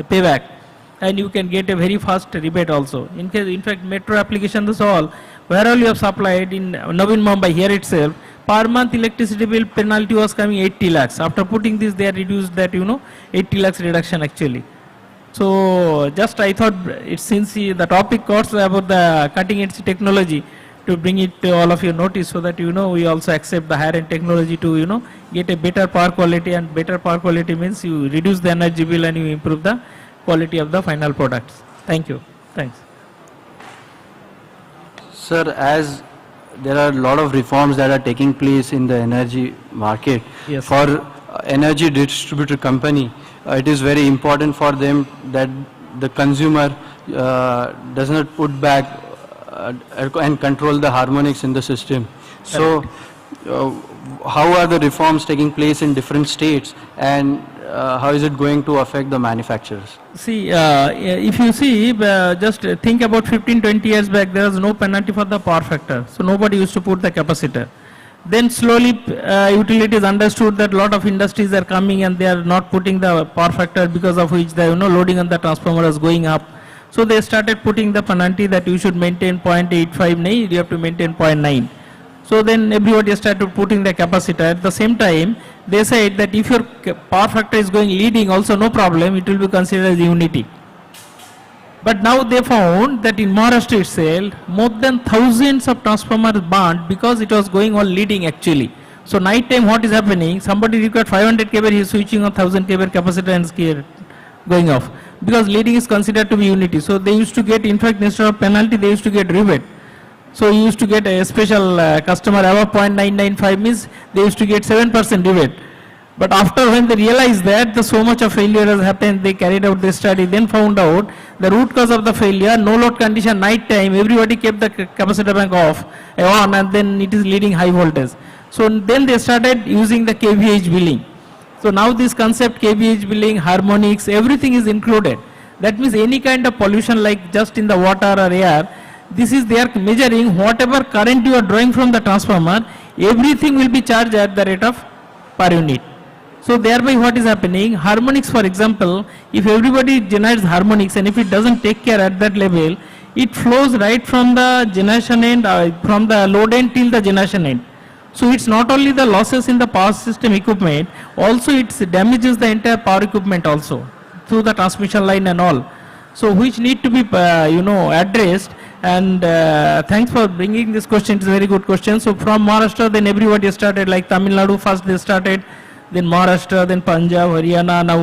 payback, and you can get a very fast rebate also. In fact, metro applications is all, where all you have supplied in Navi Mumbai here itself, per month electricity bill penalty was coming 80 lakhs. After putting this, they are reduced that, you know, 80 lakhs reduction actually. So just I thought, since the topic calls about the cutting edge technology, to bring it to all of your notice so that, you know, we also accept the higher end technology to, you know, get a better power quality, and better power quality means you reduce the energy bill and you improve the quality of the final products. Thank you. Thanks. Sir, as there are a lot of reforms that are taking place in the energy market, Yes. for energy distributor company, it is very important for them that the consumer does not put back and control the harmonics in the system. So how are the reforms taking place in different states, and how is it going to affect the manufacturers? See, if you see, just think about 15-20 years back, there was no penalty for the power factor. So nobody used to put the capacitor. Then slowly utilities understood that lot of industries are coming and they are not putting the power factor, because of which the, you know, loading on the transformer is going up. So they started putting the penalty that you should maintain 0.85, you have to maintain 0.9. So then everybody started putting the capacitor. At the same time, they said that if your power factor is going leading also, no problem, it will be considered as unity. But now they found that in Maharashtra itself, more than thousands of transformers burned because it was going on leading actually. So night time what is happening, somebody required 500 kV, he is switching on 1000 kV capacitor and going off, because leading is considered to be unity. So they used to get, in fact, instead of penalty, they used to get rebate. So you used to get a special customer above 0.995 means they used to get 7% rebate. But after when they realized that so much of failure has happened, they carried out this study, then found out the root cause of the failure, no load condition, night time, everybody kept the capacitor bank off, on, and then it is leading high voltage. So then they started using the kVH billing. So now this concept, kVH billing, harmonics, everything is included. That means any kind of pollution like just in the water or air, this is they are measuring whatever current you are drawing from the transformer, everything will be charged at the rate of per unit. So thereby what is happening, harmonics for example, if everybody generates harmonics and if it doesn't take care at that level, it flows right from the generation end, from the load end till the generation end. So it's not only the losses in the power system equipment, also it damages the entire power equipment also through the transmission line and all. So which need to be addressed, and thanks for bringing this question. It's a very good question. So from Maharashtra, then everybody started, like Tamil Nadu first they started, then Maharashtra, then Punjab, Haryana, now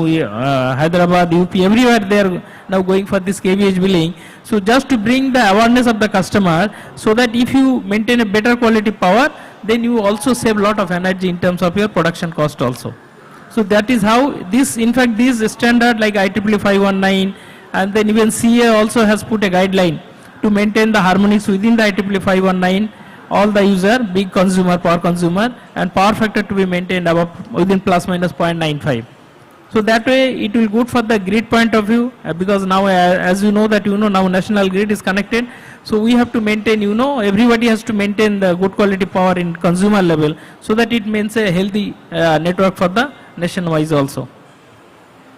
Hyderabad, UP, everywhere they are now going for this KVH billing. So just to bring the awareness of the customer, so that if you maintain a better quality power, then you also save a lot of energy in terms of your production cost also. So that is how this, in fact, this standard like IEEE 519, and then even CA also has put a guideline to maintain the harmonics within the IEEE 519, all the user, big consumer, power consumer, and power factor to be maintained above within plus minus 0.95. So that way it will good for the grid point of view, because now as you know that now national grid is connected, so we have to maintain, everybody has to maintain the good quality power in consumer level, so that it means a healthy network for the nation wise also.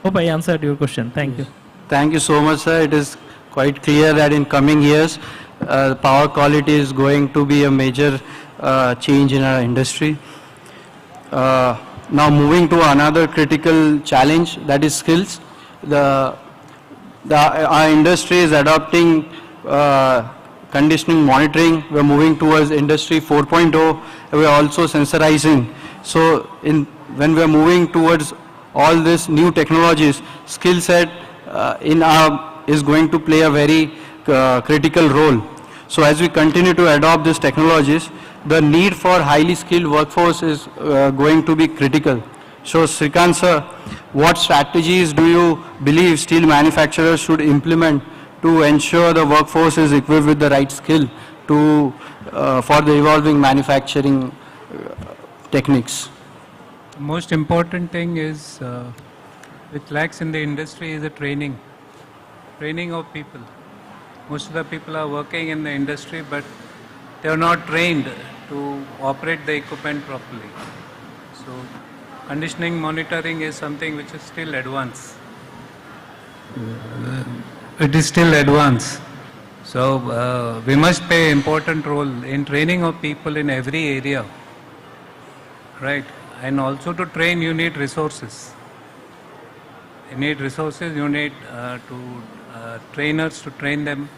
Hope I answered your question. Thank you. Thank you so much, sir. It is quite clear that in coming years, power quality is going to be a major change in our industry. Now moving to another critical challenge, that is skills. Our industry is adopting conditioning monitoring. We're moving towards industry 4.0. We're also sensorizing. So when we're moving towards all these new technologies, skill set is going to play a very critical role. So as we continue to adopt these technologies, the need for highly skilled workforce is going to be critical. So Srikant sir, what strategies do you believe steel manufacturers should implement to ensure the workforce is equipped with the right skill for the evolving manufacturing techniques? The most important thing is, which lacks in the industry, is the training of people. Most of the people are working in the industry, but they are not trained to operate the equipment properly. So conditioning monitoring is something which is still advanced. It is still advanced. So we must play an important role in training of people in every area, right? And also to train, you need resources. You need resources, you need trainers to train them.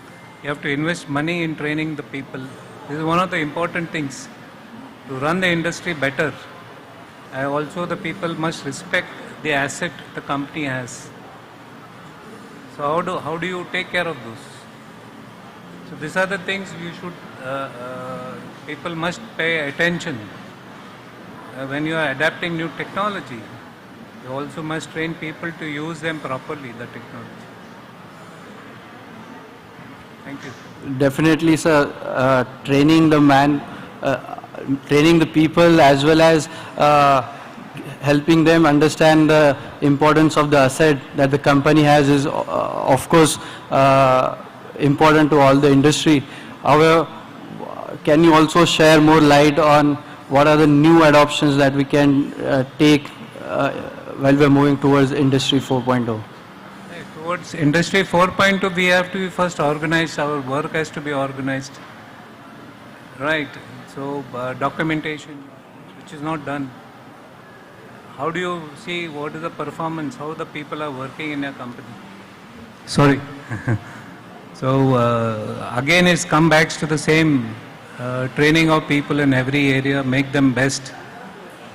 You have to invest money in training the people. This is one of the important things to run the industry better. Also, the people must respect the asset the company has. So how do you take care of those? So these are the things you should, people must pay attention. When you are adapting new technology, you also must train people to use them properly, the technology. Thank you. Definitely, sir. Training the people as well as helping them understand the importance of the asset that the company has is, of course, important to all the industry. However, can you also share more light on what are the new adoptions that we can take while we're moving towards Industry 4.0? Towards Industry 4.0, we have to be first organized. Our work has to be organized. Right. So documentation, which is not done. How do you see what is the performance, how the people are working in your company? Sorry. So again, it's come back to the same training of people in every area, make them best,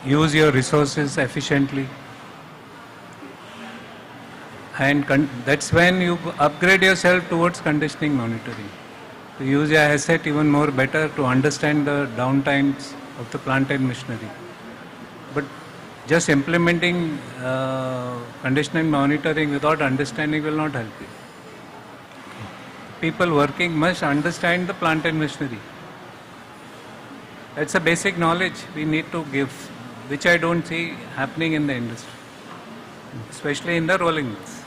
use your resources efficiently. And that's when you upgrade yourself towards conditioning monitoring. To use your asset even more better, to understand the downtimes of the plant and machinery. But just implementing conditioning monitoring without understanding will not help you. People working must understand the plant and machinery. That's a basic knowledge we need to give, which I don't see happening in the industry, especially in the rolling mills.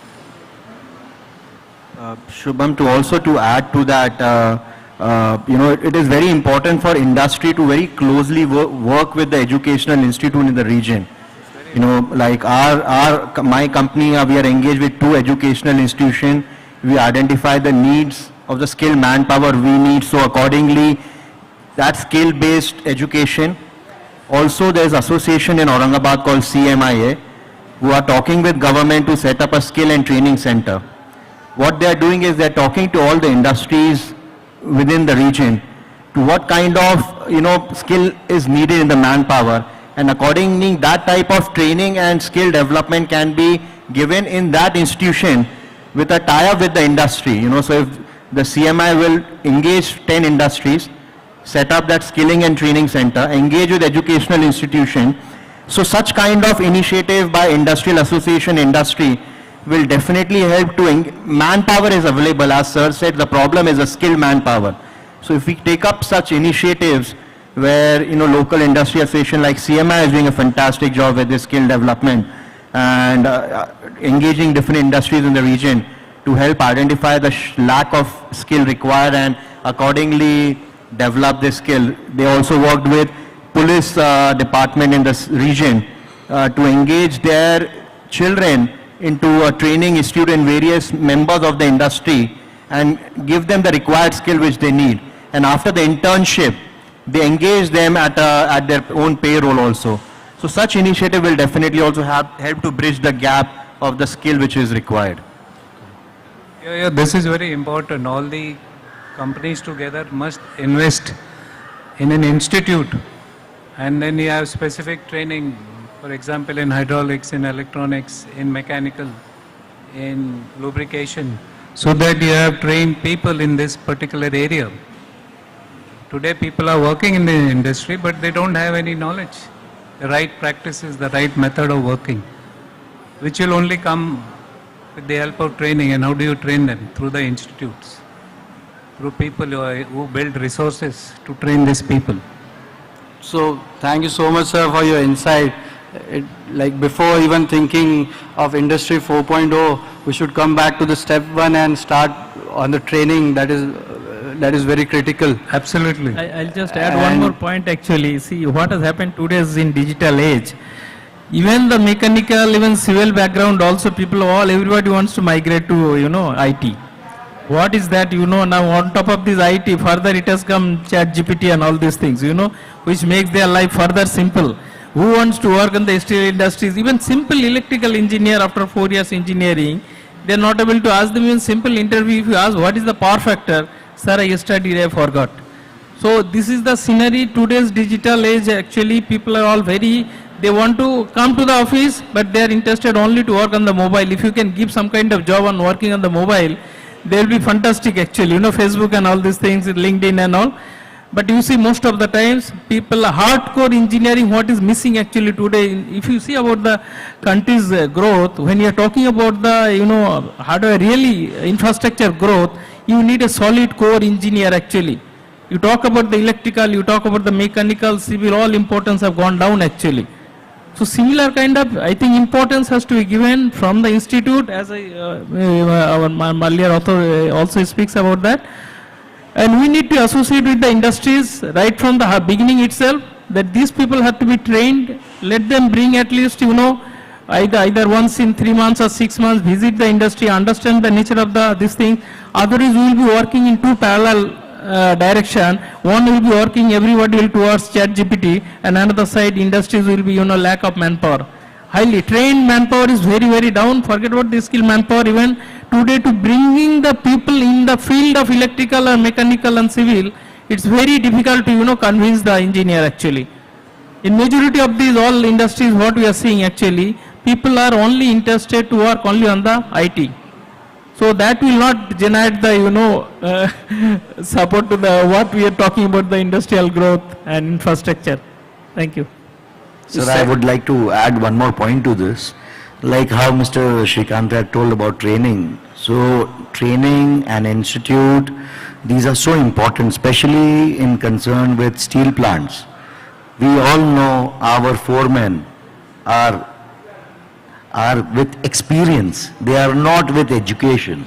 Shubham, to add to that, it is very important for industry to very closely work with the educational institute in the region. You know, like my company, we are engaged with 2 educational institutions. We identify the needs of the skilled manpower we need. So accordingly, that skill-based education. Also, there is association in Aurangabad called CMIA, who are talking with government to set up a skill and training center. What they are doing is they are talking to all the industries within the region to what kind of, you know, skill is needed in the manpower, and accordingly that type of training and skill development can be given in that institution with a tie-up with the industry. You know, so if the CMI will engage 10 industries, set up that skilling and training center, engage with educational institution. So such kind of initiative by industrial association industry will definitely help to, manpower is available, as sir said, the problem is a skilled manpower. So if we take up such initiatives where, you know, local industry association like CMI is doing a fantastic job with this skill development and engaging different industries in the region to help identify the lack of skill required and accordingly develop this skill. They also worked with police department in this region to engage their children into a training institute in various members of the industry and give them the required skill which they need. And after the internship, they engage them at their own payroll also. So such initiative will definitely also help to bridge the gap of the skill which is required. Yeah, this is very important. All the companies together must invest in an institute, and then you have specific training, for example, in hydraulics, in electronics, in mechanical, in lubrication, so that you have trained people in this particular area. Today people are working in the industry, but they don't have any knowledge, the right practices, the right method of working, which will only come with the help of training. And how do you train them? Through the institutes, through people who build resources to train these people. So thank you so much, sir, for your insight. Like before even thinking of Industry 4.0, we should come back to the step 1 and start on the training. That is very critical. Absolutely. I'll just add one more point actually. See what has happened today is in digital age. Even the mechanical, even civil background also everybody wants to migrate to, you know, IT. What is that, you know, now on top of this IT, further it has come ChatGPT and all these things, you know, which makes their life further simple. Who wants to work in the steel industries? Even simple electrical engineer after 4 years engineering, they are not able to ask them in simple interview. If you ask what is the power factor, sir, I studied, I forgot. So this is the scenery, today's digital age. Actually people are all they want to come to the office, but they are interested only to work on the mobile. If you can give some kind of job on working on the mobile, they will be fantastic actually, you know, Facebook and all these things, LinkedIn and all. But you see most of the times people hardcore engineering, what is missing actually today. If you see about the country's growth, when you are talking about the, you know, how do I really infrastructure growth, you need a solid core engineer actually. You talk about the electrical, you talk about the mechanical, civil, all importance have gone down actually. So similar kind of, I think, importance has to be given from the institute, as our Malliar author also speaks about that. And we need to associate with the industries right from the beginning itself, that these people have to be trained. Let them bring at least, you know, either once in 3 months or 6 months, visit the industry, understand the nature of this thing. Otherwise, we will be working in 2 parallel direction. One will be working, everybody will towards ChatGPT, and another side industries will be, you know, lack of manpower. Highly trained manpower is very down. Forget about the skilled manpower. Even today, to bringing the people in the field of electrical and mechanical and civil, it's very difficult to, you know, convince the engineer actually. In majority of these all industries, what we are seeing actually, people are only interested to work only on the IT. So that will not generate the, you know, support to the what we are talking about, the industrial growth and infrastructure. Thank you. Sir, I would like to add one more point to this, like how Mr. Shrikant had told about training. So training and institute, these are so important, especially in concern with steel plants. We all know our foremen are with experience. They are not with education.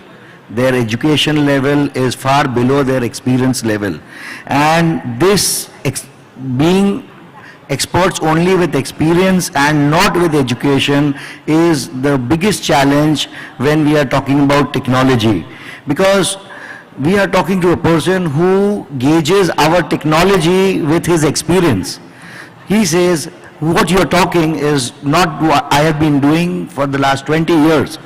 Their education level is far below their experience level. And this being experts only with experience and not with education is the biggest challenge when we are talking about technology. Because we are talking to a person who gauges our technology with his experience. He says, what you're talking is not what I have been doing for the last 20 years.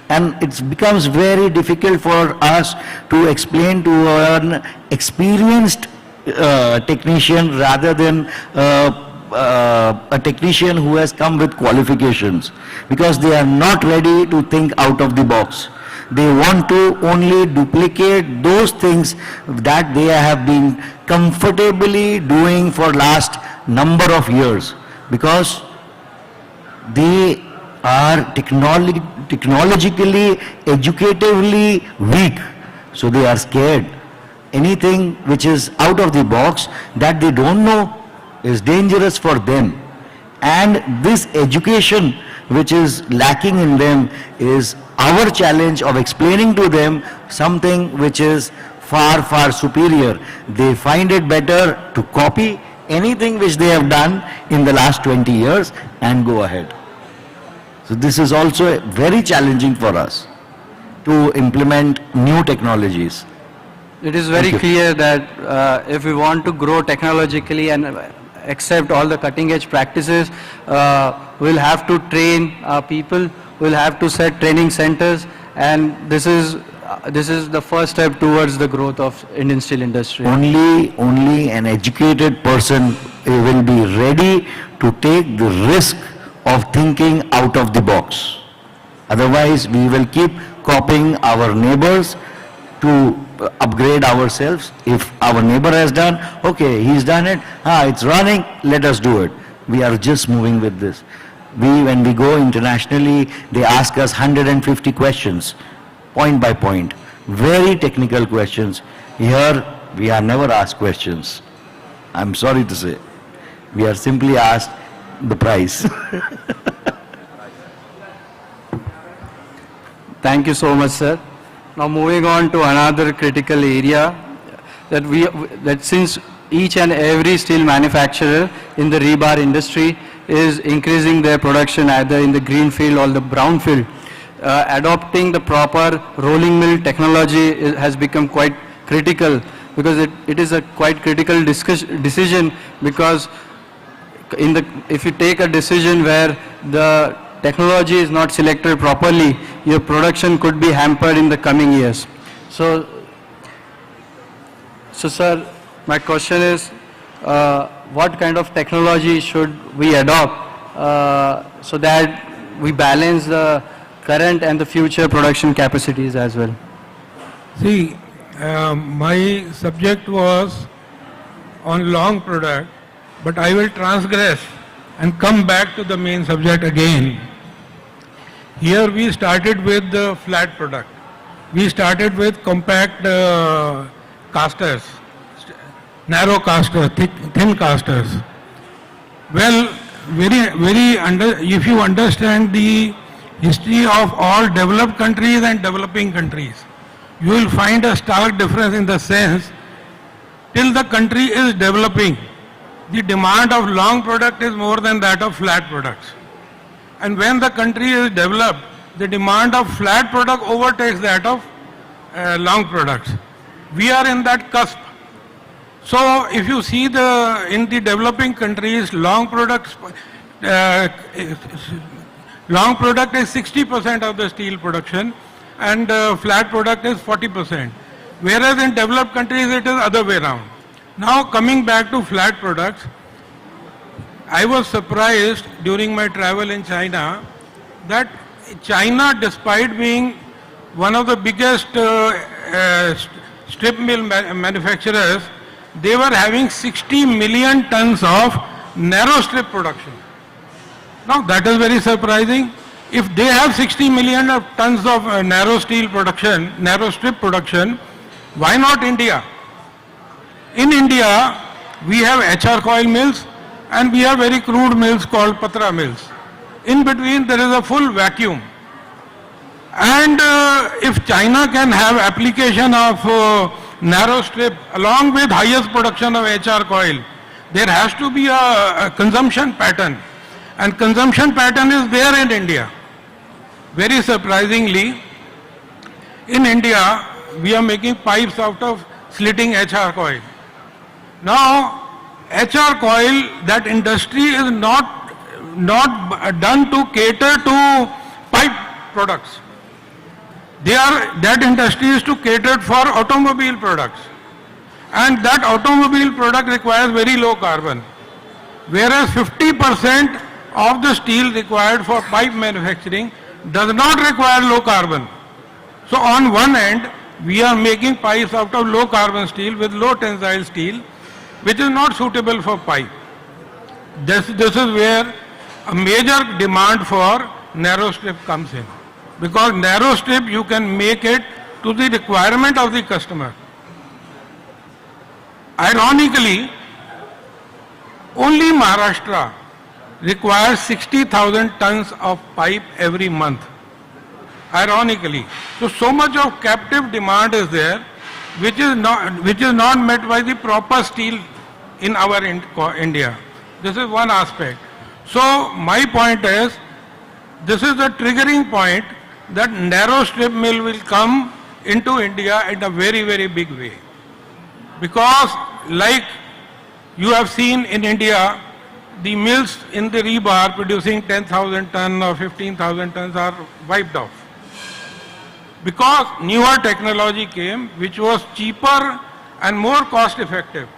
And it becomes very difficult for us to explain to an experienced technician rather than a technician who has come with qualifications, because they are not ready to think out of the box. They want to only duplicate those things that they have been comfortably doing for last number of years, because they are technologically, educatively weak. So they are scared. Anything which is out of the box that they don't know is dangerous for them. And this education which is lacking in them is our challenge of explaining to them something which is far, far superior. They find it better to copy anything which they have done in the last 20 years and go ahead. So this is also very challenging for us to implement new technologies. It is very clear that if we want to grow technologically and accept all the cutting edge practices, we'll have to train our people, we'll have to set training centers, and this is the first step towards the growth of Indian steel industry. Only an educated person will be ready to take the risk of thinking out of the box. Otherwise, we will keep copying our neighbors to upgrade ourselves. If our neighbor has done, okay, he's done it, it's running, let us do it. We are just moving with this. When we go internationally, they ask us 150 questions, point by point, very technical questions. Here, we are never asked questions. I'm sorry to say. We are simply asked the price. Thank you so much, sir. Now moving on to another critical area, that since each and every steel manufacturer in the rebar industry is increasing their production either in the green field or the brown field, adopting the proper rolling mill technology has become quite critical, because it is a quite critical decision, because if you take a decision where the technology is not selected properly, your production could be hampered in the coming years. So sir, my question is, what kind of technology should we adopt so that we balance the current and the future production capacities as well? See, my subject was on long product, but I will transgress and come back to the main subject again. Here we started with the flat product. We started with compact casters, narrow casters, thin casters. Well, if you understand the history of all developed countries and developing countries, you will find a stark difference in the sense, till the country is developing, the demand of long product is more than that of flat products. And when the country is developed, the demand of flat product overtakes that of long products. We are in that cusp. So if you see in the developing countries, long product is 60% of the steel production, and flat product is 40%. Whereas in developed countries it is other way around. Now coming back to flat products, I was surprised during my travel in China that China, despite being one of the biggest strip mill manufacturers, they were having 60 million tons of narrow strip production. Now that is very surprising. If they have 60 million tons of narrow steel production, narrow strip production, why not India? In India, we have HR coil mills and we have very crude mills called patra mills. In between there is a full vacuum. And if China can have application of narrow strip along with highest production of HR coil, there has to be a consumption pattern, and consumption pattern is there in India. Very surprisingly, in India, we are making pipes out of slitting HR coil. Now, HR coil, that industry is not done to cater to pipe products. That industry is to cater for automobile products. And that automobile product requires very low carbon. Whereas 50% of the steel required for pipe manufacturing does not require low carbon. So on one end, we are making pipes out of low carbon steel with low tensile steel, which is not suitable for pipe. This is where a major demand for narrow strip comes in. Because narrow strip, you can make it to the requirement of the customer. Ironically, only Maharashtra requires 60,000 tons of pipe every month. Ironically. So much of captive demand is there, which is not met by the proper steel in our India. This is one aspect. So my point is, this is the triggering point that narrow strip mill will come into India in a very, very big way. Because like you have seen in India, the mills in the rebar producing 10,000 tons or 15,000 tons are wiped off. Because newer technology came, which was cheaper and more cost effective.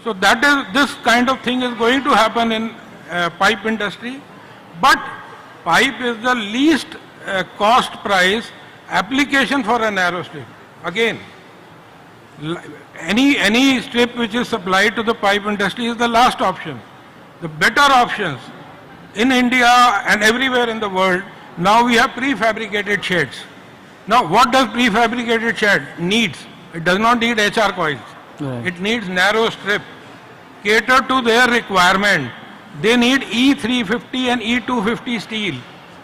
So this kind of thing is going to happen in pipe industry. But pipe is the least cost price application for a narrow strip. Again, any strip which is supplied to the pipe industry is the last option. The better options in India and everywhere in the world, now we have prefabricated sheds. Now what does prefabricated shed needs? It does not need HR coils. Right. It needs narrow strip. Cater to their requirement. They need E350 and E250 steel,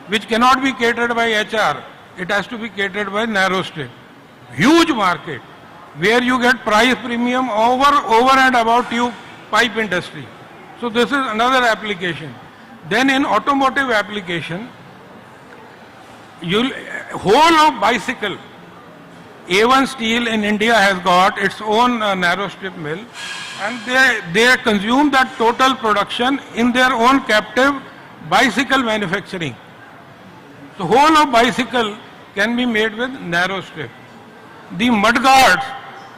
which cannot be catered by HR. It has to be catered by narrow strip. Huge market, where you get price premium over and above tube pipe industry. So this is another application. Then in automotive application, whole of bicycle, A1 Steel in India has got its own narrow strip mill, and they consume that total production in their own captive bicycle manufacturing. The whole of bicycle can be made with narrow strip. The mudguards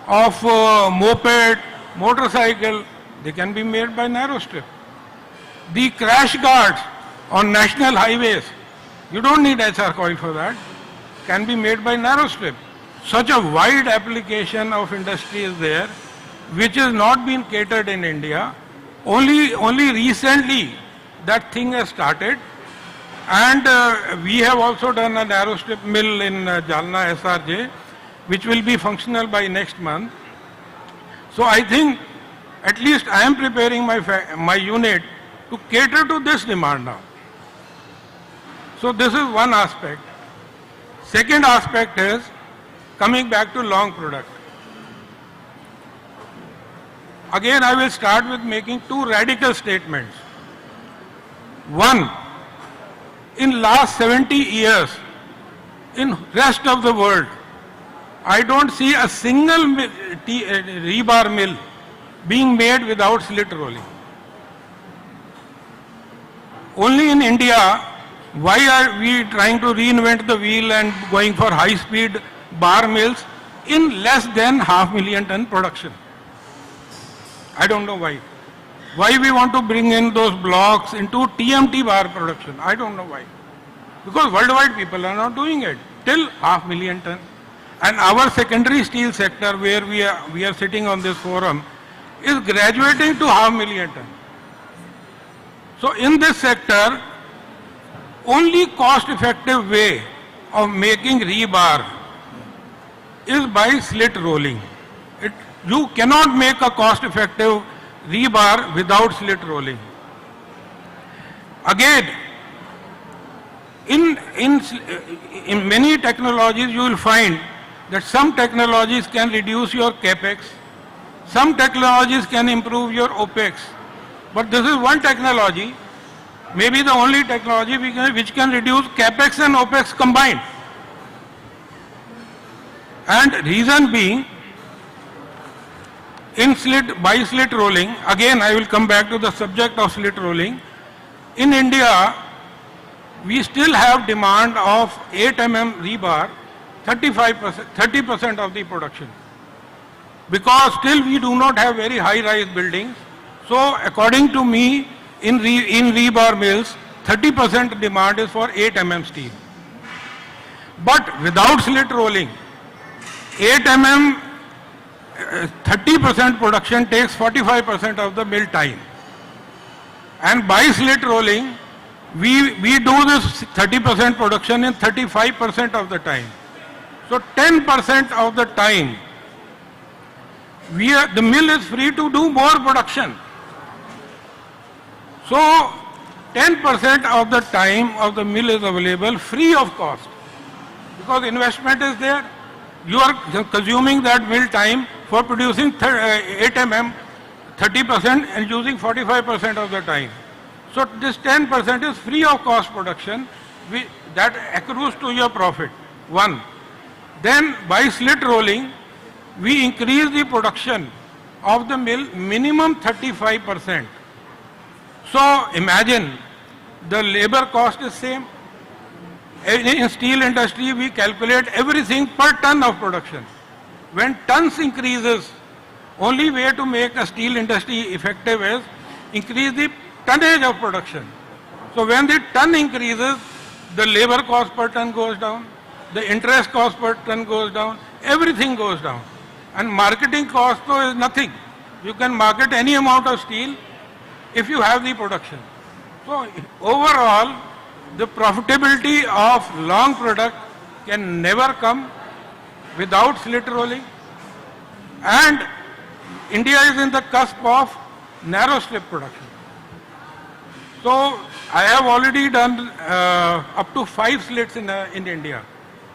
of moped, motorcycle, they can be made by narrow strip. The crash guards on national highways, you don't need HR coil for that, can be made by narrow strip. Such a wide application of industry is there, which is not being catered in India. Only recently that thing has started, and we have also done a narrow strip mill in Jalna SRJ, which will be functional by next month. So I think at least I am preparing my unit to cater to this demand now. So this is one aspect. Second aspect is coming back to long product. Again, I will start with making two radical statements. One, in last 70 years, in rest of the world, I don't see a single rebar mill being made without slit rolling. Only in India, why are we trying to reinvent the wheel and going for high-speed bar mills in less than 500,000 ton production? I don't know why. Why we want to bring in those blocks into TMT bar production? I don't know why. Because worldwide people are not doing it till 500,000 ton. And our secondary steel sector, where we are sitting on this forum, is graduating to 500,000 ton. So in this sector, only cost-effective way of making rebar is by slit rolling. You cannot make a cost-effective rebar without slit rolling. Again, in many technologies you will find that some technologies can reduce your capex, some technologies can improve your OPEX. But this is one technology, maybe the only technology which can reduce CAPEX and OPEX combined. And reason being, by slit rolling, again I will come back to the subject of slit rolling. In India, we still have demand of 8 mm rebar, 30% of the production. Because still we do not have very high-rise buildings. So according to me, in rebar mills, 30% demand is for 8 mm steel. But without slit rolling, 8 mm 30% production takes 45% of the mill time. And by slit rolling, we do this 30% production in 35% of the time. So 10% of the time, the mill is free to do more production. So 10% of the time of the mill is available free of cost. Because investment is there. You are consuming that mill time for producing 8 mm 30% and using 45% of the time. So this 10% is free of cost production that accrues to your profit. One. Then by slit rolling, we increase the production of the mill minimum 35%. So imagine the labor cost is same. In steel industry, we calculate everything per ton of production. When tons increases, only way to make a steel industry effective is increase the tonnage of production. So when the ton increases, the labor cost per ton goes down, the interest cost per ton goes down, everything goes down. And marketing cost though is nothing. You can market any amount of steel if you have the production. So overall, the profitability of long product can never come without slit rolling. And India is in the cusp of narrow slip production. So I have already done up to 5 slits in India.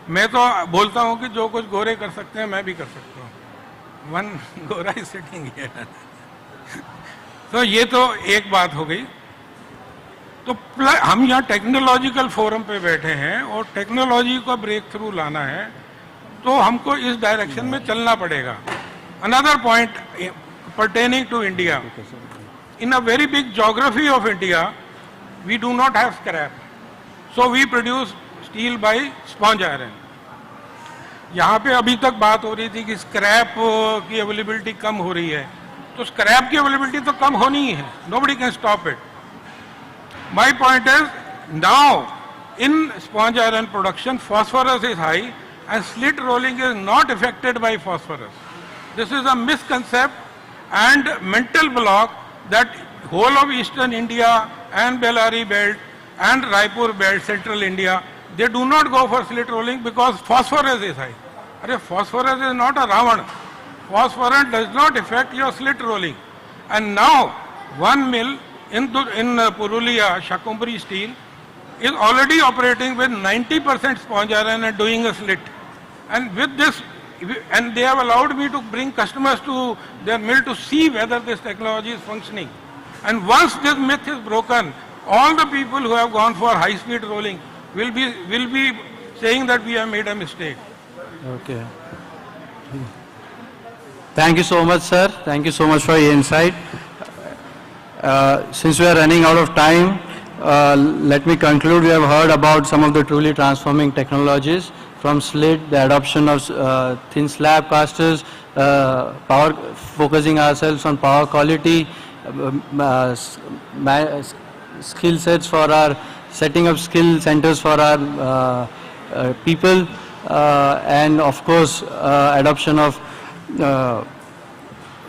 मैं तो बोलता हूँ कि जो कुछ गोरे कर सकते हैं मैं भी कर सकता हूँ. One गोरा is sitting here. तो ये तो एक बात हो गई. तो हम यहाँ टेक्नोलॉजिकल फोरम पे बैठे हैं और टेक्नोलॉजी का ब्रेक थ्रू लाना है, तो हमको इस डायरेक्शन में चलना पड़ेगा. Another point pertaining to India. In a very big geography of India, we do not have scrap. So we produce steel by sponge iron. यहाँ पे अभी तक बात हो रही थी कि स्क्रैप की अवेलेबिलिटी कम हो रही है, तो स्क्रैप की अवेलेबिलिटी तो कम होनी ही है. Nobody can stop it. My point is, now in sponge iron production, phosphorus is high and slit rolling is not affected by phosphorus. This is a misconception and mental block that whole of eastern India and Bellary belt and Raipur belt, central India, they do not go for slit rolling because phosphorus is high. Phosphorus is not a Ravan. Phosphorus does not affect your slit rolling. And now one mill in Purulia, Shakumbri Steel, is already operating with 90% sponge iron and doing a slit. And with this, and they have allowed me to bring customers to their mill to see whether this technology is functioning. And once this myth is broken, all the people who have gone for high-speed rolling will be saying that we have made a mistake. Okay. Thank you so much, sir. Thank you so much for your insight. Since we are running out of time, let me conclude. We have heard about some of the truly transforming technologies, from slit, the adoption of thin slab casters, focusing ourselves on power quality, skill sets for our setting up skill centers for our people, and of course adoption of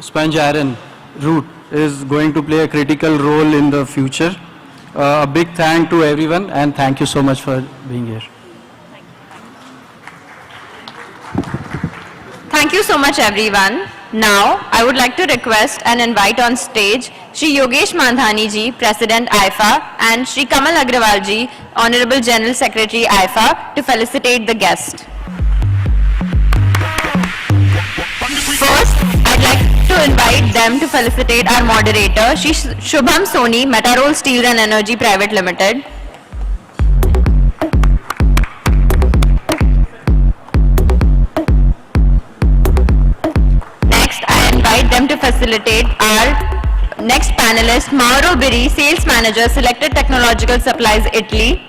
sponge iron route is going to play a critical role in the future. A big thank to everyone, and thank you so much for being here. Thank you so much, everyone. Now, I would like to request and invite on stage Shri Yogesh Mandhani ji, President Aiifa, and Shri Kamal Agrawal ji, Honorable General Secretary Aiifa, to felicitate the guest. First, I'd like to to invite them to felicitate our moderator, Shri Shubham Soni, Metarol Steel and Energy Private Limited. Next, I invite them to facilitate our next panelist, Mauro Biri, Sales Manager, Selected Technological Supplies, Italy.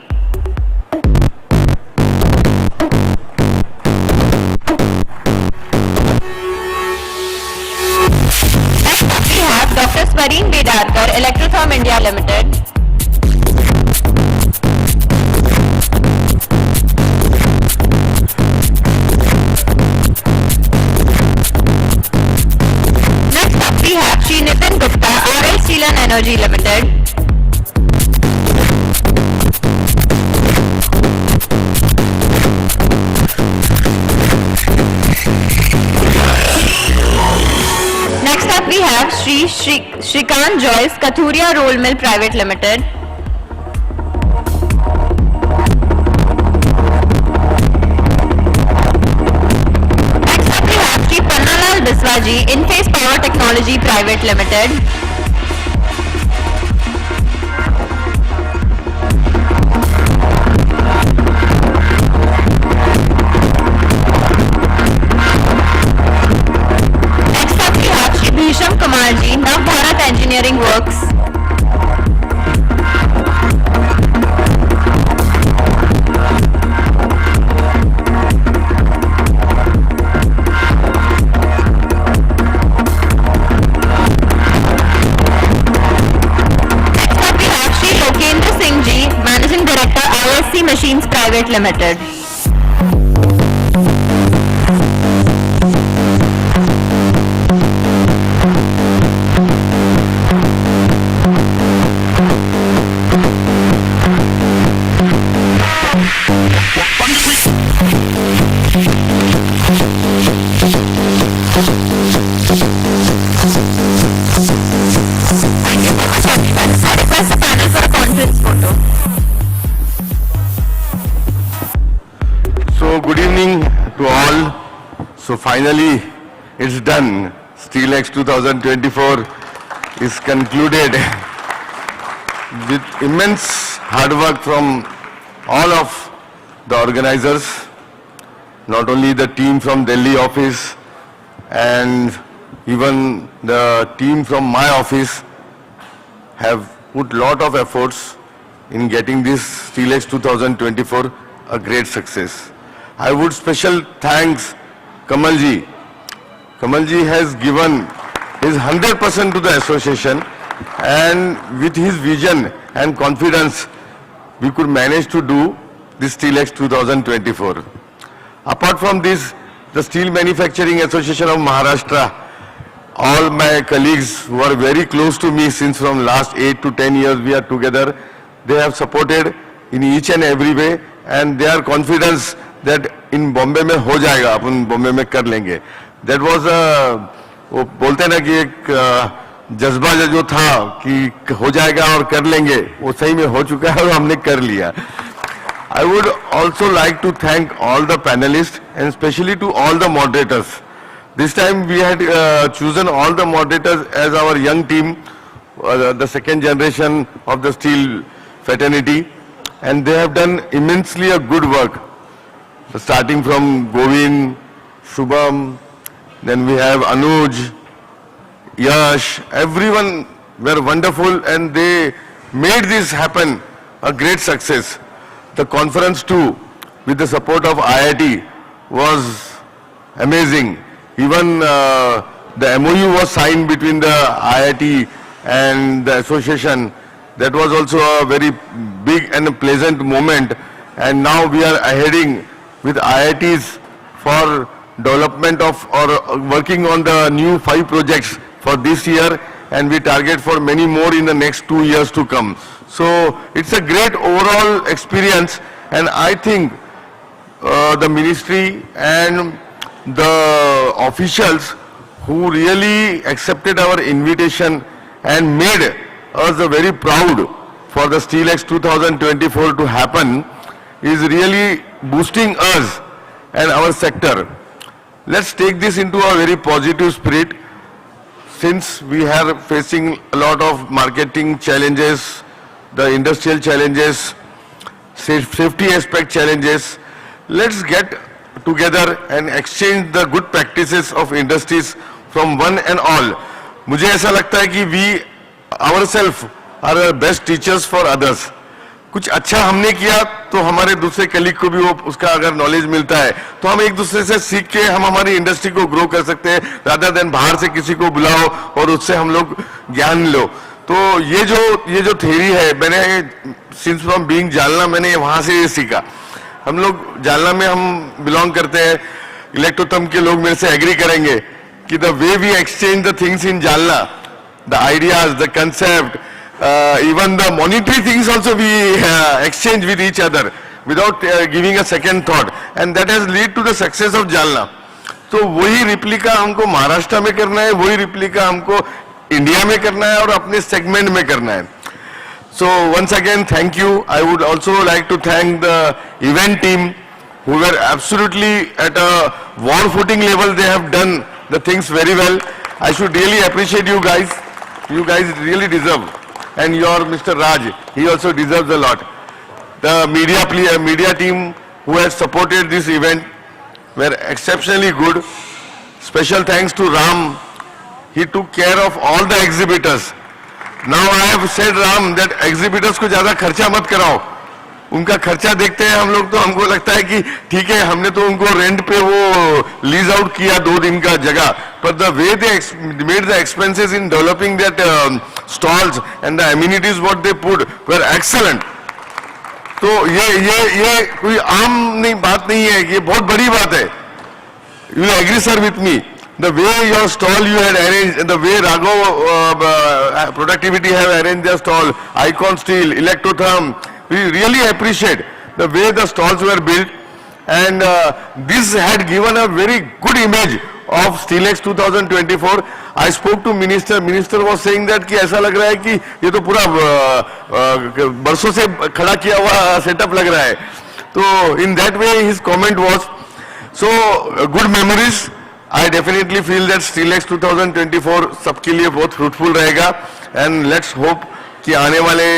We have Dr. Swareen Bedarkar, Electrotherm India Limited. Next up we have Shri Nitin Gupta, RL Steel and Energy Limited. Next up we have Shrikant Joyce, Kathuria Roll Mill Private Limited. Next up we have Shri Pannalal Biswaji, Inface Power Technology Private Limited. Bhisham Kamarji, Navbharat Engineering Works. Next up we have Shri Lokendra Singh Ji, Managing Director, ISC Machines Private Limited. So good evening to all. So finally it's done. Steelex 2024 is concluded with immense hard work from all of the organizers, not only the team from Delhi office and even the team from my office have put lot of efforts in getting this Steelex 2024 a great success. I would special thanks Kamalji. Kamalji has given his 100% to the association, and with his vision and confidence we could manage to do this Steelex 2024. Apart from this, the Steel Manufacturing Association of Maharashtra, all my colleagues who are very close to me since from last 8 to 10 years we are together, they have supported in each and every way, and they are confident that in Bombay में हो जाएगा, अपन Bombay में कर लेंगे. That was a, वो बोलते हैं ना कि एक जज्बा जो था कि हो जाएगा और कर लेंगे, वो सही में हो चुका है और हमने कर लिया. I would also like to thank all the panelists and especially to all the moderators. This time we had chosen all the moderators as our young team, the second generation of the steel fraternity, and they have done immensely a good work. So starting from Govind, Shubham, then we have Anuj, Yash, everyone were wonderful and they made this happen a great success. The conference too, with the support of IIT, was amazing. Even the MOU was signed between the IIT and the association. That was also a very big and a pleasant moment. And now we are heading with IITs for development of or working on the new 5 projects for this year, and we target for many more in the next 2 years to come. So it's a great overall experience, and I think the ministry and the officials who really accepted our invitation and made us very proud for the Steelex 2024 to happen is really boosting us and our sector. Let's take this into a very positive spirit. since we are facing a lot of marketing challenges, the industrial challenges, safety aspect challenges, let's get together and exchange the good practices of industries from one and all. मुझे ऐसा लगता है कि we ourselves are the best teachers for others. कुछ अच्छा हमने किया तो हमारे दूसरे कलीग को भी वो उसका अगर नॉलेज मिलता है तो हम एक दूसरे से सीख के हम हमारी इंडस्ट्री को ग्रो कर सकते हैं, रादर देन बाहर से किसी को बुलाओ और उससे हम लोग ज्ञान लो. तो ये जो थ्योरी है, मैंने सिंस फ्रॉम बीइंग जालना मैंने वहां से ये सीखा. हम लोग जालना में हम बिलोंग करते हैं, इलेक्ट्रोथर्म के लोग मेरे से एग्री करेंगे कि the way we exchange the things in Jalna, the ideas, the concept, even the monetary things also we exchange with each other without giving a second thought, and that has led to the success of Jalna. तो वही replica हमको महाराष्ट्र में करना है, वही replica हमको India में करना है और अपने सेगमेंट में करना है. So once again thank you. I would also like to thank the event team who were absolutely at a war footing level. They have done the things very well. I should really appreciate you guys. You guys really deserve. And your Mr. Raj, he also deserves a lot. The media team who has supported this event were exceptionally good. Special thanks to Ram. He took care of all the exhibitors. Now I have said Ram that exhibitors को ज़्यादा खर्चा मत कराओ. उनका खर्चा देखते हैं हम लोग तो हमको लगता है कि ठीक है, हमने तो उनको रेंट पे वो लीज आउट किया 2 दिन का जगह, पर the way they made the expenses in developing that stalls and the amenities what they put were excellent. तो ये कोई आम बात नहीं है, ये बहुत बड़ी बात है. You agree sir with me? The way your stall you had arranged, the way Raghav Productivity have arranged their stall, Icon Steel, Electrotherm, we really appreciate the way the stalls were built, and this had given a very good image of Steelex 2024. I spoke to Minister. Minister was saying that कि ऐसा लग रहा है कि ये तो पूरा बरसों से खड़ा किया हुआ सेटअप लग रहा है. तो in that way his comment was so good memories. I definitely feel that Steelex 2024 सबके लिए बहुत fruitful रहेगा, and let's hope कि आने वाले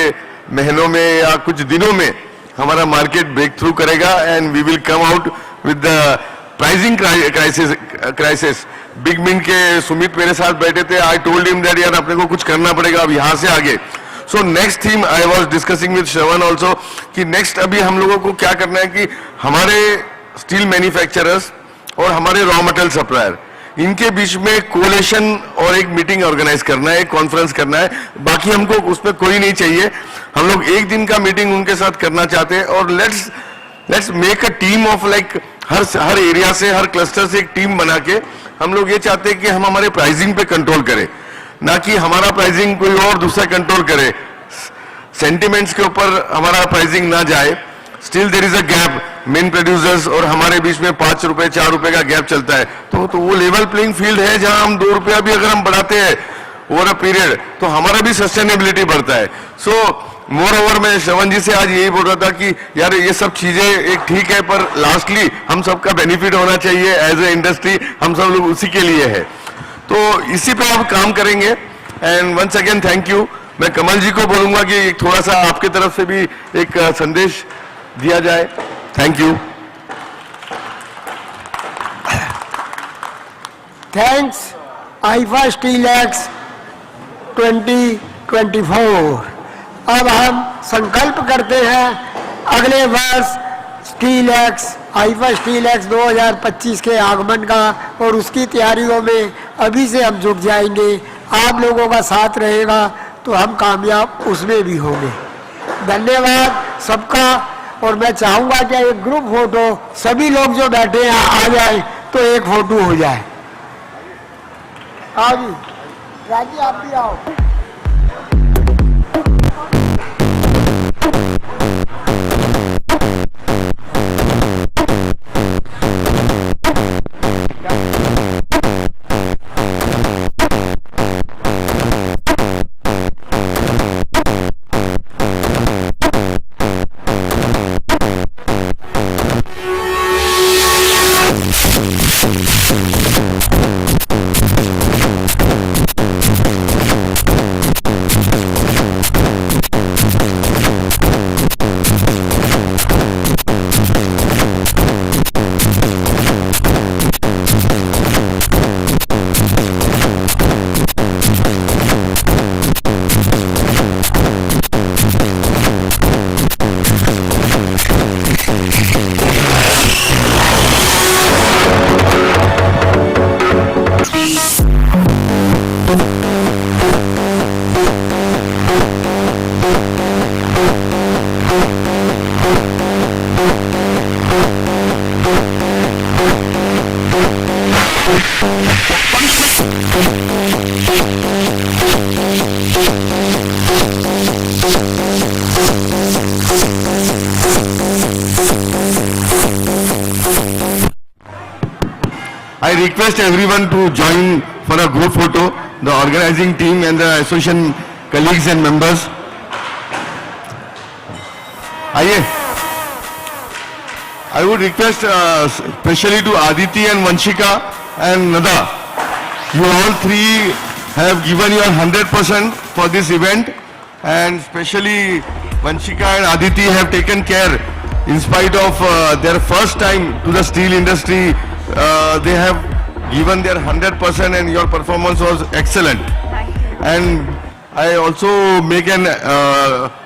महीनों में या कुछ दिनों में हमारा मार्केट ब्रेक थ्रू करेगा and we will come out with the pricing crisis. Big मिन के सुमित मेरे साथ बैठे थे. I told him that यार अपने को कुछ करना पड़ेगा अब यहाँ से आगे. So next theme I was discussing with Shravan also कि next अभी हम लोगों को क्या करना है कि हमारे स्टील मैन्युफैक्चरर्स और हमारे रॉ मटेरियल सप्लायर, इनके बीच में कोलेशन और एक मीटिंग ऑर्गेनाइज करना है, एक कॉन्फ्रेंस करना है. बाकी हमको उसमें कोई नहीं चाहिए. हम लोग एक दिन का मीटिंग उनके साथ करना चाहते हैं और let's make a team of like her area से, हर क्लस्टर से एक टीम बना के हम लोग ये चाहते हैं कि हम हमारे प्राइसिंग पे कंट्रोल करें, ना कि हमारा प्राइसिंग कोई और दूसरा कंट्रोल करे. सेंटिमेंट्स के ऊपर हमारा प्राइसिंग ना जाए. Still there is a gap, main producers और हमारे बीच में 5 रुपए 4 रुपए का गैप चलता है. तो वो लेवल प्लेइंग फील्ड है जहां हम 2 रुपया भी अगर हम बढ़ाते हैं ओवर अ पीरियड तो हमारा भी सस्टेनेबिलिटी बढ़ता है. सो मोर ओवर मैं श्रवण जी से आज यही बोल रहा था कि यार ये सब चीजें एक ठीक है, पर लास्टली हम सबका बेनिफिट होना चाहिए एज ए इंडस्ट्री. हम सब लोग उसी के लिए है, तो इसी पे आप काम करेंगे. And once again thank you. मैं कमल जी को बोलूंगा कि थोड़ा सा आपके तरफ से भी एक संदेश दिया जाए. Thank you. Thanks IIFA Steelex 2024. अब हम संकल्प करते हैं अगले वर्ष स्टीलेक्स आईफा स्टीलेक्स 2025 के आगमन का, और उसकी तैयारियों में अभी से हम जुट जाएंगे. आप लोगों का साथ रहेगा तो हम कामयाब उसमें भी होंगे. धन्यवाद सबका. और मैं चाहूंगा कि एक ग्रुप फोटो सभी लोग जो बैठे हैं आ जाए तो एक फोटो हो जाए. आओ जी, राजी आप भी आओ. I request everyone to join for a group photo, the organizing team and the association colleagues and members. I would request especially to Aditi and Vanshika and Nada. You all three have given your 100% for this event, and especially Vanshika and Aditi have taken care in spite of their first time to the steel industry. They have given their 100% and your performance was excellent. And I also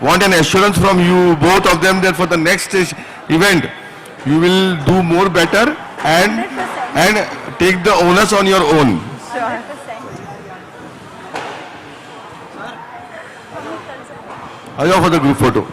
want an assurance from you, both of them, that for the next event, you will do more better and take the onus on your own. Sure. Ayo for the group photo.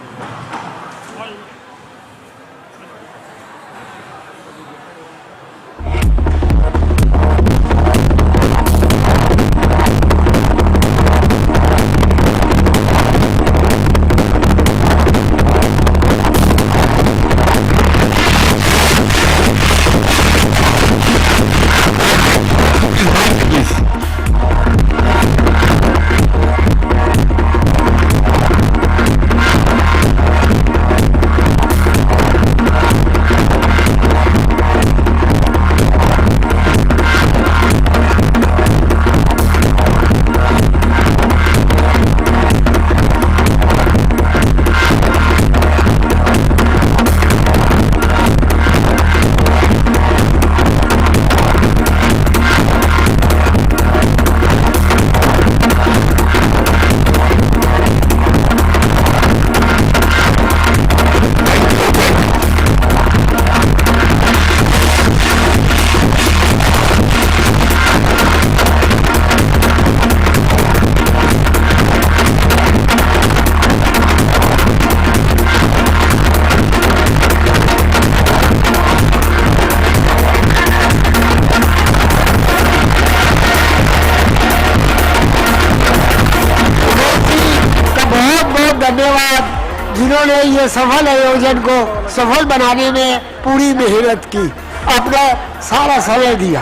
धन्यवाद जिन्होंने ये सफल आयोजन को सफल बनाने में पूरी मेहनत की, अपना सारा समय दिया।